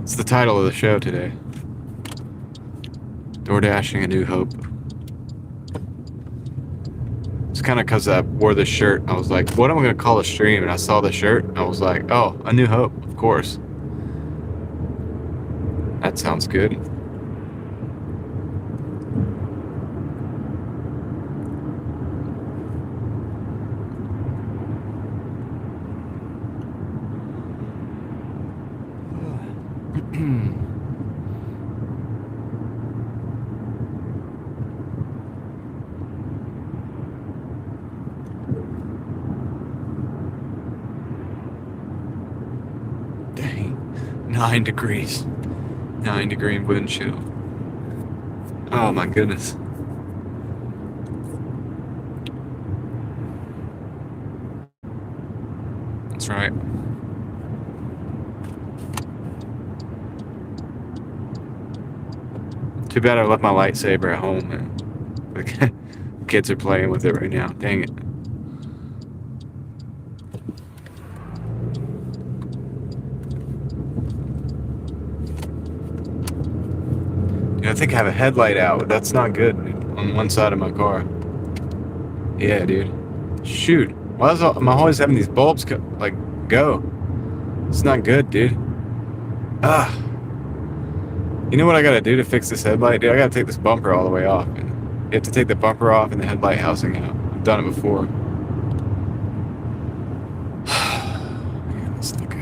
[SPEAKER 1] It's the title of the show today. Doordashing a new hope. It's kind of because I wore this shirt. I was like, what am I going to call a stream? And I saw the shirt. And I was like, oh, a new hope, of course. That sounds good. Dang, 9 degrees. 9-degree wind chill. Oh my goodness. That's right. Too bad I left my lightsaber at home, man. The kids are playing with it right now. Dang it. I think I have a headlight out. That's not good on one side of my car. Yeah, dude. Shoot. Why am I always having these bulbs go? It's not good, dude. Ah. You know what I gotta do to fix this headlight? Dude, I gotta take this bumper all the way off. You have to take the bumper off and the headlight housing out. I've done it before. Man, that's not good.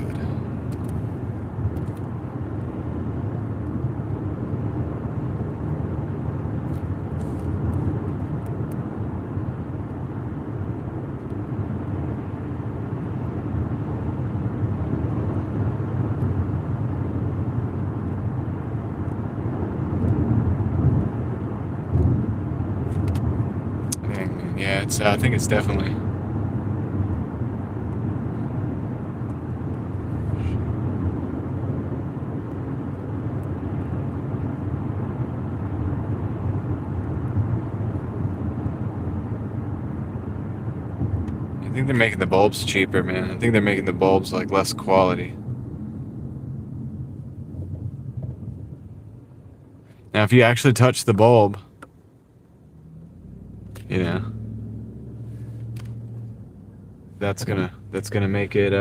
[SPEAKER 1] Yeah, I think it's definitely. I think they're making the bulbs cheaper, man. I think they're making the bulbs like less quality. Now, if you actually touch the bulb, you know, that's gonna make it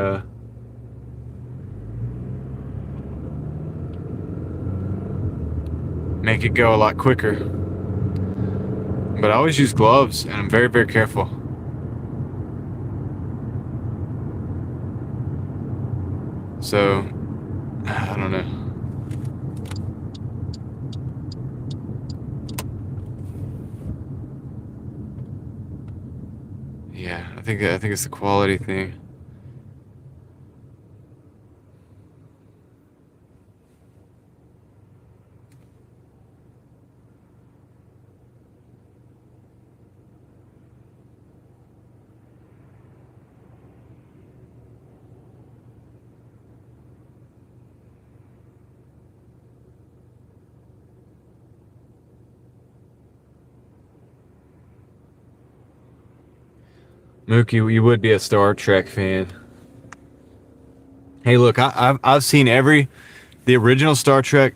[SPEAKER 1] go a lot quicker. But I always use gloves, and I'm very, very careful. So, I don't know. Yeah, I think it's the quality thing. Mookie, you would be a Star Trek fan. Hey, look, I've seen the original Star Trek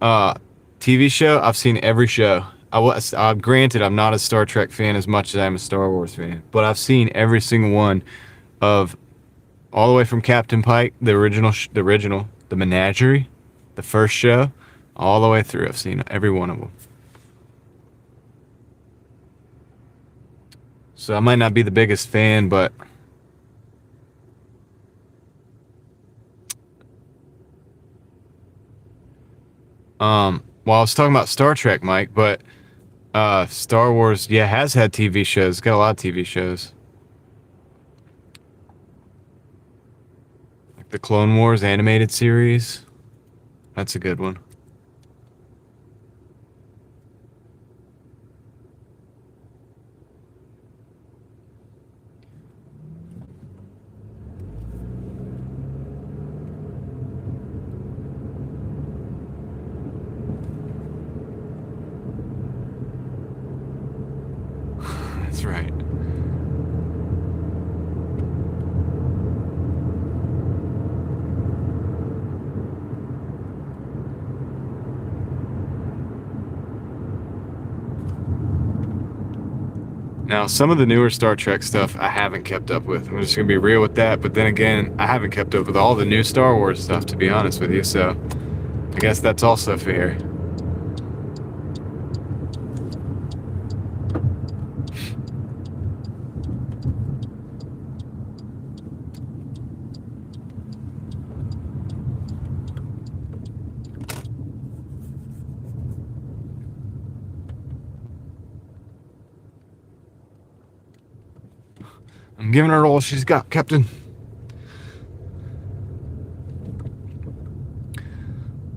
[SPEAKER 1] uh, TV show. I've seen every show. Granted, I'm not a Star Trek fan as much as I'm a Star Wars fan, but I've seen every single one of all the way from Captain Pike, the Menagerie, the first show, all the way through. I've seen every one of them. So I might not be the biggest fan, but well, I was talking about Star Trek, Mike, but Star Wars, yeah, has had TV shows. It's got a lot of TV shows. Like the Clone Wars animated series. That's a good one. That's right. Now, some of the newer Star Trek stuff I haven't kept up with. I'm just going to be real with that. But then again, I haven't kept up with all the new Star Wars stuff, to be honest with you. So I guess that's also fair. I'm giving her all she's got, Captain.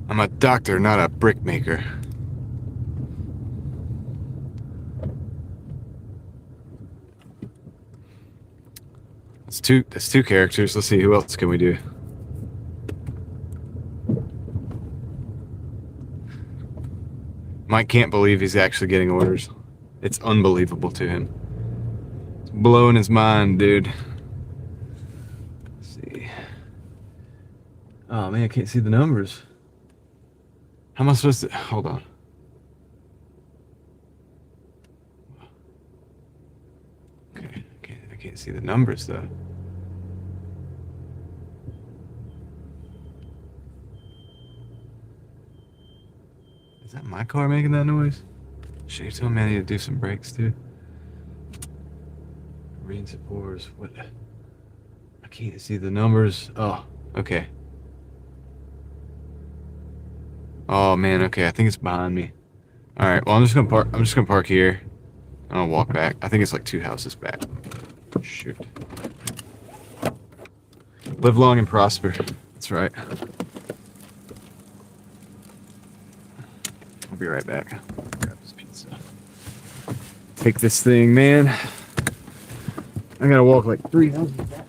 [SPEAKER 1] I'm a doctor, not a brick maker. That's two characters. Let's see, who else can we do? Mike can't believe he's actually getting orders. It's unbelievable to him. It's blowing his mind, dude. Let's see. Oh man, I can't see the numbers. How am I supposed to? Hold on. Okay, I can't see the numbers though. Is that my car making that noise? Shit, you telling me I need to do some brakes too? Rain supporters. What? I can't see the numbers. Oh, okay. Oh man, okay. I think it's behind me. All right. Well, I'm just gonna park here. I'll walk back. I think it's like 2 houses back. Shoot. Live long and prosper. That's right. I'll be right back. Grab this pizza. Take this thing, man. I gotta walk like 3 houses back.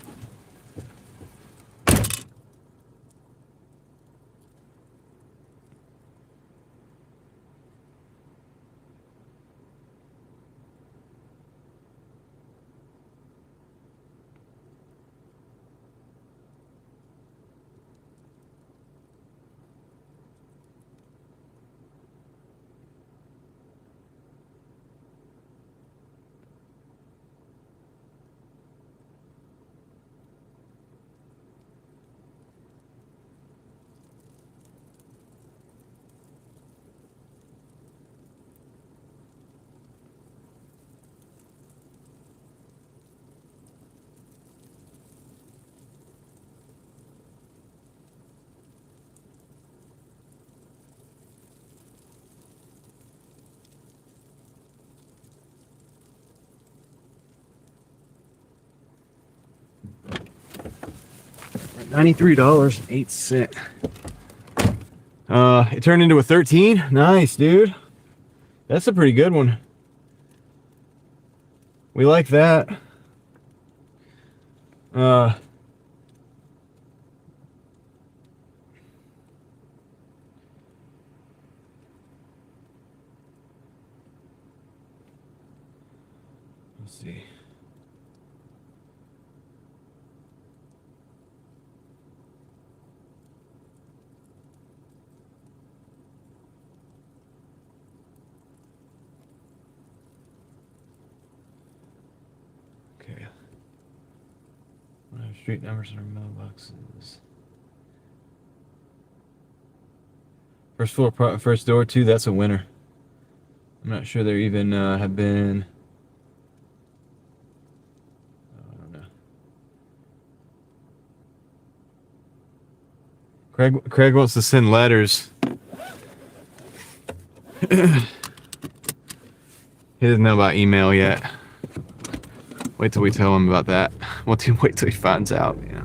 [SPEAKER 1] $93.08. It turned into a 13. Nice, dude. That's a pretty good one. We like that. Let's see. Okay. Street numbers in our mailboxes. First floor, first door, too. That's a winner. I'm not sure there even have been. I don't know. Craig wants to send letters. He doesn't know about email yet. Wait till we tell him about that. Wait till he finds out. Yeah.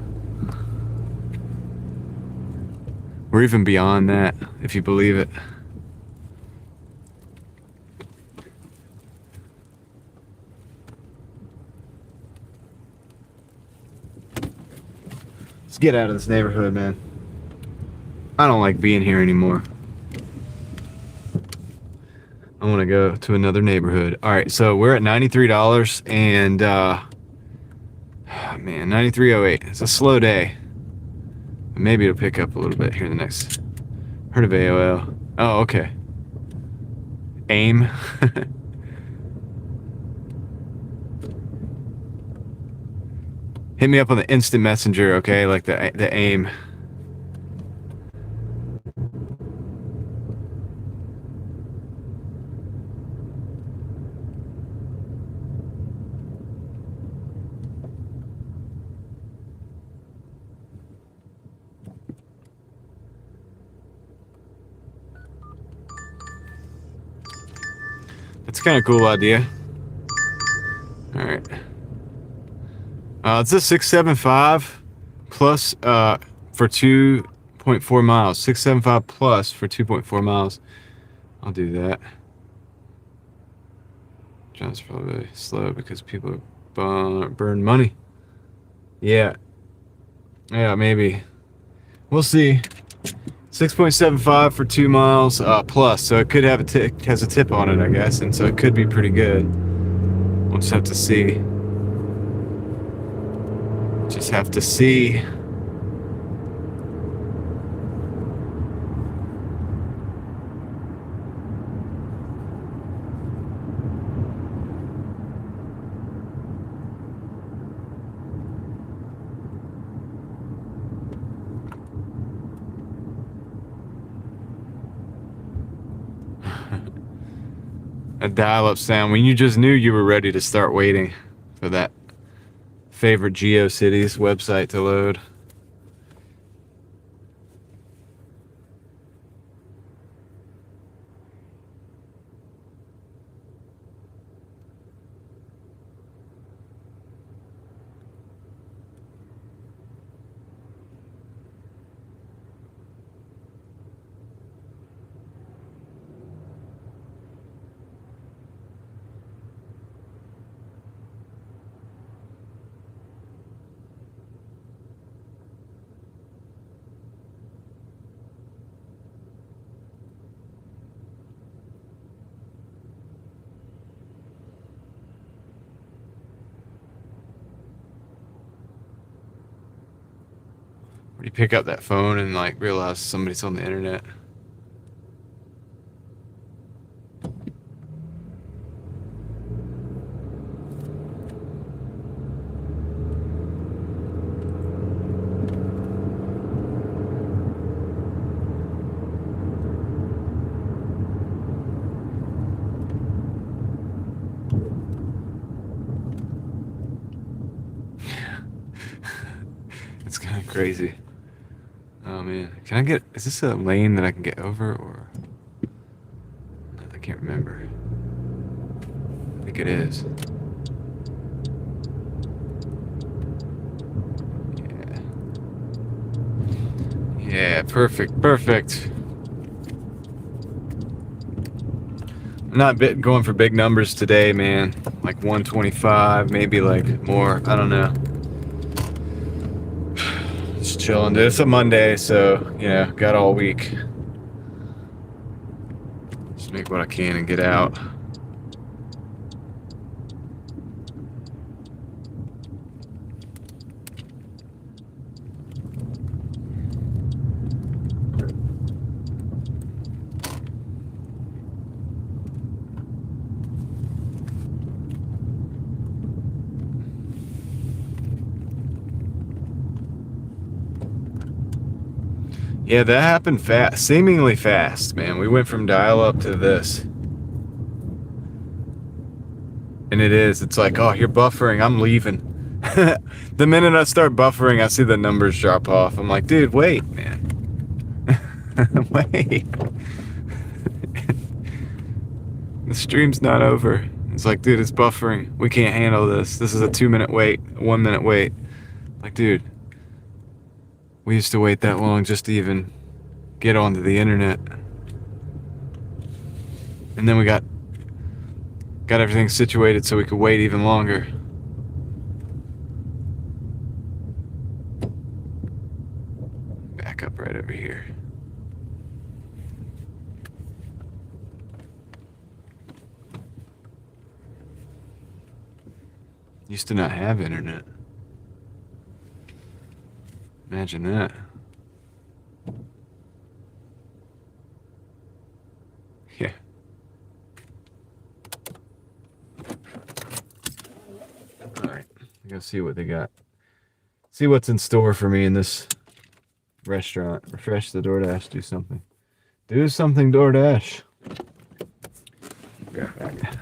[SPEAKER 1] We're even beyond that, if you believe it. Let's get out of this neighborhood, man. I don't like being here anymore. I want to go to another neighborhood. All right, so we're at $93 and man, $93.08. It's a slow day. Maybe it'll pick up a little bit here in the next. Heard of AOL? Oh, okay. AIM. Hit me up on the instant messenger, okay? Like the AIM. That's kind of cool idea. All right. It's a 675 plus for 2.4 miles. 675 plus for 2.4 miles. I'll do that. John's probably slow because people burn money. Yeah. Yeah, maybe. We'll see. 6.75 for 2 miles plus, so it could have has a tip on it, I guess, and so it could be pretty good. We'll just have to see. Just have to see. A dial-up sound when you just knew you were ready to start waiting for that favorite GeoCities website to load. You pick up that phone and like realize somebody's on the internet. It's kind of crazy. Oh man, can I get, is this a lane that I can get over or? I can't remember. I think it is. Yeah. Yeah, perfect, perfect. I'm not going for big numbers today, man. Like 125, maybe like more. I don't know. Just chilling, dude. It's a Monday, so, you know, got all week. Just make what I can and get out. Yeah, that happened fast, seemingly fast, man. We went from dial-up to this. And it is. It's like, oh, you're buffering. I'm leaving. The minute I start buffering, I see the numbers drop off. I'm like, dude, wait, man. Wait. The stream's not over. It's like, dude, it's buffering. We can't handle this. This is a 2-minute wait, a 1-minute wait. Like, dude, we used to wait that long just to even get onto the internet. And then we got everything situated so we could wait even longer. Back up right over here. Used to not have internet. Imagine that. Yeah. Alright. Go see what they got. See what's in store for me in this restaurant. Refresh the Doordash. Do something. Do something, Doordash. Be right back.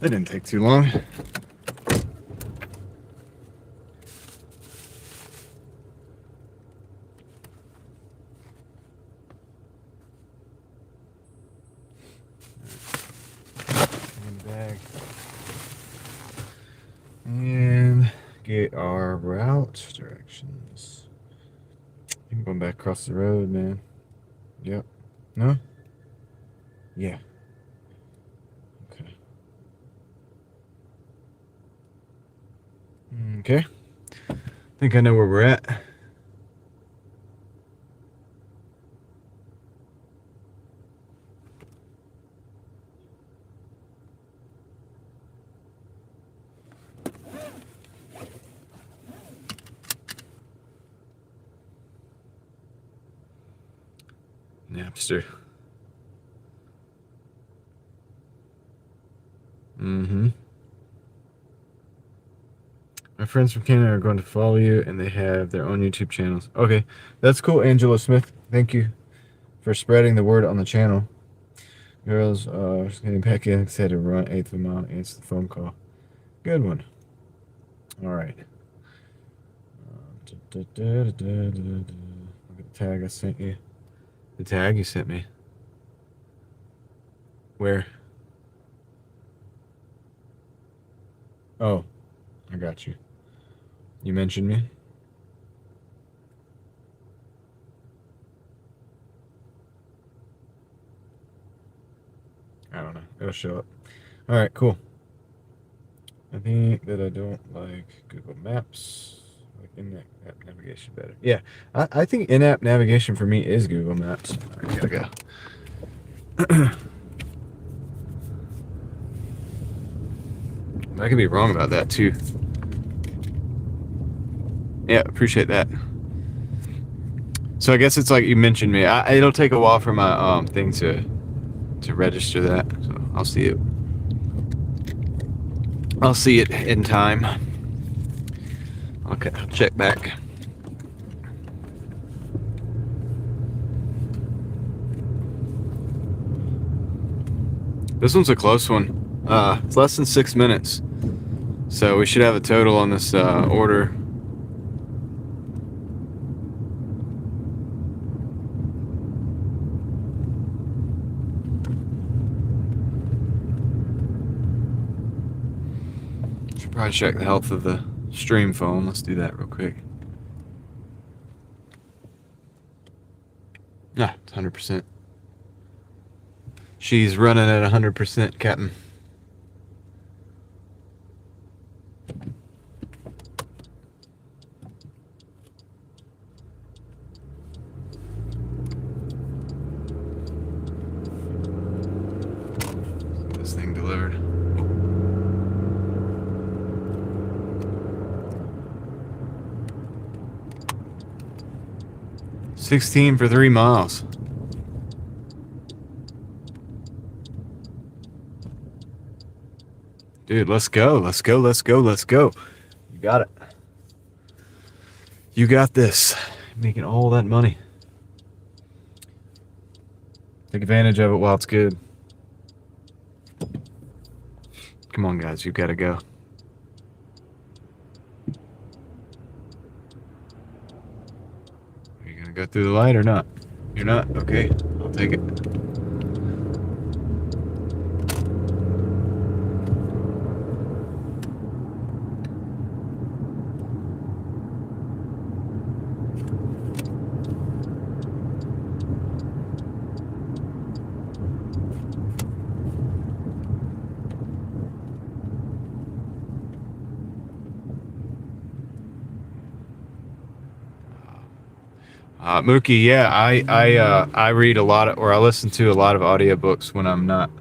[SPEAKER 1] That didn't take too long. Bag. And get our route directions. I'm going back across the road, man. Yep. No? Yeah. Okay. Okay. I think I know where we're at. Napster. Mm-hmm. My friends from Canada are going to follow you, and they have their own YouTube channels. Okay, that's cool, Angela Smith. Thank you for spreading the word on the channel. Girls are getting back in. Had to run 8th of a mile. Answer the phone call. Good one. All right. Look at the tag I sent you. The tag you sent me. Where? Oh, I got you. You mentioned me? I don't know. It'll show up. All right, cool. I think that I don't like Google Maps. Like in-app navigation better. Yeah, I think in-app navigation for me is Google Maps. All right, gotta go. I could be wrong about that too. Yeah, appreciate that. So I guess it's like you mentioned me. It'll take a while for my thing to register that. So I'll see it. I'll see it in time. Okay, I'll check back. This one's a close one. It's less than 6 minutes. So we should have a total on this order. Should probably check the health of the stream phone. Let's do that real quick. Yeah, it's 100%. She's running at 100%, Captain. This thing delivered. $16 for 3 miles. Dude, let's go. Let's go. Let's go. Let's go. You got it. You got this. Making all that money. Take advantage of it while it's good. Come on, guys. You gotta go. Are you gonna go through the light or not? You're not? Okay. I'll take it. Mookie, yeah, I read a lot of, or I listen to a lot of audiobooks when I'm not,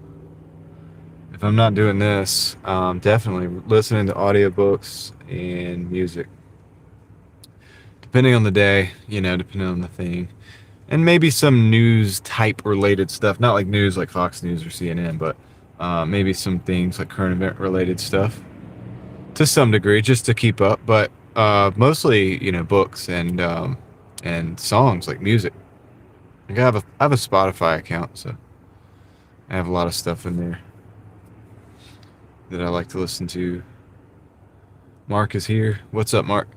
[SPEAKER 1] if I'm not doing this, definitely listening to audiobooks and music. Depending on the day, you know, depending on the thing. And maybe some news type related stuff, not like news like Fox News or CNN, but maybe some things like current event related stuff to some degree, just to keep up. But mostly, you know, books and songs, like music. Like I have a Spotify account, so I have a lot of stuff in there that I like to listen to. Mark is here. What's up, Mark?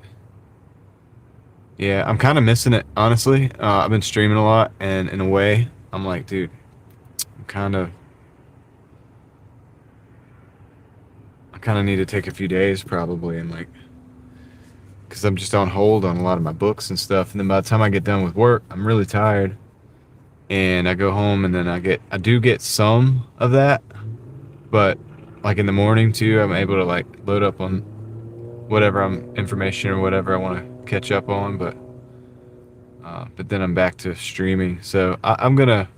[SPEAKER 1] Yeah, I'm kind of missing it, honestly. I've been streaming a lot, and in a way, I'm like, dude, I kind of need to take a few days probably, and like, because I'm just on hold on a lot of my books and stuff. And then by the time I get done with work, I'm really tired, and I go home, and then I do get some of that, but like in the morning too, I'm able to like load up on whatever information or whatever I want to catch up on, but then I'm back to streaming. So I'm gonna,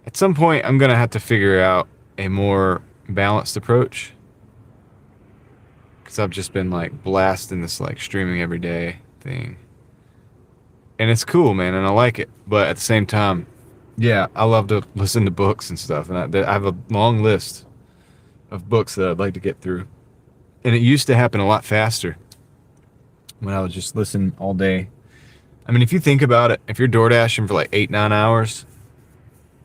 [SPEAKER 1] at some point, I'm gonna have to figure out a more balanced approach, because I've just been like blasting this like streaming every day thing, and it's cool, man, and I like it. But at the same time, Yeah, I love to listen to books and stuff, and I have a long list of books that I'd like to get through. And it used to happen a lot faster when I would just listen all day. I mean, if you think about it, if you're DoorDashing for like 8, 9 hours,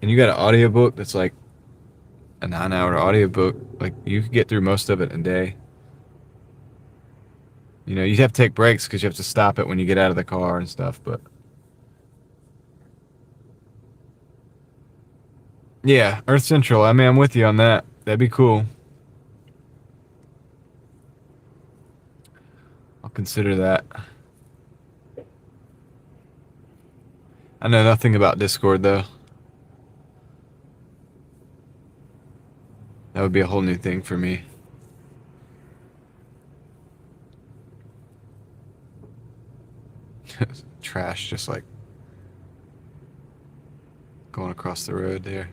[SPEAKER 1] and you got an audiobook that's like a 9 hour audiobook, like you could get through most of it in a day. You know, you'd have to take breaks because you have to stop it when you get out of the car and stuff. But yeah, Earth Central. I mean, I'm with you on that. That'd be cool. I'll consider that. I know nothing about Discord though. That would be a whole new thing for me. Trash just like going across the road there.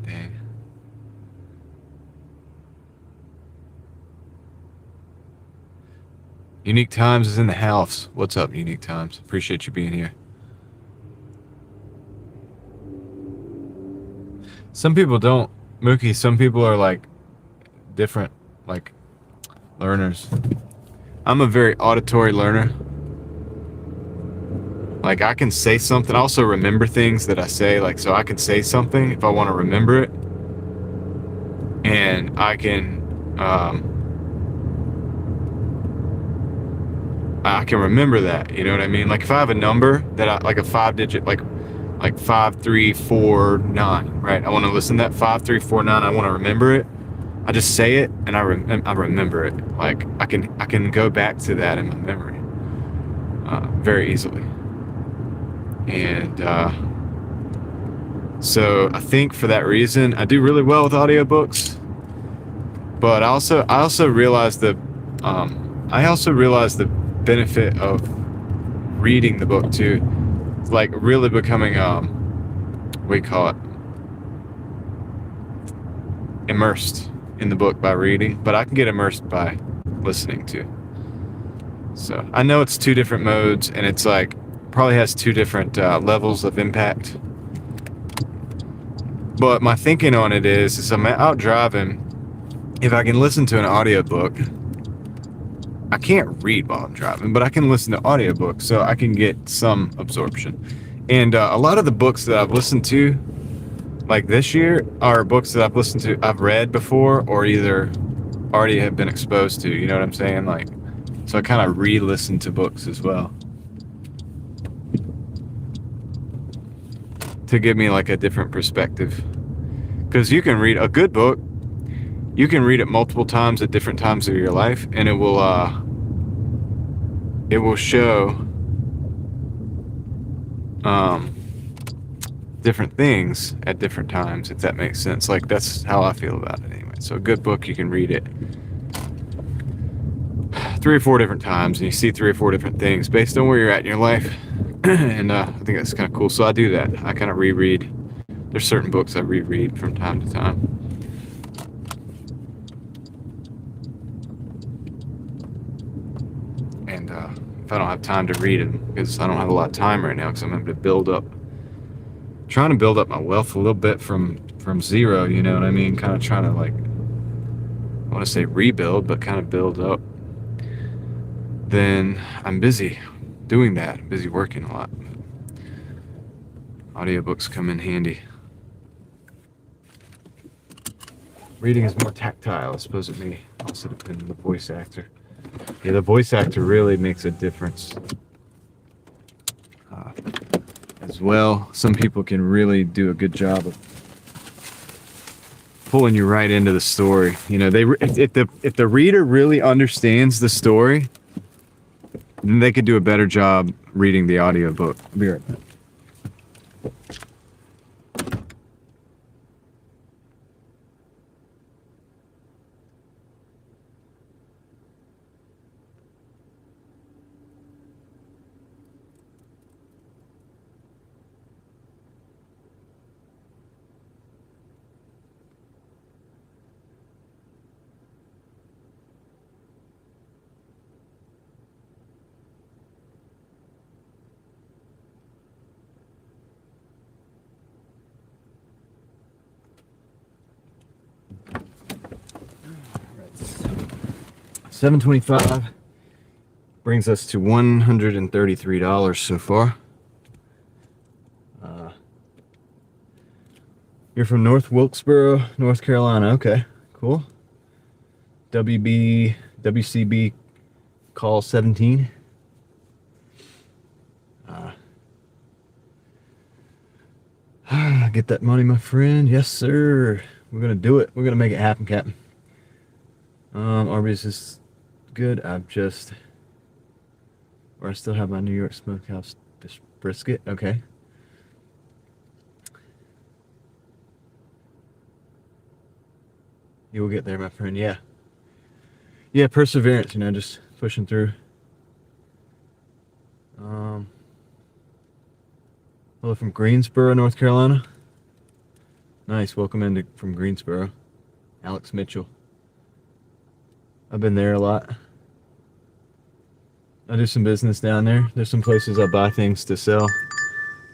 [SPEAKER 1] Dang. Unique Times is in the house. What's up, Unique Times? Appreciate you being here. Some people don't, Mookie. Some people are like different, like learners. I'm a very auditory learner. Like I can say something. I also remember things that I say. Like so, I can say something if I want to remember it, and I can remember that. You know what I mean? Like if I have a number that I like a 5 digit, like 5349, right? I want to listen to that 5349. I want to remember it. I just say it and I remember it. Like I can go back to that in my memory very easily. And so I think for that reason I do really well with audiobooks. But I also realized the benefit of reading the book too. It's like really becoming what do you call it? Immersed in the book by reading, but I can get immersed by listening too. So I know it's two different modes, and it's like probably has two different levels of impact. But my thinking on it is I'm out driving. If I can listen to an audiobook, I can't read while I'm driving, but I can listen to audiobooks, so I can get some absorption. And a lot of the books that I've listened to, like this year, are books that I've read before, or either already have been exposed to. You know what I'm saying? Like, so I kind of re-listen to books as well to give me like a different perspective. Because you can read a good book, you can read it multiple times at different times of your life, and it will show different things at different times, if that makes sense. Like that's how I feel about it anyway. So a good book, you can read it 3 or 4 different times, and you see 3 or 4 different things based on where you're at in your life. And I think that's kind of cool. So I do that. I kind of reread. There's certain books I reread from time to time. And if I don't have time to read it, because I don't have a lot of time right now, because I'm having to trying to build up my wealth a little bit from zero, you know what I mean? Kind of trying to like, I want to say rebuild, but kind of build up. Then I'm busy doing that. I'm busy working a lot. Audiobooks come in handy. Reading is more tactile, I suppose it may also depend on the voice actor. Yeah, the voice actor really makes a difference as well. Some people can really do a good job of pulling you right into the story. You know, if the reader really understands the story, then they could do a better job reading the audiobook. I'll be right back. $7.25 brings us to $133 so far. You're from North Wilkesboro, North Carolina. Okay, cool. WCB call 17. Get that money, my friend. Yes, sir. We're gonna do it. We're gonna make it happen, Captain. Arby's is good. I still have my New York Smokehouse brisket. Okay. You will get there, my friend. Yeah. Yeah, perseverance, just pushing through. Hello from Greensboro, North Carolina. Nice. Welcome from Greensboro. Alex Mitchell. I've been there a lot. I do some business down there. There's some places I buy things to sell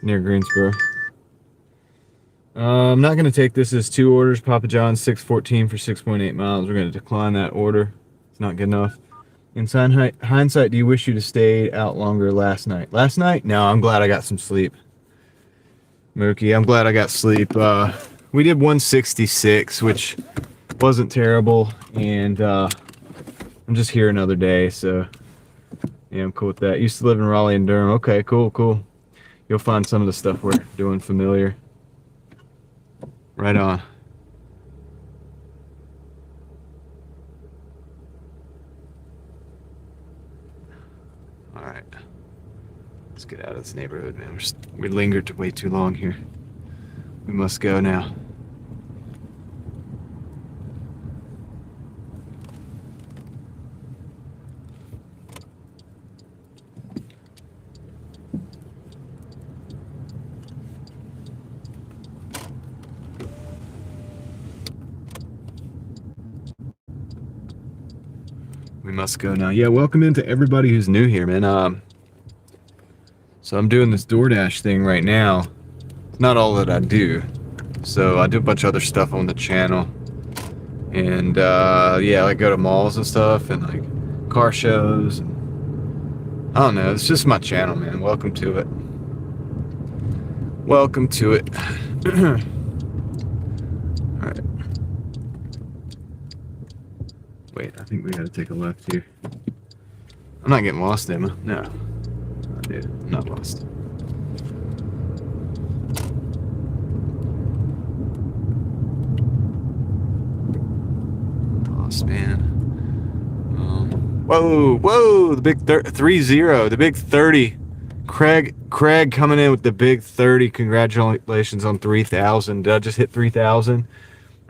[SPEAKER 1] near Greensboro. I'm not going to take this as 2 orders. Papa John's 614 for 6.8 miles. We're going to decline that order. It's not good enough. In hindsight, do you wish you'd have stayed out longer last night? Last night? No, I'm glad I got some sleep. Mookie, I'm glad I got sleep. We did 166, which wasn't terrible. And I'm just here another day, so yeah, I'm cool with that. Used to live in Raleigh and Durham. Okay, cool. You'll find some of the stuff we're doing familiar. Right on. All right. Let's get out of this neighborhood, man. We lingered way too long here. We must go now. We must go now. Yeah, welcome into everybody who's new here, man. So I'm doing this Doordash thing right now. It's not all that I do. So I do a bunch of other stuff on the channel. And yeah, I go to malls and stuff and like car shows. I don't know, it's just my channel, man. Welcome to it. Welcome to it. Alright. Wait, I think we gotta take a left here. I'm not getting lost, am I? No. Dude, I'm not lost. Lost, man. Whoa, the big 3-0, the big 30. Craig coming in with the big 30. Congratulations on 3,000. Did I just hit 3,000?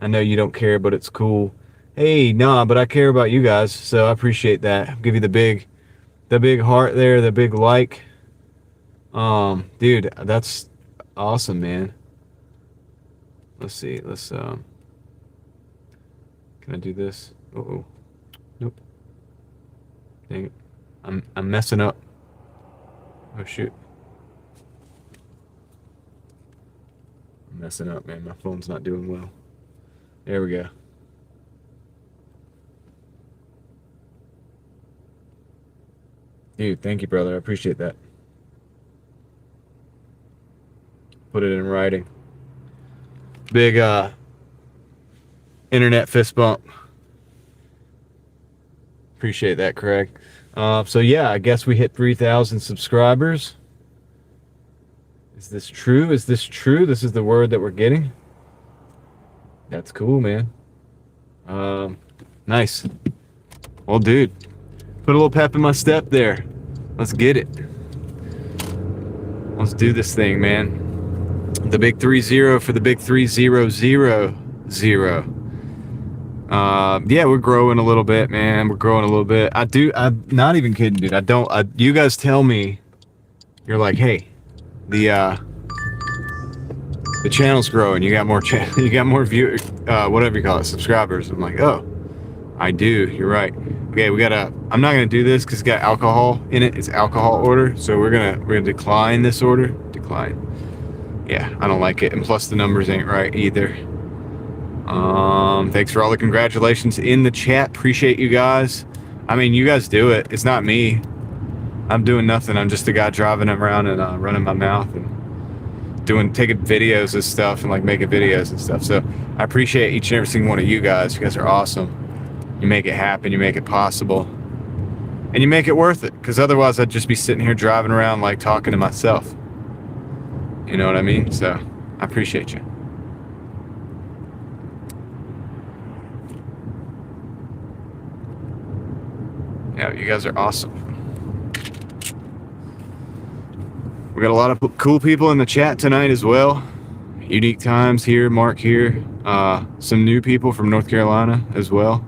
[SPEAKER 1] I know you don't care, but it's cool. Hey, nah, but I care about you guys, so I appreciate that. I'll give you the big heart there, the big like. Dude, that's awesome, man. Let's see. Can I do this? Uh-oh. Nope. Dang it. I'm messing up. Oh shoot. I'm messing up, man. My phone's not doing well. There we go. Dude, thank you, brother. I appreciate that. Put it in writing. Big internet fist bump. Appreciate that, Craig. So yeah, I guess we hit 3,000 subscribers. Is this true? Is this true? This is the word that we're getting? That's cool, man. Nice. Well, dude, put a little pep in my step there. Let's get it. Let's do this thing, man. The big 3-0 for the big 3-0-0-0. Yeah, we're growing a little bit, man. We're growing a little bit. I'm not even kidding, dude. You guys tell me, you're like, hey, the channel's growing. You got more viewers, whatever you call it, subscribers. I'm like, oh, I do. You're right. Okay, I'm not gonna do this because it's got alcohol in it. It's alcohol order, so we're gonna decline this order. Decline. Yeah, I don't like it, and plus the numbers ain't right either. Thanks for all the congratulations in the chat. Appreciate you guys. I mean, you guys do it. It's not me. I'm doing nothing. I'm just a guy driving them around and running my mouth and taking videos and stuff and like making videos and stuff. So I appreciate each and every single one of you guys. You guys are awesome. You make it happen. You make it possible. And you make it worth it. Because otherwise I'd just be sitting here driving around like talking to myself. You know what I mean? So I appreciate you. Yeah, you guys are awesome. We got a lot of cool people in the chat tonight as well. Unique Times here, Mark here. Some new people from North Carolina as well.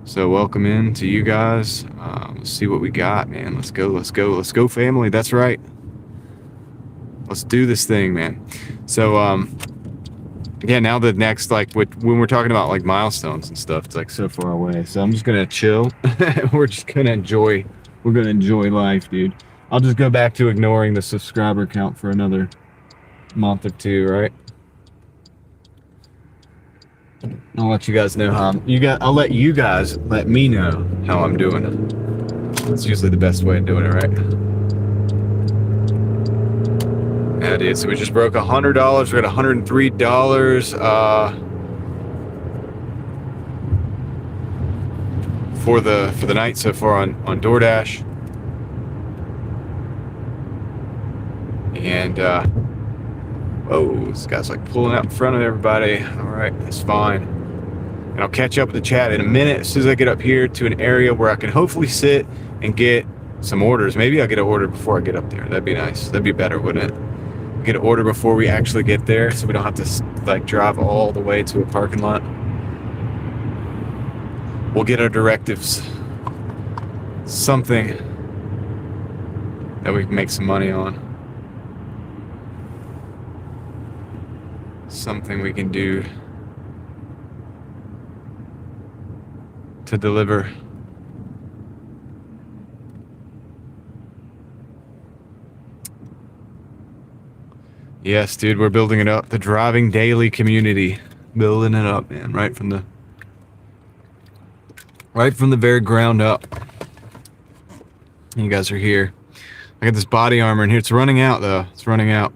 [SPEAKER 1] So welcome in to you guys. Let's see what we got, man. Let's go, family. That's right. Let's do this thing, man. So, yeah, now the next, like, when we're talking about, like, milestones and stuff, it's, like, so far away. So I'm just going to chill. We're going to enjoy life, dude. I'll just go back to ignoring the subscriber count for another month or two, right? I'll let you guys know how I'll let you guys let me know how I'm doing it. That's usually the best way of doing it, right? Yeah, dude. So we just broke $100. We're at $103 for the night so far on Doordash. And whoa, this guy's like pulling out in front of everybody. All right, that's fine. And I'll catch up with the chat in a minute as soon as I get up here to an area where I can hopefully sit and get some orders. Maybe I'll get an order before I get up there. That'd be nice. That'd be better, wouldn't it? Get an order before we actually get there, so we don't have to like drive all the way to a parking lot. We'll get our directives. Something that we can make some money on. Something we can do to deliver. Yes, dude, we're building it up. The driving daily community. Building it up, man. Right from the very ground up. You guys are here. I got this body armor in here. It's running out, though. It's running out.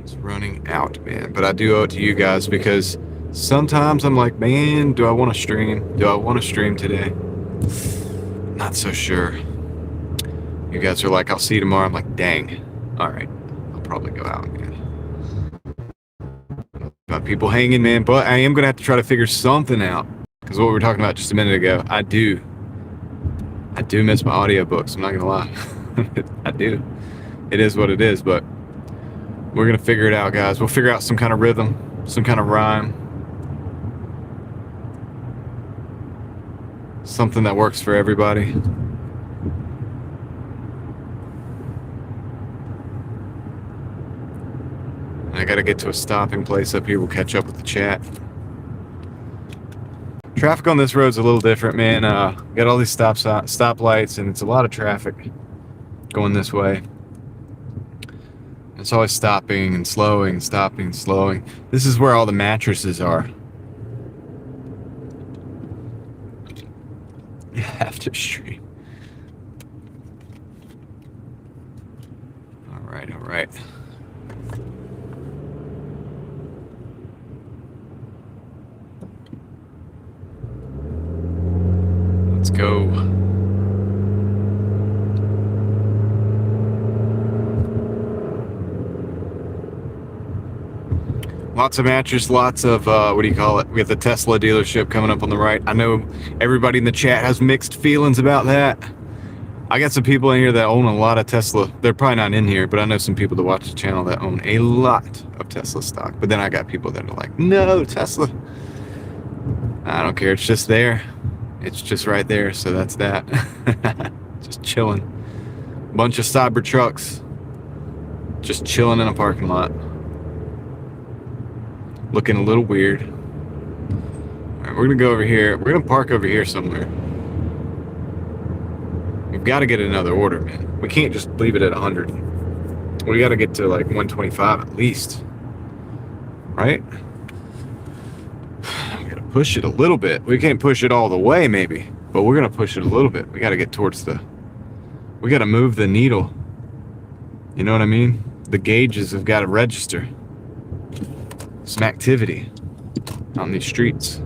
[SPEAKER 1] It's running out, man. But I do owe it to you guys because sometimes I'm like, man, do I want to stream? Do I want to stream today? Not so sure. You guys are like, I'll see you tomorrow. I'm like, dang. All right. I'll probably go out, man. Got people hanging, man. But I am going to have to try to figure something out. Because what we were talking about just a minute ago, I do miss my audiobooks. I'm not going to lie. I do. It is what it is. But we're going to figure it out, guys. We'll figure out some kind of rhythm, some kind of rhyme. Something that works for everybody. I gotta get to a stopping place up here. We'll catch up with the chat. Traffic on this road's a little different, man. Got all these stoplights, and it's a lot of traffic going this way. It's always stopping and slowing, stopping and slowing. This is where all the mattresses are. After stream. All right. Let's go. Lots of mattress, lots of, what do you call it? We have the Tesla dealership coming up on the right. I know everybody in the chat has mixed feelings about that. I got some people in here that own a lot of Tesla. They're probably not in here, but I know some people that watch the channel that own a lot of Tesla stock. But then I got people that are like, no, Tesla. I don't care. It's just there. It's just right there. So that's that. Just chilling. Bunch of cyber trucks. Just chilling in a parking lot. Looking a little weird. All right, we're gonna go over here. We're gonna park over here somewhere. We've got to get another order, man. We can't just leave it at 100. We got to get to like 125 at least, right? push it a little bit. We can't push it all the way, maybe, but we're gonna push it a little bit. We got to get towards we got to move the needle. You know what I mean? The gauges have got to register some activity on these streets.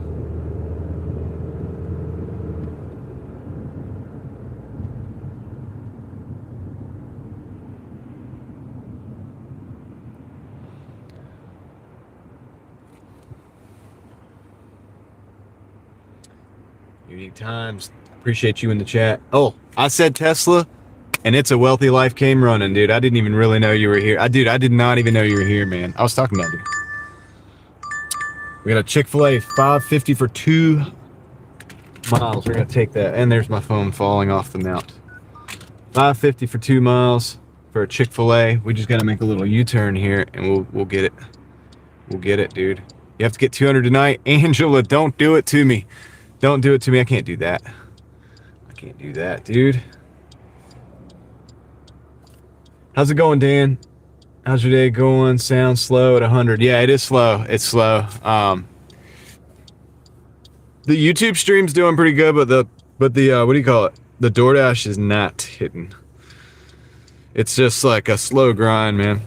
[SPEAKER 1] Unique times. Appreciate you in the chat. Oh, I said Tesla, and It's a Wealthy Life came running, dude. I didn't even really know you were here. I did not even know you were here, man. I was talking about you. We got a Chick-fil-A, $5.50 for 2 miles. We're gonna take that. And there's my phone falling off the mount. $5.50 for 2 miles for a Chick-fil-A. We just gotta make a little U-turn here, and we'll get it. We'll get it, dude. You have to get 200 tonight. Angela, don't do it to me. Don't do it to me. I can't do that. I can't do that, dude. How's it going, Dan? How's your day going? Sounds slow at 100. Yeah, it is slow. It's slow. The YouTube stream's doing pretty good, but the what do you call it? The Doordash is not hitting. It's just like a slow grind, man.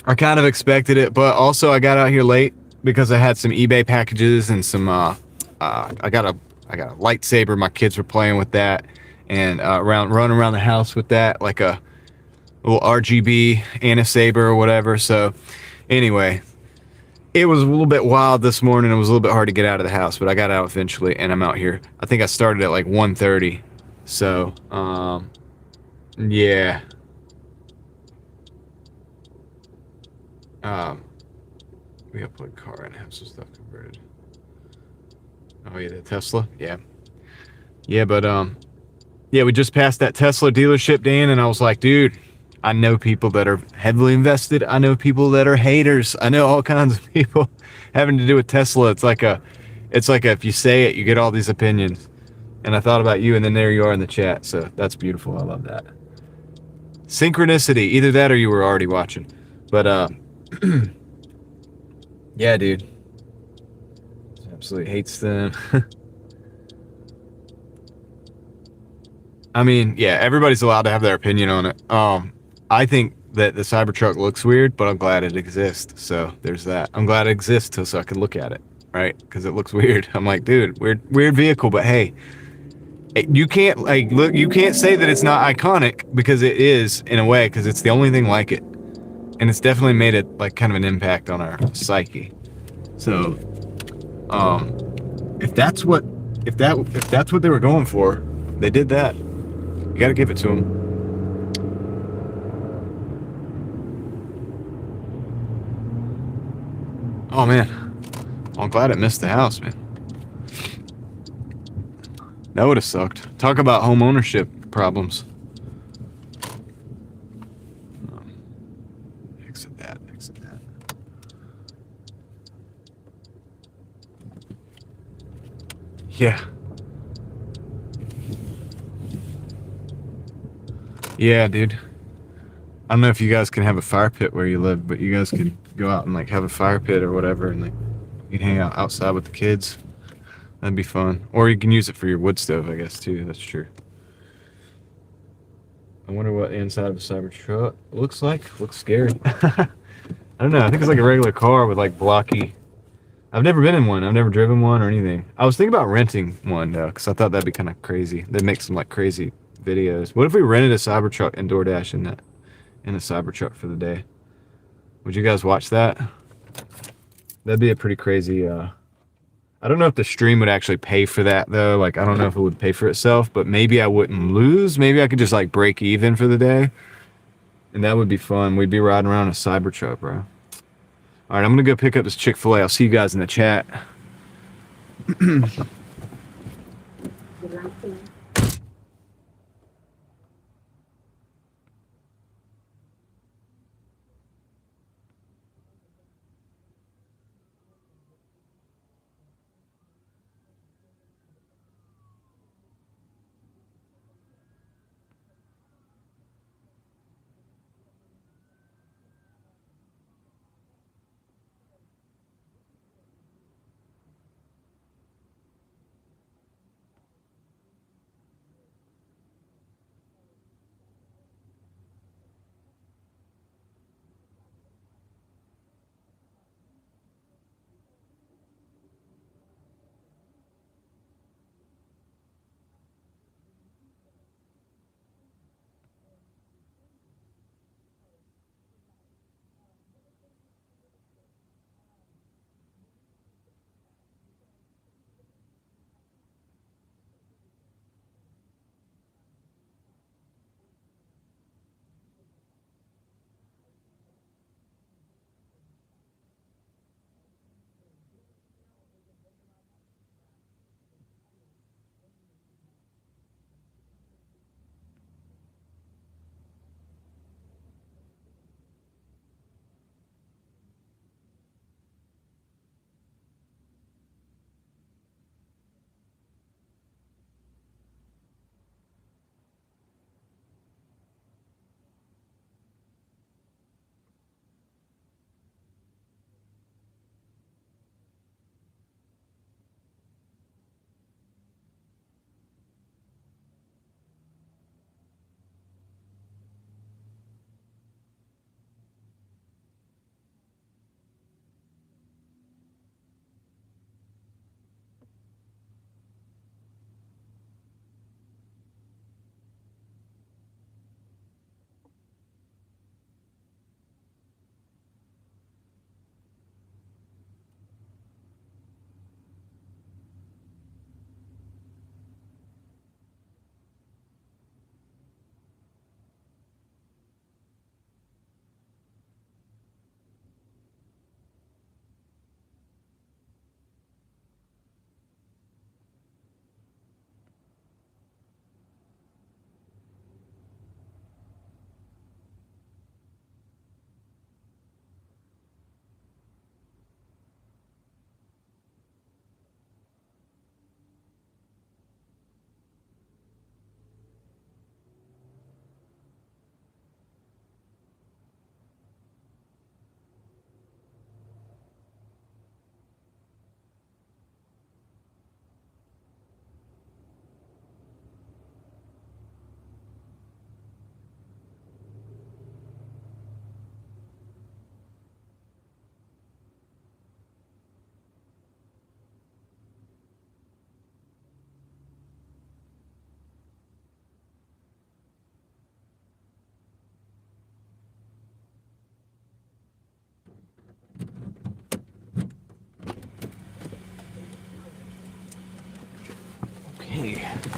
[SPEAKER 1] I kind of expected it, but also I got out here late because I had some eBay packages and some I got a lightsaber. My kids were playing with that and running around the house with that, like a little RGB saber or whatever. So anyway, it was a little bit wild this morning. It was a little bit hard to get out of the house, but I got out eventually, and I'm out here. I think I started at like 1:30. So yeah. We gotta put a car in and have some stuff converted. Oh yeah, the Tesla. Yeah, but yeah, we just passed that Tesla dealership, Dan, and I was like, dude, I know people that are heavily invested. I know people that are haters. I know all kinds of people having to do with Tesla. It's like if you say it, you get all these opinions. And I thought about you, and then there you are in the chat. So that's beautiful. I love that. Synchronicity. Either that or you were already watching. But yeah, dude. Absolutely hates them. I mean, yeah, everybody's allowed to have their opinion on it. I think that the Cybertruck looks weird, but I'm glad it exists. So there's that. I'm glad it exists so I can look at it, right? Because it looks weird. I'm like, dude, weird vehicle, but hey, you can't you can't say that it's not iconic, because it is in a way, because it's the only thing like it, and it's definitely made it like kind of an impact on our psyche. So, if that's what they were going for, they did that. You got to give it to them. Oh man, well, I'm glad it missed the house, man. That would have sucked. Talk about home ownership problems. Exit that. Yeah. Yeah, dude. I don't know if you guys can have a fire pit where you live, but you guys could go out and like have a fire pit or whatever, and like you can hang out outside with the kids. That'd be fun. Or you can use it for your wood stove, I guess, too. That's true. I wonder what the inside of a Cybertruck looks like. Looks scary. I don't know. I think it's like a regular car with like blocky. I've never been in one. I've never driven one or anything. I was thinking about renting one though, because I thought that'd be kind of crazy. They'd make some like crazy videos. What if we rented a Cybertruck and Doordash in a Cybertruck for the day? Would you guys watch that? That'd be a pretty crazy. I don't know if the stream would actually pay for that though. Like, I don't know if it would pay for itself, but maybe I wouldn't lose. Maybe I could just like break even for the day, and that would be fun. We'd be riding around a Cybertruck, bro. All right, I'm gonna go pick up this Chick-fil-A. I'll see you guys in the chat.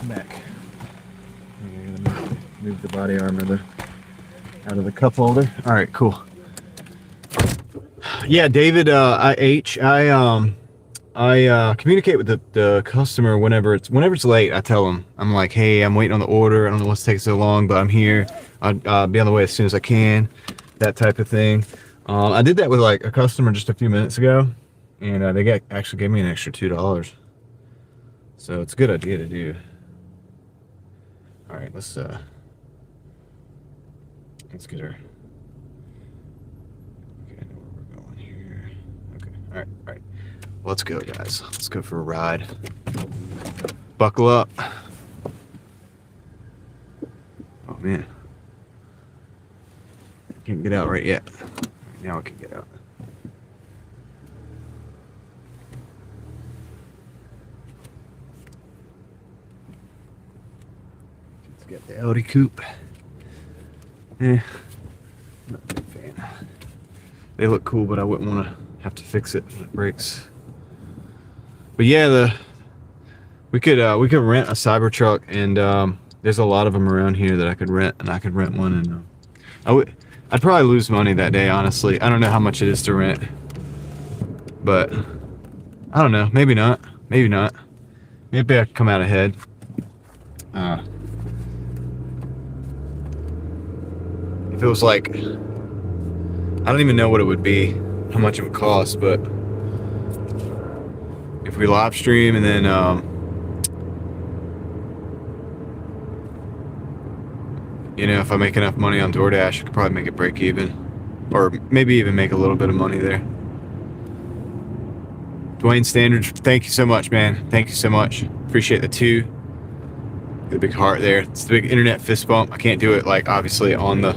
[SPEAKER 1] I'm back. I'm gonna move the body armor out of the cup holder. All right, cool. Yeah, David, I communicate with the customer whenever it's late. I tell them, I'm like, hey, I'm waiting on the order. I don't know what's taking so long, but I'm here. I'll be on the way as soon as I can. That type of thing. I did that with like a customer just a few minutes ago, and they actually gave me an extra $2. So it's a good idea to do. All right, let's get her. Okay, I know where we're going here. Okay, all right. Let's go, guys. Let's go for a ride. Buckle up. Oh man, can't get out right yet. Now I can get out. Let's get the Audi coupe. Not a big fan. They look cool, but I wouldn't want to have to fix it when it breaks. But yeah, we could rent a Cybertruck, and there's a lot of them around here that I could rent, and I could rent one, and I'd probably lose money that day, honestly. I don't know how much it is to rent, but I don't know. Maybe not. Maybe not. Maybe I could come out ahead. If it was like, I don't even know what it would be, how much it would cost, but if we live stream and then you know, if I make enough money on Doordash, I could probably make it break even, or maybe even make a little bit of money there. Dwayne Standards, thank you so much, man. Thank you so much. Appreciate the 2. The big heart there. It's the big internet fist bump. I can't do it like obviously on the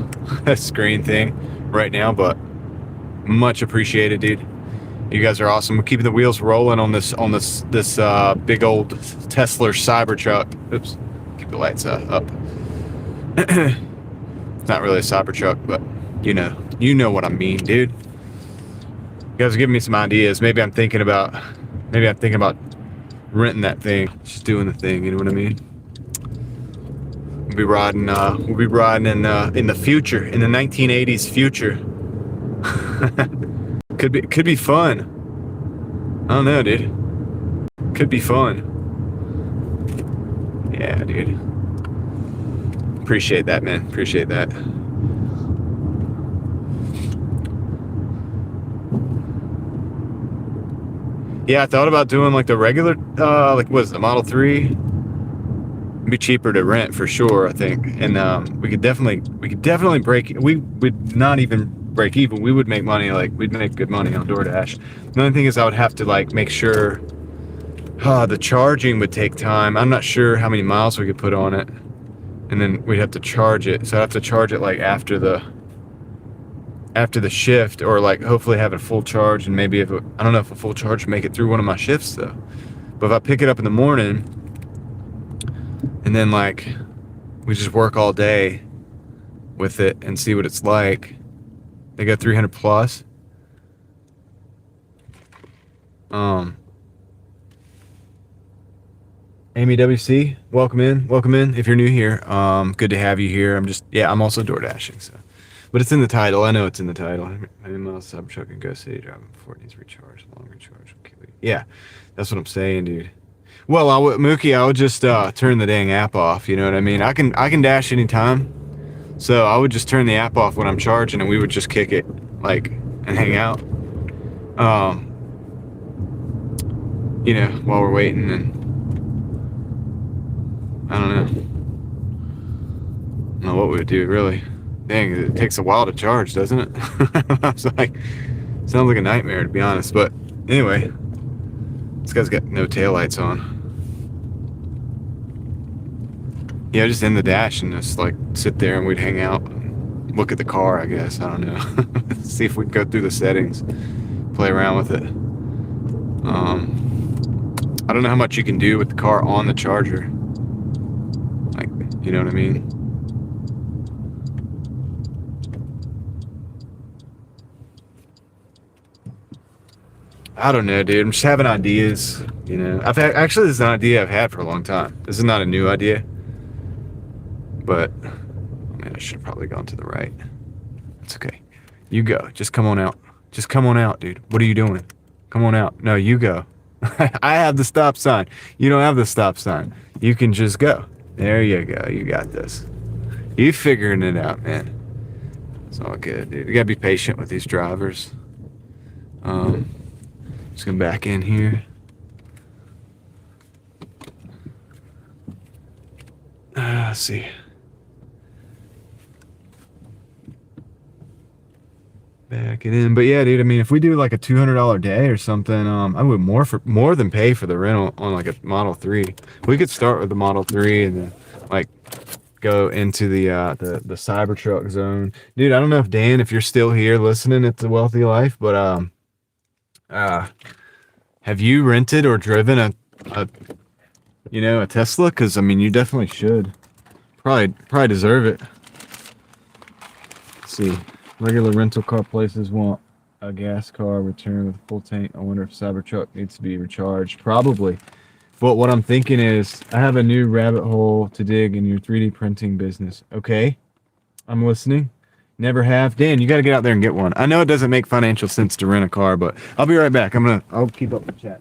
[SPEAKER 1] screen thing right now, but much appreciated, dude. You guys are awesome. We're keeping the wheels rolling on this big old Tesla Cybertruck. Oops, keep the lights up. It's not really a Cybertruck, but you know what I mean, dude. You guys are giving me some ideas. Maybe I'm thinking about renting that thing, just doing the thing. You know what I mean? We'll be riding in the future, in the 1980s future. Could be fun. I don't know, dude. Could be fun. Yeah, dude. Appreciate that, man. Appreciate that. Yeah, I thought about doing like the regular, like what is the Model 3? It'd be cheaper to rent for sure, I think. And we could definitely break. We would not even break even. We would make money. Like we'd make good money on Doordash. The only thing is I would have to like make sure the charging would take time. I'm not sure how many miles we could put on it, and then we'd have to charge it. So I'd have to charge it like after the shift, or like hopefully have a full charge. And maybe I don't know if a full charge would make it through one of my shifts though. But if I pick it up in the morning and then like we just work all day with it and see what it's like, they got 300 plus. Amy WC, welcome in. If you're new here, good to have you here. I'm also door dashing, so. But it's in the title. I know it's in the title. I'm a Cybertruck and Go City driving before it needs recharge. Long recharge. Okay. Yeah, that's what I'm saying, dude. Well, Mookie, I would just turn the dang app off. You know what I mean? I can dash anytime, so I would just turn the app off when I'm charging, and we would just kick it like and hang out. You know, while we're waiting, and I don't know what we would do really. Dang, it takes a while to charge, doesn't it? I was like, sounds like a nightmare to be honest. But anyway, this guy's got no taillights on. Yeah, just in the dash and just like sit there and we'd hang out, and look at the car, I guess. I don't know. See if we can go through the settings, play around with it. I don't know how much you can do with the car on the charger. Like, you know what I mean? I don't know, dude. I'm just having ideas. I've had, actually, this is an idea I've had for a long time. This is not a new idea, but man, I should have probably gone to the right. It's okay. You go. Just come on out. Just come on out, dude. What are you doing? Come on out. No, you go. I have the stop sign. You don't have the stop sign. You can just go. There you go. You got this. You figuring it out, man. It's all good, dude. You gotta be patient with these drivers. Just gonna back in here. Let's see. Back it in. But yeah, dude, I mean, if we do like a $200 day or something, I would more than pay for the rental on like a Model 3. We could start with the Model 3 and then like go into the Cybertruck zone. Dude, I don't know if you're still here listening at The Wealthy Life, but have you rented or driven a Tesla? Because I mean, you definitely should. Probably deserve it. Let's see. Regular rental car places want a gas car return with a full tank. I wonder if Cybertruck needs to be recharged. Probably. But what I'm thinking is, I have a new rabbit hole to dig in your 3D printing business. Okay? I'm listening. Never have. Dan, you got to get out there and get one. I know it doesn't make financial sense to rent a car, but I'll be right back. I'll keep up the chat.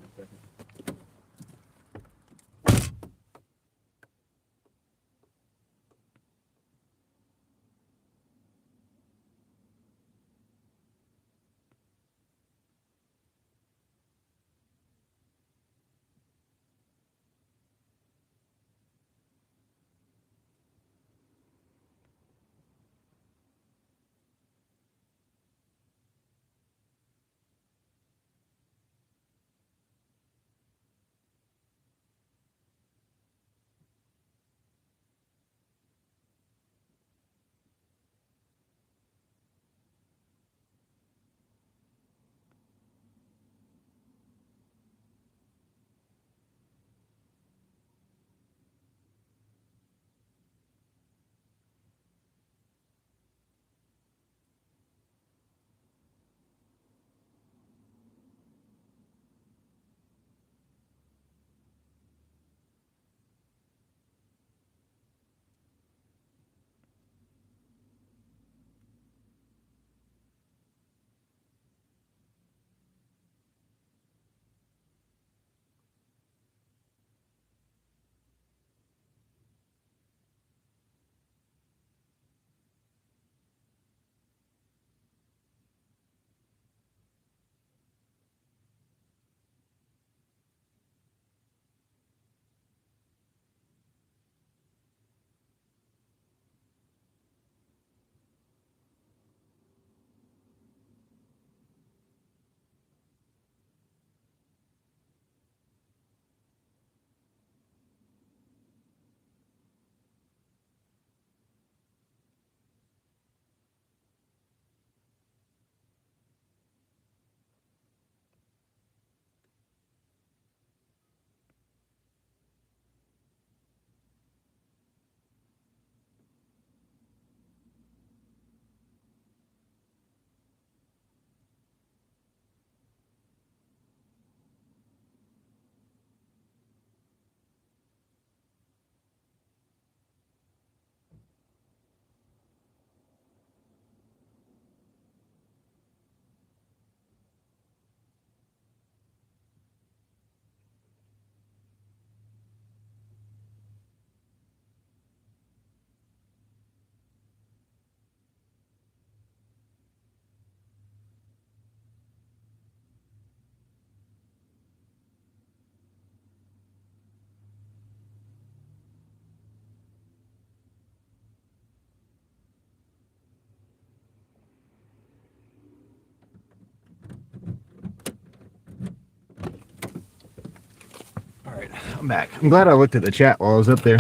[SPEAKER 1] All right, I'm back. I'm glad I looked at the chat while I was up there.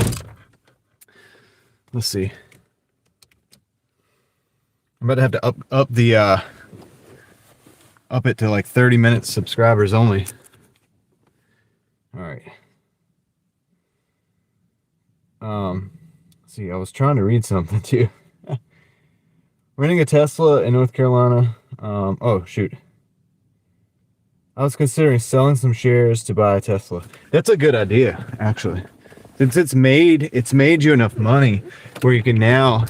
[SPEAKER 1] Let's see. I'm about to have to up it to like 30 minutes subscribers only. All right. See, I was trying to read something too. Renting a Tesla in North Carolina. Oh shoot. I was considering selling some shares to buy a Tesla. That's a good idea, actually. Since it's made you enough money where you can now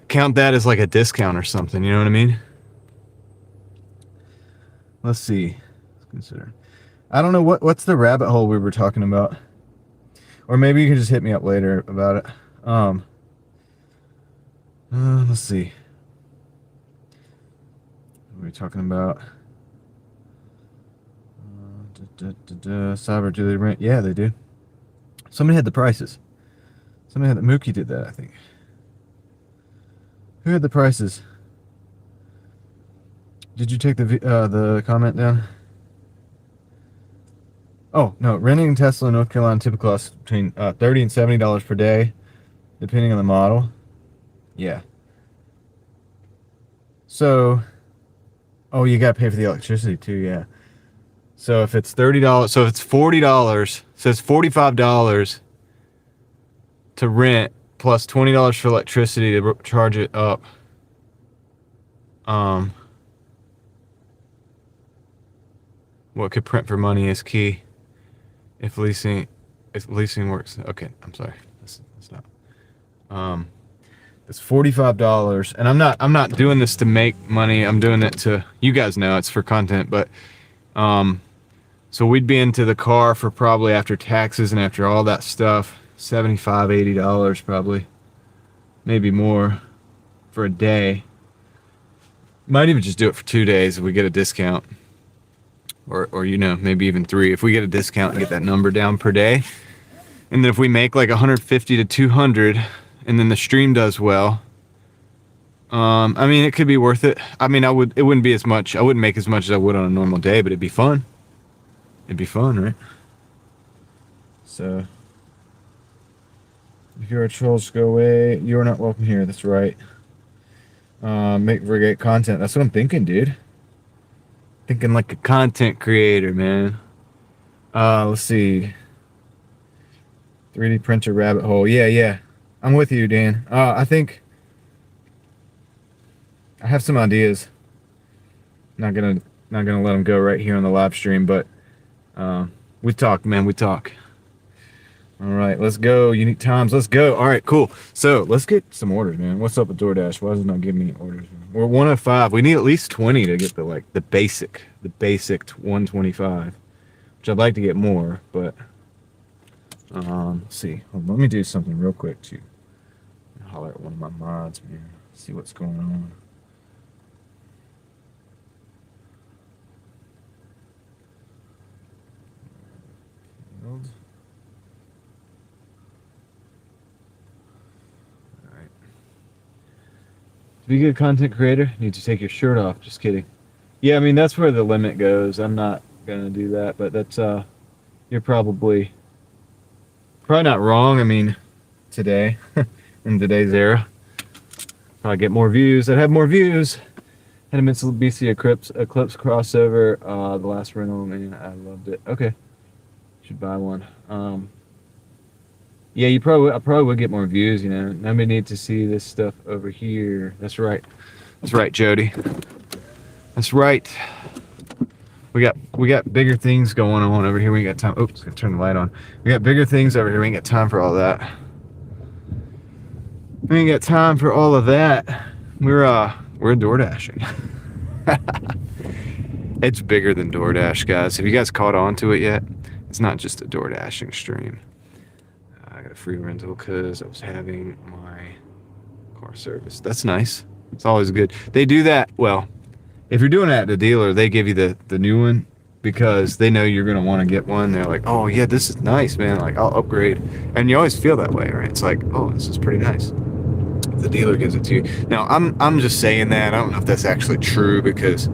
[SPEAKER 1] count that as like a discount or something, you know what I mean? Let's see. Let's consider. I don't know what's the rabbit hole we were talking about. Or maybe you can just hit me up later about it. Let's see. What are we talking about? Cyber, do they rent? Yeah, they do. Somebody had the prices. Somebody had the Mookie did that, I think. Who had the prices? Did you take the comment down? Oh no, renting a Tesla in North Carolina typically costs between $30 and $70 per day, depending on the model. Yeah. So, oh, you gotta pay for the electricity too. Yeah. So if it's $30, so if it's $40, so it's $45 to rent plus $20 for electricity to charge it up. What could print for money is key. If leasing works. Okay, I'm sorry. Let's not. It's $45, and I'm not doing this to make money. I'm doing it to, you guys know it's for content, but so we'd be into the car for probably after taxes and after all that stuff, $75, $80 probably, maybe more for a day. Might even just do it for 2 days if we get a discount, or you know, maybe even 3 if we get a discount and get that number down per day. And then if we make like 150 to 200, and then the stream does well, I mean, it could be worth it. I mean, it wouldn't be as much. I wouldn't make as much as I would on a normal day, but it'd be fun. It'd be fun, right? So, if you're a troll, just go away. You're not welcome here. That's right. Make for great content. That's what I'm thinking, dude. Thinking like a content creator, man. Let's see. 3D printer rabbit hole. Yeah. I'm with you, Dan. I think I have some ideas. Not gonna let them go right here on the live stream, but we talk, man. We talk. All right, let's go. Unique times. Let's go. All right, cool. So let's get some orders, man. What's up with Doordash? Why is it not giving me orders? We're 105. We need at least 20 to get the basic 125, which I'd like to get more, but let's see. Hold on, let me do something real quick too. Holler at one of my mods, man. See what's going on. Alright. To be a good content creator, you need to take your shirt off. Just kidding. Yeah, I mean, that's where the limit goes. I'm not gonna do that, but that's you're probably not wrong. I mean, today in today's era, probably get more views. I'd have more views. Had a Mitsubishi Eclipse crossover. The last rental, man, I loved it. Okay, should buy one. Yeah, I probably would get more views. You know, nobody needs to see this stuff over here. That's right. That's right, Jody. That's right. We got bigger things going on over here. We ain't got time. Oops, gotta turn the light on. We got bigger things over here. We ain't got time for all that. We ain't got time for all of that. We're Doordashing. It's bigger than Doordash, guys. Have you guys caught on to it yet? It's not just a Doordashing stream. I got a free rental because I was having my car service. That's nice. It's always good. They do that. Well, if you're doing it at the dealer, they give you the new one because they know you're going to want to get one. They're like, oh, yeah, this is nice, man. Like, I'll upgrade. And you always feel that way, right? It's like, oh, this is pretty nice. The dealer gives it to you. Now, I'm just saying that. I don't know if that's actually true because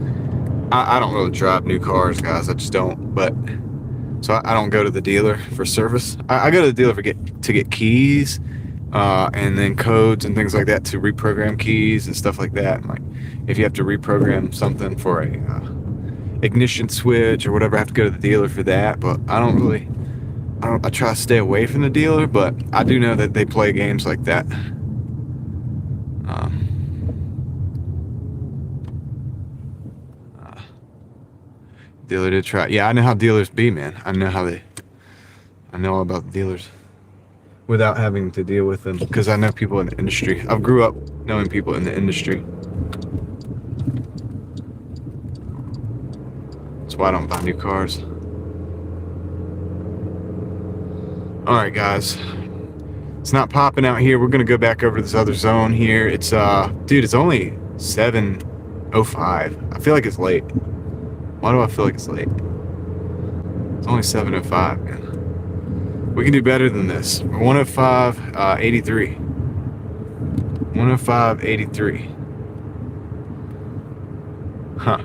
[SPEAKER 1] I don't really drive new cars, guys. I just don't. But so I don't go to the dealer for service. I go to the dealer to get keys and then codes and things like that to reprogram keys and stuff like that. And like if you have to reprogram something for a ignition switch or whatever, I have to go to the dealer for that. But I try to stay away from the dealer, but I do know that they play games like that. Dealer did try. Yeah, I know how dealers be, man. I know all about the dealers without having to deal with them because I know people in the industry. I grew up knowing people in the industry. That's why I don't buy new cars. All right, guys. It's not popping out here. We're gonna go back over this other zone here. It's dude, it's only 7:05. I feel like it's late. Why do I feel like it's late? It's only 7:05, man. We can do better than this. We're 105.83. 105.83. Huh.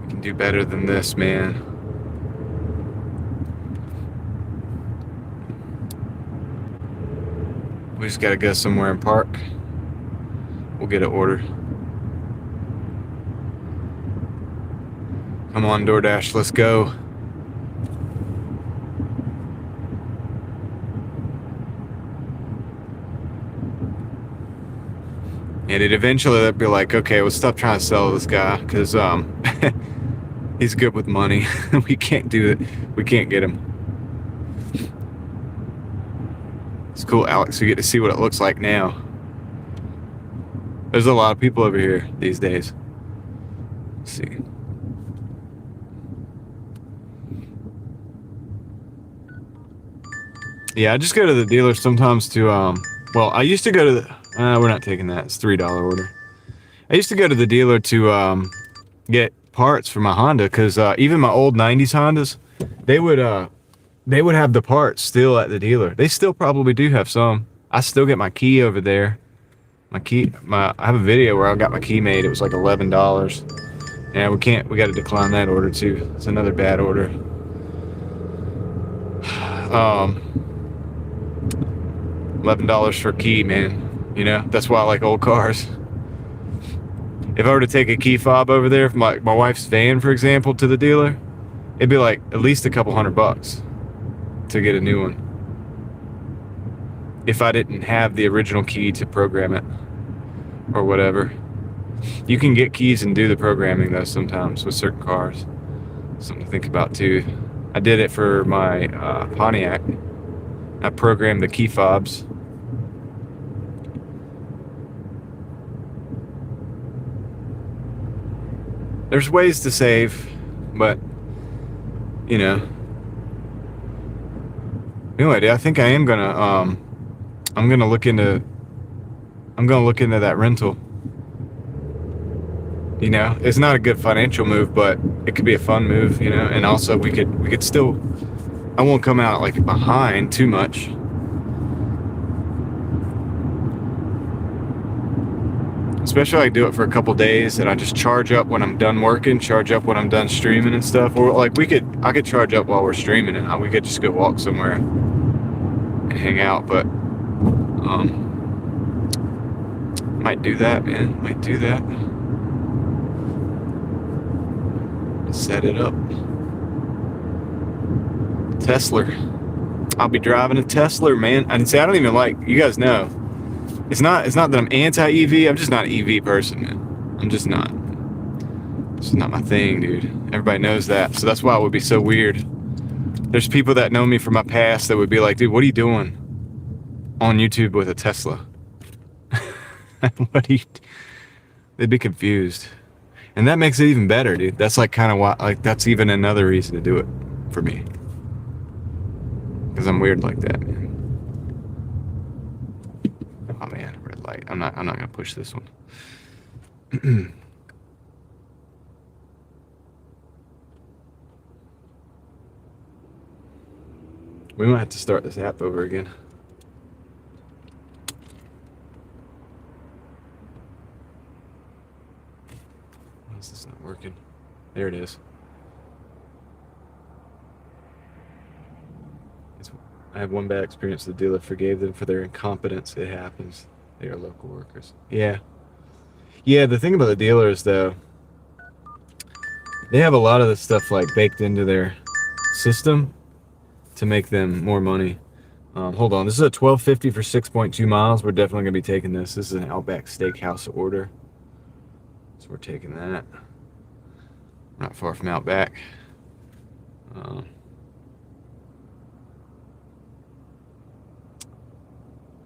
[SPEAKER 1] We can do better than this, man. We just gotta go somewhere and park. We'll get an order. Come on, Doordash, let's go. And eventually they'll be like, okay, well, stop trying to sell this guy, because he's good with money. We can't do it. We can't get him. It's cool, Alex. You get to see what it looks like now. There's a lot of people over here these days. Let's see. Yeah, I just go to the dealer sometimes to, well, I used to go to the, we're not taking that. It's $3 order. I used to go to the dealer to get parts for my Honda, because even my old 90s Hondas, they would have the parts still at the dealer. They still probably do have some. I still get my key over there. I have a video where I got my key made. It was like $11. Yeah, we got to decline that order too. It's another bad order. $11 for a key, man. You know, that's why I like old cars. If I were to take a key fob over there from my wife's van, for example, to the dealer, it'd be like at least a couple $100 to get a new one. If I didn't have the original key to program it or whatever. You can get keys and do the programming though sometimes with certain cars. Something to think about too. I did it for my Pontiac. I programmed the key fobs. There's ways to save, but you know. Anyway, I think I am gonna I'm gonna look into that rental. You know, it's not a good financial move, but it could be a fun move, you know, and also we could still, I won't come out like behind too much. Especially I do it for a couple days and I just charge up when I'm done working, charge up when I'm done streaming and stuff. Or like I could charge up while we're streaming and we could just go walk somewhere and hang out, but might do that, man. Might do that. Set it up. Tesla. I'll be driving a Tesla, man. And see, I don't even like, you guys know, it's not that I'm anti-EV. I'm just not an EV person, man. I'm just not. It's just not my thing, dude. Everybody knows that. So that's why it would be so weird. There's people that know me from my past that would be like, dude, what are you doing on YouTube with a Tesla? They'd be confused. And that makes it even better, dude. That's like kind of why, like, that's even another reason to do it for me. Because I'm weird like that, man. Oh man, red light. I'm not gonna push this one. We might have to start this app over again. Why is this not working? There it is. I had one bad experience. The dealer forgave them for their incompetence. It happens. They are local workers. Yeah. Yeah, the thing about the dealers, though, they have a lot of this stuff like baked into their system to make them more money. Hold on. This is a $12.50 for 6.2 miles. We're definitely going to be taking this. This is an Outback Steakhouse order. So we're taking that. Not far from Outback. Bought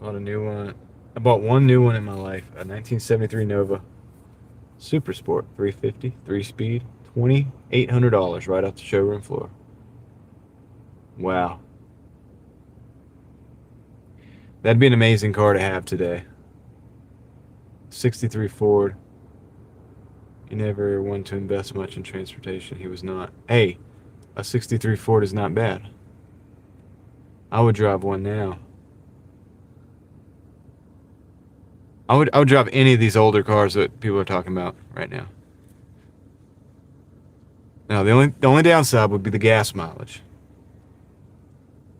[SPEAKER 1] a new one. I bought one new one in my life. A 1973 Nova Super Sport 350, 3-speed, $2,800 right off the showroom floor. Wow. That'd be an amazing car to have today. 63 Ford. He never wanted to invest much in transportation. He was not. Hey, a 63 Ford is not bad. I would drive one now. I would drive any of these older cars that people are talking about right now. Now, the only downside would be the gas mileage.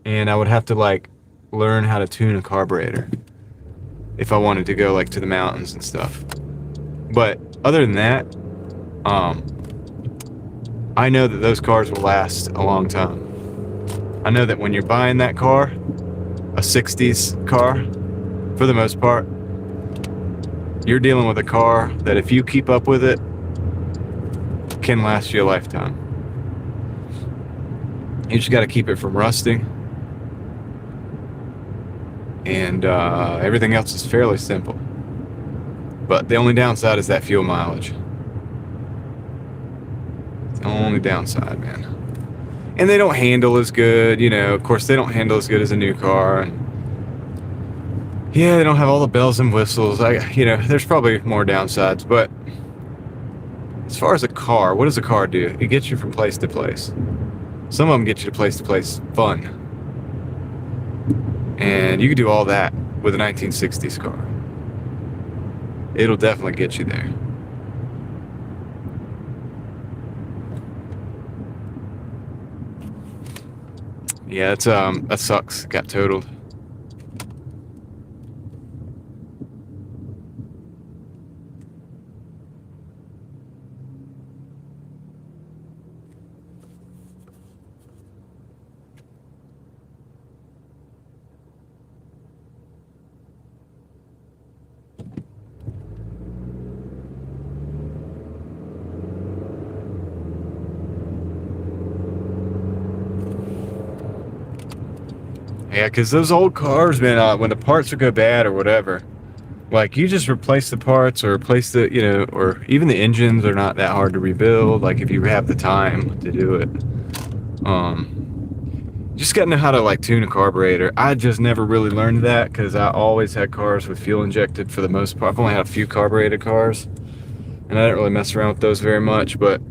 [SPEAKER 1] And I would have to like learn how to tune a carburetor if I wanted to go like to the mountains and stuff. But other than that, I know that those cars will last a long time. I know that when you're buying that car, a 60s car, for the most part, you're dealing with a car that if you keep up with it, can last you a lifetime. You just got to keep it from rusting. And everything else is fairly simple. But the only downside is that fuel mileage. It's the only downside, man. And they don't handle as good, you know. Of course, they don't handle as good as a new car. And yeah, they don't have all the bells and whistles. There's probably more downsides. But as far as a car, what does a car do? It gets you from place to place. Some of them get you to place fun. And you can do all that with a 1960s car. It'll definitely get you there. Yeah, that sucks. Got totaled. Yeah, because those old cars, man, when the parts would go bad or whatever, like you just replace the parts or replace the, or even the engines are not that hard to rebuild. Like if you have the time to do it, just gotta know how to like tune a carburetor. I just never really learned that because I always had cars with fuel injected for the most part. I've only had a few carbureted cars, and I didn't really mess around with those very much. But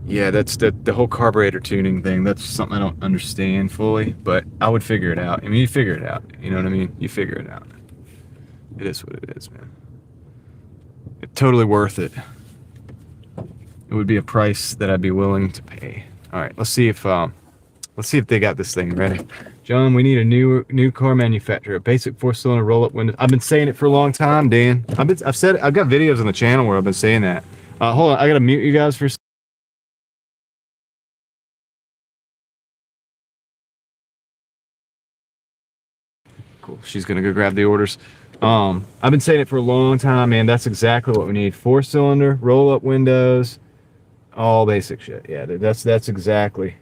[SPEAKER 1] yeah, that's the whole carburetor tuning thing. That's something I don't understand fully, but I would figure it out. I mean, you figure it out. You know what I mean? You figure it out. It is what it is, man. It's totally worth it. It would be a price that I'd be willing to pay. All right, let's see if they got this thing ready. John, we need a new car manufacturer, a basic 4-cylinder roll-up window. I've been saying it for a long time, Dan. I've got videos on the channel where I've been saying that. Hold on, I gotta mute you guys for a second. Cool. She's gonna go grab the orders. I've been saying it for a long time, man. That's exactly what we need. 4-cylinder, roll-up windows, all basic shit. Yeah, that's exactly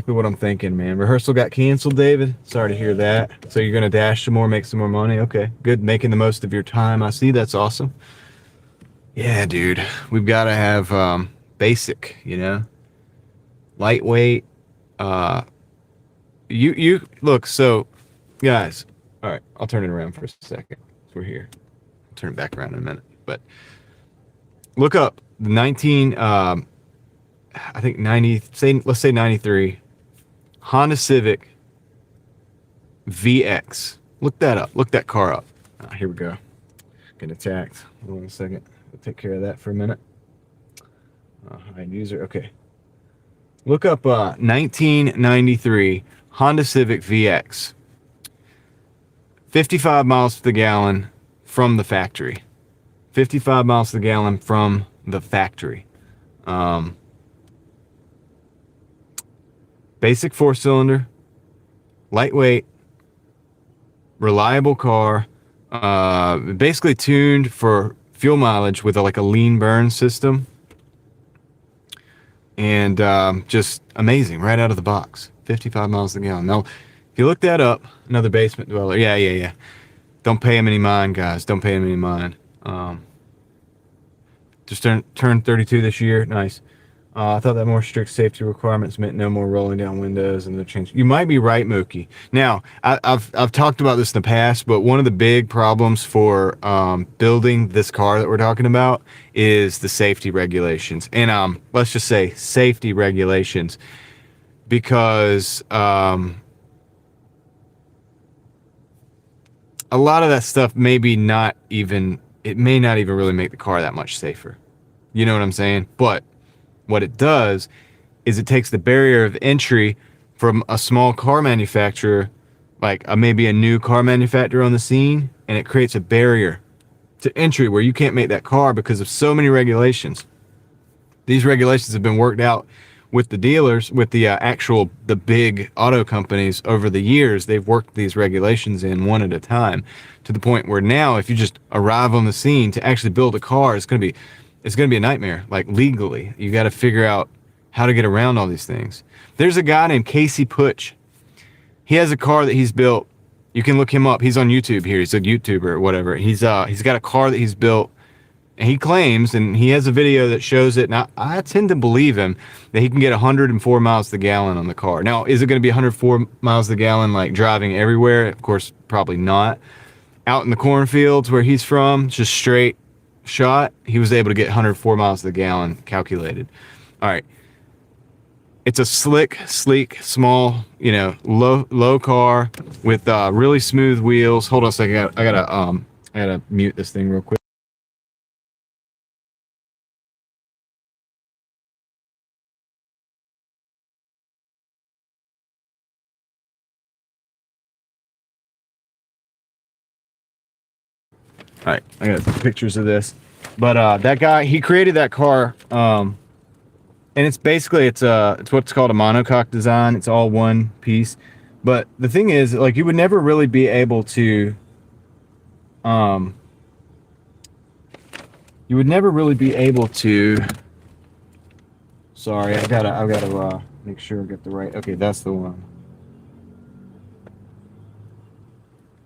[SPEAKER 1] what I'm thinking, man. Rehearsal got canceled, David. Sorry to hear that. So you're gonna dash some more, make some more money. Okay, good. Making the most of your time. I see. That's awesome. Yeah, dude. We've got to have basic, lightweight. You look, so guys, all right, I'll turn it around for a second. We're here. I'll turn it back around in a minute. But look up the 19 I think 90, let's say 93 Honda Civic VX. Look that up. Look that car up. Here we go. Getting attacked. Hold on a second. We'll take care of that for a minute. Hide user. Okay. Look up 1993 Honda Civic VX. 55 miles to the gallon from the factory. 55 miles to the gallon from the factory. Basic 4-cylinder, lightweight, reliable car. Basically tuned for fuel mileage with like a lean burn system. And just amazing right out of the box. 55 miles a gallon. Now, if you look that up, another basement dweller. Yeah. Don't pay him any mind, guys. Don't pay him any mind. Just turned 32 this year. Nice. I thought that more strict safety requirements meant no more rolling down windows and the change. You might be right, Mookie. Now, I've talked about this in the past, but one of the big problems for building this car that we're talking about is the safety regulations. And let's just say safety regulations, because a lot of that stuff may not even really make the car that much safer. You know what I'm saying? But what it does is it takes the barrier of entry from a small car manufacturer, like maybe a new car manufacturer on the scene, and it creates a barrier to entry where you can't make that car because of so many regulations. These regulations have been worked out with the dealers, with the big auto companies over the years. They've worked these regulations in one at a time, to the point where now if you just arrive on the scene to actually build a car, it's going to be a nightmare. Like, legally, you got to figure out how to get around all these things. There's a guy named Casey Putsch. He has a car that he's built. You can look him up. He's on YouTube here. He's a YouTuber or whatever. He's got a car that he's built, and he claims, and he has a video that shows it. Now, I tend to believe him that he can get 104 miles to the gallon on the car. Now, is it going to be 104 miles to the gallon like driving everywhere? Of course, probably not. Out in the cornfields where he's from, just straight shot, he was able to get 104 miles to the gallon calculated. All right. It's a slick, sleek, small, low car with really smooth wheels. Hold on a second. I gotta mute this thing real quick. All right, I got pictures of this, but that guy, he created that car, and it's basically it's what's called a monocoque design. It's all one piece, but the thing is, like, you would never really be able to, Sorry, I've gotta make sure I get the right. Okay, that's the one.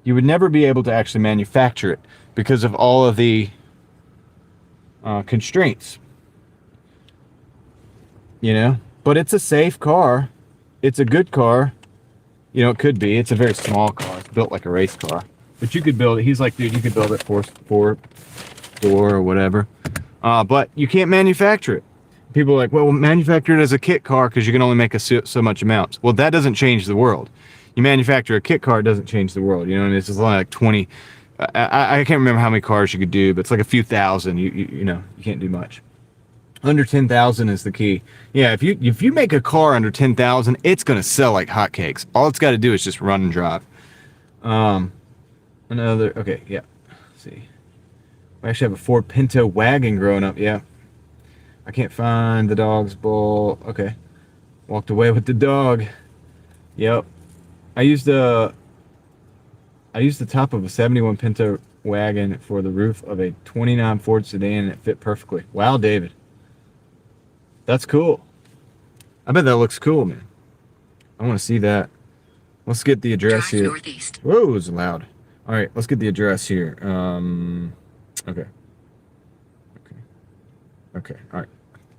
[SPEAKER 1] You would never be able to actually manufacture it because of all of the constraints, but it's a safe car. It's a good car. It could be. It's a very small car. It's built like a race car, but you could build it. He's like, dude, you could build it four door or whatever, but you can't manufacture it. People are like, well, manufacture it as a kit car because you can only make so much amounts. Well, that doesn't change the world. You manufacture a kit car, it doesn't change the world. And it's only like 20. I can't remember how many cars you could do, but it's like a few thousand. You can't do much. Under 10,000 is the key. Yeah, if you make a car under 10,000, it's gonna sell like hotcakes. All it's got to do is just run and drive. Okay, yeah. Let's see, I actually have a Ford Pinto wagon growing up. Yeah, I can't find the dog's bowl. Okay, walked away with the dog. Yep, I used the top of a 71 Pinto wagon for the roof of a 29 Ford sedan, and it fit perfectly. Wow, David. That's cool. I bet that looks cool, man. I want to see that. Let's get the address here. Northeast. Whoa, it's loud. All right, let's get the address here. Okay. All right.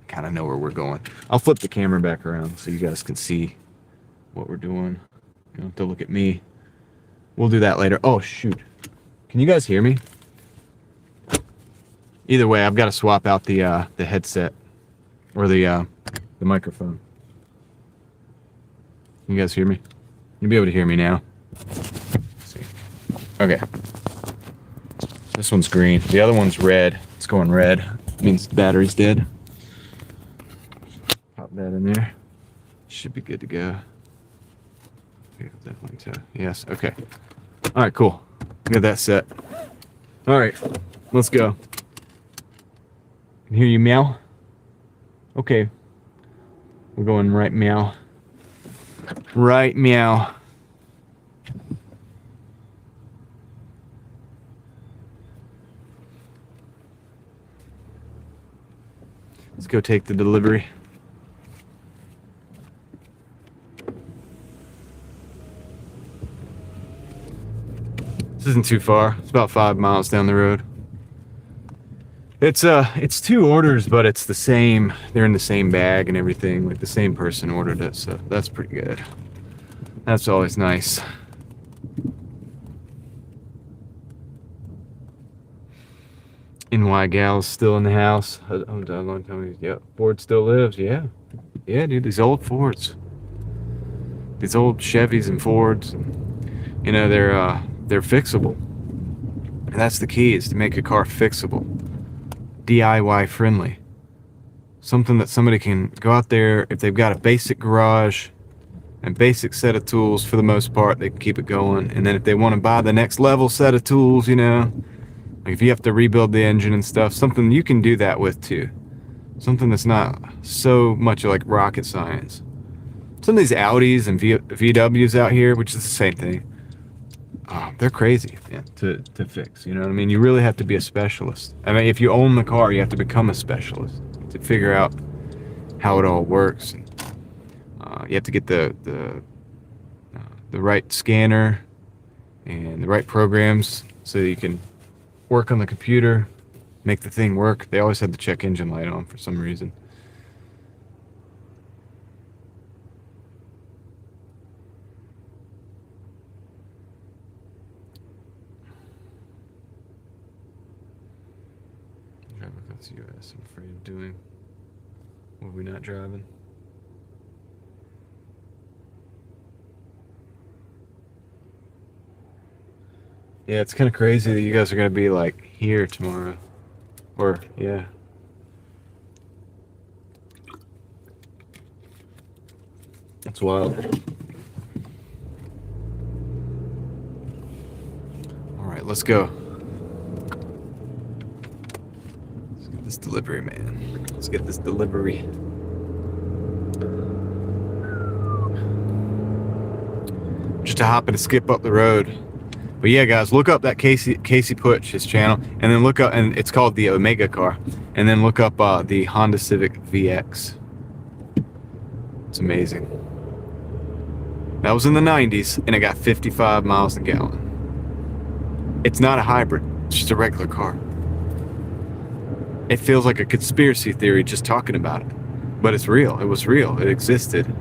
[SPEAKER 1] Kind of know where we're going. I'll flip the camera back around so you guys can see what we're doing. You don't have to look at me. We'll do that later. Oh, shoot. Can you guys hear me? Either way, I've got to swap out the headset or the microphone. Can you guys hear me? You'll be able to hear me now. Let's see. Okay. This one's green. The other one's red. It's going red. It means the battery's dead. Pop that in there. Should be good to go. Definitely. Yes. Okay. All right. Cool. Got that set. All right. Let's go. Can hear you meow? Okay. We're going right meow. Right meow. Let's go take the delivery. This isn't too far. It's about 5 miles down the road. It's 2 orders, but it's the same. They're in the same bag and everything. Like the same person ordered it, so that's pretty good. That's always nice. NY Gal's still in the house. Oh, a long time. Yeah, Ford still lives. Yeah, yeah, dude. These old Fords, these old Chevys and Fords, you know, they're fixable, and that's the key: is to make a car fixable, DIY friendly, something that somebody can go out there if they've got a basic garage and basic set of tools. For the most part, they can keep it going, and then if they want to buy the next level set of tools, you know. Like if you have to rebuild the engine and stuff, something you can do that with too. Something that's not so much like rocket science. Some of these Audis and VWs out here, which is the same thing, they're crazy, yeah, to fix. You know what I mean? You really have to be a specialist. I mean, if you own the car, you have to become a specialist to figure out how it all works. And, you have to get the right scanner and the right programs so that you can work on the computer, make the thing work. They always had the check engine light on for some reason. Drive across the US, I'm afraid of doing. What are we not driving? Yeah, it's kind of crazy that you guys are going to be like here tomorrow. Or, yeah. That's wild. Alright, let's go. Let's get this delivery, man. Let's get this delivery. Just to hop and skip up the road. But yeah, guys, look up that Casey Putch, his channel, and then look up, and it's called the Omega car, and then look up the Honda Civic VX. It's amazing. That was in the 90s, and it got 55 miles a gallon. It's not a hybrid, it's just a regular car. It feels like a conspiracy theory just talking about it, but it's real. It was real. It existed.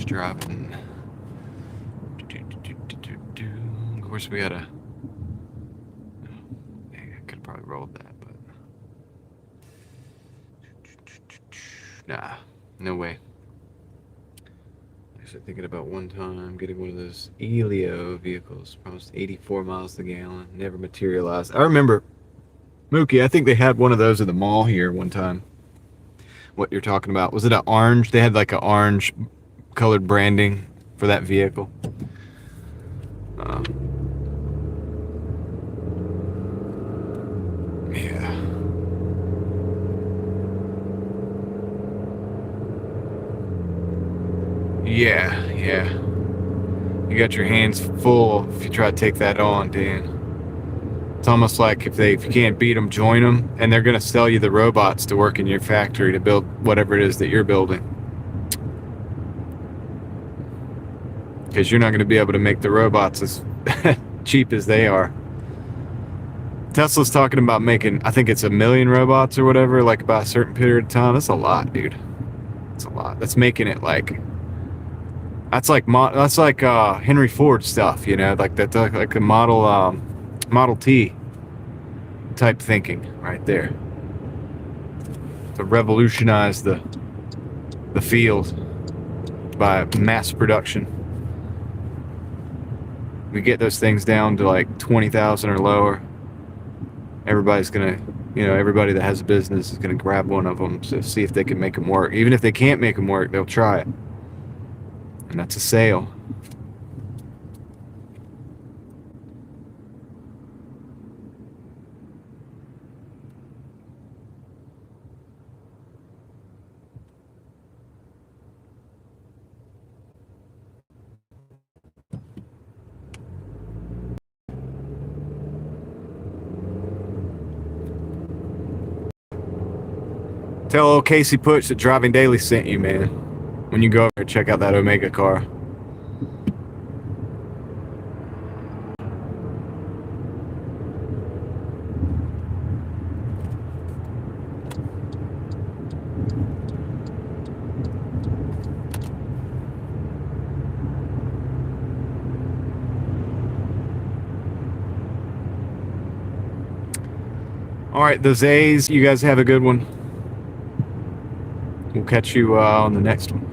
[SPEAKER 1] Driving. Of course, we gotta. I could have probably rolled that, but nah, no way. Actually, thinking about one time getting one of those Elio vehicles, promised 84 miles a gallon, never materialized. I remember, Mookie, I think they had one of those at the mall here one time. What you're talking about? Was it an orange? They had like an orange colored branding for that vehicle. Yeah. Yeah. You got your hands full if you try to take that on, Dan. It's almost like if you can't beat them, join them, and they're gonna sell you the robots to work in your factory to build whatever it is that you're building. Because you're not going to be able to make the robots as cheap as they are. Tesla's talking about making, I think it's 1 million robots or whatever, like by a certain period of time. That's a lot, dude. That's a lot. That's making it like, that's like Henry Ford stuff, you know, like that's like a Model T type thinking right there. To revolutionize the field by mass production. We get those things down to like 20,000 or lower. everybody's gonna, everybody that has a business is gonna grab one of them to see if they can make them work. Even if they can't make them work, they'll try it. And that's a sale. Tell old Casey Putsch that Driving Daily sent you, man. When you go over and check out that Omega car. All right, those A's, you guys have a good one. We'll catch you on the next one.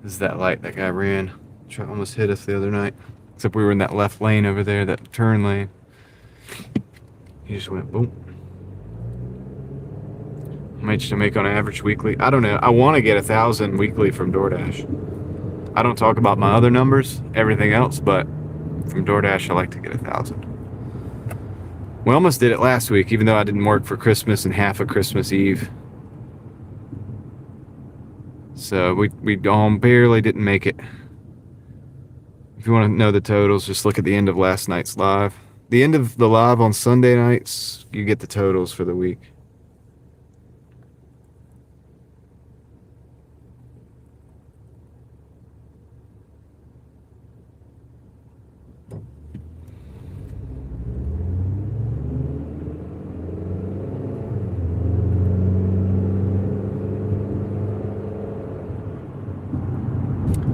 [SPEAKER 1] This is that light that guy ran. Truck almost hit us the other night. Except we were in that left lane over there, that turn lane. He just went boom. How much to make on average weekly? I don't know. I want to get 1,000 weekly from Doordash. I don't talk about my other numbers, everything else, but from Doordash I like to get 1,000. We almost did it last week, even though I didn't work for Christmas and half of Christmas Eve. So we barely didn't make it. If you want to know the totals, just look at the end of last night's live. The end of the live on Sunday nights, you get the totals for the week.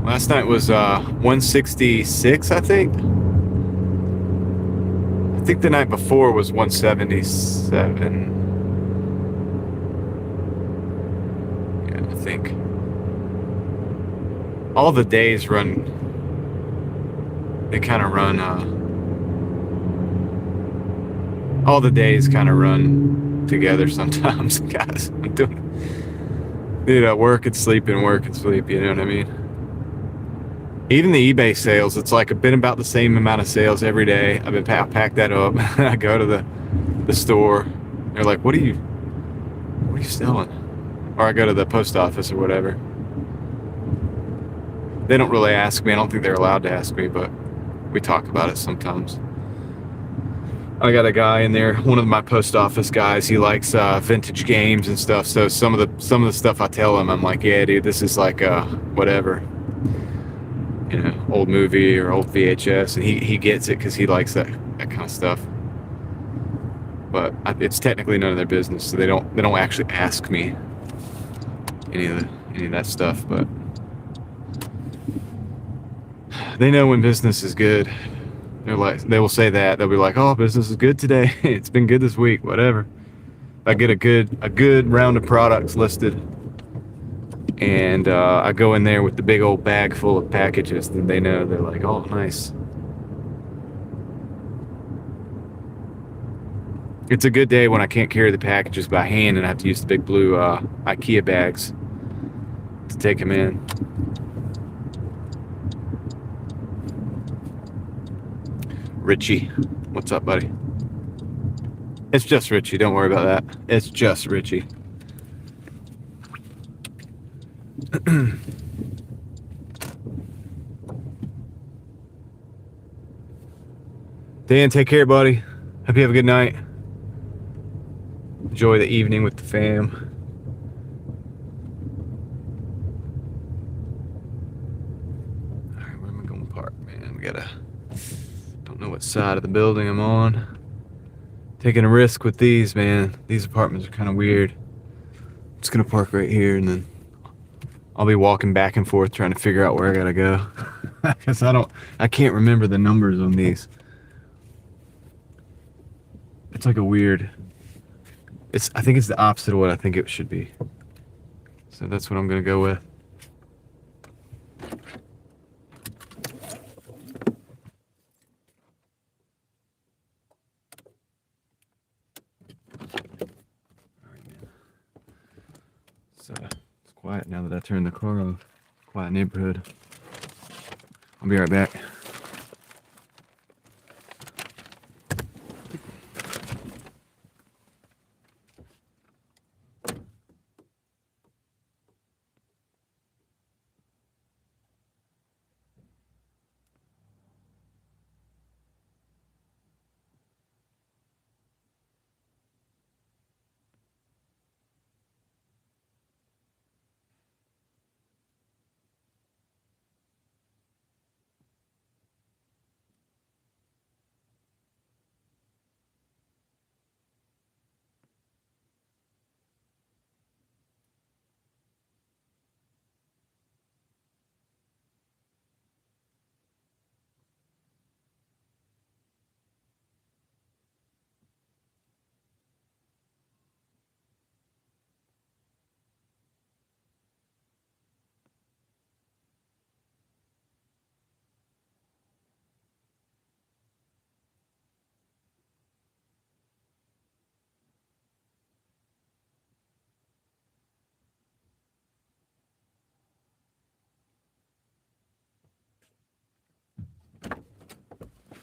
[SPEAKER 1] Last night was 166, I think. I think the night before was 177. Yeah, I think. All the days run, they kind of run, all the days kind of run together sometimes, guys. I'm doing, work and sleep and work and sleep, you know what I mean? Even the eBay sales, it's like I've been about the same amount of sales every day. I've been pack that up. I go to the store. They're like, what are you selling? Or I go to the post office or whatever. They don't really ask me. I don't think they're allowed to ask me, but we talk about it sometimes. I got a guy in there, one of my post office guys. He likes vintage games and stuff. So some of the stuff I tell him, I'm like, yeah, dude, this is like whatever. Old movie or old VHS, and he gets it because he likes that kind of stuff. But it's technically none of their business, so they don't actually ask me any of that stuff. But they know when business is good. They will say that. They'll be like, "Oh, business is good today. It's been good this week. Whatever." If I get a good round of products listed, and I go in there with the big old bag full of packages, then they know. They're like, oh, nice. It's a good day when I can't carry the packages by hand and I have to use the big blue IKEA bags to take them in. Richie, what's up, buddy? It's just Richie, don't worry about that. It's just Richie. Dan, take care, buddy. Hope you have a good night. Enjoy the evening with the fam. All right, where am I going to park, man? We gotta. Don't know what side of the building I'm on. Taking a risk with these, man. These apartments are kind of weird. I'm just gonna park right here, and then I'll be walking back and forth trying to figure out where I gotta go. Because I can't remember the numbers on these. It's like a weird. I think it's the opposite of what I think it should be. So that's what I'm gonna go with. So it's quiet now that I turned the car off. Quiet neighborhood. I'll be right back.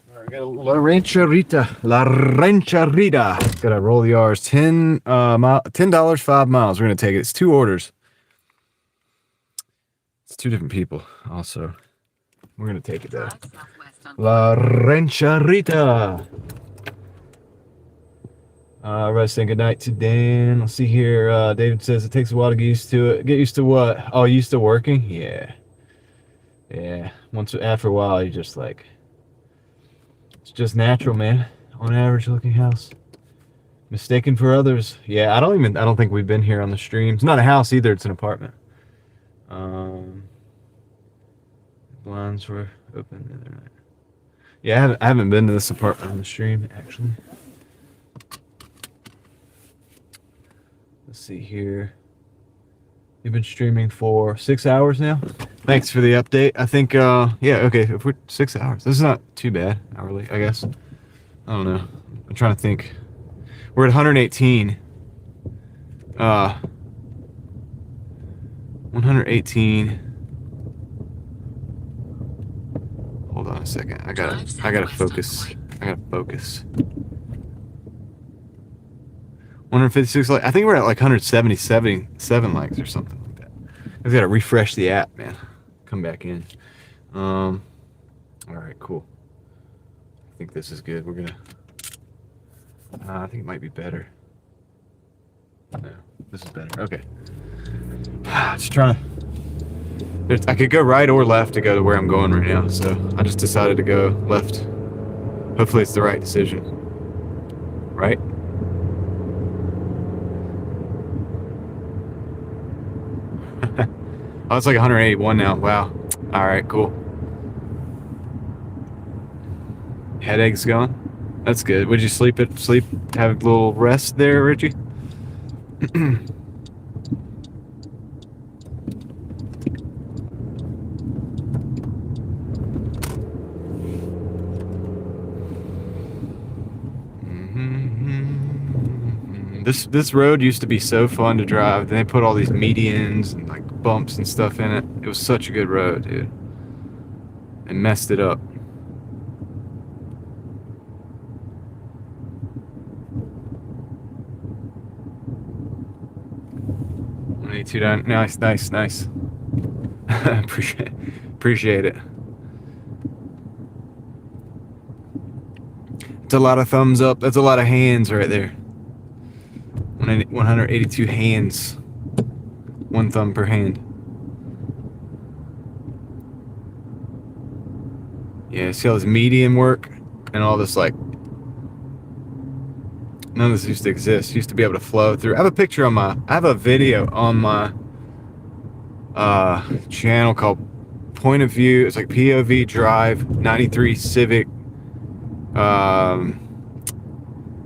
[SPEAKER 1] All right, got a La Rancherita. La Rancherita. Got to roll the R's. $10, 5 miles. We're gonna take it. It's 2 orders. It's 2 different people. Also, we're gonna take it though. La Rancherita. Everybody's saying good night to Dan. Let's see here. David says it takes a while to get used to it. Get used to what? Oh, used to working? Yeah. Yeah. After a while, you just like. It's just natural, man. On average looking house. Mistaken for others. Yeah, I don't think we've been here on the stream. It's not a house either, it's an apartment. Blinds were open the other night. Yeah, I haven't been to this apartment on the stream, actually. Let's see here. You've been streaming for 6 hours now? Thanks for the update. I think, yeah, okay, if we're 6 hours, this is not too bad, hourly, I guess. I don't know. I'm trying to think. We're at 118. 118. Hold on a second. I gotta focus. 156 likes. I think we're at like 177 likes or something like that. I just gotta refresh the app, man. Come back in. All right, cool. I think this is good. We're gonna. I think it might be better. No, this is better. Okay. Just trying to. I could go right or left to go to where I'm going right now, so I just decided to go left. Hopefully, it's the right decision. Right? Oh, it's like 181 now. Wow. All right, cool. Headache's gone. That's good. Would you sleep? Have a little rest there, Richie? This road used to be so fun to drive. Then they put all these medians and like bumps and stuff in it. It was such a good road, dude. They messed it up. Nice. Appreciate it. It's a lot of thumbs up. That's a lot of hands right there. 182 hands. One thumb per hand. Yeah, see all this median work and all this, like, none of this used to exist. Used to be able to flow through. I have a picture on I have a video on my channel called Point of View. It's like POV Drive 93 Civic.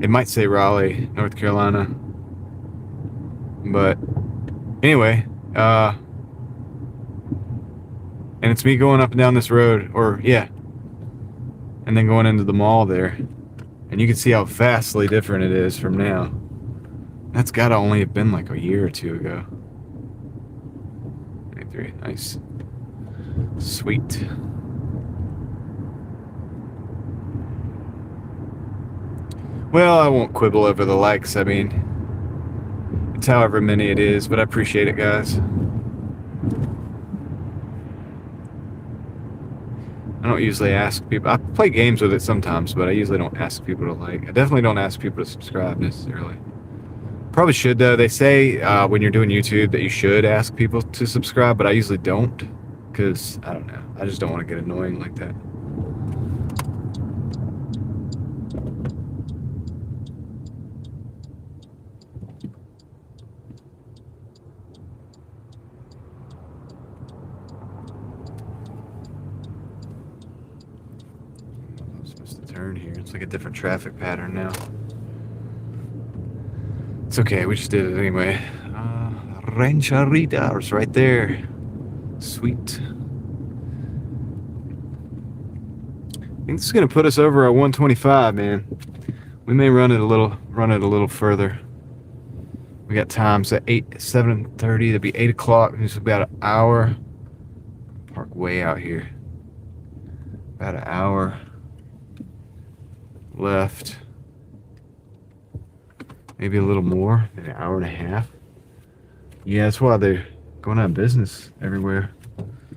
[SPEAKER 1] It might say Raleigh, North Carolina. But anyway, and it's me going up and down this road, or yeah, and then going into the mall there. And you can see how vastly different it is from now. That's gotta only have been like a year or two ago. 23, nice. Sweet. Well, I won't quibble over the likes. I mean, it's however many it is, but I appreciate it, guys. I don't usually ask people. I play games with it sometimes, but I usually don't ask people to like. I definitely don't ask people to subscribe necessarily. Probably should, though. They say when you're doing YouTube that you should ask people to subscribe, but I usually don't, because I don't know. I just don't want to get annoying like that. I'm supposed to turn here. It's like a different traffic pattern now. It's okay, we just did it anyway. Rancheritas right there. Sweet. I think this is gonna put us over at 125, man. We may run it a little further. We got times at 7:30. That'd be 8 o'clock. It's about an hour. Park way out here. About an hour left. Maybe a little more, maybe an hour and a half. Yeah, that's why they're going out of business everywhere.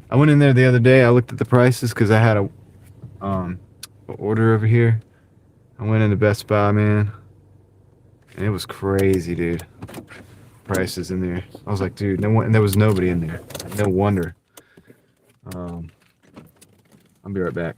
[SPEAKER 1] I went in there the other day. I looked at the prices because I had a order over here. I went into Best Buy, man, and it was crazy, dude. Prices in there. I was like, dude, no one. And there was nobody in there. No wonder. I'll be right back.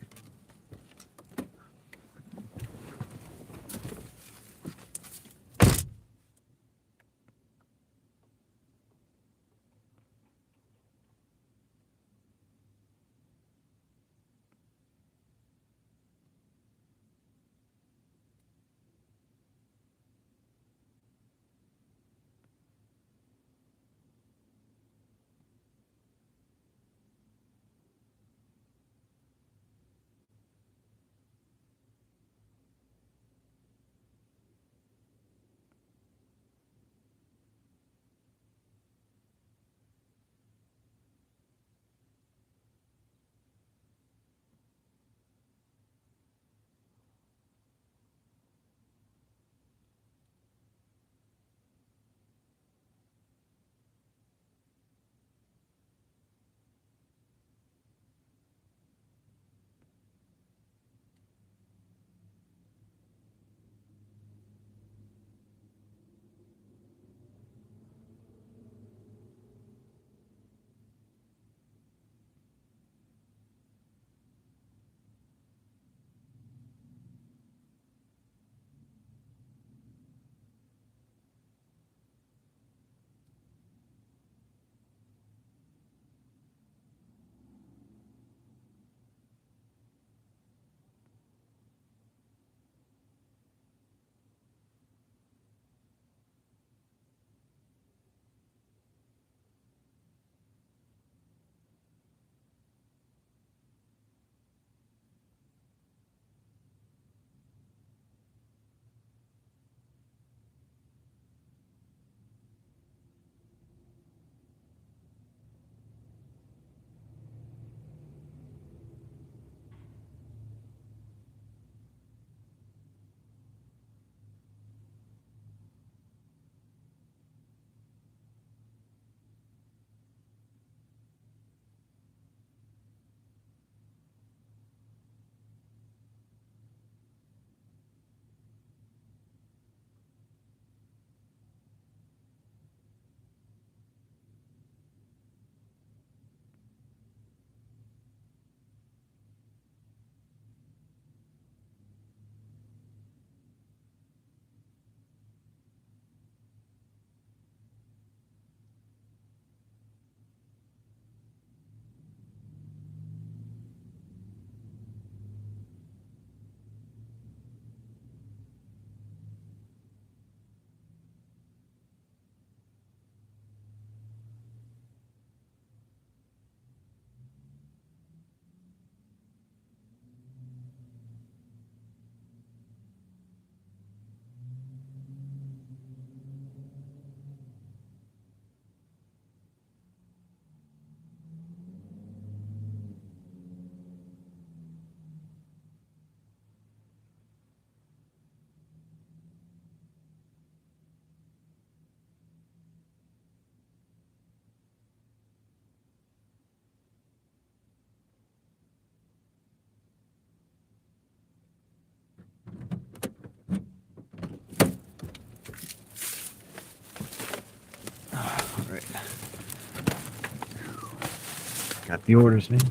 [SPEAKER 1] Got the orders, man.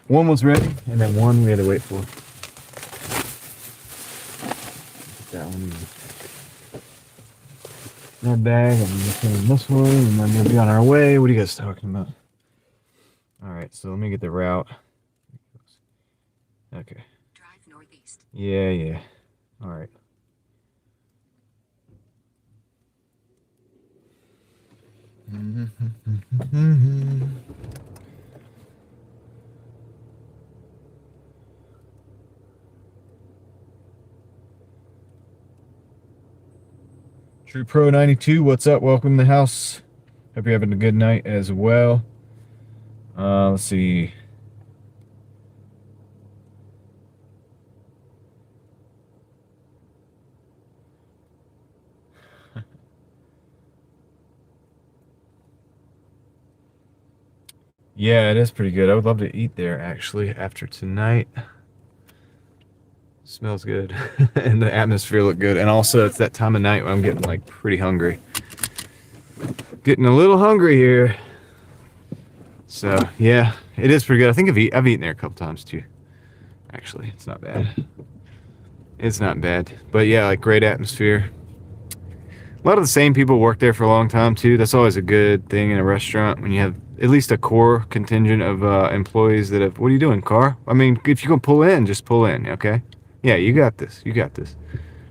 [SPEAKER 1] One was ready, and then one we had to wait for. Put that one in our bag, and we're coming this way, and then we'll be on our way. What are you guys talking about? All right, so let me get the route. Okay.
[SPEAKER 2] Drive northeast.
[SPEAKER 1] Yeah. All right. True Pro 92, what's up? Welcome to the house. Hope you're having a good night as well. Let's see. Yeah, it is pretty good. I would love to eat there actually after tonight. Smells good. And the atmosphere looked good. And also it's that time of night when I'm getting like pretty hungry. Getting a little hungry here. So yeah, it is pretty good. I think I've eaten there a couple times too. Actually, it's not bad. It's not bad. But yeah, like great atmosphere. A lot of the same people work there for a long time too. That's always a good thing in a restaurant when you have at least a core contingent of employees that have. What are you doing, car? I mean, if you can pull in, just pull in, okay? Yeah, you got this. You got this.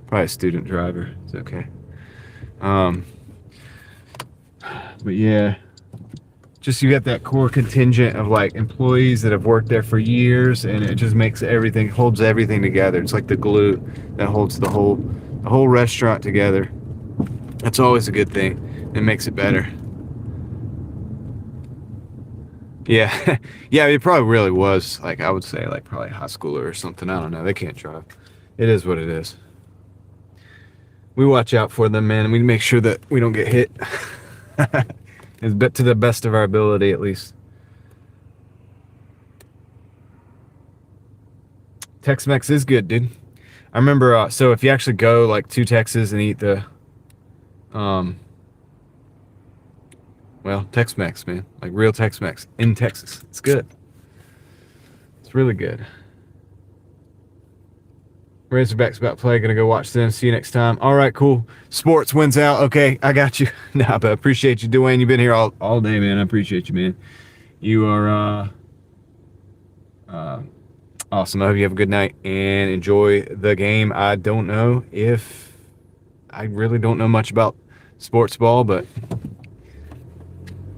[SPEAKER 1] Probably a student driver. It's okay. But yeah, just you got that core contingent of like employees that have worked there for years, and it just makes everything, holds everything together. It's like the glue that holds the whole restaurant together. That's always a good thing. It makes it better. Yeah, yeah, it probably really was, like, I would say, like, probably a high schooler or something. I don't know. They can't drive. It is what it is. We watch out for them, man, and we make sure that we don't get hit. It's to the best of our ability, at least. Tex-Mex is good, dude. I remember, so if you actually go, like, to Texas and eat the, well, Tex-Mex, man. Like real Tex-Mex in Texas. It's good. It's really good. Razorbacks about to play. Gonna go watch them. See you next time. All right, cool. Sports wins out. Okay, I got you. Nah, but I appreciate you, Dwayne. You've been here all day, man. I appreciate you, man. You are awesome. I hope you have a good night and enjoy the game. I don't know if I really don't know much about sports ball, but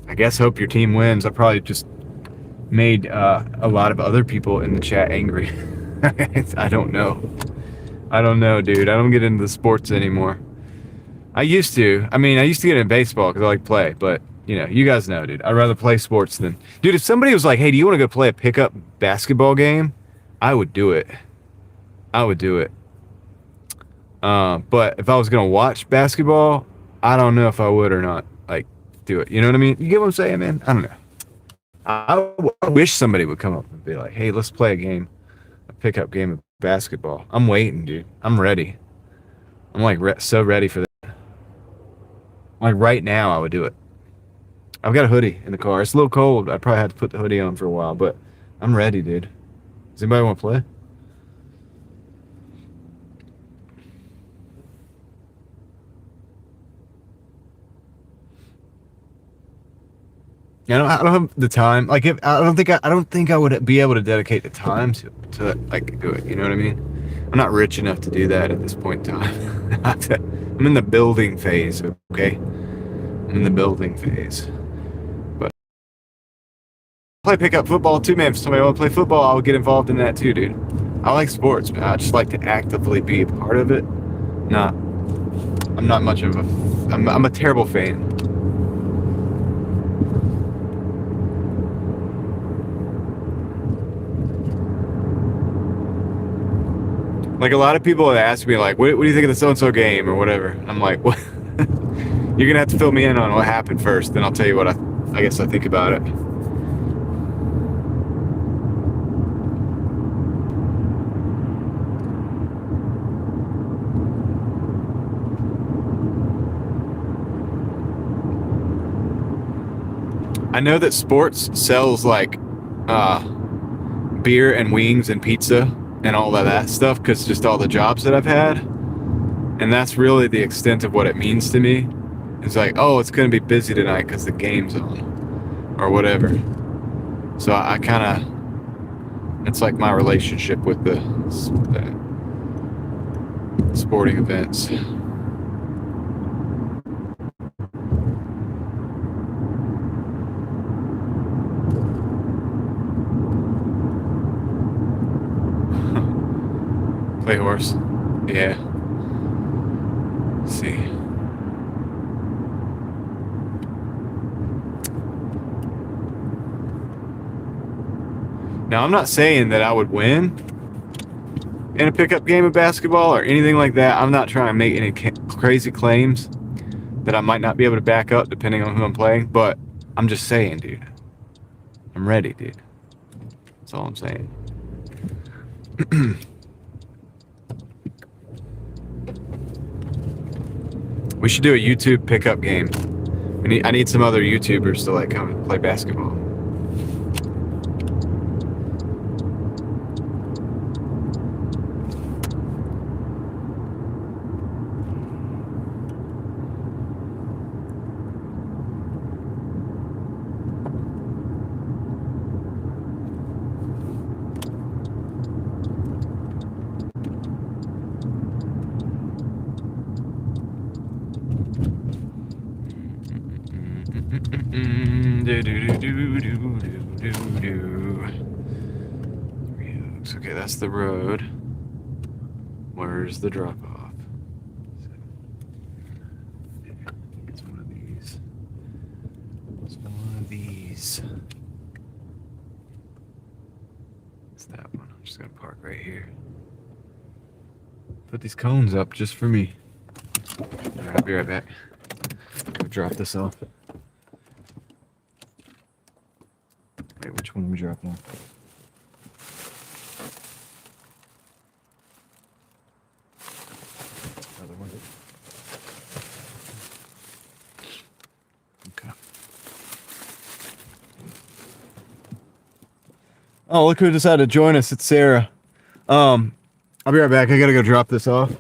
[SPEAKER 1] I guess hope your team wins. I probably just made a lot of other people in the chat angry. I don't know. I don't know, dude. I don't get into the sports anymore. I used to. I mean, I used to get into baseball because I like to play. But, you know, you guys know, dude. I'd rather play sports than... Dude, if somebody was like, hey, do you want to go play a pickup basketball game? I would do it. I would do it. But if I was going to watch basketball, I don't know if I would or not. Like, do it. You know what I mean? You get what I'm saying, man? I don't know. I wish somebody would come up and be like, hey, let's play a game. A pickup game of basketball. I'm waiting, dude. I'm ready. I'm like so ready for that. Like right now, I would do it. I've got a hoodie in the car. It's a little cold. I probably have to put the hoodie on for a while, but I'm ready, dude. Does anybody want to play? I don't have the time. Like, if I don't think I would be able to dedicate the time to like do it. You know what I mean? I'm not rich enough to do that at this point in time. I'm in the building phase. Okay, I'm in the building phase. But I play pickup football too, man. If somebody want to play football, I'll get involved in that too, dude. I like sports, man. I just like to actively be a part of it. I'm not much of a. I'm a terrible fan. Like, a lot of people have asked me, like, what do you think of the so-and-so game or whatever? I'm like, what? You're going to have to fill me in on what happened first, then I'll tell you what I guess I think about it. I know that sports sells, like, beer and wings and pizza and all of that stuff, because just all the jobs that I've had. And that's really the extent of what it means to me. It's like, oh, it's going to be busy tonight because the game's on or whatever. So I kind of, it's like my relationship with the sporting events. Play horse. Yeah. Let's see. Now, I'm not saying that I would win in a pickup game of basketball or anything like that. I'm not trying to make any crazy claims that I might not be able to back up depending on who I'm playing, but I'm just saying, dude. I'm ready, dude. That's all I'm saying. We should do a YouTube pickup game. I need some other YouTubers to like come and play basketball. Okay, that's the road. Where's the drop off? It's one of these. It's one of these. It's that one. I'm just gonna park right here. Put these cones up just for me. Alright, I'll be right back. I'll drop this off. Wait, which one are we dropping off? Other one. Okay. Oh, look who decided to join us. It's Sarah. I'll be right back. I gotta go drop this off.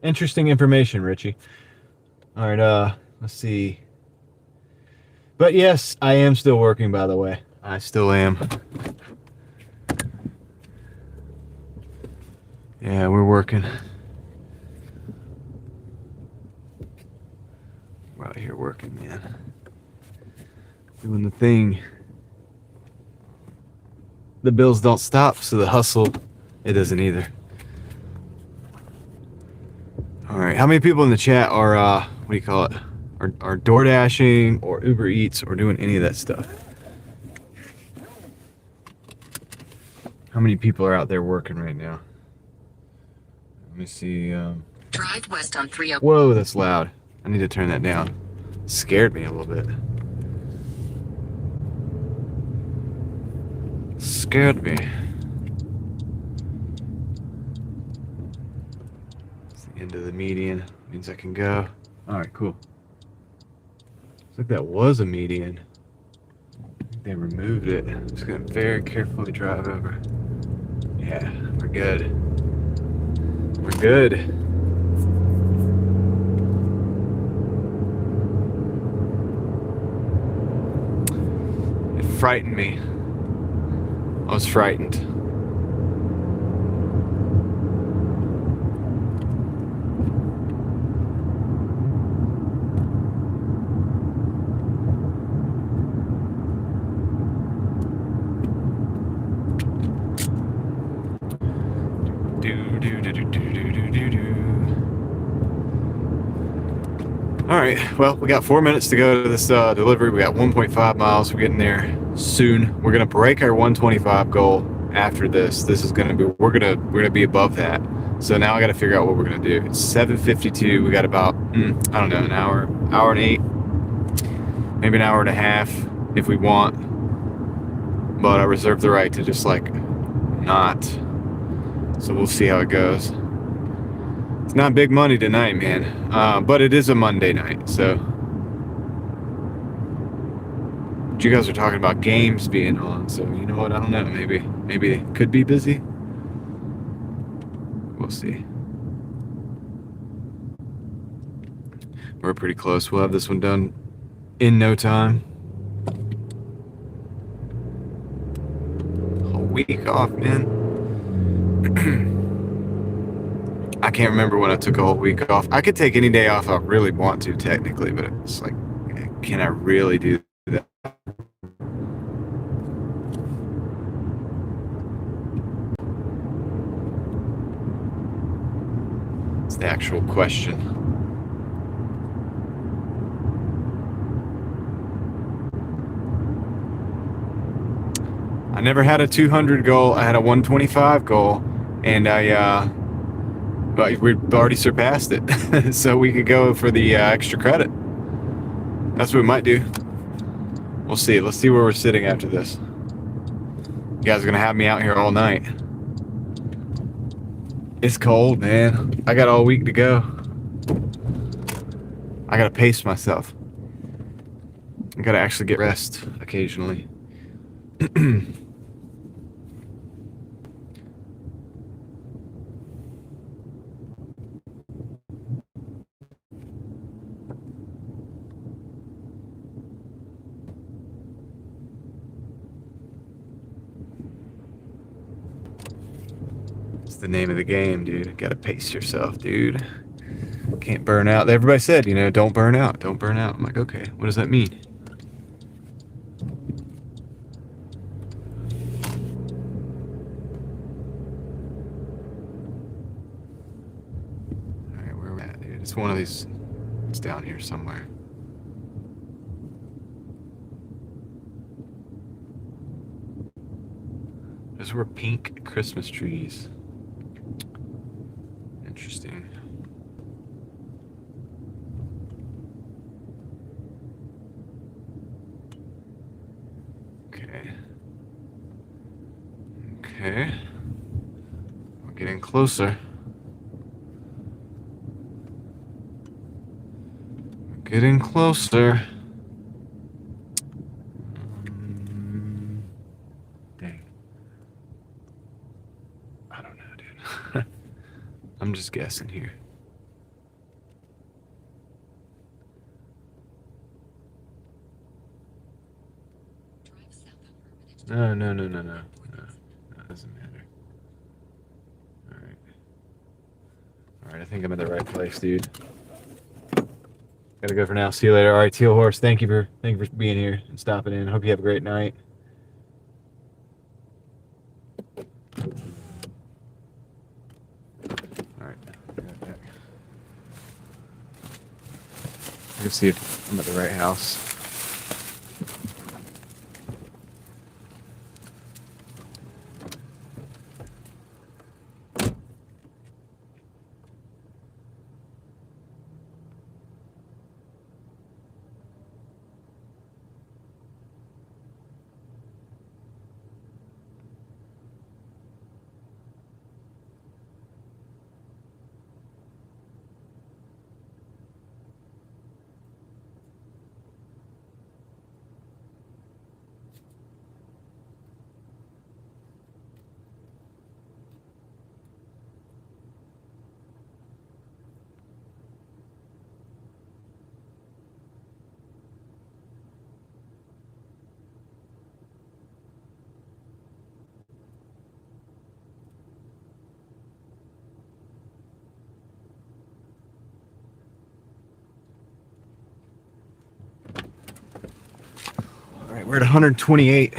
[SPEAKER 1] Interesting information, Richie. All right, let's see. But yes, I am still working, by the way. I still am. Yeah, we're working. We're out here working, man. Doing the thing. The bills don't stop, so the hustle, it doesn't either. All right, how many people in the chat are, what do you call it? Are Doordashing or Uber Eats or doing any of that stuff? How many people are out there working right now? Let me see.
[SPEAKER 2] Drive west on 30.
[SPEAKER 1] Whoa, that's loud. I need to turn that down. It scared me a little bit. Scared me. It's the end of the median. Means I can go. All right, cool. Looks like that was a median. I think they removed it. I'm just gonna very carefully drive over. Yeah, we're good. We're good. It frightened me. I was frightened. All right, well, we got 4 minutes to go to this delivery. We got 1.5 miles. We're getting there soon. We're gonna break our 125 goal after this. This is gonna be we're gonna be above that. So now I got to figure out what we're gonna do. It's 7:52. We got about I don't know, an hour and 8, maybe an hour and a half if we want. But I reserve the right to just like not. So we'll see how it goes. It's not big money tonight, man. But it is a Monday night, so. But you guys are talking about games being on, so you know what? I don't know. Maybe it could be busy. We'll see. We're pretty close. We'll have this one done in no time. A week off, man. I can't remember when I took a whole week off. I could take any day off I really want to, technically, but it's like, can I really do that? It's the actual question. I never had a 200 goal. I had a 125 goal, and but we've already surpassed it. So we could go for the extra credit. That's what we might do. We'll see. Let's see where we're sitting after this. You guys are gonna have me out here all night. It's cold, man. I got all week to go. I gotta pace myself. I gotta actually get rest occasionally. It's the name of the game, dude. Gotta pace yourself, dude. Can't burn out. Everybody said, don't burn out. Don't burn out. I'm like, okay, what does that mean? All right, where are we at, dude? It's one of these. It's down here somewhere. Those were pink Christmas trees. Interesting. Okay. We're getting closer. We're getting closer. Dang. I don't know, dude. I'm just guessing here. No. That doesn't matter. All right, I think I'm in the right place, dude. Gotta go for now. See you later. All right, Teal Horse, thank you for being here and stopping in. Hope you have a great night. All right. I can see if I'm at the right house. We're at 128.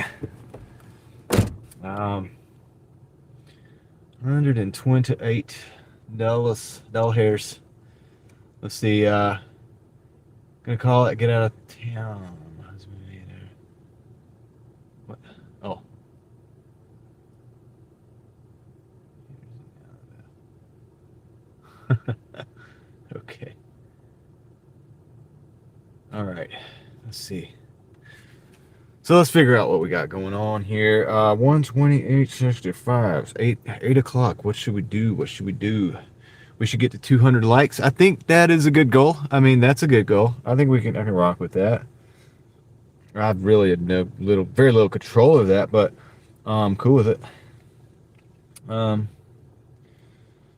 [SPEAKER 1] 128. $228 Let's see. Gonna call it. Get out of town. What? Oh. Okay. All right. Let's see. So let's figure out what we got going on here. 128.65. 8 o'clock. What should we do? What should we do? We should get to 200 likes. I think that is a good goal. I mean, that's a good goal. I think I can rock with that. I've really had very little control of that, but I'm cool with it. I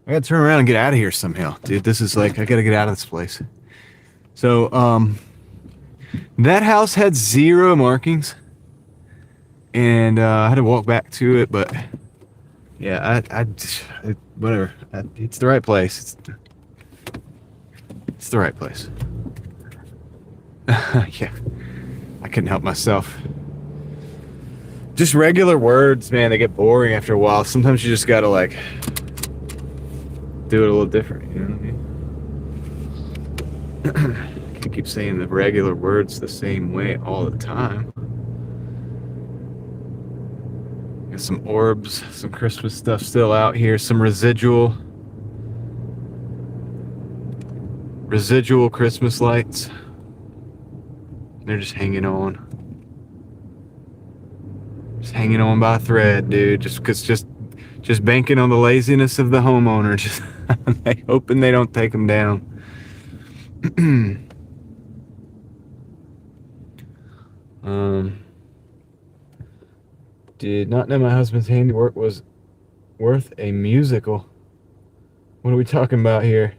[SPEAKER 1] gotta turn around and get out of here somehow, dude. This is like, I gotta get out of this place. So, that house had 0 markings, and I had to walk back to it, but yeah, whatever. It's the right place. It's the right place. Yeah, I couldn't help myself. Just regular words, man, they get boring after a while. Sometimes you just gotta like do it a little different, you know what I mean? I keep saying the regular words the same way all the time. Got some orbs, some Christmas stuff still out here, some residual Christmas lights. They're just hanging on. Just hanging on by a thread, dude. Just banking on the laziness of the homeowner. Just hoping they don't take them down. Did not know my husband's handiwork was worth a musical. What are we talking about here?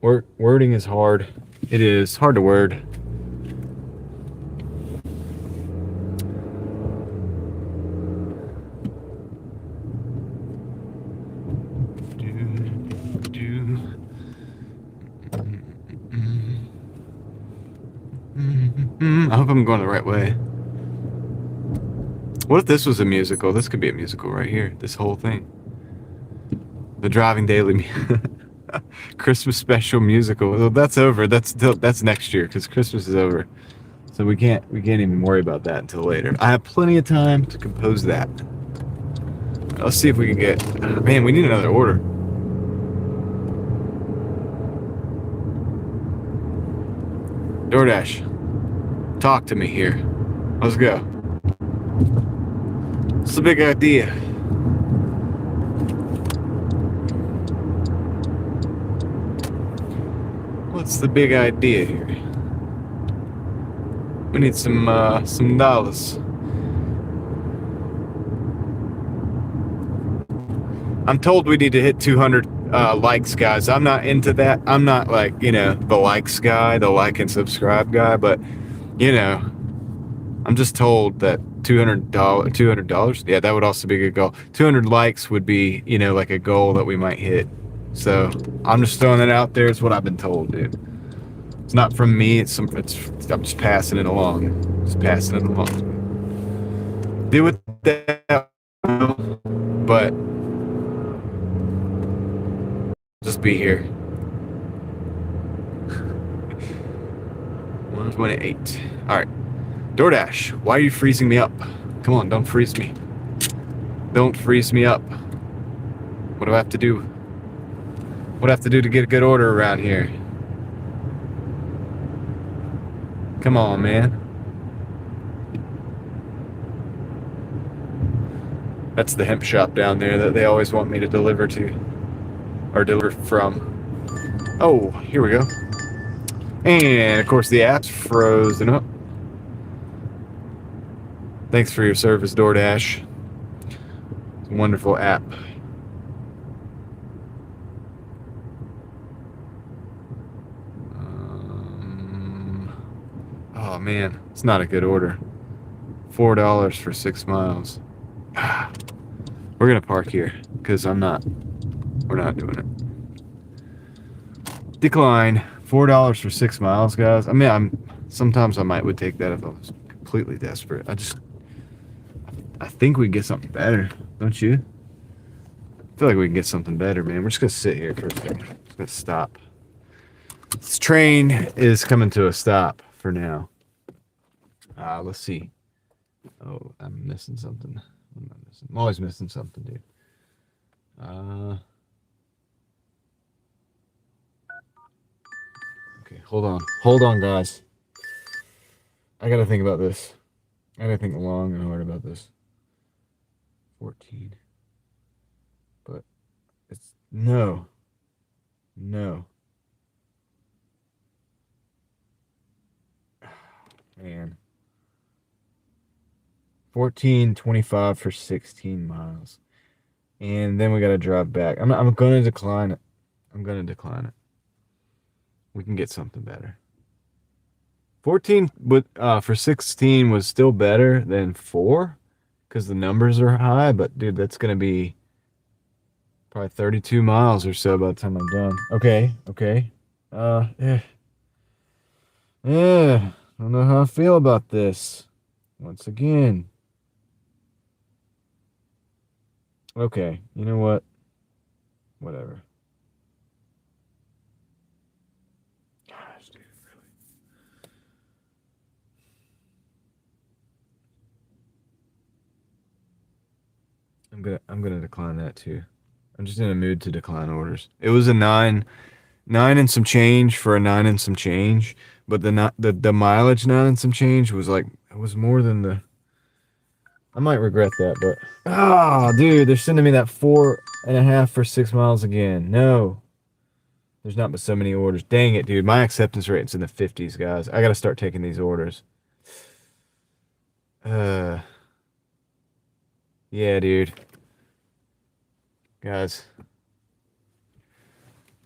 [SPEAKER 1] Wording is hard. It is hard to word. I hope I'm going the right way. What if this was a musical? This could be a musical right here. This whole thing. The Driving Daily Christmas special musical. Well, that's over. That's next year because Christmas is over. So we can't even worry about that until later. I have plenty of time to compose that. Let's see if we can get. Man, we need another order. Doordash, talk to me here. Let's go. What's the big idea? What's the big idea here? We need some dollars. I'm told we need to hit 200 likes, guys. I'm not into that. I'm not like, the likes guy, the like and subscribe guy, but I'm just told that $200. Yeah, that would also be a good goal. 200 likes would be, like a goal that we might hit. So I'm just throwing it out there. It's what I've been told, dude. It's not from me. I'm just passing it along. Just passing it along. Do with that, but just be here. 128. All right. DoorDash, why are you freezing me up? Come on, don't freeze me. Don't freeze me up. What do I have to do? What do I have to do to get a good order around here? Come on, man. That's the hemp shop down there that they always want me to deliver to. Or deliver from. Oh, here we go. And, of course, the app's frozen up. Thanks for your service, DoorDash. It's a wonderful app. Oh man, it's not a good order. $4 for 6 miles. We're gonna park here because we're not doing it. Decline. $4 for 6 miles, guys. I mean, sometimes I would take that if I was completely desperate. I think we get something better, don't you? feel like we can get something better, man. We're just gonna sit here for a second. Just gonna stop. This train is coming to a stop for now. Let's see. Oh, I'm missing something. What am I missing? I'm always missing something, dude. Okay, hold on. Hold on, guys. I gotta think about this. I gotta think long and hard about this. 14. But it's no. No. Man. 14.25 for 16 miles. And then we gotta drive back. I'm gonna decline it. I'm gonna decline it. We can get something better. 14 for 16 was still better than 4 because the numbers are high, but dude, that's gonna be probably 32 miles or so by the time I'm done. Okay. I don't know how I feel about this. Once again. Okay, you know what? Whatever. Gosh, dude, really. I'm gonna decline that too. I'm just in a mood to decline orders. It was a nine and some change for a 9 and some change, but the mileage 9 and some change was like it was more than the. I might regret that, but dude, they're sending me that 4.5 for 6 miles again. No, there's not but so many orders. Dang it, dude, my acceptance rate's in the 50s, guys. I gotta start taking these orders. Yeah, dude. Guys,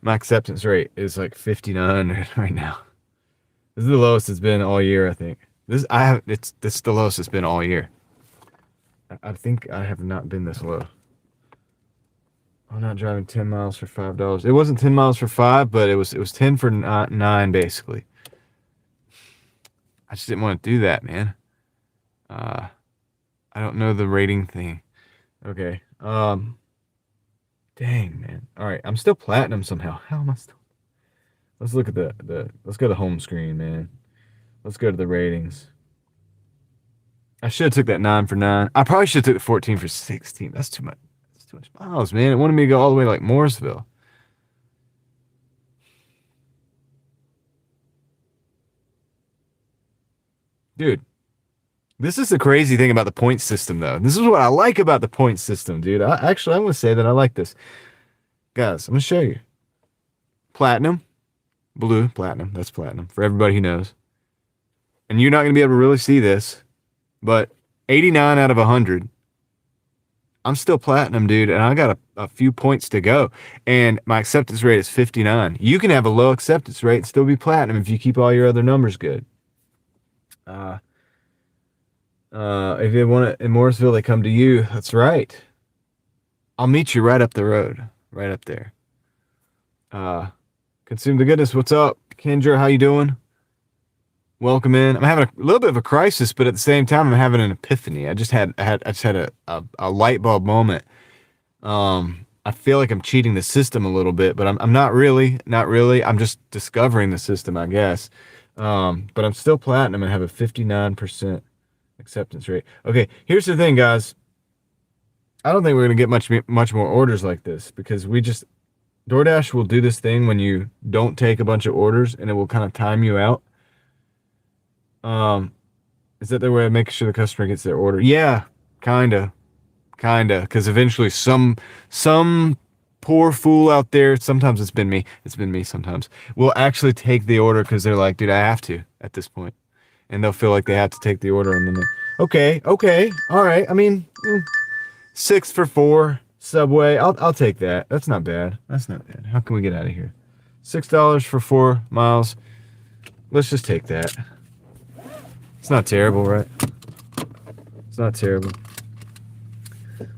[SPEAKER 1] my acceptance rate is like 59 right now. This is the lowest it's been all year, I think. This is the lowest it's been all year. I think I have not been this low. I'm not driving 10 miles for $5. It wasn't 10 miles for 5, but it was 10 for 9 basically. I just didn't want to do that, man. I don't know the rating thing. Okay. Dang, man. All right, I'm still platinum somehow. How am I still? Let's look at let's go to home screen, man. Let's go to the ratings. I should have took that 9 for 9. I probably should have took the 14 for 16. That's too much. That's too much miles, man. It wanted me to go all the way to like Morrisville. Dude, this is the crazy thing about the point system, though. This is what I like about the point system, dude. I'm going to say that I like this. Guys, I'm going to show you. Platinum. Blue. Platinum. That's platinum. For everybody who knows. And you're not going to be able to really see this. But 89 out of 100. I'm still platinum, dude. And I got a few points to go. And my acceptance rate is 59. You can have a low acceptance rate and still be platinum if you keep all your other numbers good. If they want it in Morrisville, they come to you. That's right. I'll meet you right up the road. Right up there. Consume the goodness. What's up? Kendra, how you doing? Welcome in. I'm having a little bit of a crisis, but at the same time, I'm having an epiphany. I just had a light bulb moment. I feel like I'm cheating the system a little bit, but I'm not really. I'm just discovering the system, I guess. But I'm still platinum and have a 59% acceptance rate. Okay, here's the thing, guys. I don't think we're gonna get much more orders like this because DoorDash will do this thing when you don't take a bunch of orders and it will kind of time you out. Is that their way of making sure the customer gets their order? Yeah, kinda, because eventually some poor fool out there, sometimes it's been me sometimes, will actually take the order because they're like, dude, I have to at this point. And they'll feel like they have to take the order and then okay, all right. I mean, 6 for 4 Subway. I'll take that. That's not bad. How can we get out of here? $6 for 4 miles. Let's just take that. It's not terrible, right? It's not terrible.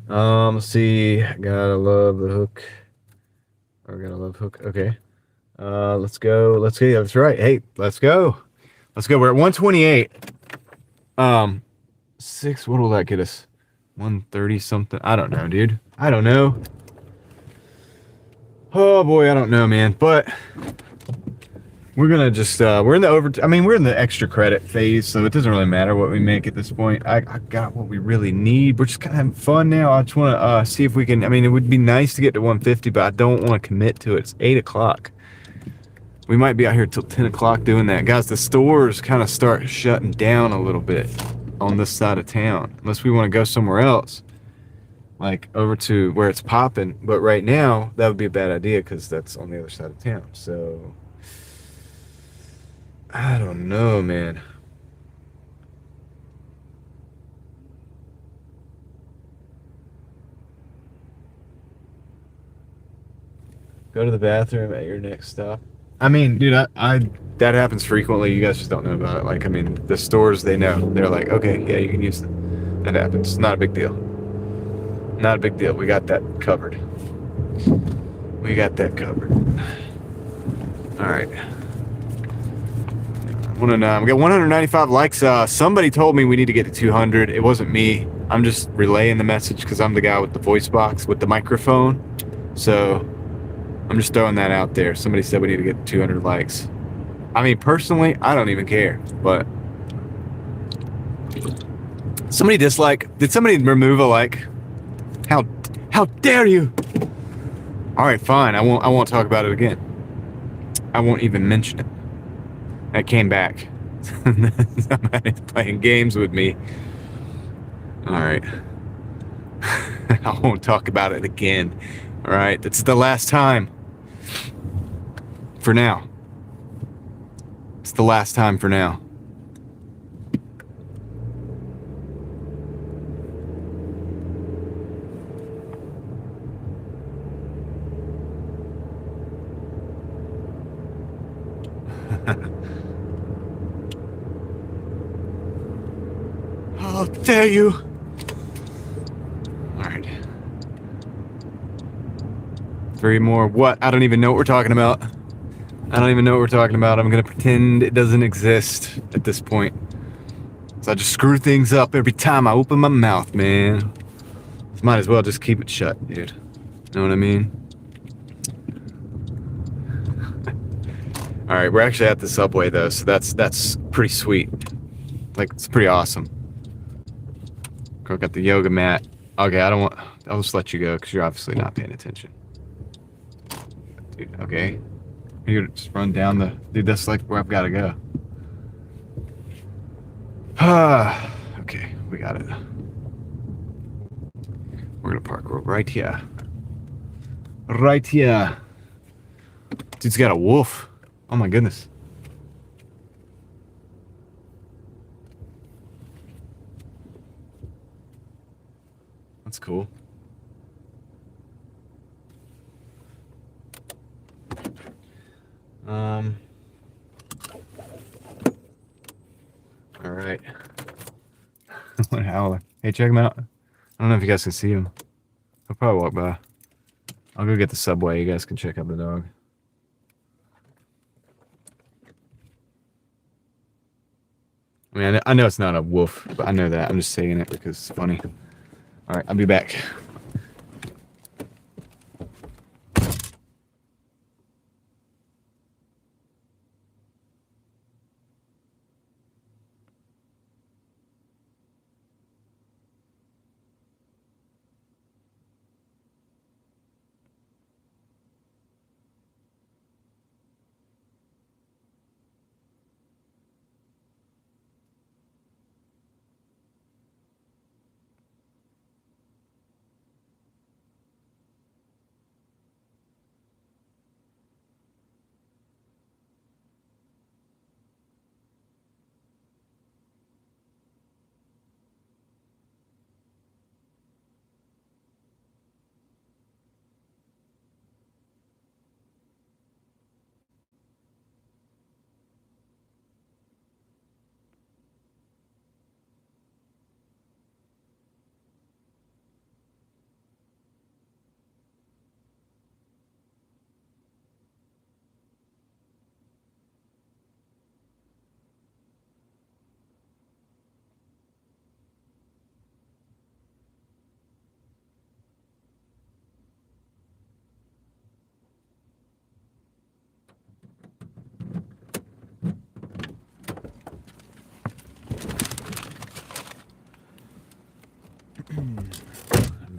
[SPEAKER 1] Let's see. Gotta love the hook. Gotta love hook. Okay. Let's go. Let's see. That's right. Hey, let's go. We're at 128. 6. What will that get us? 130 something. I don't know, dude. I don't know. Oh boy, I don't know, man. But we're gonna just we're in the we're in the extra credit phase, so it doesn't really matter what we make at this point. I got what we really need. We're just kind of having fun now. I just want to see if we can. I mean, it would be nice to get to 150, but I don't want to commit to it. It's 8 o'clock. We might be out here till 10 o'clock doing that, guys. The stores kind of start shutting down a little bit on this side of town, unless we want to go somewhere else, like over to where it's popping. But right now, that would be a bad idea because that's on the other side of town. So I don't know, man. Go to the bathroom at your next stop. I mean, dude, I that happens frequently. You guys just don't know about it. Like, I mean, the stores, they know. They're like, okay, yeah, you can use them. That happens. Not a big deal. Not a big deal. We got that covered. We got that covered. All right. We got 195 likes. Somebody told me we need to get to 200. It wasn't me. I'm just relaying the message because I'm the guy with the voice box with the microphone. So I'm just throwing that out there. Somebody said we need to get 200 likes. I mean, personally, I don't even care. But somebody dislike. Did somebody remove a like? How dare you? All right, fine. I won't talk about it again. I won't even mention it. That came back. Somebody's playing games with me. All right. I won't talk about it again. All right. That's the last time. For now. It's the last time for now. How dare you? All right. 3 more. What? I don't even know what we're talking about. I don't even know what we're talking about. I'm gonna pretend it doesn't exist at this point. So I just screw things up every time I open my mouth, man. Might as well just keep it shut, dude. Know what I mean? All right, we're actually at the subway though, so that's pretty sweet. Like, it's pretty awesome. Girl got the yoga mat. Okay, I'll just let you go because you're obviously not paying attention. Dude, okay. You just run down the... Dude, that's like where I've got to go. Okay, we got it. We're gonna park right here. Right here. Dude's got a wolf. Oh my goodness. That's cool. All right. What howler? Hey, check him out. I don't know if you guys can see him. He'll probably walk by. I'll go get the subway. You guys can check out the dog. I mean, I know it's not a wolf, but I know that. I'm just saying it because it's funny. All right, I'll be back.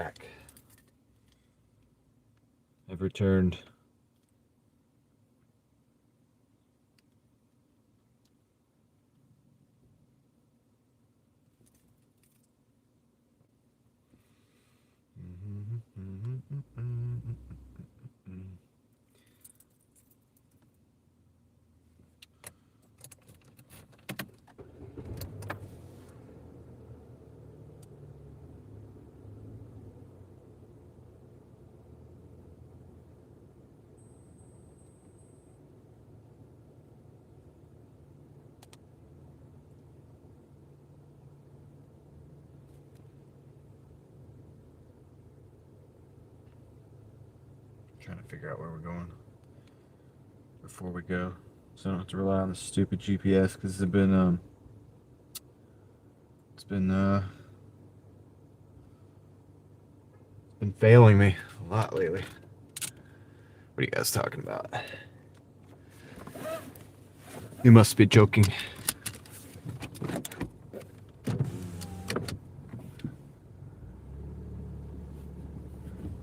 [SPEAKER 1] back. I've returned. Trying to figure out where we're going before we go, so I don't have to rely on the stupid GPS because it's been failing me a lot lately. What are you guys talking about? You must be joking.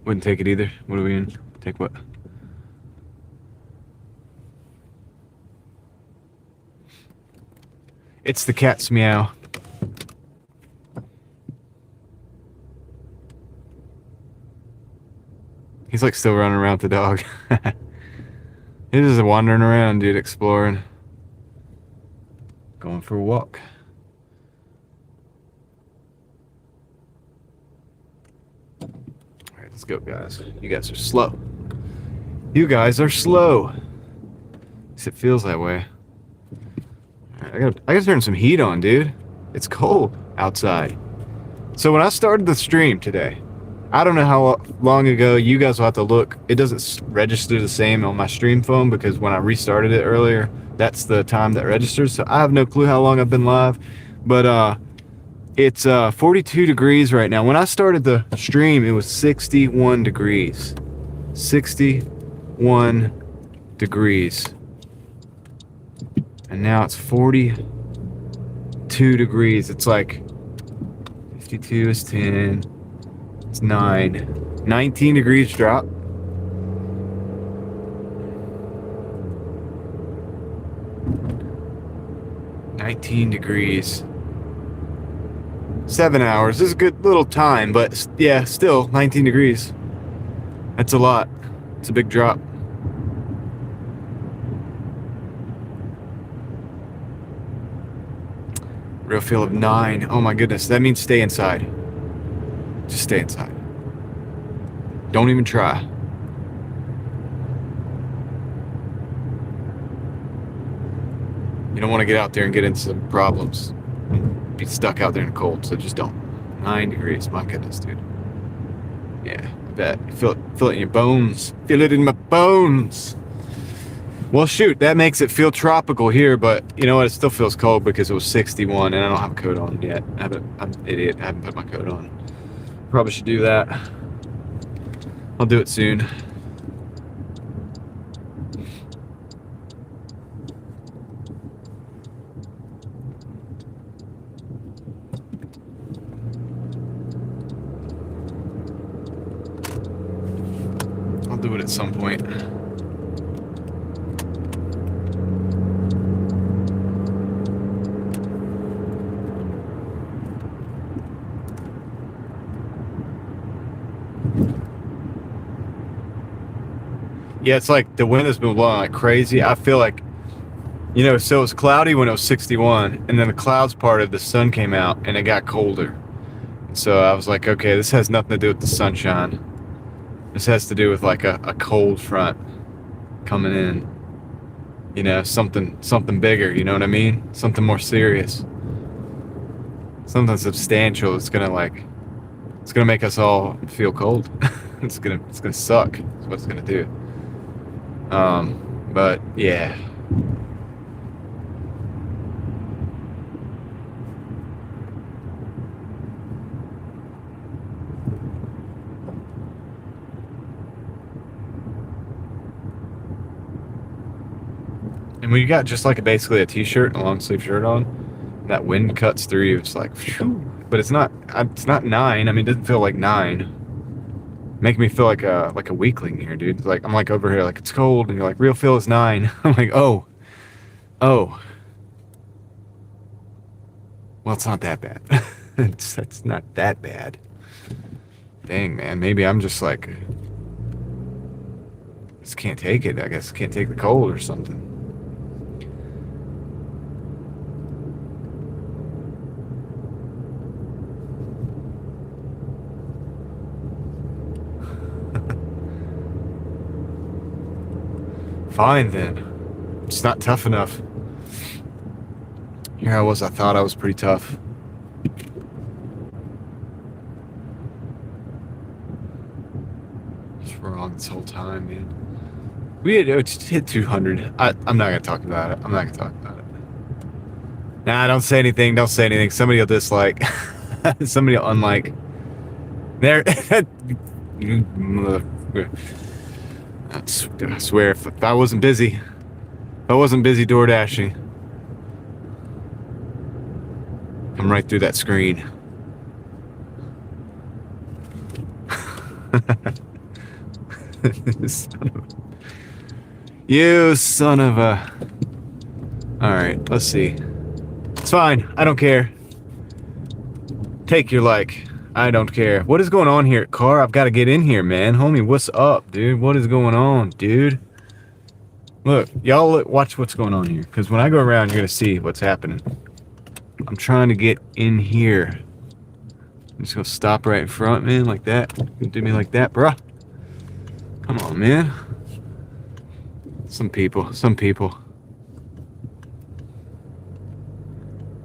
[SPEAKER 1] Wouldn't take it either. What are we in? Take what? It's the cat's meow. He's like still running around with the dog. He's just wandering around, dude, exploring. Going for a walk. Alright, let's go, guys. You guys are slow. You guys are slow. At least it feels that way. I gotta turn some heat on, dude. It's cold outside. So when I started the stream today, I don't know how long ago, you guys will have to look. It doesn't register the same on my stream phone because when I restarted it earlier, that's the time that registers. So I have no clue how long I've been live, but it's 42 degrees right now. When I started the stream, it was 61 degrees. 61 degrees. And now it's 42 degrees. It's like 52 is 10. It's 9. 19 degrees drop. $19. 7 hours. This is a good little time, but yeah, still 19 degrees. That's a lot. It's a big drop. Real feel of 9. Oh my goodness. That means stay inside. Just stay inside. Don't even try. You don't want to get out there and get into some problems. Be stuck out there in the cold, so just don't. 9 degrees. My goodness, dude. Yeah, I bet. Feel it in your bones. Feel it in my bones. Well, shoot, that makes it feel tropical here, but you know what? It still feels cold because it was 61 and I don't have a coat on yet. I'm an idiot. I haven't put my coat on. Probably should do that. I'll do it soon. I'll do it at some point. Yeah, it's like the wind has been blowing like crazy. I feel like, you know, so it was cloudy when it was 61, and then the clouds parted, the sun came out, and it got colder. So I was like, okay, this has nothing to do with the sunshine. This has to do with like a cold front coming in. You know, something bigger, you know what I mean? Something more serious. Something substantial. It's gonna make us all feel cold. It's gonna suck. That's what it's gonna do. But yeah. And when you got just like basically a t-shirt and a long sleeve shirt on, that wind cuts through you. It's like, phew. But it's not 9. I mean, it doesn't feel like 9. Making me feel like a weakling here, dude. Like I'm like over here, like it's cold, and you're like real feel is 9. I'm like, oh. Well, it's not that bad. It's not that bad. Dang, man. Maybe I'm just like, just can't take it. I guess can't take the cold or something. Fine then. It's not tough enough. Here I was, I thought I was pretty tough. Just wrong this whole time, man. We had just hit 200. I'm not gonna talk about it. I'm not gonna talk about it. Nah, don't say anything. Don't say anything. Somebody will dislike. Somebody will unlike. There. I swear, if I wasn't busy, Doordashing, come right through that screen. You son of a. Alright, let's see. It's fine. I don't care. Take your like. I don't care. What is going on here, car? I've got to get in here, man. Homie, what's up, dude? What is going on, dude? Look, y'all look, watch what's going on here. Because when I go around, you're going to see what's happening. I'm trying to get in here. I'm just going to stop right in front, man, like that. You do me like that, bruh. Come on, man. Some people.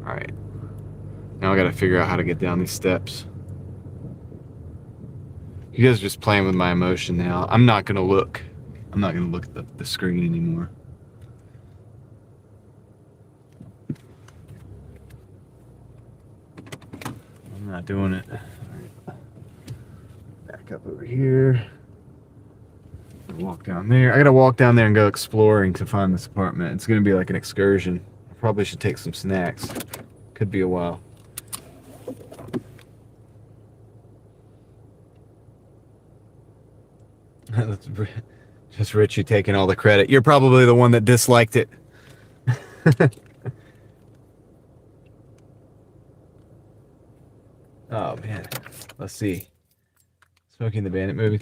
[SPEAKER 1] Alright. Now I got to figure out how to get down these steps. You guys are just playing with my emotion now. I'm not gonna look at the screen anymore. I'm not doing it. All right. Back up over here. Walk down there. I gotta walk down there and go exploring to find this apartment. It's gonna be like an excursion. I probably should take some snacks. Could be a while. That's just Richie taking all the credit. You're probably the one that disliked it. Oh man, let's see. Smoking the Bandit movie.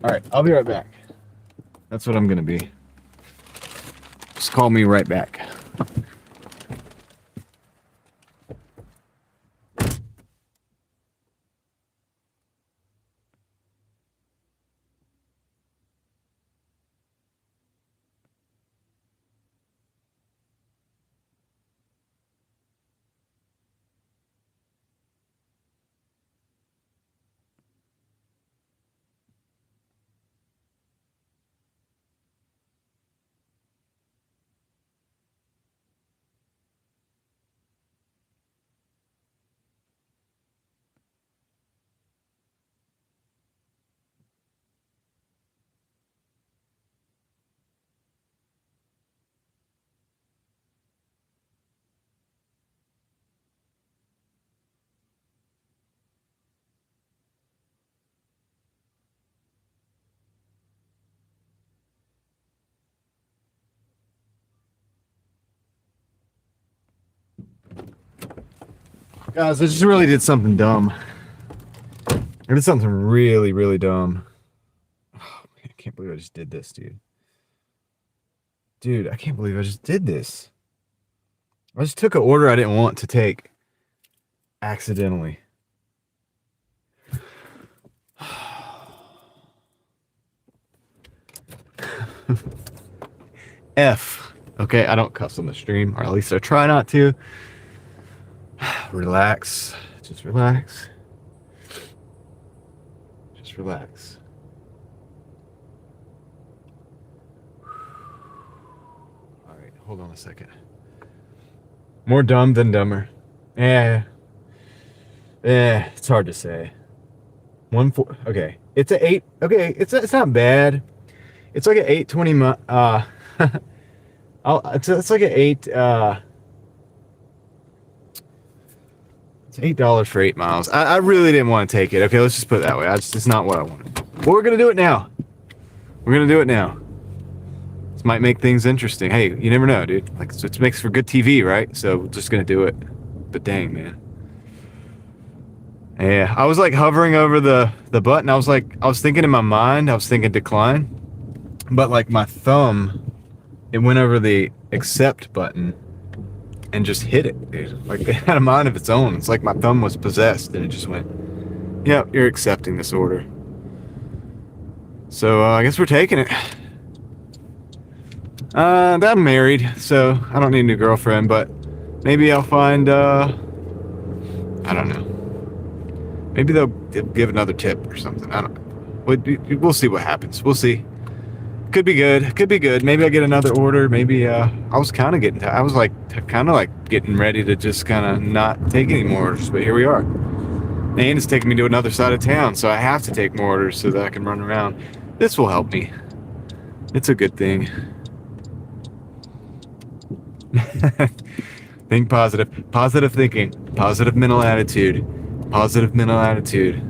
[SPEAKER 1] All right, I'll be right back. That's what I'm gonna be. Just call me right back. Guys, I just really did something dumb. I did something really, really dumb. Oh, man, I can't believe I just did this, dude. Dude, I can't believe I just did this. I just took an order I didn't want to take. Accidentally. F. Okay, I don't cuss on the stream, or at least I try not to. Relax. Just relax. Just relax. All right, hold on a second. More dumb than dumber. It's hard to say. 1-4. Okay, it's a 8. Okay, it's not bad. It's like an 820. It's like an 8. It's $8 for 8 miles. I really didn't want to take it. Okay, let's just put it that way. It's not what I wanted. Well, we're gonna do it now. We're gonna do it now. This might make things interesting. Hey, you never know, dude. Like, it makes for good TV, right? So we're just gonna do it. But dang, man. Yeah, I was like hovering over the button. I was thinking in my mind, I was thinking decline, but like my thumb, it went over the accept button and just hit it, dude. Like, it had a mind of its own. It's like my thumb was possessed and it just went, yep, you're accepting this order. So I guess we're taking it. I'm married, so I don't need a new girlfriend, but maybe I'll find, I don't know. Maybe they'll give another tip or something. I don't know. We'll see what happens. We'll see. Could be good. Could be good. Maybe I get another order. Maybe I was kind of getting. I was like kind of like getting ready to just kind of not take any more orders. But here we are. And it's taking me to another side of town, so I have to take more orders so that I can run around. This will help me. It's a good thing. Think positive. Positive thinking. Positive mental attitude. Positive mental attitude.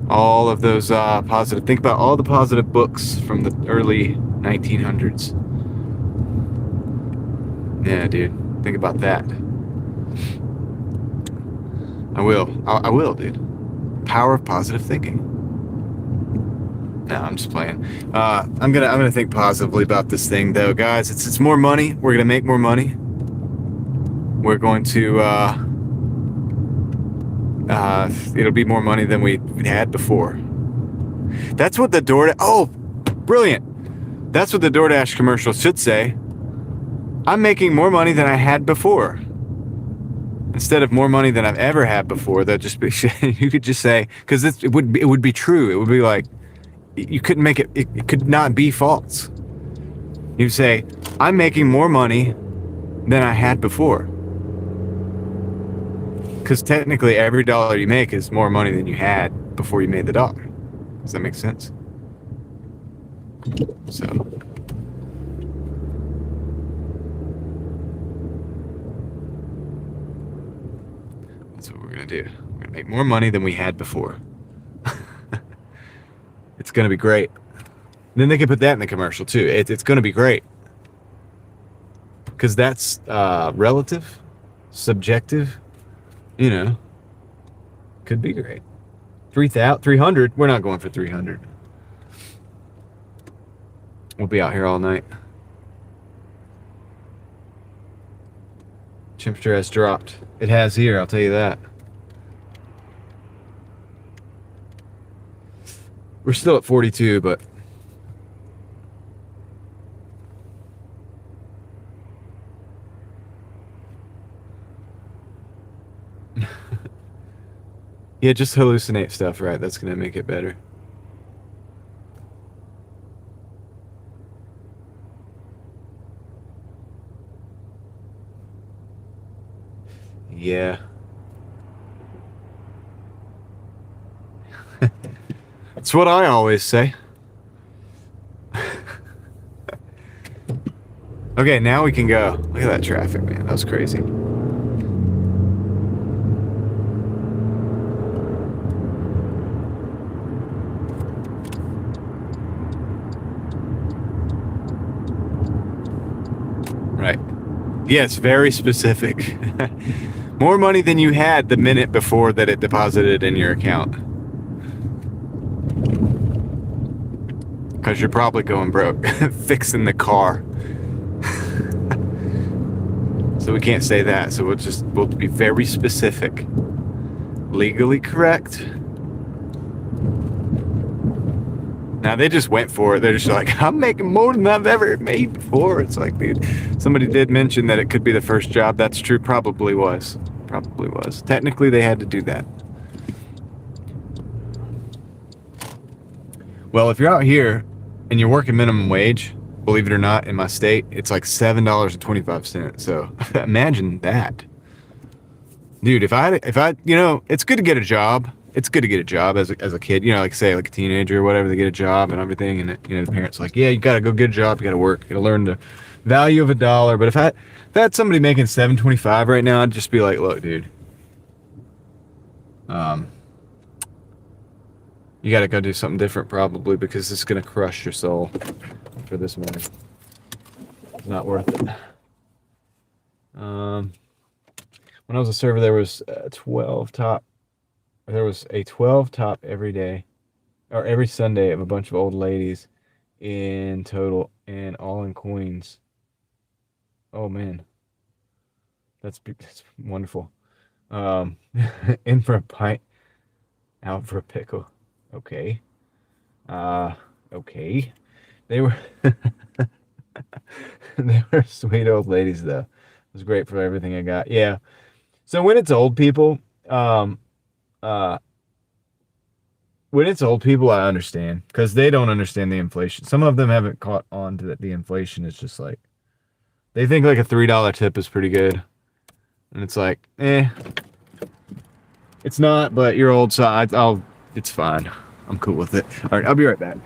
[SPEAKER 1] All of those positive. Think about all the positive books from the early 1900s. Yeah, dude. Think about that. I will. I will, dude. Power of positive thinking. No, I'm just playing. I'm gonna think positively about this thing, though, guys. It's more money. We're gonna make more money. We're going to. It'll be more money than we had before. That's what the Doordash. Oh, brilliant! That's what the Doordash commercial should say. I'm making more money than I had before. Instead of more money than I've ever had before, that just be. You could just say, because it would be true. It would be like, you couldn't make it. It could not be false. You'd say, I'm making more money than I had before. Because technically, every dollar you make is more money than you had before you made the dollar. Does that make sense? So. That's what we're going to do. We're going to make more money than we had before. It's going to be great. And then they can put that in the commercial, too. It's going to be great. Because that's relative, subjective. You know, could be great. 300. We're not going for 300. We'll be out here all night. Temperature has dropped. It has here, I'll tell you that. We're still at 42, but yeah, just hallucinate stuff, right? That's gonna make it better. Yeah. That's what I always say. Okay, now we can go. Look at that traffic, man. That was crazy. Right. Yeah, it's very specific. More money than you had the minute before that it deposited in your account. Because you're probably going broke. Fixing the car. So we can't say that. So we'll be very specific. Legally correct. Now they just went for it. They're just like, I'm making more than I've ever made before. It's like, dude, somebody did mention that it could be the first job. That's true. Probably was. Probably was. Technically, they had to do that. Well, if you're out here and you're working minimum wage, believe it or not, in my state, it's like $7.25. So imagine that. Dude, if I, you know, it's good to get a job. It's good to get a job as a kid, you know, like say like a teenager or whatever, they get a job and everything. And, you know, the parents are like, yeah, you got to go get a job. You got to work. You got to learn the value of a dollar. But if I had somebody making $7.25 right now, I'd just be like, look, dude, You gotta go do something different probably because it's gonna crush your soul for this money. It's not worth it. When I was a server, there was 12 top. There was a 12 top every day, or every Sunday, of a bunch of old ladies in total, and all in coins. Oh man, that's wonderful. In for a pint, out for a pickle. Okay. Okay. They were they were sweet old ladies though. It was great for everything I got. Yeah. So um uh when it's old people, I understand because they don't understand the inflation. Some of them haven't caught on to that the inflation is just like they think like a $3 tip is pretty good. And it's like, it's not, but you're old, so I'll it's fine. I'm cool with it. All right, I'll be right back.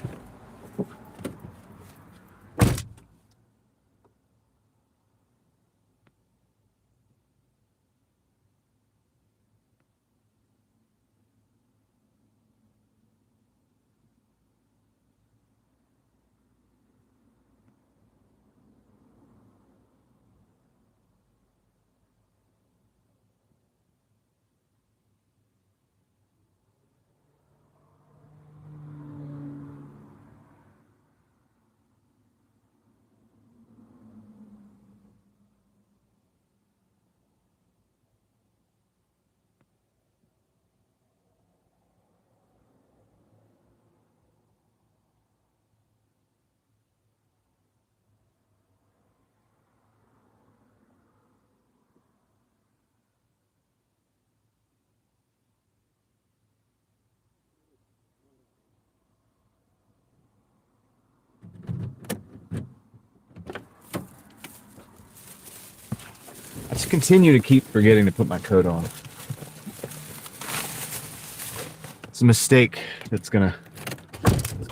[SPEAKER 1] I just continue to keep forgetting to put my coat on. It's a mistake that's gonna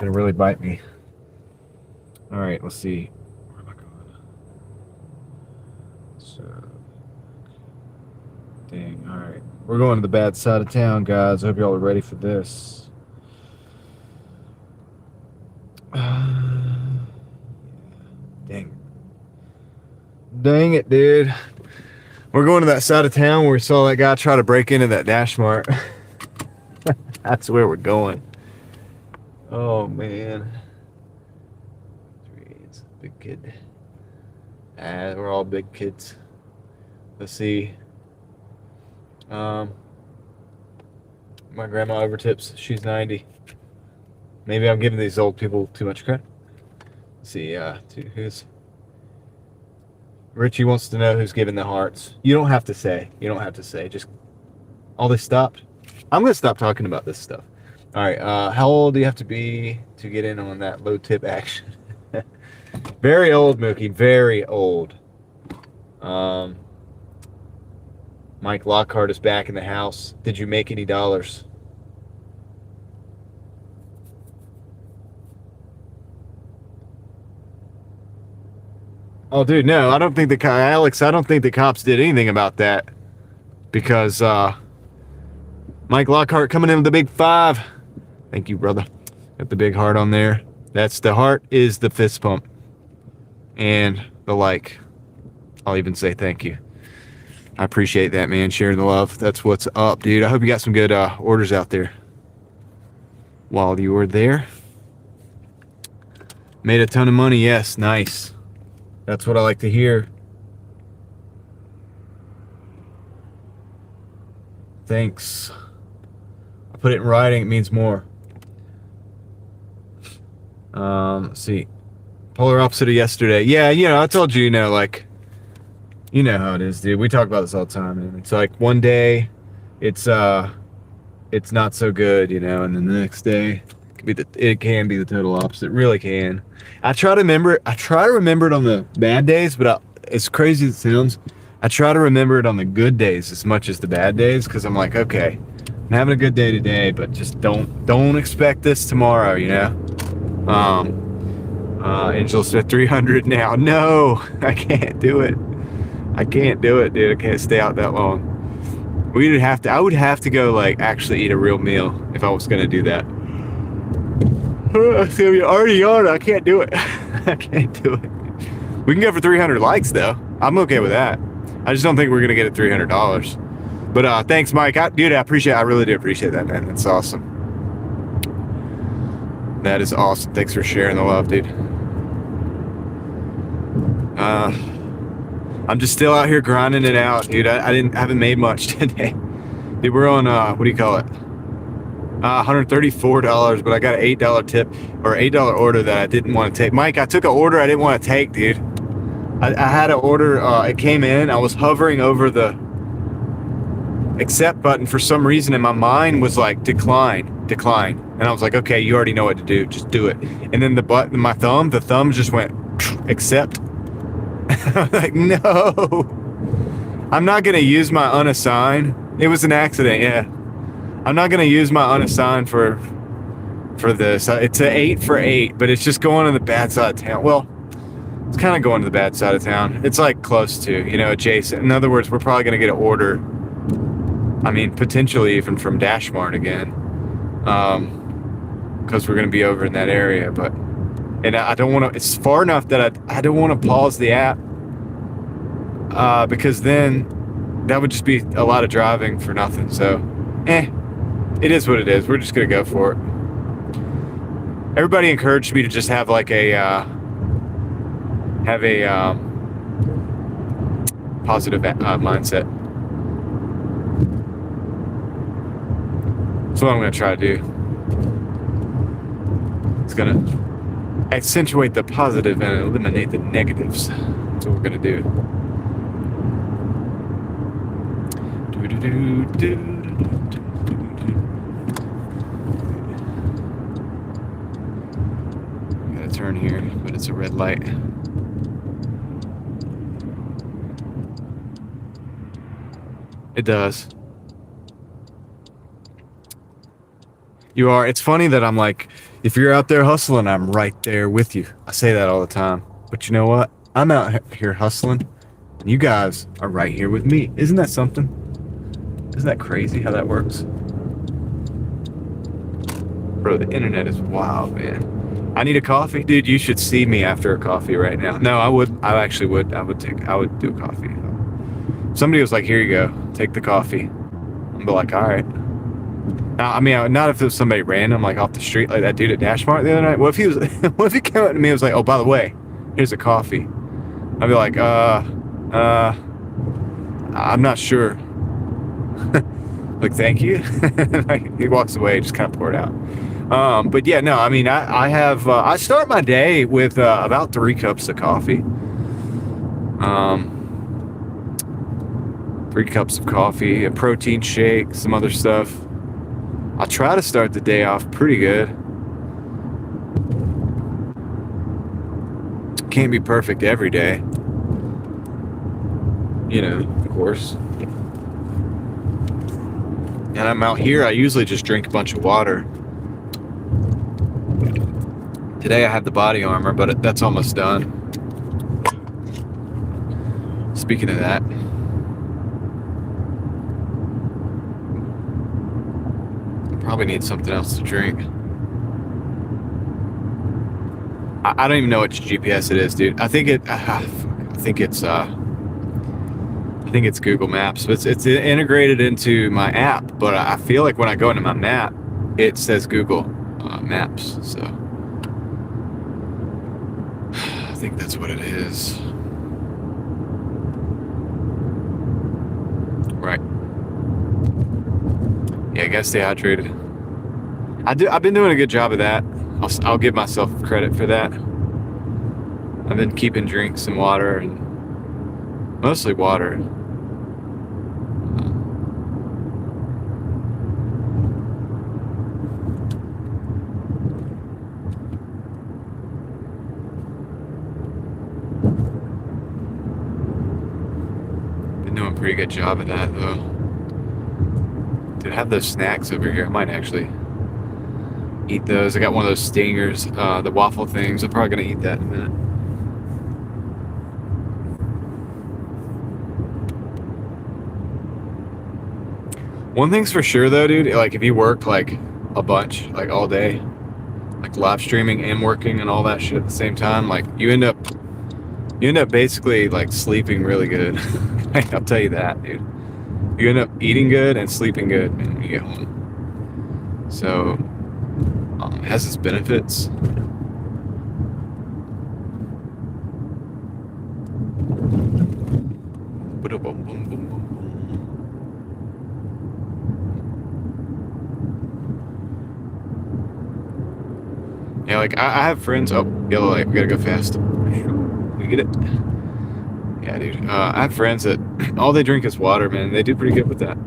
[SPEAKER 1] really bite me. All right, let's see. Where am I going? So, dang. All right, we're going to the bad side of town, guys. I hope y'all are ready for this. Dang. Dang it, dude. We're going to that side of town where we saw that guy try to break into that Dash Mart. That's where we're going. Oh, man. It's a big kid. We're all big kids. Let's see. My grandma overtips. She's 90. Maybe I'm giving these old people too much credit. Let's see. Who's... Richie wants to know who's giving the hearts. You don't have to say. You don't have to say. Just... Oh, they stopped? I'm going to stop talking about this stuff. All right. How old do you have to be to get in on that low tip action? Very old, Mookie. Very old. Mike Lockhart is back in the house. Did you make any dollars? Oh, dude, no. I don't think Alex, I don't think the cops did anything about that. Because, Mike Lockhart coming in with the big 5. Thank you, brother. Got the big heart on there. That's the heart is the fist pump. And the like. I'll even say thank you. I appreciate that, man. Sharing the love. That's what's up, dude. I hope you got some good orders out there while you were there. Made a ton of money. Yes, nice. That's what I like to hear. Thanks. I put it in writing. It means more. Let's see. Polar opposite of yesterday. Yeah, I told you, like, you know how it is, dude. We talk about this all the time, man. It's like one day it's not so good, and then the next day it can be the total opposite. It really can. I try to remember it on the bad days, but as crazy as it sounds, I try to remember it on the good days as much as the bad days, because I'm like, okay, I'm having a good day today, but just don't expect this tomorrow, Angel said 300 now. No, I can't do it. I can't do it, dude. I can't stay out that long. I would have to go, like, actually eat a real meal if I was gonna do that. So you're already on. I can't do it. I can't do it. We can go for 300 likes though. I'm okay with that. I just don't think we're gonna get it $300. But thanks, Mike. Dude, I really do appreciate that, man. That's awesome. That is awesome. Thanks for sharing the love, dude. I'm just still out here grinding it out, dude. I haven't made much today. Dude, we're on what do you call it? $134, but I got an $8 tip or $8 order that I didn't want to take. Mike, I took an order I didn't want to take, dude. I had an order. It came in. I was hovering over the accept button for some reason, and my mind was like decline. And I was like, okay, you already know what to do. Just do it. And then the thumb just went accept. I'm like, no, I'm not gonna use my unassigned. It was an accident, yeah. I'm not gonna use my unassigned for this. It's an 8 for 8, but it's just going to the bad side of town. Well, it's kind of going to the bad side of town. It's like close to, adjacent. In other words, we're probably gonna get an order. I mean, potentially even from Dash Mart again, because we're gonna be over in that area. And I don't want to. It's far enough that I don't want to pause the app, because then that would just be a lot of driving for nothing. So, it is what it is. We're just gonna go for it. Everybody encouraged me to just have like a positive mindset. That's what I'm gonna try to do. It's gonna accentuate the positive and eliminate the negatives. That's what we're gonna do. Gotta turn here, but it's a red light. It does. You are. It's funny that I'm like, if you're out there hustling, I'm right there with you. I say that all the time. But you know what? I'm out here hustling, and you guys are right here with me. Isn't that something? Isn't that crazy how that works? Bro, the internet is wild, man. I need a coffee. Dude, you should see me after a coffee right now. No, I would. I actually would. I would do a coffee. Somebody was like, here you go. Take the coffee. I'm be like, all right. Now, I mean, not if it was somebody random, like off the street, like that dude at Dash Mart the other night. What if he was? What if he came up to me and was like, "Oh, by the way, here's a coffee"? I'd be like, I'm not sure. Like, thank you. Like, he walks away, just kind of pour it out. But yeah, no, I mean, I start my day with about 3 cups of coffee. 3 cups of coffee, a protein shake, some other stuff. I try to start the day off pretty good. Can't be perfect every day. Of course. And I'm out here, I usually just drink a bunch of water. Today I have the body armor, but that's almost done. Speaking of that, probably need something else to drink. I don't even know which GPS it is, dude. I think it's Google Maps, but it's integrated into my app. But I feel like when I go into my map, it says Google Maps. So I think that's what it is. Right. Yeah, I gotta stay hydrated. I've been doing a good job of that. I'll give myself credit for that. I've been keeping drinks and water, and mostly water. Been doing a pretty good job of that, though. Dude, I have those snacks over here. I might actually eat those. I got one of those stingers, the waffle things. I'm probably gonna eat that in a minute. One thing's for sure though, dude, like if you work like a bunch, like all day, like live streaming and working and all that shit at the same time, like you end up basically like sleeping really good. I'll tell you that, dude. You end up eating good and sleeping good, man, when you get home. So it has its benefits. Yeah, like I have friends. Oh, yellow light. We gotta go fast. We get it. Yeah, dude. I have friends that all they drink is water, man. They do pretty good with that.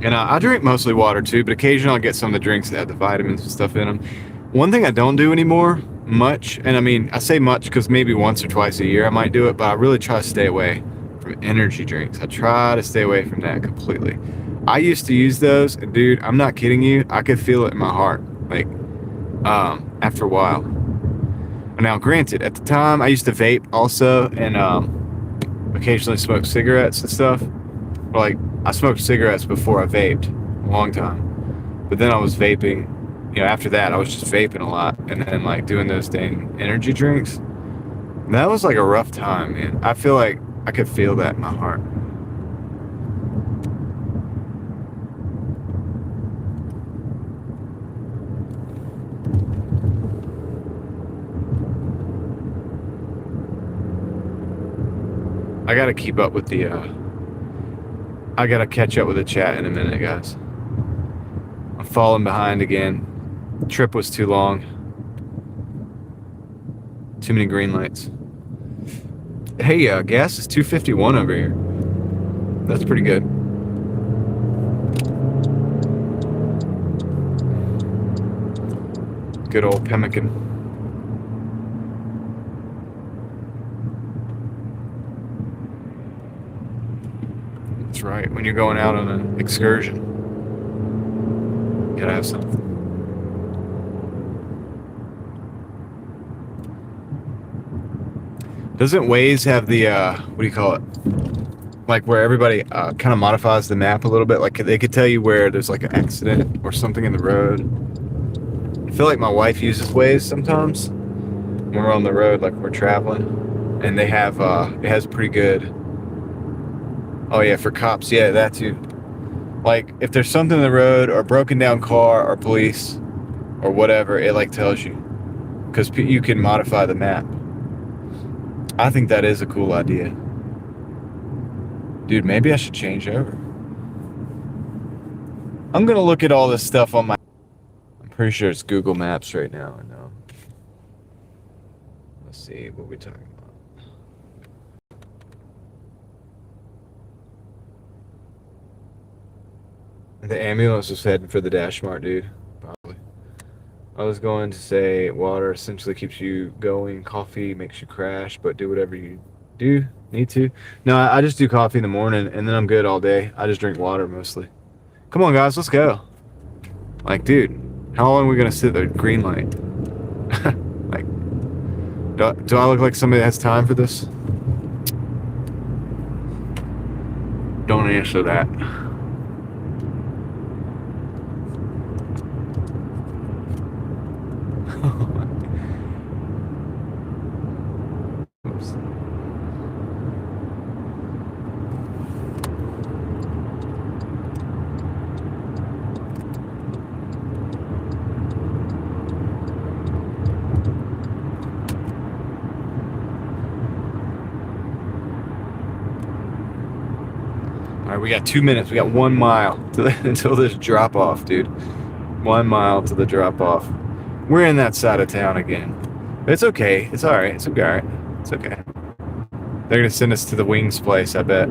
[SPEAKER 1] And I drink mostly water too, but occasionally I'll get some of the drinks that have the vitamins and stuff in them. One thing I don't do anymore much, and I mean, I say much because maybe once or twice a year I might do it, but I really try to stay away from energy drinks. I try to stay away from that completely. I used to use those, and dude, I'm not kidding you. I could feel it in my heart, like, after a while. Now, granted, at the time I used to vape also, and occasionally smoke cigarettes and stuff. Like, I smoked cigarettes before I vaped a long time, but then I was vaping. After that I was just vaping a lot, and then like doing those dang energy drinks. And that was like a rough time, man. I feel like I could feel that in my heart. I gotta keep up with the I gotta catch up with the chat in a minute, guys. I'm falling behind again. Trip was too long. Too many green lights. Hey, gas is $2.51 over here. That's pretty good. Good old pemmican. That's right. When you're going out on an excursion, you gotta have something. Doesn't Waze have the, what do you call it? Like where everybody kind of modifies the map a little bit? Like they could tell you where there's like an accident or something in the road. I feel like my wife uses Waze sometimes when we're on the road, like we're traveling. And they have, it has pretty good, oh yeah, for cops, yeah, that too. Like if there's something in the road or a broken down car or police or whatever, it like tells you. Because you can modify the map. I think that is a cool idea. Dude, maybe I should change over. I'm gonna look at all this stuff on my... I'm pretty sure it's Google Maps right now. I know. Let's see, what are we talking about? The ambulance was heading for the Dash Mart, dude. Probably. I was going to say water essentially keeps you going. Coffee makes you crash, but do whatever you do need to. No, I just do coffee in the morning, and then I'm good all day. I just drink water mostly. Come on, guys, let's go. Like, dude, how long are we gonna sit there? Green light. Like, do I look like somebody that has time for this? Don't answer that. Oops. All right, we got 2 minutes. We got 1 mile until this drop off, dude. 1 mile to the drop off. We're in that side of town again. But it's okay. It's all right. It's okay. All right. It's okay. They're gonna send us to the Wings place, I bet.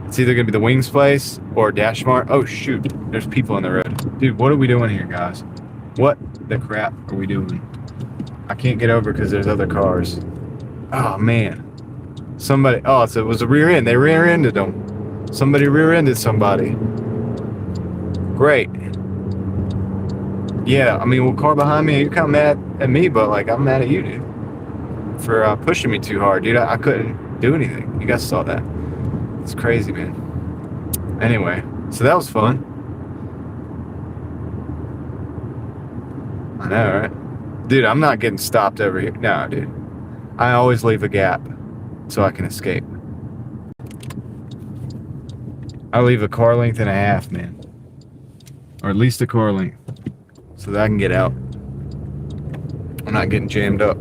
[SPEAKER 1] It's either gonna be the Wings place or Dash Mart. Oh shoot, there's people on the road. Dude, what are we doing here, guys? What the crap are we doing? I can't get over because there's other cars. Oh man. Somebody, oh, it was a rear end. They rear-ended them. Somebody rear-ended somebody. Great. Yeah, I mean, well, car behind me, you're kind of mad at me, but like, I'm mad at you, dude. For pushing me too hard, dude. I couldn't do anything. You guys saw that. It's crazy, man. Anyway, so that was fun. I know, right? Dude, I'm not getting stopped over here. No, dude. I always leave a gap so I can escape. I leave a car length and a half, man. Or at least a car length. So that I can get out. I'm not getting jammed up.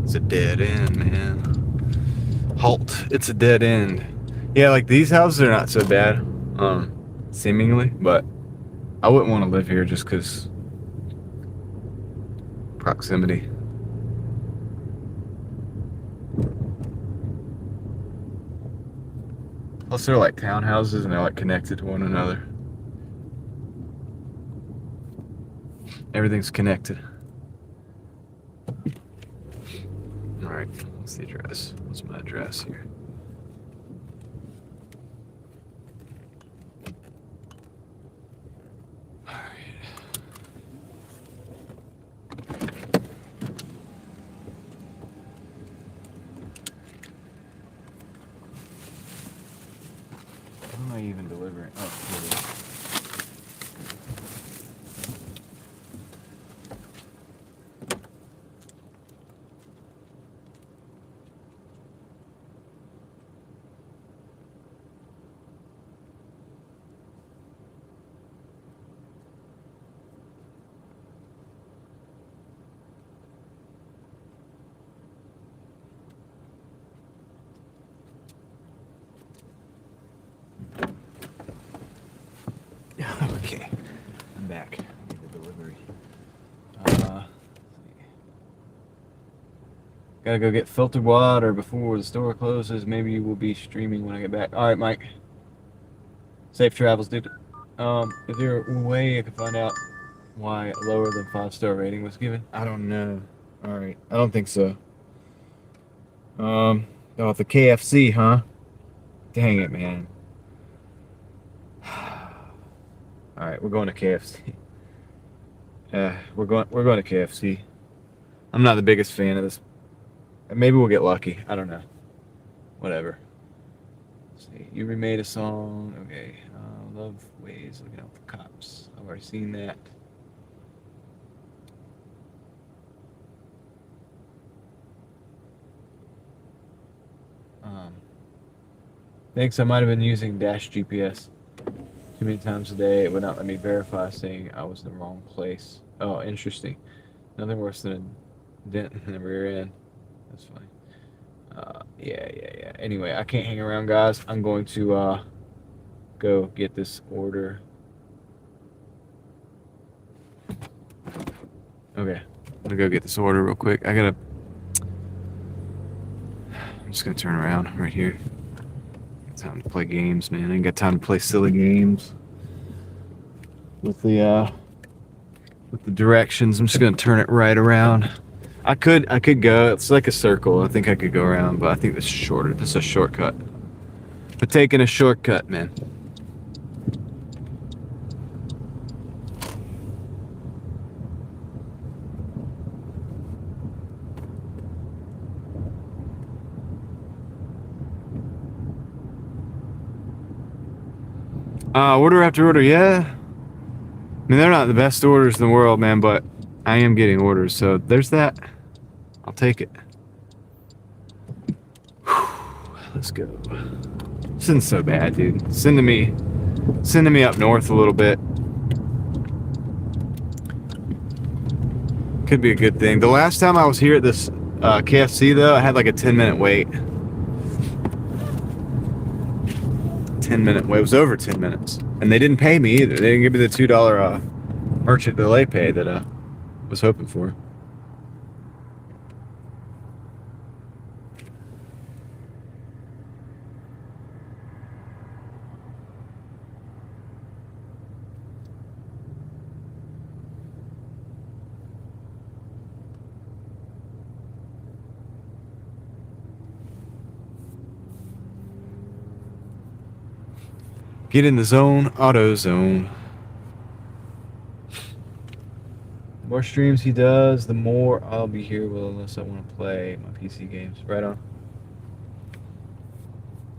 [SPEAKER 1] It's a dead end, man. Halt. It's a dead end. Yeah, like these houses are not so bad, seemingly, but I wouldn't want to live here just because proximity. Plus, they're like townhouses and they're like connected to one another. Everything's connected. Alright, what's the address? What's my address here? Alright. What am I even delivering? Oh, here it is. Okay, I'm back. I need the delivery. Gotta go get filtered water before the store closes. Maybe we'll be streaming when I get back. All right, Mike. Safe travels, dude. Is there a way I can find out why a lower than 5-star rating was given? I don't know. All right, I don't think so. Oh, the KFC, huh? Dang it, man. All right, we're going to KFC. We're going to KFC. I'm not the biggest fan of this. Maybe we'll get lucky. I don't know. Whatever. Let's see. You remade a song. Okay. Love ways looking out for cops. I've already seen that. Thanks. I might have been using Dash GPS too many times a day. It would not let me verify, saying I was in the wrong place. Oh, interesting. Nothing worse than a dent in the rear end. That's fine. Yeah. Anyway, I can't hang around, guys. I'm going to go get this order. Okay, I'm gonna go get this order real quick. I'm just gonna turn around right here. Got time to play games, man. I ain't got time to play silly games with the directions. I'm just gonna turn it right around. I could go. It's like a circle. I think I could go around, but I think this is shorter. This is a shortcut. But taking a shortcut, man. Order after order, yeah. I mean, they're not the best orders in the world, man, but I am getting orders, so there's that. I'll take it. Whew, let's go. This isn't so bad, dude. Sending me up north a little bit. Could be a good thing. The last time I was here at this KFC, though, I had like a 10-minute wait. 10-minute wait. It was over 10 minutes. And they didn't pay me either. They didn't give me the $2 merchant delay pay that I was hoping for. Get in the zone, auto zone. The more streams he does, the more I'll be here. Well, unless I want to play my PC games. Right on.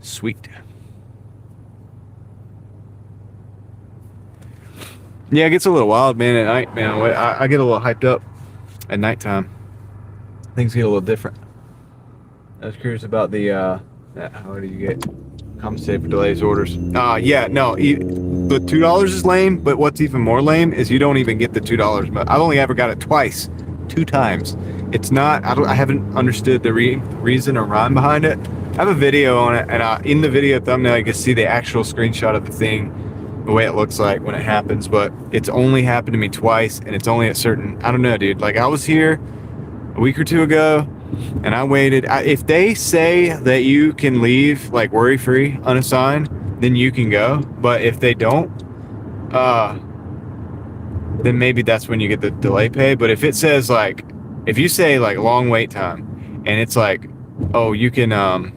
[SPEAKER 1] Sweet. Yeah, it gets a little wild, man, at night, man. I get a little hyped up at nighttime. Things get a little different. I was curious about the, how do you get compensated for delays orders? Yeah, no, the $2 is lame, but what's even more lame is you don't even get the $2. But I've only ever got it twice, 2 times. It's not, I haven't understood the reason or rhyme behind it. I have a video on it, and in the video thumbnail, you can see the actual screenshot of the thing, the way it looks like when it happens, but it's only happened to me twice, and it's only at certain, I don't know, dude. Like, I was here a week or two ago, and I waited. If they say that you can leave like worry-free, unassigned, then you can go. But if they don't, then maybe that's when you get the delay pay. But if it says like, if you say like long wait time, and it's like, oh, you can unassign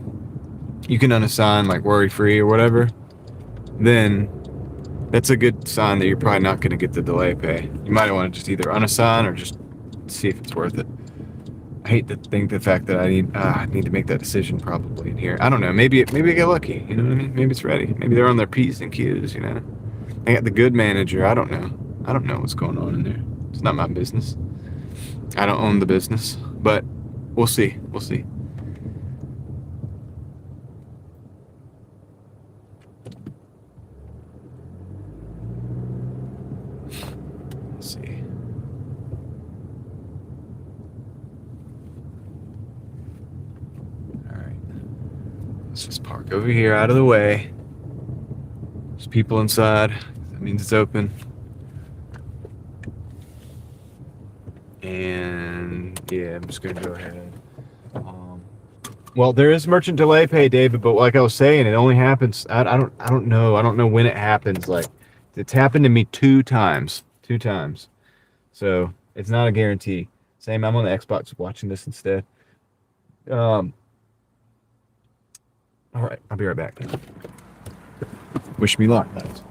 [SPEAKER 1] like worry-free or whatever, then that's a good sign that you're probably not going to get the delay pay. You might want to just either unassign or just see if it's worth it. I hate to think the fact that I need to make that decision probably in here. I don't know. Maybe I get lucky. You know what I mean? Maybe it's ready. Maybe they're on their P's and Q's. You know, I got the good manager. I don't know. I don't know what's going on in there. It's not my business. I don't own the business, but we'll see. We'll see. Let's see. Let's just park over here out of the way. There's people inside. That means it's open. And yeah, I'm just gonna go ahead. Well, there is merchant delay pay, David, but like I was saying, it only happens. I don't know. I don't know when it happens. Like, it's happened to me 2 times. 2 times. So it's not a guarantee. Same. I'm on the Xbox watching this instead. All right, I'll be right back. Wish me luck, guys.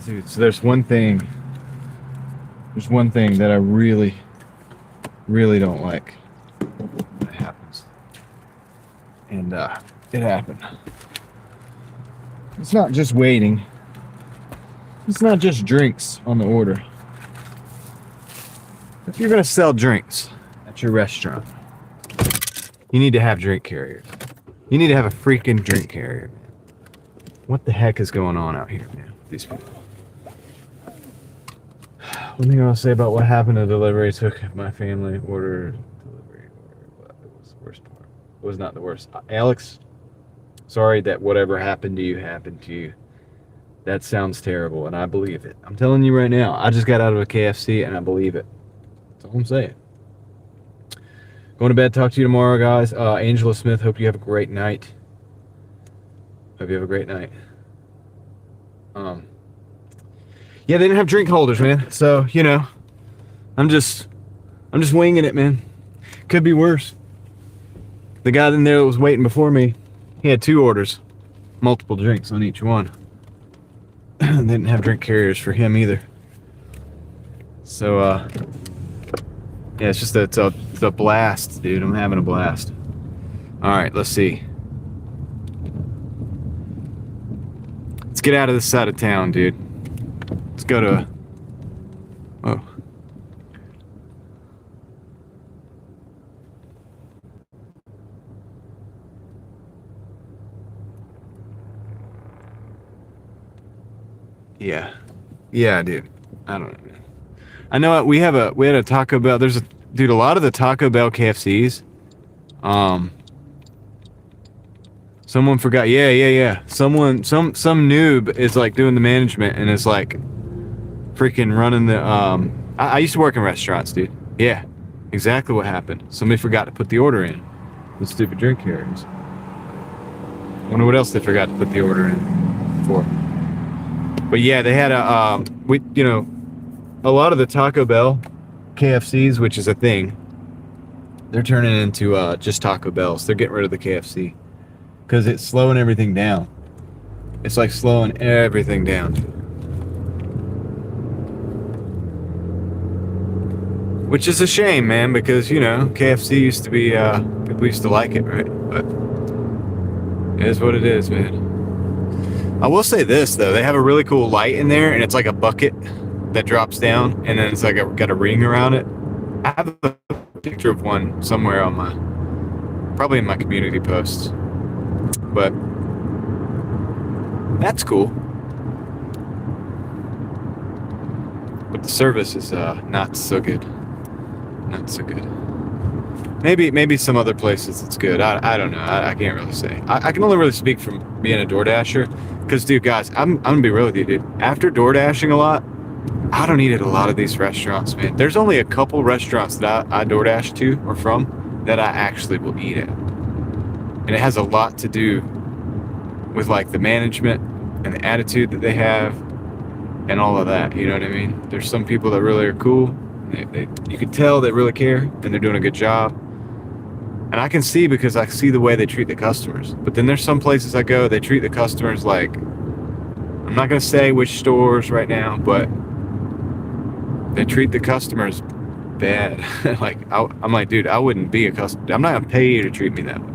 [SPEAKER 1] Dude, so there's one thing that I really, really don't like that happens. And it happened. It's not just waiting. It's not just drinks on the order. If you're gonna sell drinks at your restaurant, you need to have drink carriers. You need to have a freaking drink carrier. What the heck is going on out here, man? These people. One thing I'll say about what happened to delivery took my family order delivery. What was the worst part? It was not the worst. Alex, sorry that whatever happened to you happened to you. That sounds terrible, and I believe it. I'm telling you right now, I just got out of a KFC, and I believe it. That's all I'm saying. Going to bed. Talk to you tomorrow, guys. Angela Smith, hope you have a great night. Hope you have a great night. Yeah, they didn't have drink holders, man. So, you know, I'm just winging it, man. Could be worse. The guy in there that was waiting before me, he had 2 orders, multiple drinks on each one. They didn't have drink carriers for him either. So, yeah, it's just it's a blast, dude. I'm having a blast. All right, let's see. Let's get out of this side of town, dude. Let's go to. Oh. Yeah. Yeah, dude. I don't know, man. I know we had a Taco Bell. There's a lot of the Taco Bell KFCs. Someone forgot. Yeah. Some noob is like doing the management and is like freaking running the I used to work in restaurants, dude. Yeah. Exactly what happened. Somebody forgot to put the order in. The stupid drink carriers. Wonder what else they forgot to put the order in for. But yeah, they had a lot of the Taco Bell KFCs, which is a thing, they're turning into just Taco Bells. They're getting rid of the KFC because it's slowing everything down. It's like slowing everything down. Which is a shame, man, because, you know, KFC used to be, people used to like it, right? But it is what it is, man. I will say this, though. They have a really cool light in there, and it's like a bucket that drops down, and then it's like got a ring around it. I have a picture of one somewhere on probably in my community posts. But that's cool. But the service is not so good. Not so good. Maybe some other places it's good. I don't know. I can't really say. I can only really speak from being a Doordasher. Because, dude, guys, I'm going to be real with you, dude. After Doordashing a lot, I don't eat at a lot of these restaurants, man. There's only a couple restaurants that I DoorDash to or from that I actually will eat at. And it has a lot to do with, like, the management and the attitude that they have and all of that. You know what I mean? There's some people that really are cool. You can tell they really care and they're doing a good job. And I can see because I see the way they treat the customers. But then there's some places I go, they treat the customers like, I'm not going to say which stores right now, but they treat the customers bad. I'm like, dude, I wouldn't be a customer. I'm not going to pay you to treat me that way.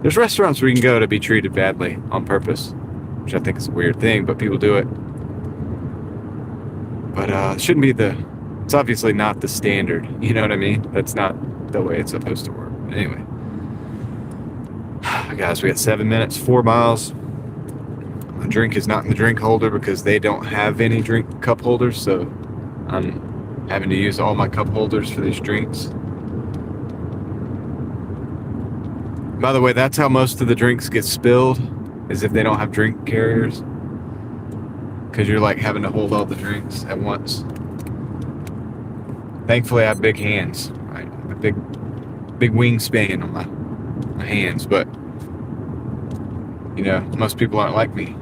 [SPEAKER 1] There's restaurants where you can go to be treated badly on purpose, which I think is a weird thing, but people do it. But it shouldn't be it's obviously not the standard. You know what I mean? That's not the way it's supposed to work. Anyway, guys, we got 7 minutes, 4 miles. My drink is not in the drink holder because they don't have any drink cup holders, so I'm having to use all my cup holders for these drinks. By the way, that's how most of the drinks get spilled, is if they don't have drink carriers, because you're like having to hold all the drinks at once. Thankfully, I have big hands, right? A big wingspan on my hands, but you know, most people aren't like me.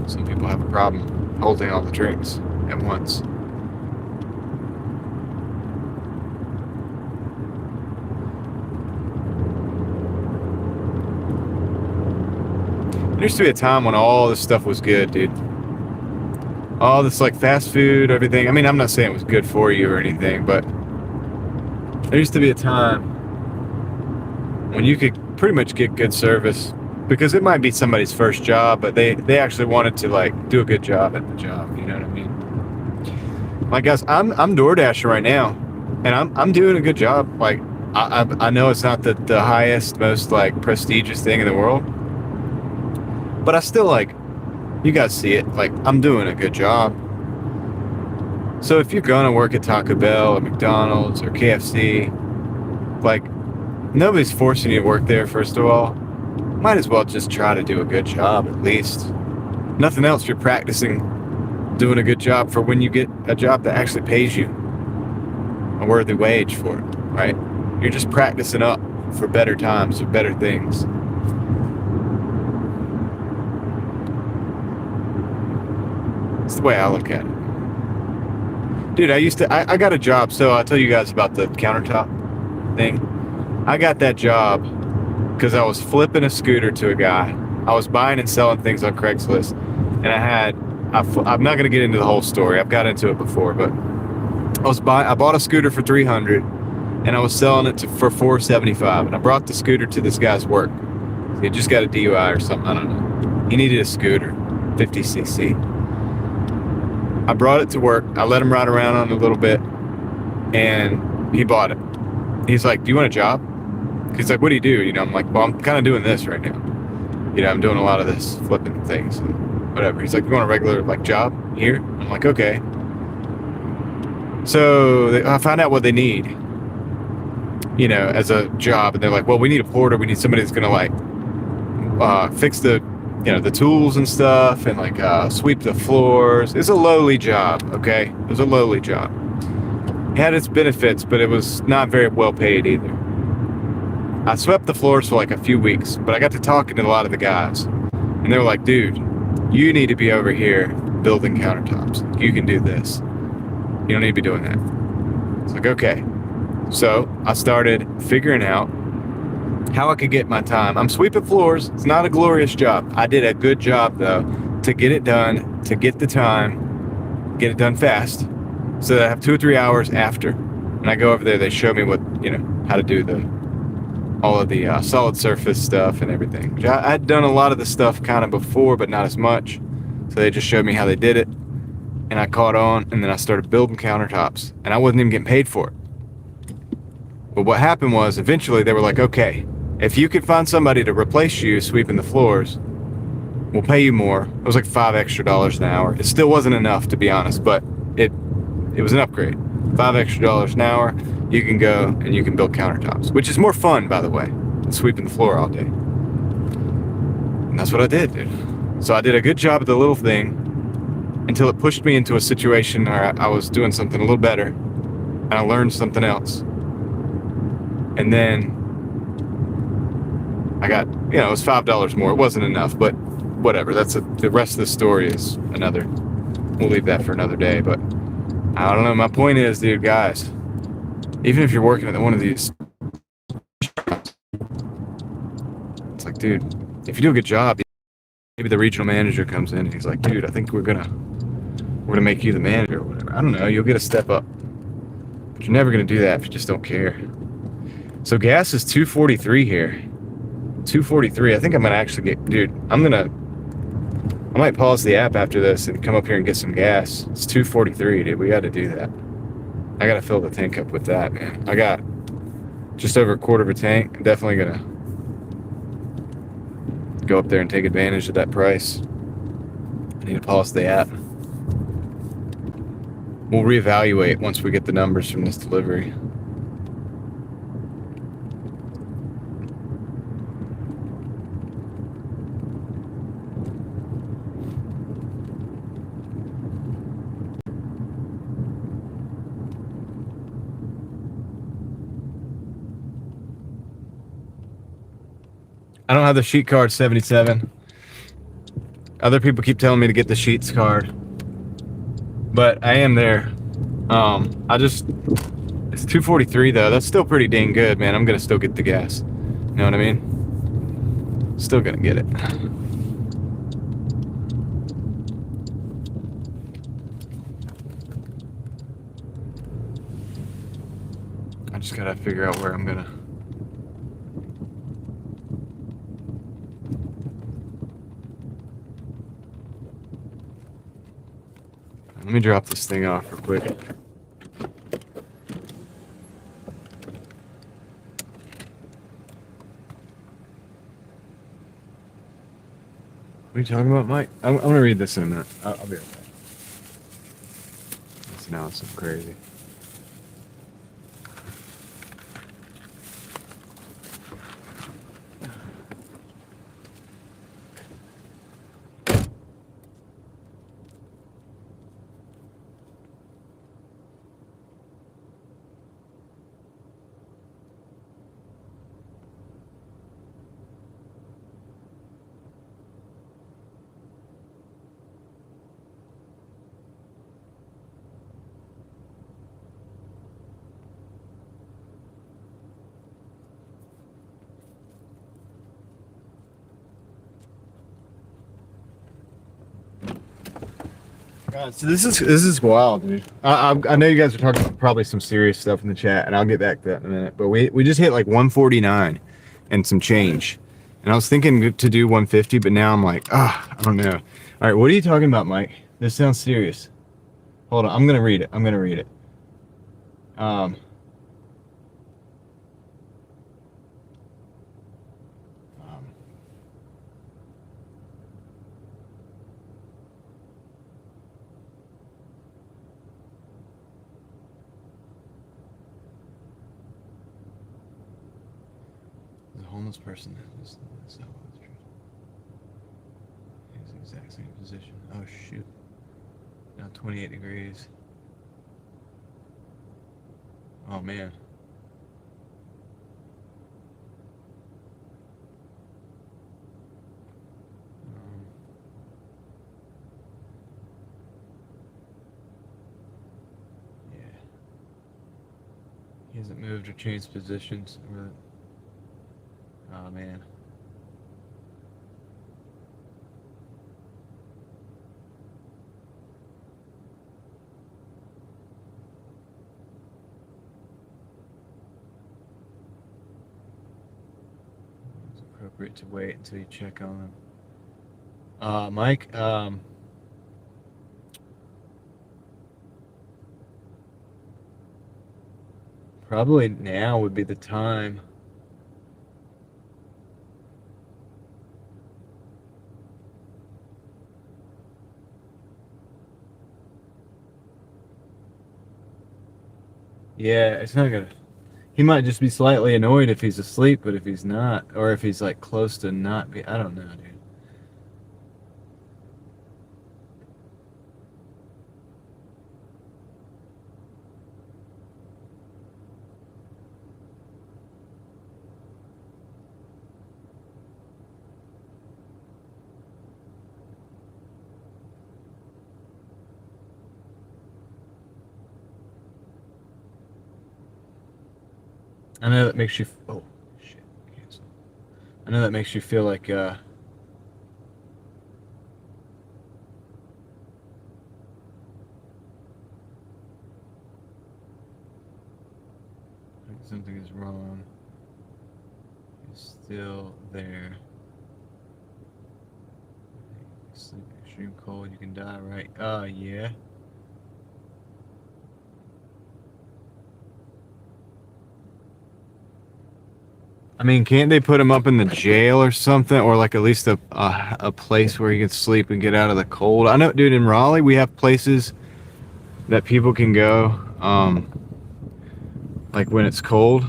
[SPEAKER 1] Some people have a problem holding all the drinks at once. There used to be a time when all this stuff was good, dude. All this like fast food, everything. I mean, I'm not saying it was good for you or anything, but there used to be a time when you could pretty much get good service because it might be somebody's first job, but they actually wanted to like do a good job at the job. You know what I mean? Like, guys, I'm Doordashing right now, and I'm doing a good job. Like, I know it's not the highest, most like prestigious thing in the world, but I still like. You guys see it. Like, I'm doing a good job. So if you're gonna work at Taco Bell or McDonald's or KFC, like, nobody's forcing you to work there, first of all. Might as well just try to do a good job, at least. Nothing else, you're practicing doing a good job for when you get a job that actually pays you a worthy wage for it, right? You're just practicing up for better times or better things. That's the way I look at it. Dude, I got a job, so I'll tell you guys about the countertop thing. I got that job because I was flipping a scooter to a guy. I was buying and selling things on Craigslist, and I'm not going to get into the whole story. I've got into it before, but I bought a scooter for $300, and I was selling it for $475, and I brought the scooter to this guy's work. He had just got a DUI or something, I don't know. He needed a scooter, 50cc. I brought it to work. I let him ride around on it a little bit, and he bought it. He's like, "Do you want a job?" He's like, "What do you do?" You know, I'm like, "Well, I'm kind of doing this right now. You know, I'm doing a lot of this flipping things and whatever." He's like, "You want a regular like job here?" I'm like, "Okay." So I found out what they need, you know, as a job, and they're like, "Well, we need a porter. We need somebody that's gonna like fix the." You know, the tools and stuff, and like sweep the floors. It's a lowly job, okay? It was a lowly job. It had its benefits, but it was not very well paid either. I swept the floors for like a few weeks, but I got to talking to a lot of the guys, and they were like, "Dude, you need to be over here building countertops. You can do this. You don't need to be doing that." It's like, okay. So I started figuring out how I could get my time. I'm sweeping floors. It's not a glorious job. I did a good job though to get it done, to get the time, get it done fast, so that I have 2 or 3 hours after. And I go over there, they show me what, you know, how to do all of the solid surface stuff and everything. I'd done a lot of the stuff kind of before, but not as much. So they just showed me how they did it, and I caught on, and then I started building countertops, and I wasn't even getting paid for it. But what happened was, eventually they were like, "Okay, if you could find somebody to replace you sweeping the floors, we'll pay you more." It was like $5 extra an hour. It still wasn't enough, to be honest, but it was an upgrade. $5 extra an hour, you can go and you can build countertops, which is more fun, by the way, than sweeping the floor all day. And that's what I did, dude. So I did a good job of the little thing until it pushed me into a situation where I was doing something a little better, and I learned something else. And then I got, you know, it was $5 more. It wasn't enough, but whatever. The rest of the story is we'll leave that for another day. But I don't know. My point is, dude, guys, even if you're working at one of these, it's like, dude, if you do a good job, maybe the regional manager comes in and he's like, "Dude, I think we're gonna make you the manager or whatever." I don't know. You'll get a step up, but you're never gonna do that if you just don't care. So gas is $2.43 here. $2.43. I think I'm gonna actually get, dude. I might pause the app after this and come up here and get some gas. It's $2.43, dude. We got to do that. I got to fill the tank up with that, man. I got just over a quarter of a tank. I'm definitely gonna go up there and take advantage of that price. I need to pause the app. We'll reevaluate once we get the numbers from this delivery. I don't have the sheet card 77. Other people keep telling me to get the sheets card, but I am there. It's $2.43 though. That's still pretty dang good, man. I'm gonna still get the gas. You know what I mean? Still gonna get it. just gotta figure out where I'm gonna. Let me drop this thing off real quick. What are you talking about, Mike? I'm gonna read this in a minute. I'll be right back. It's now some crazy. God, so this is wild, dude. I know you guys are talking about probably some serious stuff in the chat, and I'll get back to that in a minute. But we just hit like 149 and some change, and I was thinking to do 150, but now I'm like, I don't know. All right, what are you talking about, Mike? This sounds serious. Hold on, I'm gonna read it. Um, um, the homeless person is the exact same position. Oh shoot! Now 28 degrees. Oh man. Yeah. He hasn't moved or changed positions. Oh man. It's appropriate to wait until you check on them. Mike, probably now would be the time. Yeah, it's not gonna. He might just be slightly annoyed if he's asleep, but if he's not, or if he's like close to not be, I don't know, dude. I know that makes you. Oh, shit. Cancel. I know that makes you feel like, something is wrong. He's still there. Sleep extreme cold, you can die, right? Yeah. I mean, can't they put him up in the jail or something, or like at least a place where he can sleep and get out of the cold? I know, dude. In Raleigh, we have places that people can go, like when it's cold.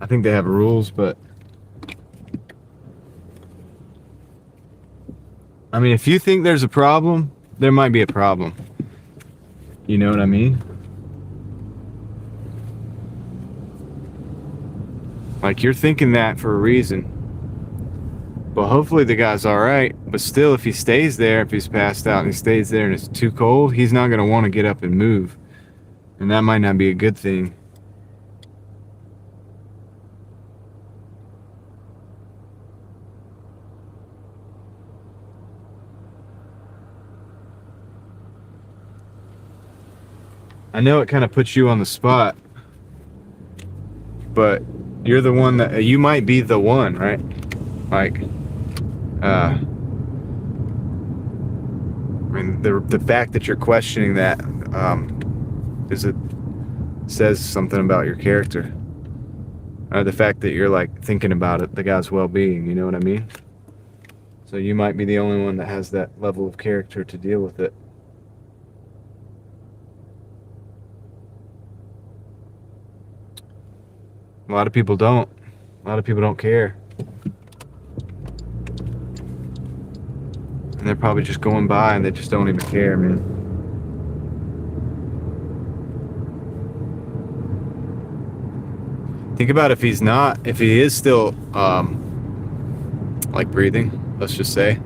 [SPEAKER 1] I think they have rules, but I mean, if you think there's a problem, there might be a problem. You know what I mean? Like, you're thinking that for a reason. But hopefully the guy's all right. But still, if he stays there, if he's passed out and he stays there and it's too cold, he's not going to want to get up and move. And that might not be a good thing. I know it kind of puts you on the spot. but you're the one that you might be the one, right? Like, I mean, the fact that you're questioning that is it says something about your character. The fact that you're like thinking about it, the guy's well-being. You know what I mean? So you might be the only one that has that level of character to deal with it. A lot of people don't. A lot of people don't care. And they're probably just going by and they just don't even care, man. Think about if he is still like breathing, let's just say,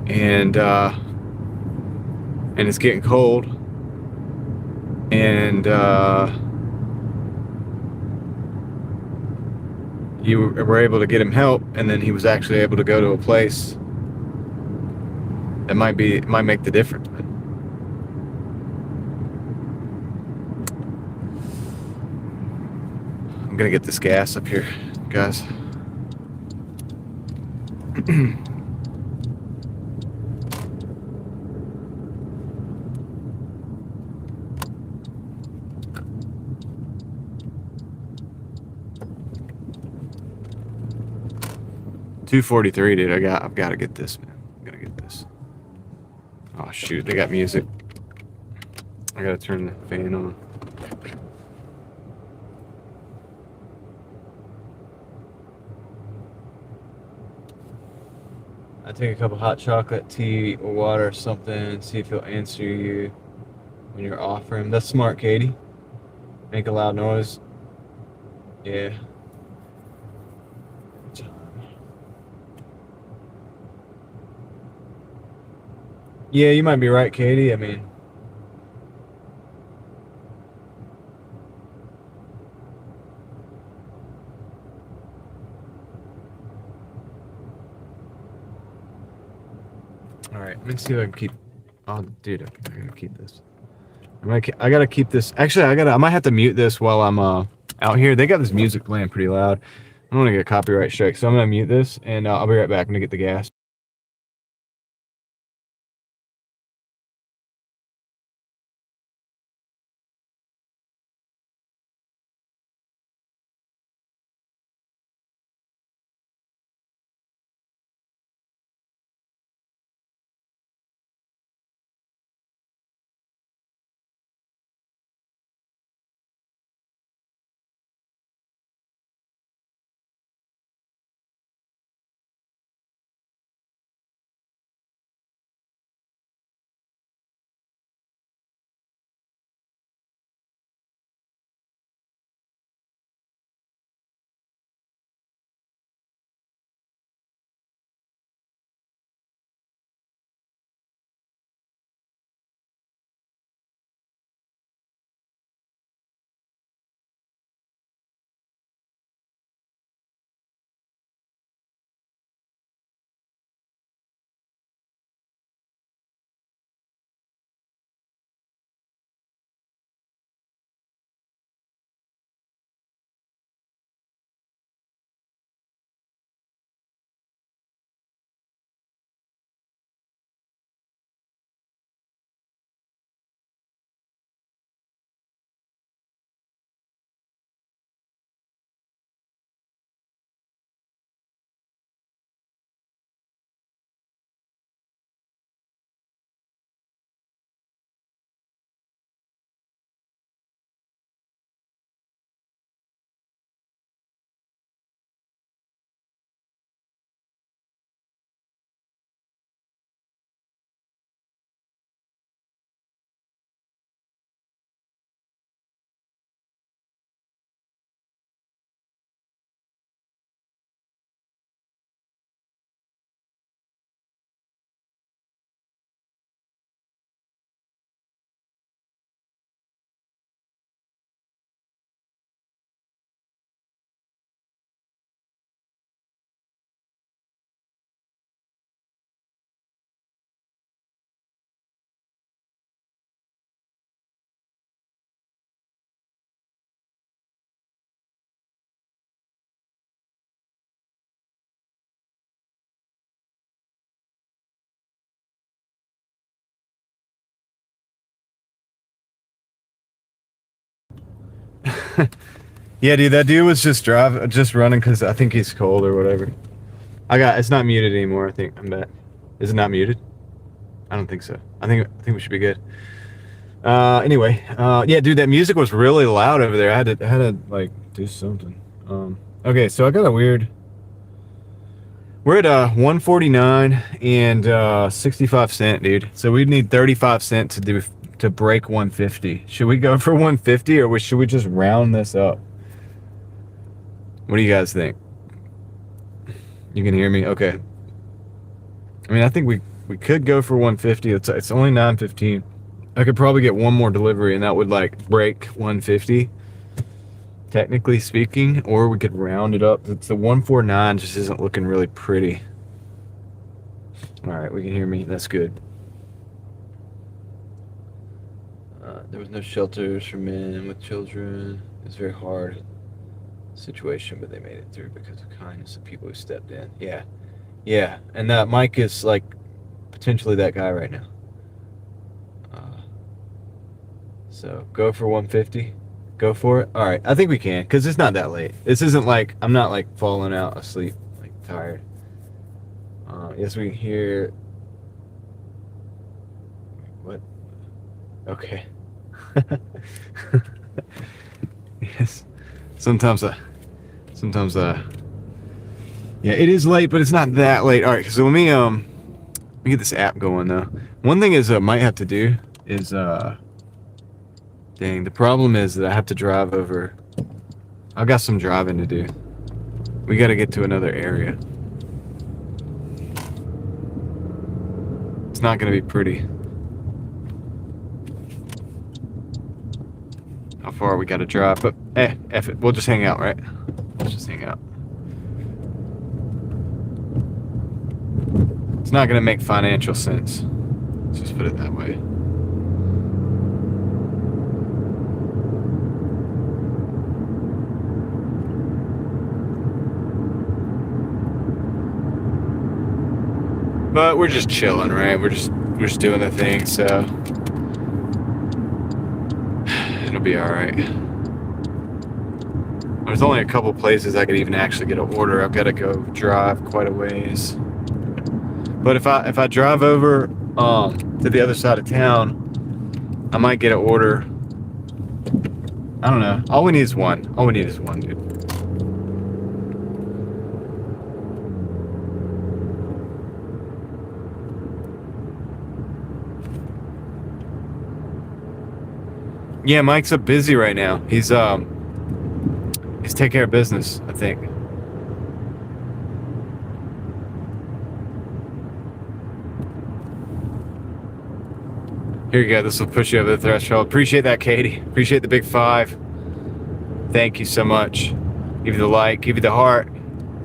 [SPEAKER 1] and it's getting cold, and you were able to get him help, and then he was actually able to go to a place that might make the difference. I'm gonna get this gas up here, guys. $2.43, dude. I've got to get this, man. I'm gonna get this. Oh shoot, they got music. I gotta turn the fan on. I take a cup of hot chocolate, tea, or water or something. See if he'll answer you when you're offering him. That's smart, Katie. Make a loud noise. Yeah. Yeah, you might be right, Katie. I mean, all right. Let me see if I can keep. Oh, dude, I gotta keep this. I gotta keep this. Actually, I might have to mute this while I'm out here. They got this music playing pretty loud. I don't want to get a copyright strike, so I'm gonna mute this, and I'll be right back. I'm gonna get the gas. Yeah, dude, that dude was just running because I think he's cold or whatever. It's not muted anymore. I think I'm bet. Is it not muted? I don't think so. I think we should be good. Anyway, yeah, dude, that music was really loud over there. I had to like do something. Okay, so I got a weird. We're at 149 and 65 cent, dude. So we'd need 35 cent to break 150. Should we go for 150 or should we just round this up? What do you guys think? You can hear me? Okay. I mean, I think we could go for 150. It's only 9:15. I could probably get one more delivery and that would like break 150, technically speaking, or we could round it up. It's the 149 just isn't looking really pretty. All right, we can hear me. That's good. There was no shelters for men with children. It was a very hard situation, but they made it through because of kindness of people who stepped in. Yeah, and that Mike is like potentially that guy right now. So go for 150. Go for it. All right, I think we can because it's not that late. This isn't like I'm not like falling out asleep, like tired. Yes, we can hear. What? Okay. Yes. Sometimes yeah, it is late, but it's not that late. All right, so let me get this app going though. One thing is I might have to do is dang, the problem is that I have to drive over. I've got some driving to do. We got to get to another area. It's not going to be pretty. How far we got to drive, but F it. We'll just hang out, right? Let's just hang out. It's not going to make financial sense. Let's just put it that way. But we're just chilling, right? We're just doing the thing, so it'll be all right. There's only a couple places I could even actually get an order. I've got to go drive quite a ways. But if I drive over to the other side of town, I might get an order. I don't know. All we need is one. All we need is one, dude. Yeah, Mike's up busy right now. He's taking care of business, I think. Here you go. This will push you over the threshold. Appreciate that, Katie. Appreciate the big 5. Thank you so much. Give you the like, give you the heart,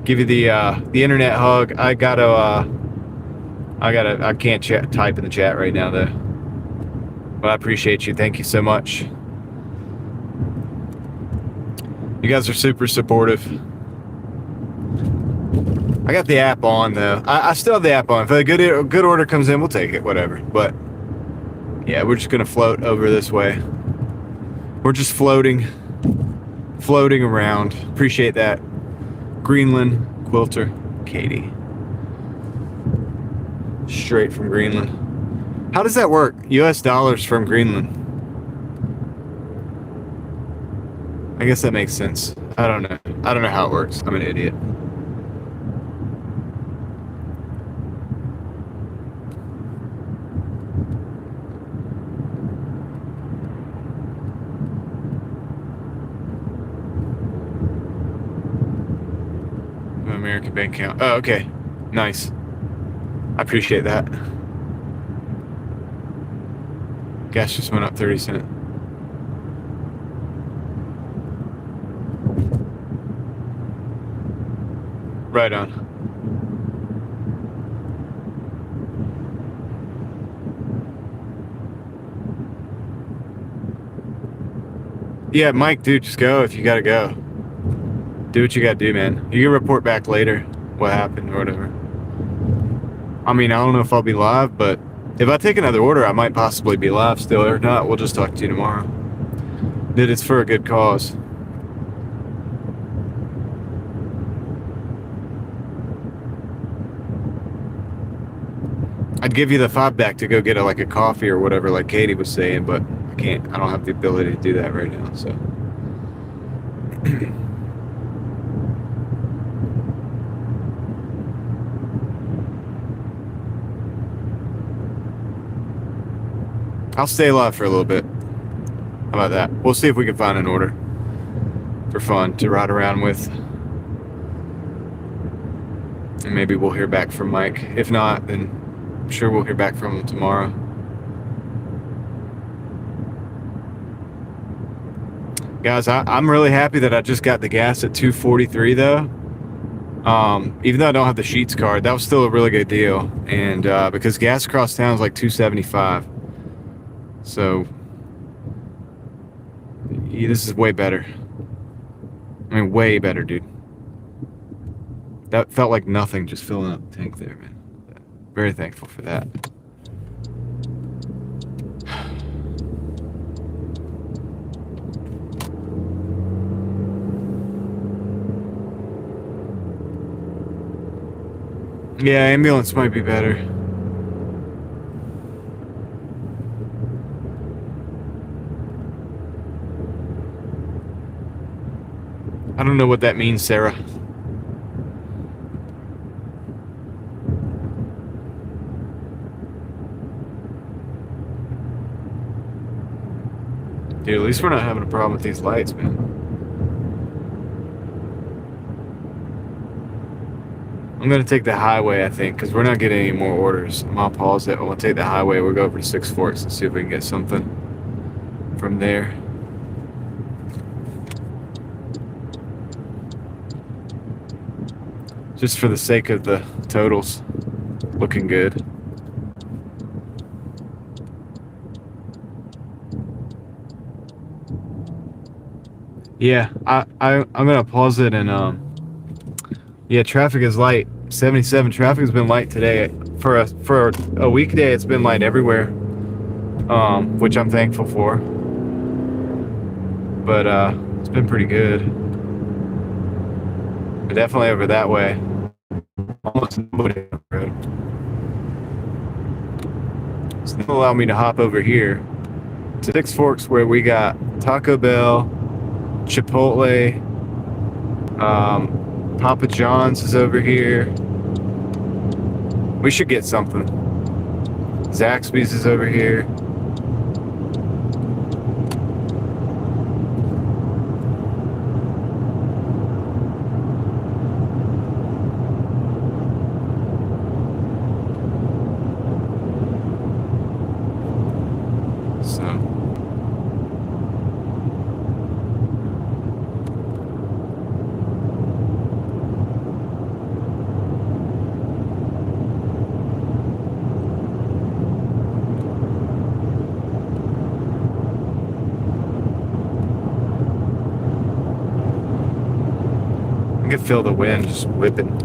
[SPEAKER 1] give you the internet hug. I can't type in the chat right now though. But I appreciate you. Thank you so much. You guys are super supportive. I got the app on though. I still have the app on. If a good order comes in, we'll take it. Whatever. But yeah, we're just gonna float over this way. We're just floating around. Appreciate that. Greenland quilter, Katie. Straight from Greenland. How does that work? US dollars from Greenland. I guess that makes sense. I don't know how it works. I'm an idiot. American bank account. Oh, okay. Nice. I appreciate that. Gas just went up 30 cents. Right on. Yeah, Mike, dude, just go if you gotta go. Do what you gotta do, man. You can report back later what happened or whatever. I mean, I don't know if I'll be live, but if I take another order, I might possibly be live still. Or not, we'll just talk to you tomorrow. Dude, it's for a good cause. I'd give you the fob back to go get like a coffee or whatever, like Katie was saying, but I can't. I don't have the ability to do that right now. So. I'll stay alive for a little bit. How about that? We'll see if we can find an order for fun to ride around with. And maybe we'll hear back from Mike. If not, then I'm sure we'll hear back from him tomorrow. Guys, I'm really happy that I just got the gas at $2.43 though. Even though I don't have the Sheets card, that was still a really good deal. And because gas across town is like $2.75. So yeah, this is way better. I mean, way better, dude. That felt like nothing just filling up the tank there, man. Very thankful for that. Yeah, ambulance might be better. I don't know what that means, Sarah. Dude, at least we're not having a problem with these lights, man. I'm gonna take the highway, I think, because we're not getting any more orders. I'm gonna pause it. I'm gonna take the highway. We'll go over to Six Forks and see if we can get something from there. Just for the sake of the totals looking good. Yeah, I'm gonna pause it and yeah, traffic is light. 77 traffic has been light today. For a weekday, it's been light everywhere, which I'm thankful for. But it's been pretty good. But definitely over that way. Almost nobody on the road. So that'll allow me to hop over here to Six Forks, where we got Taco Bell, Chipotle, Papa John's is over here. We should get something. Zaxby's is over here. I can feel the wind just whipping.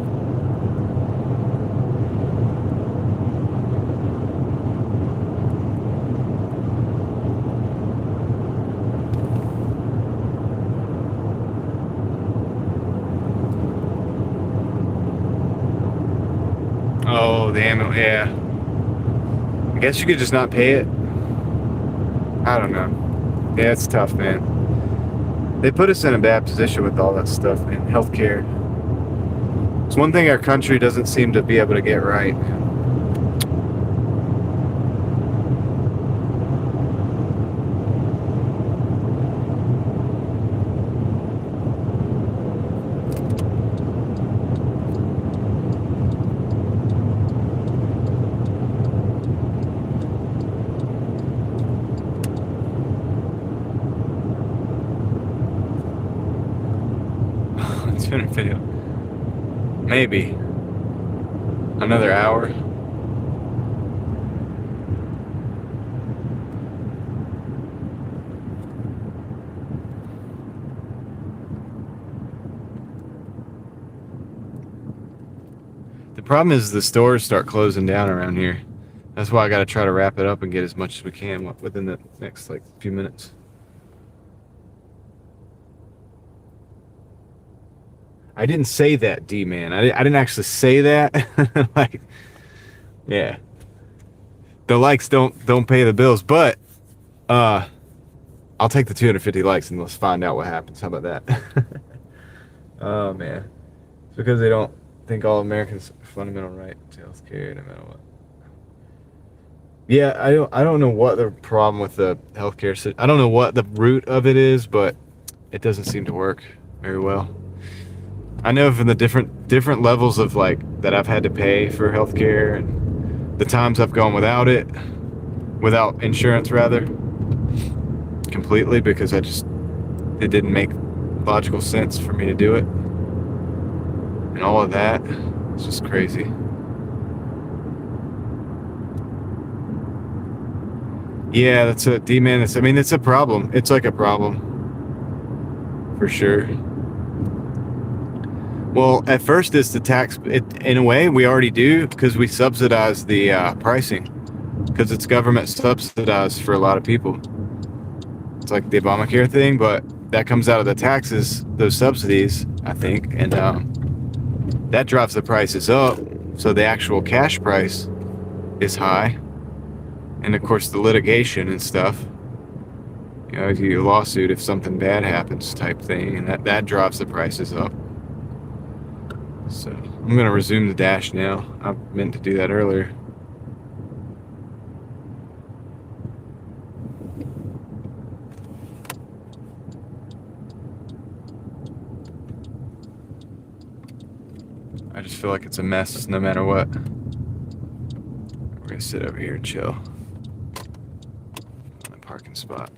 [SPEAKER 1] Oh, the ambulance, yeah. I guess you could just not pay it. I don't know. Yeah, it's tough, man. They put us in a bad position with all that stuff, man. Healthcare. It's one thing our country doesn't seem to be able to get right. It's been a video. Maybe another hour. The problem is the stores start closing down around here. That's why I got to try to wrap it up and get as much as we can within the next like few minutes. I didn't say that, D-man. I didn't actually say that. Like, yeah. The likes don't pay the bills, but I'll take the 250 likes and let's find out what happens. How about that? Oh man, it's because they don't think all Americans fundamental right to health care no matter what. Yeah, I don't know what the problem with the healthcare system. I don't know what the root of it is, but it doesn't seem to work very well. I know from the different levels of like that I've had to pay for healthcare and the times I've gone without it, without insurance rather, completely because it didn't make logical sense for me to do it. And all of that, it's just crazy. Yeah, that's a D-man. I mean, it's a problem. It's like a problem for sure. Well, at first it's the tax. In a way, we already do because we subsidize the pricing because it's government subsidized for a lot of people. It's like the Obamacare thing, but that comes out of the taxes, those subsidies, I think, and that drives the prices up. So the actual cash price is high. And of course, the litigation and stuff, you know, a lawsuit if something bad happens type thing, and that drives the prices up. So I'm going to resume the dash now. I meant to do that earlier. I just feel like it's a mess no matter what. We're going to sit over here and chill. Parking spot.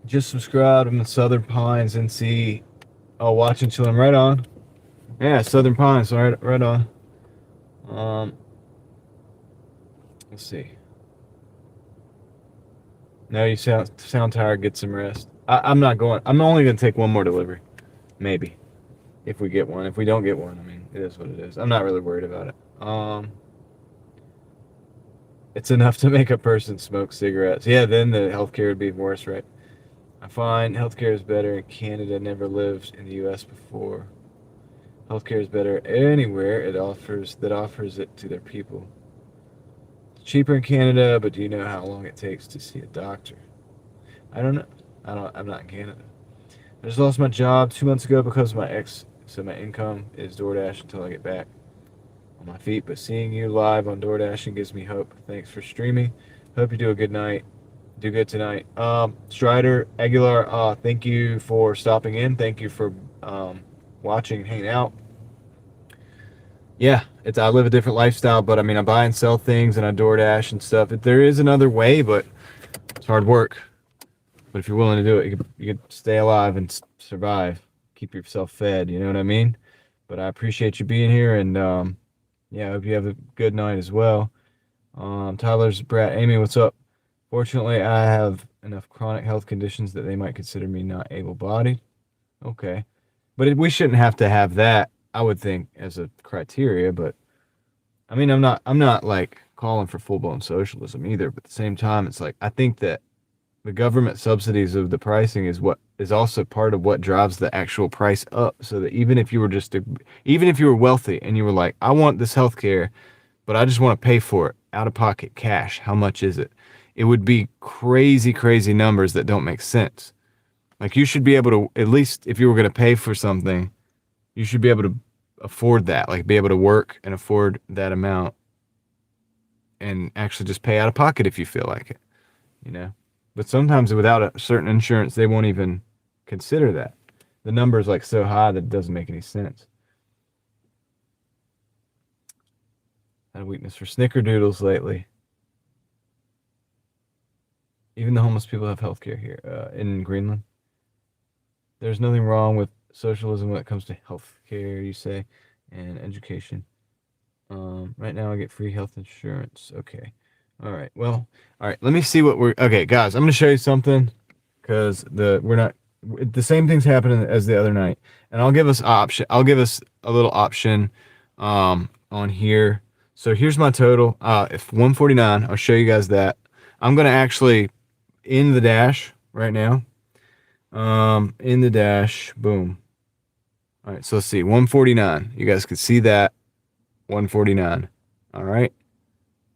[SPEAKER 1] Just subscribed. I'm in Southern Pines, NC. Oh, watching, chilling, right on. Yeah, Southern Pines, right on. Let's see. No, you sound tired. Get some rest. I'm not going. I'm only gonna take one more delivery, maybe, if we get one. If we don't get one, I mean, it is what it is. I'm not really worried about it. It's enough to make a person smoke cigarettes. Yeah, then the healthcare would be worse, right? I find healthcare is better in Canada. Never lived in the U.S. before. Healthcare is better anywhere it offers it to their people. It's cheaper in Canada, but do you know how long it takes to see a doctor? I don't know. I'm not in Canada. I just lost my job 2 months ago because of my ex, so my income is Doordash until I get back on my feet. But seeing you live on Doordashing gives me hope. Thanks for streaming. Hope you do a good night. Do good tonight. Strider Aguilar, thank you for stopping in. Thank you for watching, hanging out. Yeah, I live a different lifestyle, but I mean, I buy and sell things and I DoorDash and stuff. There is another way, but it's hard work. But if you're willing to do it, you can stay alive and survive. Keep yourself fed, you know what I mean? But I appreciate you being here, and yeah, I hope you have a good night as well. Tyler's Brad. Amy, what's up? Fortunately, I have enough chronic health conditions that they might consider me not able-bodied. Okay. But we shouldn't have to have that, I would think, as a criteria. But I mean, I'm not like calling for full-blown socialism either. But at the same time, it's like I think that the government subsidies of the pricing is also part of what drives the actual price up. So that even if you were wealthy and you were like, I want this health care, but I just want to pay for it out of pocket cash. How much is it? It would be crazy, crazy numbers that don't make sense. Like you should be able to, at least if you were going to pay for something, you should be able to afford that, like be able to work and afford that amount and actually just pay out of pocket if you feel like it, you know? But sometimes without a certain insurance, they won't even consider that. The number is like so high that it doesn't make any sense. I had a weakness for snickerdoodles lately. Even the homeless people have healthcare here in Greenland. There's nothing wrong with socialism when it comes to healthcare, you say, and education. Right now I get free health insurance. Okay. All right. Well, all right. Let me see what okay, guys, I'm going to show you something because we're not The same thing's happening as the other night. And I'll give us option. I'll give us a little option on here. So here's my total. If 149, I'll show you guys that. I'm gonna actually in the dash right now. In the dash, boom. All right, so let's see, 149. You guys can see that 149. All right,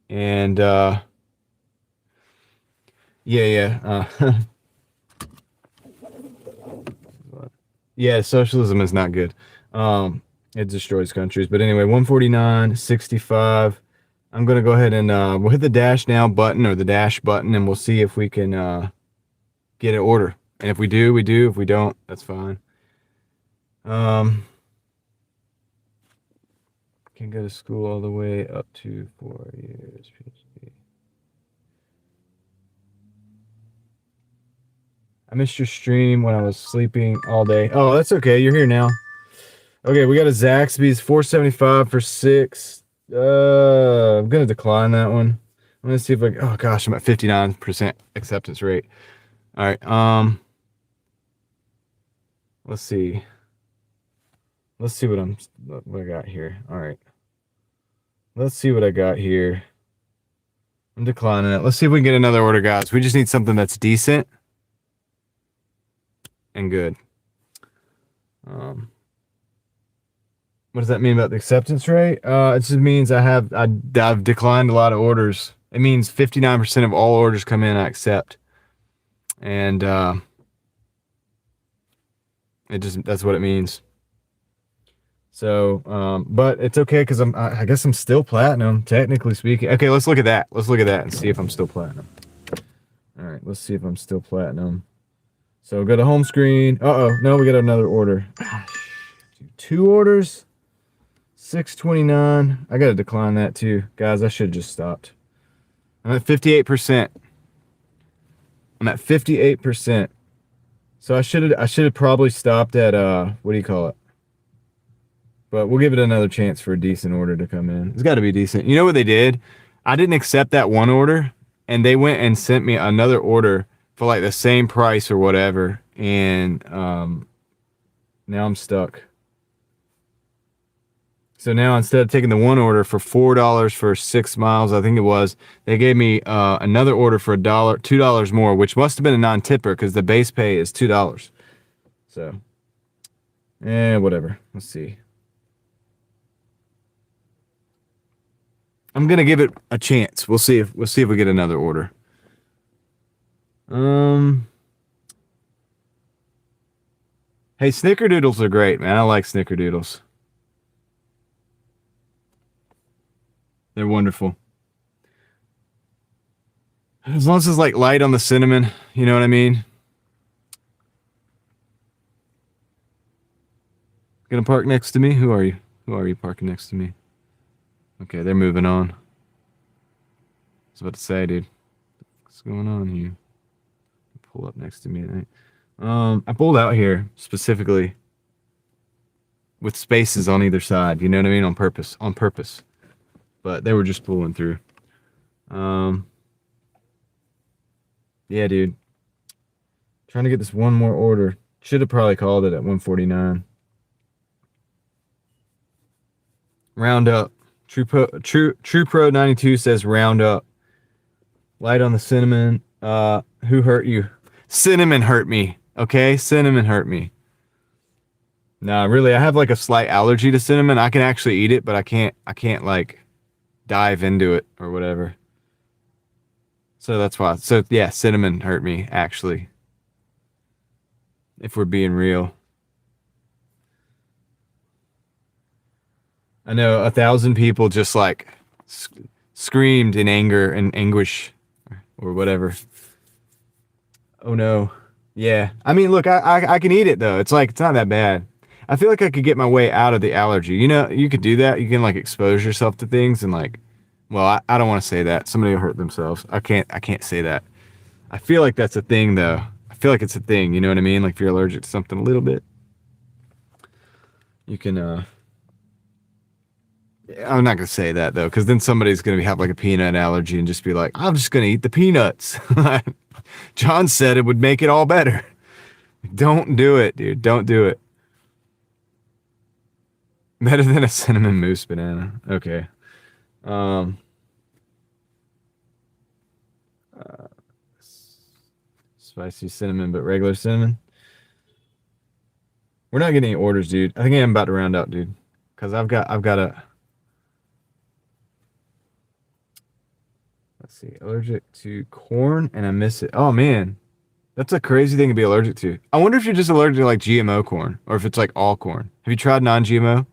[SPEAKER 1] and yeah. Yeah, socialism is not good. It destroys countries. But anyway, 149.65. I'm gonna go ahead and we'll hit the dash now button or the dash button, and we'll see if we can get an order. And if we do, we do. If we don't, that's fine. Can go to school all the way up to 4 years. PhD. I missed your stream when I was sleeping all day. Oh, that's okay. You're here now. Okay, we got a Zaxby's 475 for 6. I'm gonna decline that one. I'm gonna see if I. Oh gosh, I'm at 59% acceptance rate. All right. Let's see. Let's see what I got here. All right. Let's see what I got here. I'm declining it. Let's see if we can get another order, guys. We just need something that's decent and good. What does that mean about the acceptance rate? It just means I've declined a lot of orders. It means 59% of all orders come in, I accept. And that's what it means. So, but it's okay because I guess I'm still platinum, technically speaking. Okay, let's look at that. Let's look at that and see if I'm still platinum. All right, let's see if I'm still platinum. So go to home screen. No, we got another order. 2 orders. 629. I gotta decline that too, guys. I should have just stopped. I'm at 58%. I'm at 58%. So I should have probably stopped at what do you call it? But we'll give it another chance for a decent order to come in. It's got to be decent. You know what they did? I didn't accept that one order, and they went and sent me another order for like the same price or whatever, and now I'm stuck. So now instead of taking the one order for $4 for 6 miles, I think it was, they gave me another order for $2 more, which must have been a non-tipper because the base pay is $2. So, whatever. Let's see. I'm gonna give it a chance. We'll see if we get another order. Hey, snickerdoodles are great, man. I like snickerdoodles. They're wonderful. As long as it's like light on the cinnamon, you know what I mean? Gonna park next to me? Who are you? Who are you parking next to me? Okay, they're moving on. I was about to say, dude, what's going on here? Pull up next to me. I pulled out here specifically with spaces on either side. You know what I mean? On purpose. But they were just pulling through. Yeah, dude. Trying to get this one more order. Should have probably called it at 149. Round up. True Pro 92 says round up. Light on the cinnamon. Who hurt you? Cinnamon hurt me. Okay, cinnamon hurt me. Nah, really, I have like a slight allergy to cinnamon. I can actually eat it, but I can't like dive into it or whatever. So that's why. So yeah, cinnamon hurt me actually. If we're being real. I know 1,000 people just like screamed in anger and anguish or whatever. Oh no. Yeah. I mean, look, I can eat it though. It's like, it's not that bad. I feel like I could get my way out of the allergy. You know, you could do that. You can like expose yourself to things and like, well, I don't want to say that. Somebody will hurt themselves. I can't say that. I feel like that's a thing though. I feel like it's a thing. You know what I mean? Like if you're allergic to something a little bit, you can, I'm not going to say that though, because then somebody's going to have like a peanut allergy and just be like, I'm just going to eat the peanuts. John said it would make it all better. Don't do it, dude. Don't do it. Better than a cinnamon mousse banana. Okay. Um, Spicy cinnamon, but regular cinnamon. We're not getting any orders, dude. I think I'm about to round up, dude. Cause I've got a. Let's see. Allergic to corn, and I miss it. Oh man, that's a crazy thing to be allergic to. I wonder if you're just allergic to like GMO corn, or if it's like all corn. Have you tried non-GMO?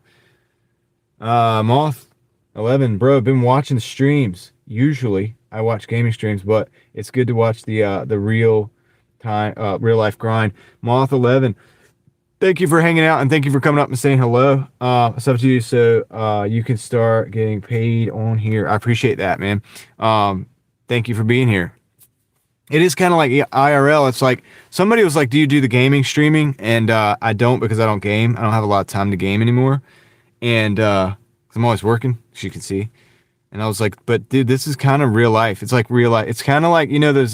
[SPEAKER 1] Moth 11, bro. Been watching the streams. Usually, I watch gaming streams, but it's good to watch the real time, real life grind. Moth 11. Thank you for hanging out and thank you for coming up and saying hello. It's up to you, so you can start getting paid on here. I appreciate that, man. Thank you for being here. It is kind of like IRL. It's like somebody was like, "Do you do the gaming streaming?" And I don't, because I don't game. I don't have a lot of time to game anymore, and 'cause I'm always working, as you can see. And I was like, "But dude, this is kind of real life. It's like real life. It's kind of like, there's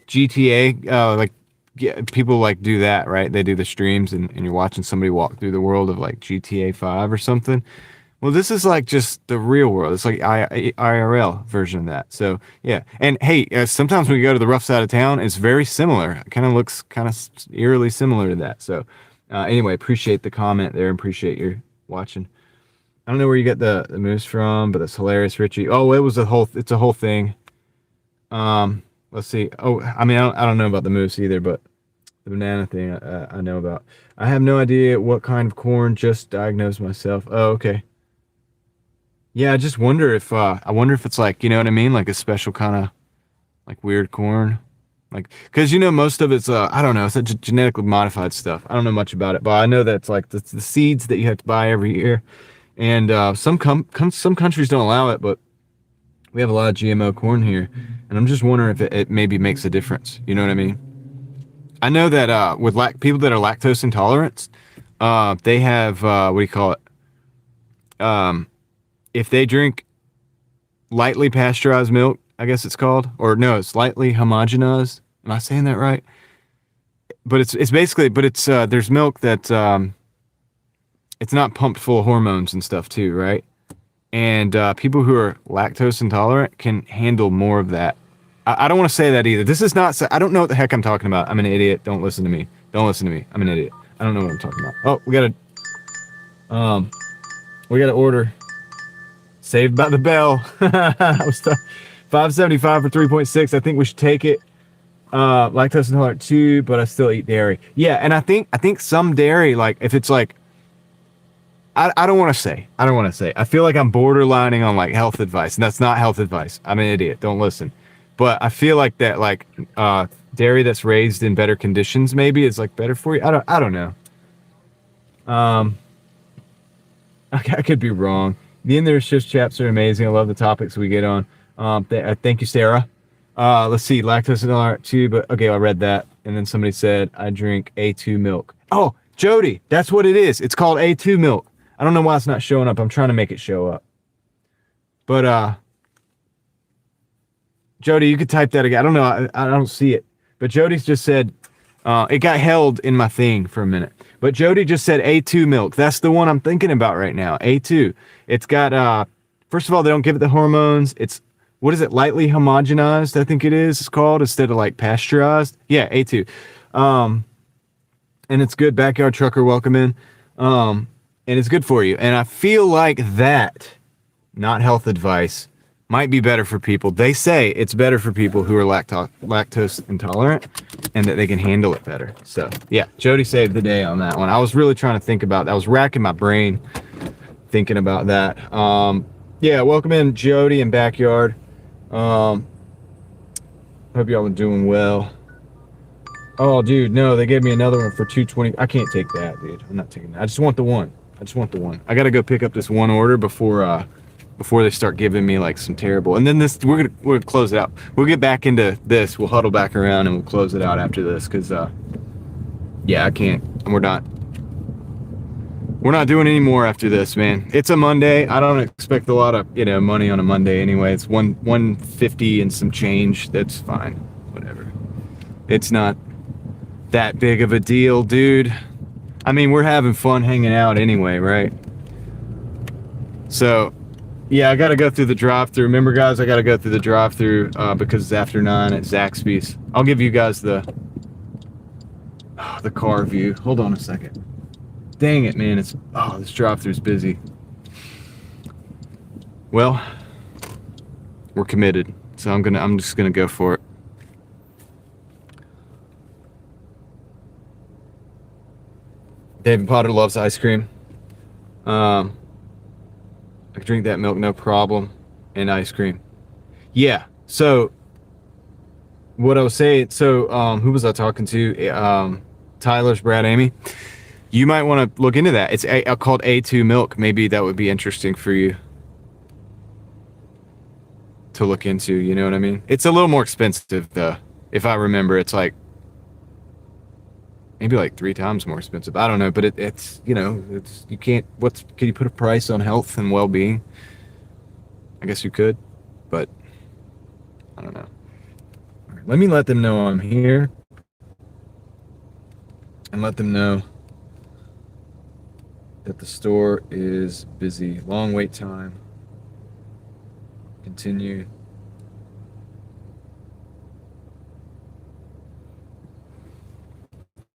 [SPEAKER 1] GTA, like, yeah, people like do that, right? They do the streams, and you're watching somebody walk through the world of like GTA 5 or something. Well, this is like just the real world. It's like IRL version of that. So yeah. And hey, sometimes when you go to the rough side of town, it's very similar. It kind of looks kind of eerily similar to that. So anyway, appreciate the comment there. Appreciate your watching. I don't know where you get the moose from, but it's hilarious, Richie. Oh, it's a whole thing. Let's see. Oh, I mean, I don't know about the moose either, but the banana thing I know about. I have no idea what kind of corn. Just diagnosed myself. Oh, okay. Yeah, I just wonder if it's like, you know what I mean, like a special kind of like weird corn, like, because most of it's I don't know, it's genetically modified stuff. I don't know much about it, but I know that it's like the seeds that you have to buy every year, and some countries don't allow it, but we have a lot of GMO corn here, and I'm just wondering if it maybe makes a difference. You know what I mean? I know that with people that are lactose intolerant, they have what do you call it? If they drink lightly pasteurized milk, I guess it's called, or no, it's lightly homogenized. Am I saying that right? But it's basically, but it's there's milk that it's not pumped full of hormones and stuff too, right? And people who are lactose intolerant can handle more of that. I don't want to say that either. This is not. I don't know what the heck I'm talking about. I'm an idiot. Don't listen to me. Don't listen to me. I'm an idiot. I don't know what I'm talking about. Oh, we got to order. Saved by the bell. I was $5.75 for 3.6. I think we should take it. Lactose intolerant too, but I still eat dairy. Yeah, and I think some dairy, like if it's like, I don't want to say. I feel like I'm borderlining on like health advice, and that's not health advice. I'm an idiot. Don't listen. But I feel like that, like dairy that's raised in better conditions maybe is like better for you. I don't know. I could be wrong. The In There Shift chaps are amazing. I love the topics we get on. Thank you, Sarah. Let's see, lactose intolerant too, but okay, I read that. And then somebody said, I drink A2 milk. Oh, Jody, that's what it is. It's called A2 milk. I don't know why it's not showing up. I'm trying to make it show up. But, Jody, you could type that again. I don't know. I don't see it. But Jody's just said, it got held in my thing for a minute. But Jody just said A2 milk. That's the one I'm thinking about right now. A2. It's got, first of all, they don't give it the hormones. It's, what is it? Lightly homogenized, I think it is. It's called, instead of like pasteurized. Yeah, A2. And it's good. Backyard trucker, welcome in. And it's good for you. And I feel like that, not health advice, might be better for people. They say it's better for people who are lactose intolerant and that they can handle it better. So yeah, Jody saved the day on that one. I was really trying to think about that. I was racking my brain thinking about that. Yeah, welcome in Jody and Backyard. Hope y'all are doing well. Oh dude, no, they gave me another one for $2.20. I can't take that, dude. I'm not taking that. I just want the one. I gotta go pick up this one order before they start giving me like some terrible. And then this, we're gonna close it out. We'll get back into this. We'll huddle back around and we'll close it out after this, because yeah, I can't. And we're not doing any more after this, man. It's a Monday. I don't expect a lot of money on a Monday anyway. It's 150 and some change. That's fine. Whatever. It's not that big of a deal, dude. I mean, we're having fun hanging out anyway, right? So, yeah, I got to go through the drive-thru. Remember, guys, I got to go through the drive-thru because it's after 9 at Zaxby's. I'll give you guys the car view. Hold on a second. Dang it, man. This drive-thru's busy. Well, we're committed, so I'm just gonna go for it. David Potter loves ice cream. I can drink that milk no problem, and ice cream. Yeah. So what I was saying. So who was I talking to? Tyler's Brad Amy. You might want to look into that. It's called A2 milk. Maybe that would be interesting for you to look into. You know what I mean? It's a little more expensive though. If I remember, it's like maybe like 3 times more expensive. I don't know, but it's you can't. Can you put a price on health and well-being? I guess you could, but I don't know. All right, let me let them know I'm here, and let them know that the store is busy. Long wait time. Continue.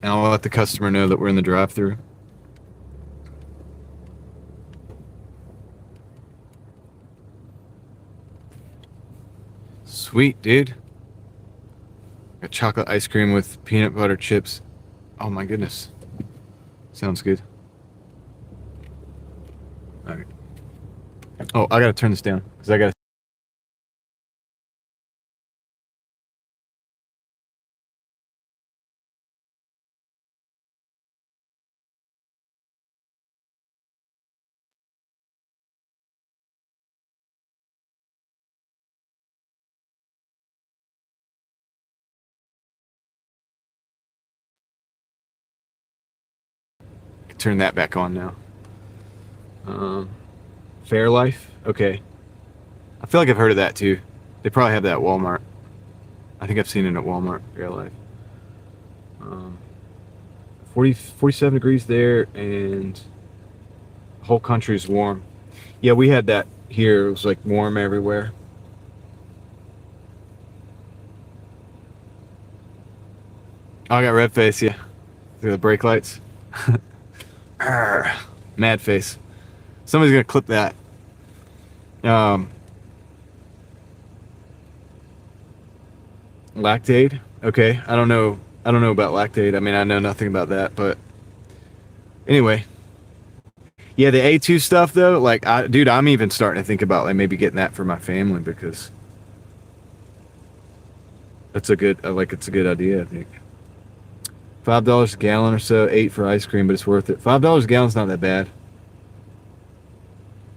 [SPEAKER 1] And I'll let the customer know that we're in the drive-thru. Sweet, dude. Got chocolate ice cream with peanut butter chips. Oh my goodness. Sounds good. All right. Oh, I gotta turn this down because I gotta. Turn that back on now. Fairlife? Okay. I feel like I've heard of that too. They probably have that at Walmart. I think I've seen it at Walmart, Fairlife. 47 degrees there, and the whole country's warm. Yeah, we had that here. It was like warm everywhere. Oh, I got red face, yeah. Through the brake lights. Arr, mad face. Somebody's gonna clip that. Lactate. Okay, I don't know. I don't know about lactate. I mean, I know nothing about that. But anyway, yeah, the A2 stuff though. Like, dude, I'm even starting to think about like maybe getting that for my family because that's a good. It's a good idea. I think $5 a gallon or so, 8 for ice cream, but it's worth it. $5 a gallon's not that bad.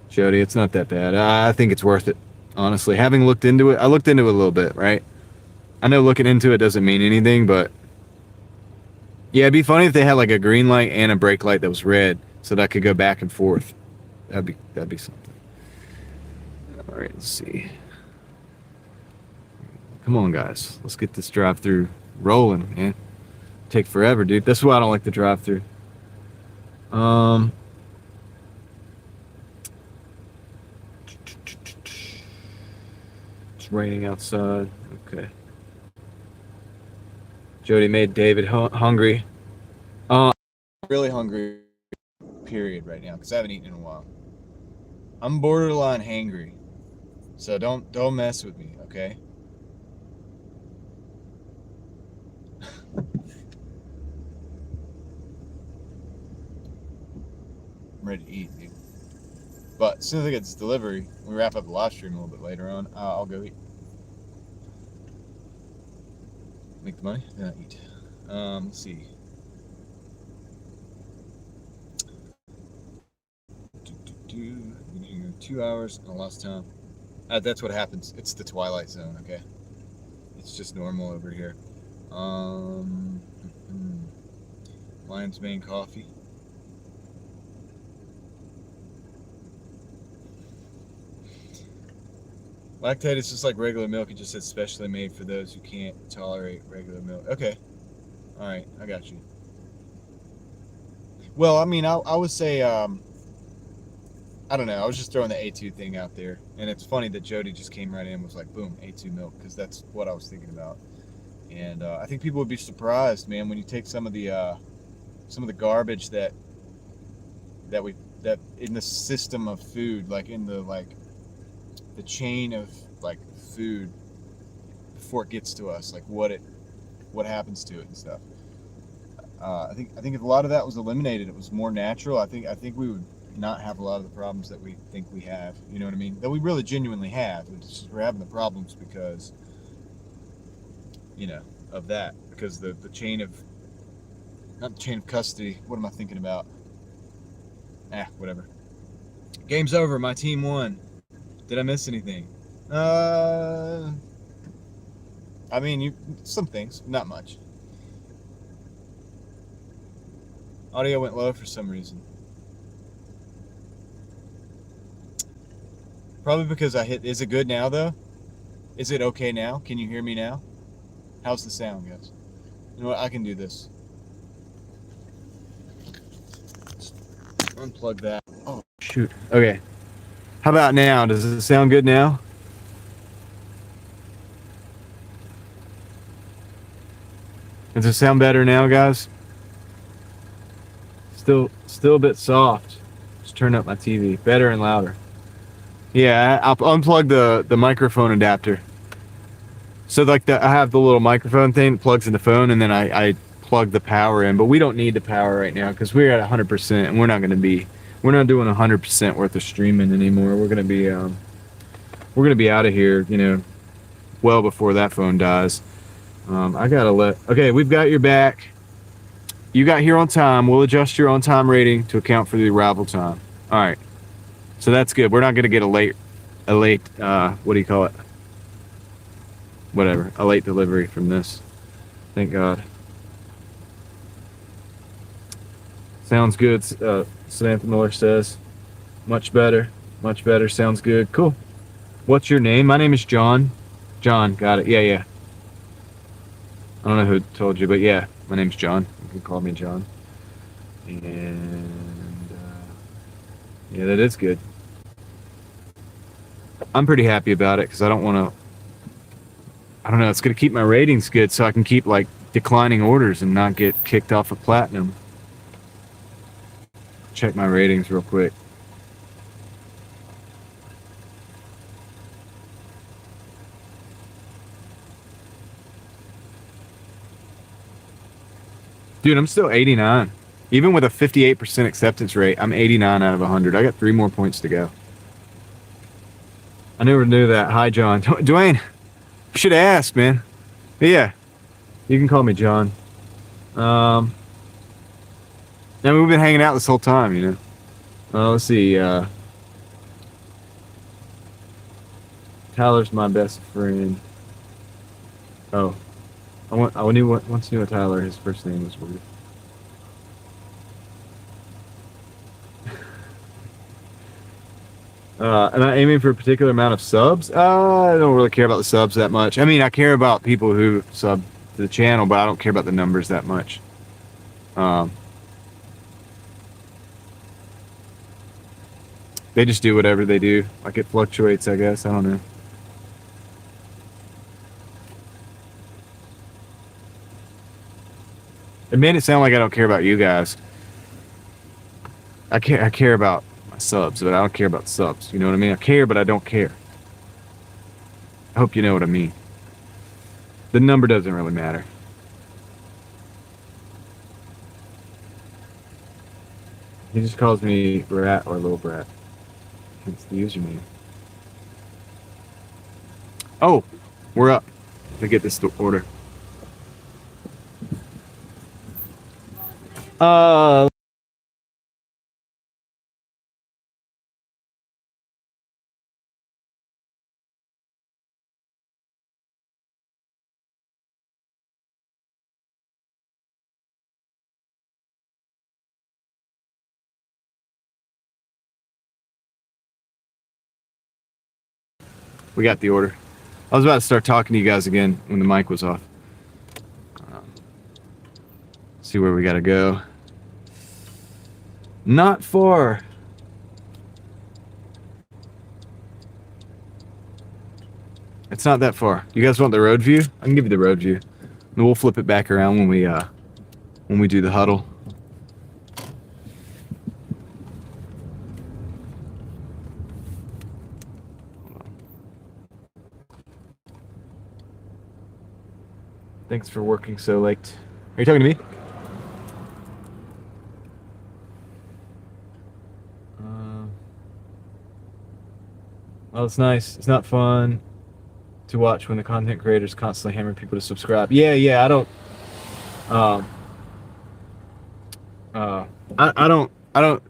[SPEAKER 1] Jody, it's not that bad. I think it's worth it. Honestly, having looked into it, I looked into it a little bit, right? I know looking into it doesn't mean anything, but yeah, it'd be funny if they had like a green light and a brake light that was red, so that I could go back and forth. That'd be something. All right, let's see. Come on, guys, let's get this drive-through rolling, man. Take forever, dude. That's why I don't like the drive-through. It's raining outside. Okay. Jody made David hungry. Really hungry. Period. Right now, because I haven't eaten in a while. I'm borderline hangry, so don't mess with me, okay? I'm ready to eat, dude. But as soon as I get this delivery, we wrap up the live stream a little bit later on. I'll go eat. Make the money, then I eat. Let's see. 2 hours and I lost time. That's what happens. It's the Twilight Zone, okay? It's just normal over here. Lion's Mane coffee. Lactate is just like regular milk. It just says specially made for those who can't tolerate regular milk. Okay. All right, I got you. Well, I mean, I would say, I don't know. I was just throwing the A2 thing out there, and it's funny that Jody just came right in and was like, "Boom, A2 milk," because that's what I was thinking about. And I think people would be surprised, man, when you take some of the garbage that we that in the system of food, like in the chain of like food before it gets to us, like what happens to it and stuff. I think if a lot of that was eliminated, it was more natural. I think we would not have a lot of the problems that we think we have. You know what I mean? That we really genuinely have. It's just we're having the problems because you know of that. Because the chain of not the chain of custody. What am I thinking about? Whatever. Game's over. My team won. Did I miss anything? Uh, I mean, some things, not much. Audio went low for some reason. Probably because I hit. Is it good now though? Is it okay now? Can you hear me now? How's the sound, guys? You know what? I can do this. Just unplug that. Oh shoot. Okay. How about now? Does it sound good now? Does it sound better now, guys? Still a bit soft. Just turn up my TV. Better and louder. Yeah, I'll unplug the microphone adapter. So like I have the little microphone thing that plugs in the phone, and then I plug the power in. But we don't need the power right now because we're at 100%, and we're not doing 100% worth of streaming anymore. We're gonna be out of here, well before that phone dies. Okay, we've got your back. You got here on time. We'll adjust your on time rating to account for the arrival time. All right. So that's good. We're not going to get a late, what do you call it? Whatever. A late delivery from this. Thank God. Sounds good. Samantha Miller says. Much better. Much better. Sounds good. Cool. What's your name? My name is John. John. Got it. Yeah. I don't know who told you, but yeah. My name's John. You can call me John. And yeah, that is good. I'm pretty happy about it because I don't want to. I don't know. It's going to keep my ratings good, so I can keep like declining orders and not get kicked off of platinum. Check my ratings real quick. Dude, I'm still 89. Even with a 58% acceptance rate, I'm 89 out of 100. I got 3 more points to go. I never knew that. Hi, John. Dwayne, you should ask, man. But yeah, you can call me John. I mean, we've been hanging out this whole time, let's see. Tyler's my best friend. Oh, I once knew a Tyler. His first name was weird. Am I aiming for a particular amount of subs? I don't really care about the subs that much. I mean, I care about people who sub to the channel, but I don't care about the numbers that much. They just do whatever they do. Like it fluctuates, I guess. I don't know. It made it sound like I don't care about you guys. I care about my subs, but I don't care about subs. You know what I mean? I care, but I don't care. I hope you know what I mean. The number doesn't really matter. He just calls me Brat or Little Brat. It's the username. Oh, we're up to get this order. We got the order. I was about to start talking to you guys again when the mic was off. See where we gotta go. Not far. It's not that far. You guys want the road view? I can give you the road view. And we'll flip it back around when we do the huddle. Thanks for working so late. Are you talking to me? Well, it's nice. It's not fun to watch when the content creators constantly hammer people to subscribe. Yeah. I don't. I don't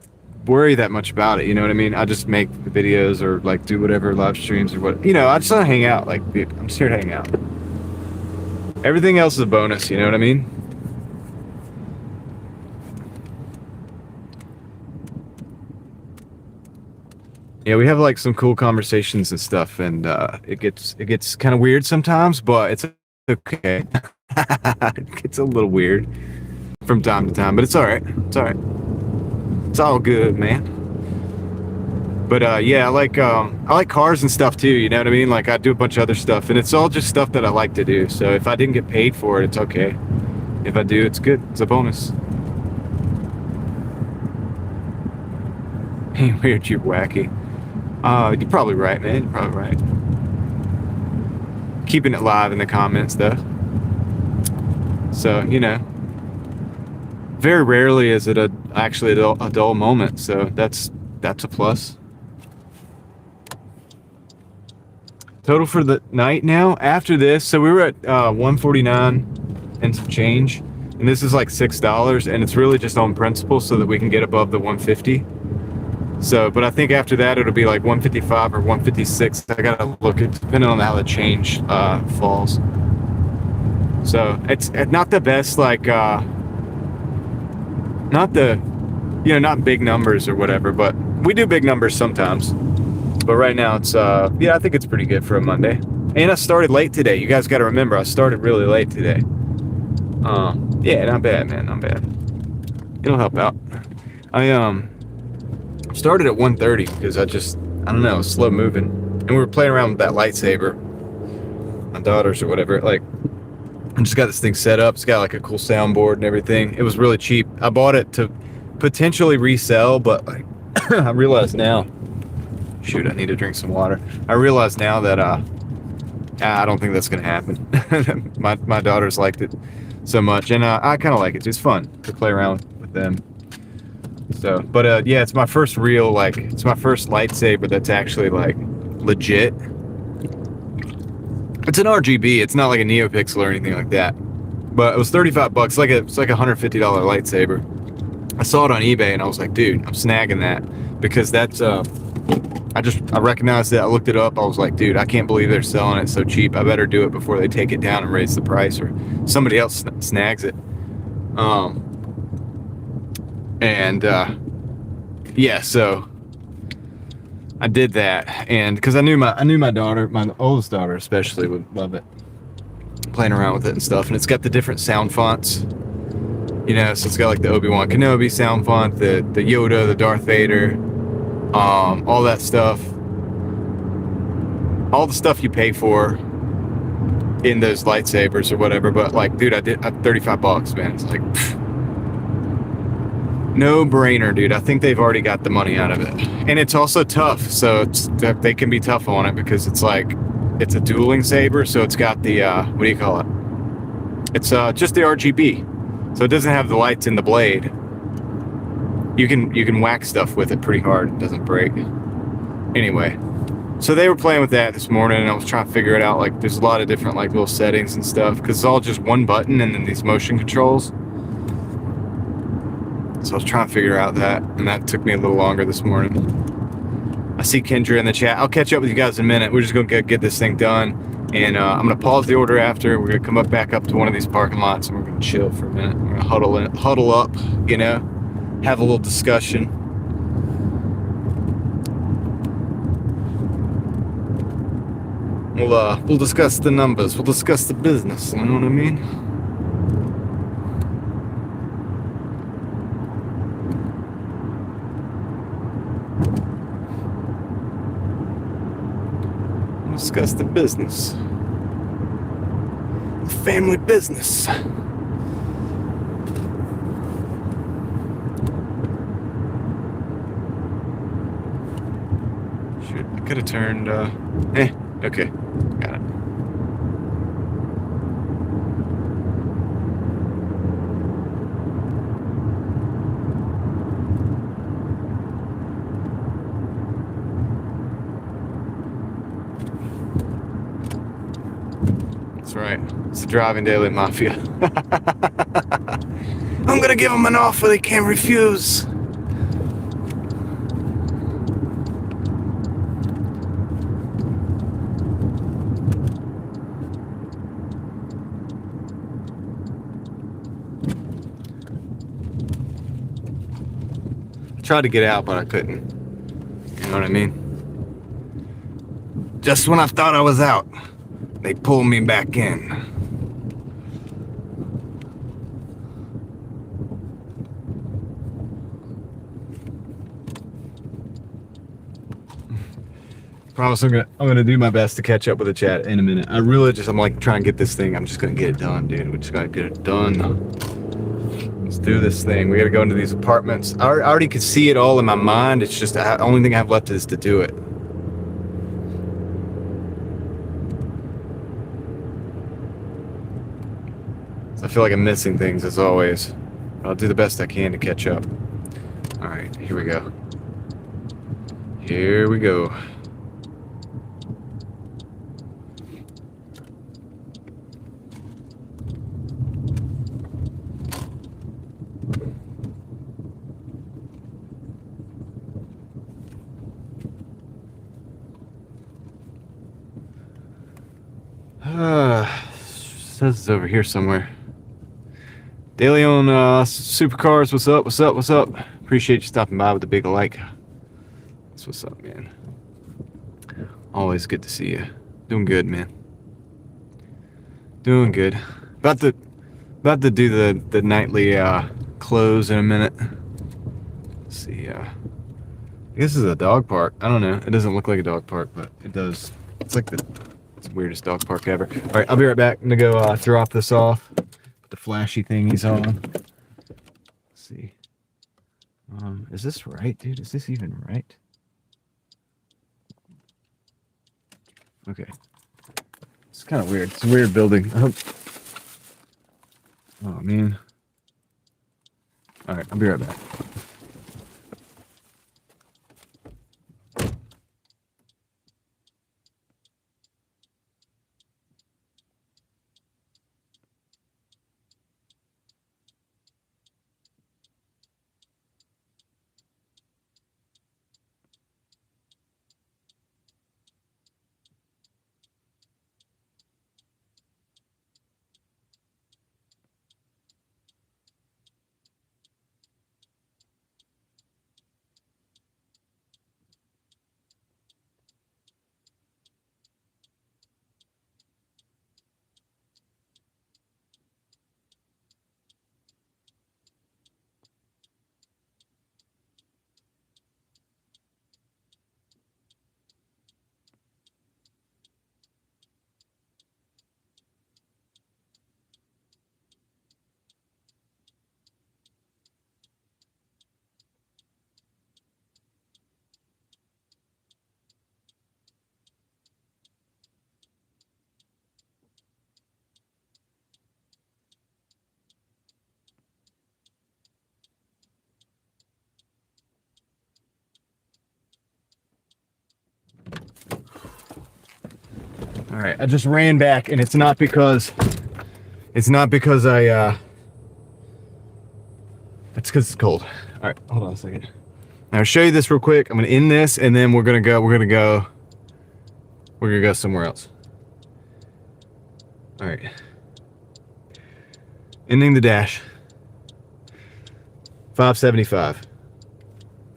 [SPEAKER 1] worry that much about it. You know what I mean? I just make the videos or like do whatever live streams or what. You know, I just want to hang out. Like, dude, I'm just here to hang out. Everything else is a bonus. You know what I mean? Yeah, we have like some cool conversations and stuff, and it gets kind of weird sometimes, but it's okay. It gets a little weird from time to time, but it's all right. It's all right. It's all good, man. But yeah, I like cars and stuff too. You know what I mean? Like I do a bunch of other stuff, and it's all just stuff that I like to do. So if I didn't get paid for it, it's okay. If I do, it's good. It's a bonus. Hey, weird, you're wacky. You're probably right, man. You're probably right. Keeping it live in the comments, though. So, you know, very rarely is it actually a dull moment. So that's a plus. Total for the night now after this. So we were at 149 and some change, and this is like $6, and it's really just on principle so that we can get above the 150. So, but I think after that it'll be like 155 or 156. I gotta look at depending on how the change falls. So it's not the best, like not the, you know, not big numbers or whatever, but we do big numbers sometimes. But right now it's yeah, I think it's pretty good for a Monday. And I started late today. You guys got to remember I started really late today. Yeah, not bad, man, not bad. It'll help out. I started at 1:30 because I don't know, slow moving, and we were playing around with that lightsaber, my daughters or whatever. Like, I just got this thing set up. It's got like a cool soundboard and everything. It was really cheap. I bought it to potentially resell, but like I realize now, shoot, I need to drink some water. I realize now that I don't think that's gonna happen. my daughters liked it so much, and I kind of like it. It's fun to play around with them. So, but yeah, it's my first real, like, it's my first lightsaber that's actually like legit. It's an RGB. It's not like a NeoPixel or anything like that. But it was $35. It's like a $150 lightsaber. I saw it on eBay and I was like, dude, I'm snagging that because that's I recognized it. I looked it up. I was like, dude, I can't believe they're selling it so cheap. I better do it before they take it down and raise the price or somebody else snags it. And yeah, so I did that, and because I knew my daughter, my oldest daughter especially, would love it, playing around with it and stuff. And it's got the different sound fonts, you know. So it's got like the Obi-Wan Kenobi sound font, the Yoda, the Darth Vader, all that stuff, all the stuff you pay for in those lightsabers or whatever. But like, dude, I did $35, man. It's like, no brainer, dude. I think they've already got the money out of it. And it's also tough. So they can be tough on it because it's like, it's a dueling saber. So it's got the, what do you call it? It's just the RGB. So it doesn't have the lights in the blade. You can whack stuff with it pretty hard. It doesn't break. Anyway, so they were playing with that this morning, and I was trying to figure it out. Like, there's a lot of different like little settings and stuff because it's all just one button and then these motion controls. So I was trying to figure out that, and that took me a little longer this morning. I see Kendra in the chat. I'll catch up with you guys in a minute. We're just going to get this thing done, and I'm going to pause the order after. We're going to come back up to one of these parking lots, and we're going to chill for a minute. We're going to huddle up, you know, have a little discussion. We'll discuss the numbers. We'll discuss the business. You know what I mean? Discuss the business. The family business. Shoot, I could have turned, okay. Got it. That's right. It's the driving daily mafia. I'm gonna give them an offer they can't refuse. I tried to get out, but I couldn't. You know what I mean? Just when I thought I was out, they pulled me back in. Promise I'm gonna do my best to catch up with the chat in a minute. I'm like trying to get this thing. I'm just gonna get it done, dude. We just gotta get it done. Let's do this thing. We gotta go into these apartments. I already could see it all in my mind. It's just the only thing I have left is to do it. I feel like I'm missing things as always. I'll do the best I can to catch up. All right, here we go. Here we go. Says it's over here somewhere. Daily on Supercars, what's up, what's up, what's up? Appreciate you stopping by with the big like. That's what's up, man. Always good to see you. Doing good, man. Doing good. About to do the nightly close in a minute. Let's see, this is a dog park. I don't know. It doesn't look like a dog park, but it does. It's like the weirdest dog park ever. All right, I'll be right back. I'm gonna go drop this off. Put the flashy thingies on. Let's see. Is this right, dude? Is this even right? Okay. It's kind of weird. It's a weird building. I hope. Oh man. All right, I'll be right back. All right, I just ran back, and it's not because I it's because it's cold. All right, hold on a second. Now I'll show you this real quick. I'm gonna end this, and then we're gonna go somewhere else. All right, ending the dash. 575.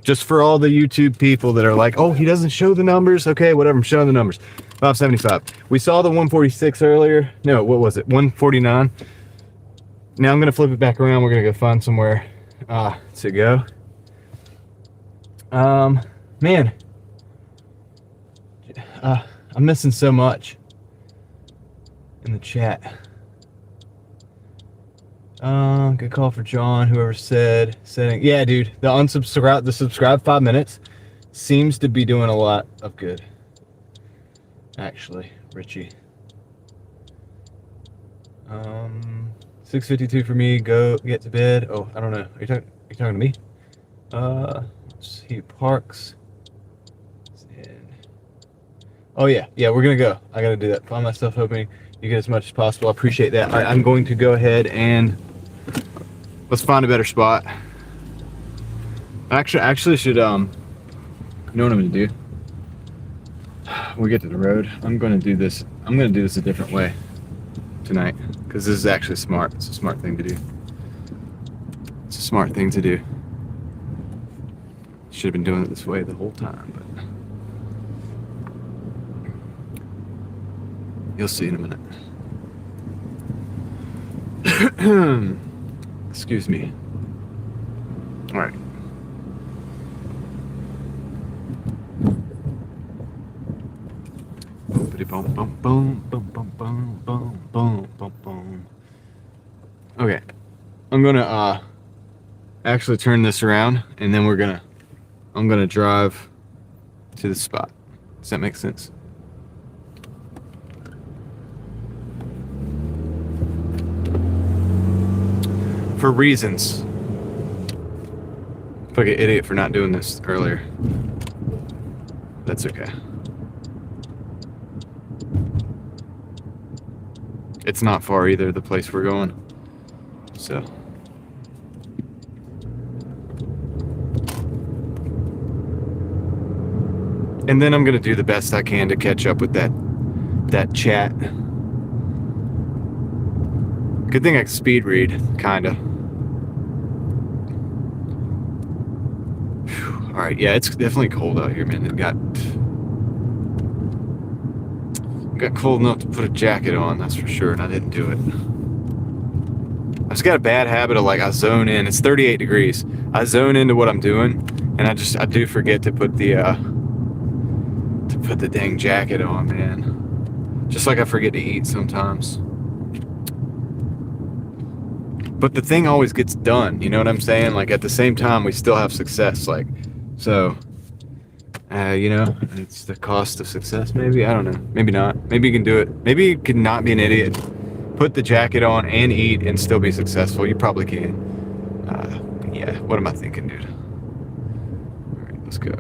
[SPEAKER 1] Just for all the YouTube people that are like, oh, he doesn't show the numbers. Okay, whatever, I'm showing the numbers. 575. We saw the 146 earlier. No, what was it? 149. Now I'm gonna flip it back around. We're gonna go find somewhere to go. Man. I'm missing so much in the chat. Good call for John. Whoever said setting. Yeah, dude. The subscribe 5 minutes seems to be doing a lot of good. Actually, Richie. 6:52 for me. Go get to bed. Oh, I don't know. Are you talking to me? Let's see. Parks. Oh yeah, we're gonna go. I gotta do that. Find myself hoping you get as much as possible. I appreciate that. All right, I'm going to go ahead and let's find a better spot. Actually should you know what I'm gonna do? When we get to the road, I'm gonna do this a different way tonight because this is actually smart. It's a smart thing to do. It's a smart thing to do. Should have been doing it this way the whole time, but you'll see in a minute. Excuse me. All right. Okay. I'm gonna actually turn this around and then I'm gonna drive to the spot. Does that make sense? For reasons. Like an idiot for not doing this earlier. That's okay. It's not far either, the place we're going. So. And then I'm gonna do the best I can to catch up with that chat. Good thing I can speed read, kinda. All right, yeah, it's definitely cold out here, man. It got cold enough to put a jacket on, that's for sure, and I didn't do it. I just got a bad habit of I zone in. It's 38 degrees. I zone into what I'm doing, and I do forget to put the dang jacket on, man. Just like I forget to eat sometimes. But the thing always gets done, you know what I'm saying? At the same time, we still have success, so, it's the cost of success, maybe? I don't know. Maybe not. Maybe you can do it. Maybe you can not be an idiot. Put the jacket on and eat and still be successful. You probably can. Yeah, what am I thinking, dude? All right, let's go.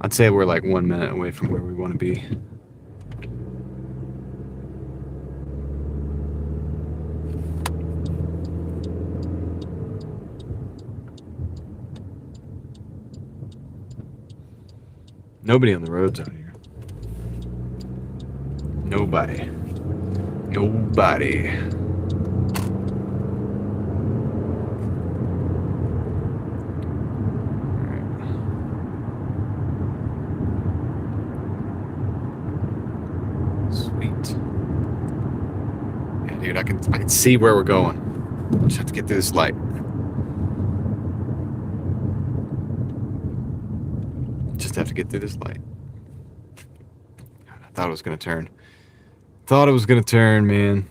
[SPEAKER 1] I'd say we're 1 minute away from where we want to be. Nobody on the roads out here. Nobody. Sweet. Yeah, dude, I can see where we're going. Just have to get through this light. Just have to get through this light. I thought it was gonna turn. Thought it was gonna turn, man.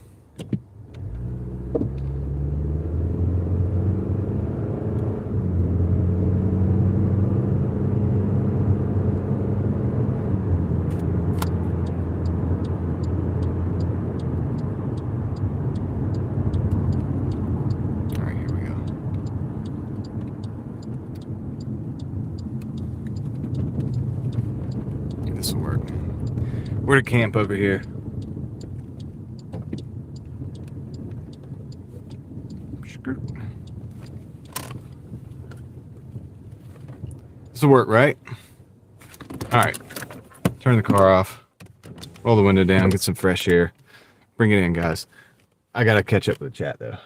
[SPEAKER 1] All right, here we go. This will work. We're to camp over here. This will work, right? All right. Turn the car off. Roll the window down. Get some fresh air. Bring it in, guys. I gotta catch up with the chat though.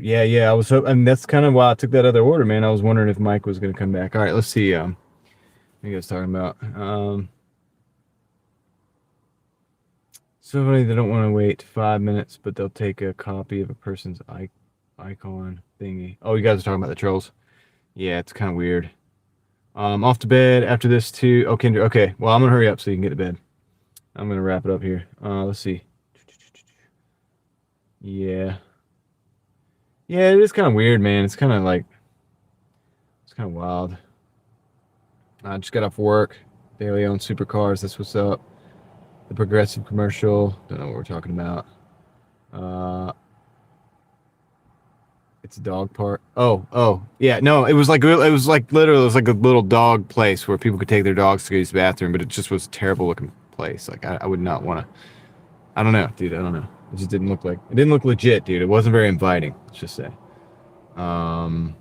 [SPEAKER 1] Yeah. I was hoping, and that's kind of why I took that other order, man. I was wondering if Mike was gonna come back. All right, let's see. What are you guys talking about? So funny, they don't want to wait 5 minutes, but they'll take a copy of a person's icon thingy. Oh, you guys are talking about the trolls? Yeah, it's kind of weird. Off to bed after this too. Oh, Kendra. Okay. Well, I'm gonna hurry up so you can get to bed. I'm gonna wrap it up here. Let's see. Yeah. Yeah, it is kind of weird, man. It's kind of wild. I just got off work. Daily owned supercars. That's what's up. The Progressive commercial. Don't know what we're talking about. It's a dog park. Oh, yeah. No, it was like literally, it was like a little dog place where people could take their dogs to use the bathroom, but it just was a terrible looking place. Like I would not want to. I don't know, dude. I don't know. It just didn't look like it didn't look legit, dude. It wasn't very inviting. Let's just say. Um,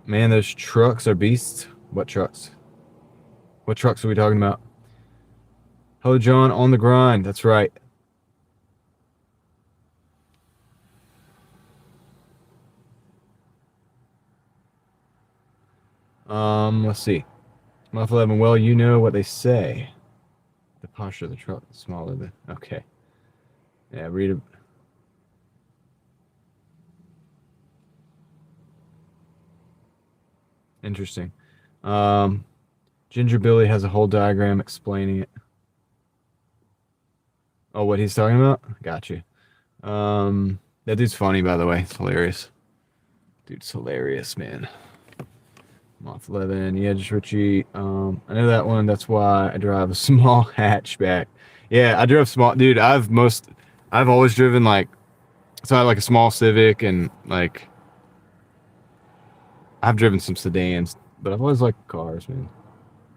[SPEAKER 1] Man, those trucks are beasts. What trucks? What trucks are we talking about? Hello, John, on the grind. That's right. Let's see. Month 11. Well, you know what they say. The posture of the truck is smaller than. Okay. Yeah, read it. Interesting. Ginger Billy has a whole diagram explaining it. Oh, what he's talking about? Got you. That dude's funny, by the way. It's hilarious. Dude's hilarious, man. Moth 11. Yeah, just Richie. I know that one. That's why I drive a small hatchback. Yeah, I drove small. Dude, I've always driven like, so I have like a small Civic and like, I've driven some sedans, but I've always liked cars, man.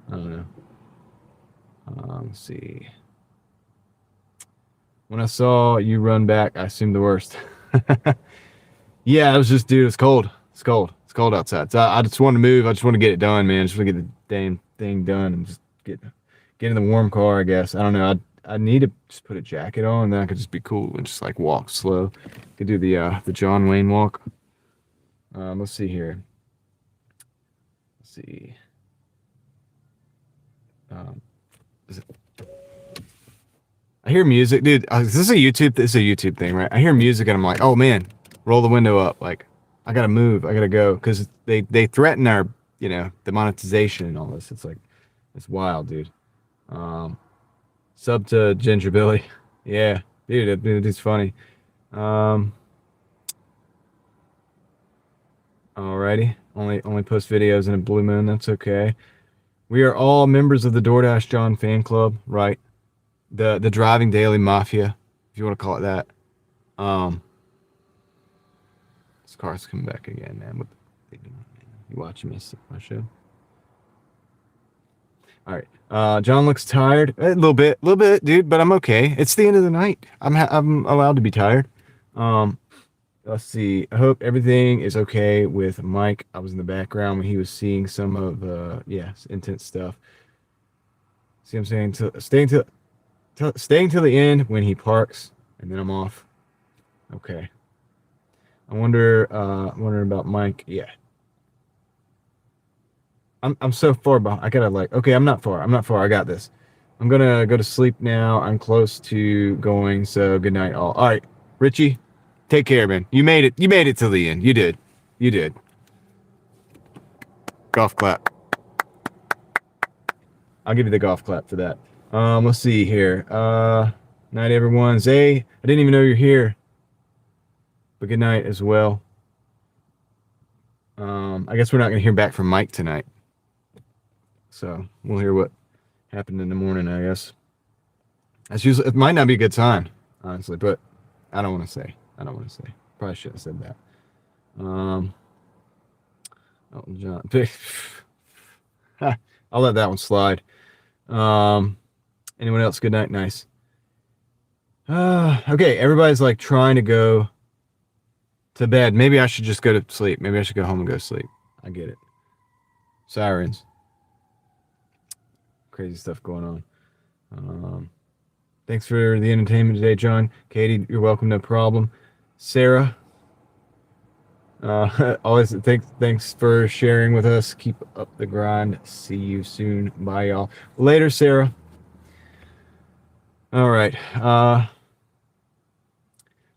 [SPEAKER 1] I don't know. Let's see. When I saw you run back, I assumed the worst. Yeah, it was just, dude, it's cold. It's cold. It's cold outside. So I just want to move. I just want to get it done, man. I just want to get the damn thing done and just get in the warm car, I guess. I don't know. I need to just put a jacket on, and then I could just be cool and just like walk slow. Could do the John Wayne walk. Let's see here. Let's see. Is it? I hear music, dude. This is a YouTube thing, right? I hear music and I'm like, oh man, roll the window up. Like, I gotta move. I gotta go because they threaten our, the monetization and all this. It's like, it's wild, dude. Sub to Ginger Billy. Yeah, dude, it's funny. Alrighty. Only post videos in a blue moon. That's okay. We are all members of the Doordash John fan club, right? The driving daily mafia, if you want to call it that. This car's coming back again, man. What the, you watching my show? All right. John looks tired a little bit, dude, but I'm okay. It's the end of the night. I'm allowed to be tired. Let's see. I hope everything is okay with Mike. I was in the background when he was seeing some of intense stuff. See what I'm saying? Staying till the end when he parks, and then I'm off. Okay. I wonder about Mike. Yeah. I'm so far behind. I gotta okay, I'm not far. I got this. I'm gonna go to sleep now. I'm close to going, so good night all. All right, Richie, take care, man. You made it till the end. You did. Golf clap. I'll give you the golf clap for that. Let's see here. Night, everyone. Zay, I didn't even know you're here. But good night as well. I guess we're not gonna hear back from Mike tonight. So we'll hear what happened in the morning, I guess. It might not be a good time, honestly, but I don't want to say. Probably shouldn't have said that. Elton John. I'll let that one slide. Anyone else? Good night. Nice. Okay, everybody's like trying to go to bed. Maybe I should just go to sleep. Maybe I should go home and go to sleep. I get it. Sirens. Crazy stuff going on. Thanks for the entertainment today, John. Katie, you're welcome. No problem. Sarah, always thanks for sharing with us. Keep up the grind. See you soon. Bye, y'all. Later, Sarah. All right.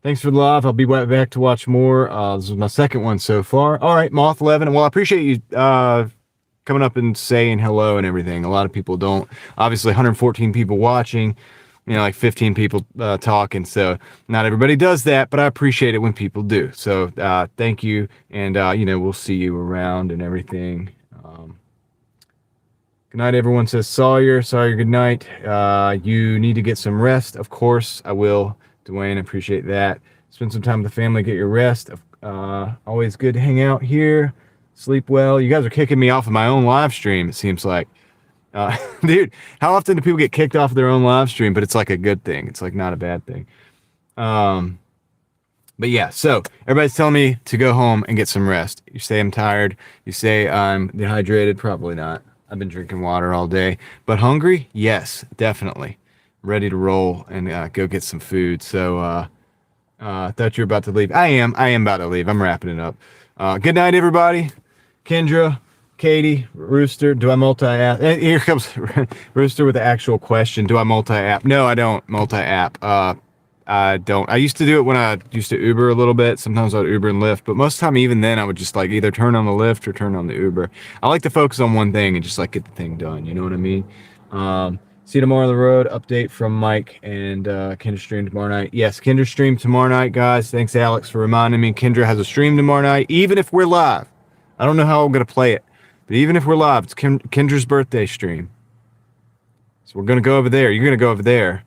[SPEAKER 1] Thanks for the love. I'll be right back to watch more. This is my second one so far. All right, Moth 11. Well, I appreciate you coming up and saying hello and everything. A lot of people don't. Obviously, 114 people watching, like 15 people talking. So not everybody does that, but I appreciate it when people do. So thank you. And, we'll see you around and everything. Good night, everyone, says Sawyer. Sawyer, good night. You need to get some rest. Of course, I will. Dwayne, appreciate that. Spend some time with the family, get your rest. Always good to hang out here. Sleep well. You guys are kicking me off of my own live stream, it seems like. Dude, how often do people get kicked off of their own live stream, but it's like a good thing? It's like not a bad thing. But yeah, so everybody's telling me to go home and get some rest. You say I'm tired. You say I'm dehydrated. Probably not. I've been drinking water all day. But hungry? Yes, definitely. Ready to roll and go get some food. So I thought you were about to leave. I am about to leave. I'm wrapping it up. Good night, everybody. Kendra, Katie, Rooster, do I multi-app? Here comes Rooster with the actual question. Do I multi-app? No, I don't multi-app. I don't. I used to do it when I used to Uber a little bit. Sometimes I'd Uber and Lyft, but most of the time, even then, I would just like either turn on the Lyft or turn on the Uber. I like to focus on one thing and just like get the thing done. You know what I mean? See you tomorrow on the road. Update from Mike and Kendra stream tomorrow night. Yes, Kendra stream tomorrow night, guys. Thanks, Alex, for reminding me. Kendra has a stream tomorrow night, even if we're live. I don't know how I'm going to play it, but even if we're live, it's Kendra's birthday stream. So we're going to go over there. You're going to go over there.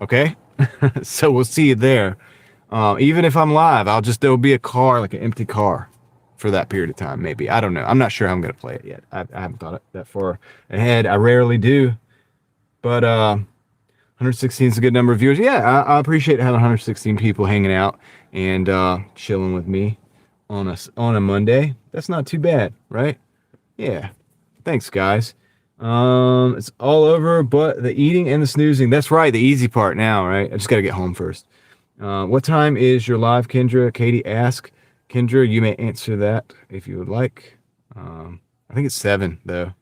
[SPEAKER 1] Okay? So we'll see you there. Even if I'm live, there'll be a car, like an empty car for that period of time, maybe. I don't know. I'm not sure how I'm going to play it yet. I haven't thought it that far ahead. I rarely do. But 116 is a good number of viewers. Yeah, I appreciate having 116 people hanging out and chilling with me on a Monday. That's not too bad, right? Yeah. Thanks, guys. It's all over but the eating and the snoozing. That's right, the easy part now, right? I just got to get home first. What time is your live, Kendra? Katie asked. Kendra, you may answer that if you would like. I think it's 7, though.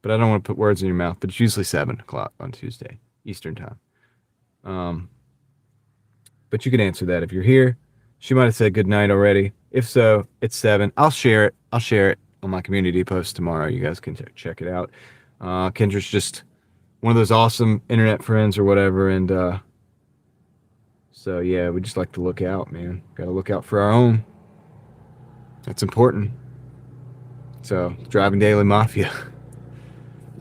[SPEAKER 1] But I don't want to put words in your mouth. But it's usually 7 o'clock on Tuesday, Eastern time. But you can answer that if you're here. She might have said good night already. If so, it's 7. I'll share it. I'll share it on my community post tomorrow. You guys can check it out. Kendra's just one of those awesome internet friends or whatever. And so, yeah, we just like to look out, man. Got to look out for our own. That's important. So, Driving Daily Mafia.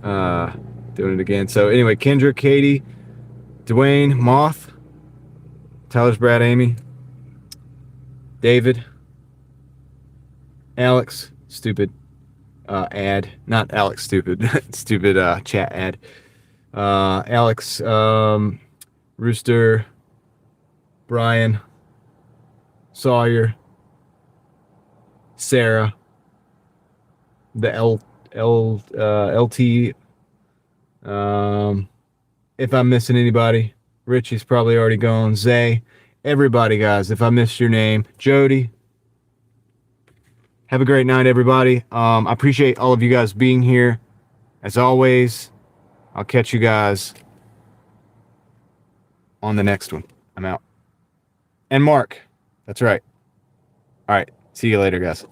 [SPEAKER 1] Doing it again. So, anyway, Kendra, Katie, Dwayne, Moth, Tyler's Brad, Amy, David, Alex, stupid ad. Not Alex, stupid. Stupid chat ad. Alex, Rooster, Brian, Sawyer, Sarah, the LT. If I'm missing anybody, Richie's probably already gone. Zay, everybody, guys. If I missed your name, Jody. Have a great night, everybody. I appreciate all of you guys being here. As always, I'll catch you guys on the next one. I'm out. And Mark. That's right. All right. See you later, guys.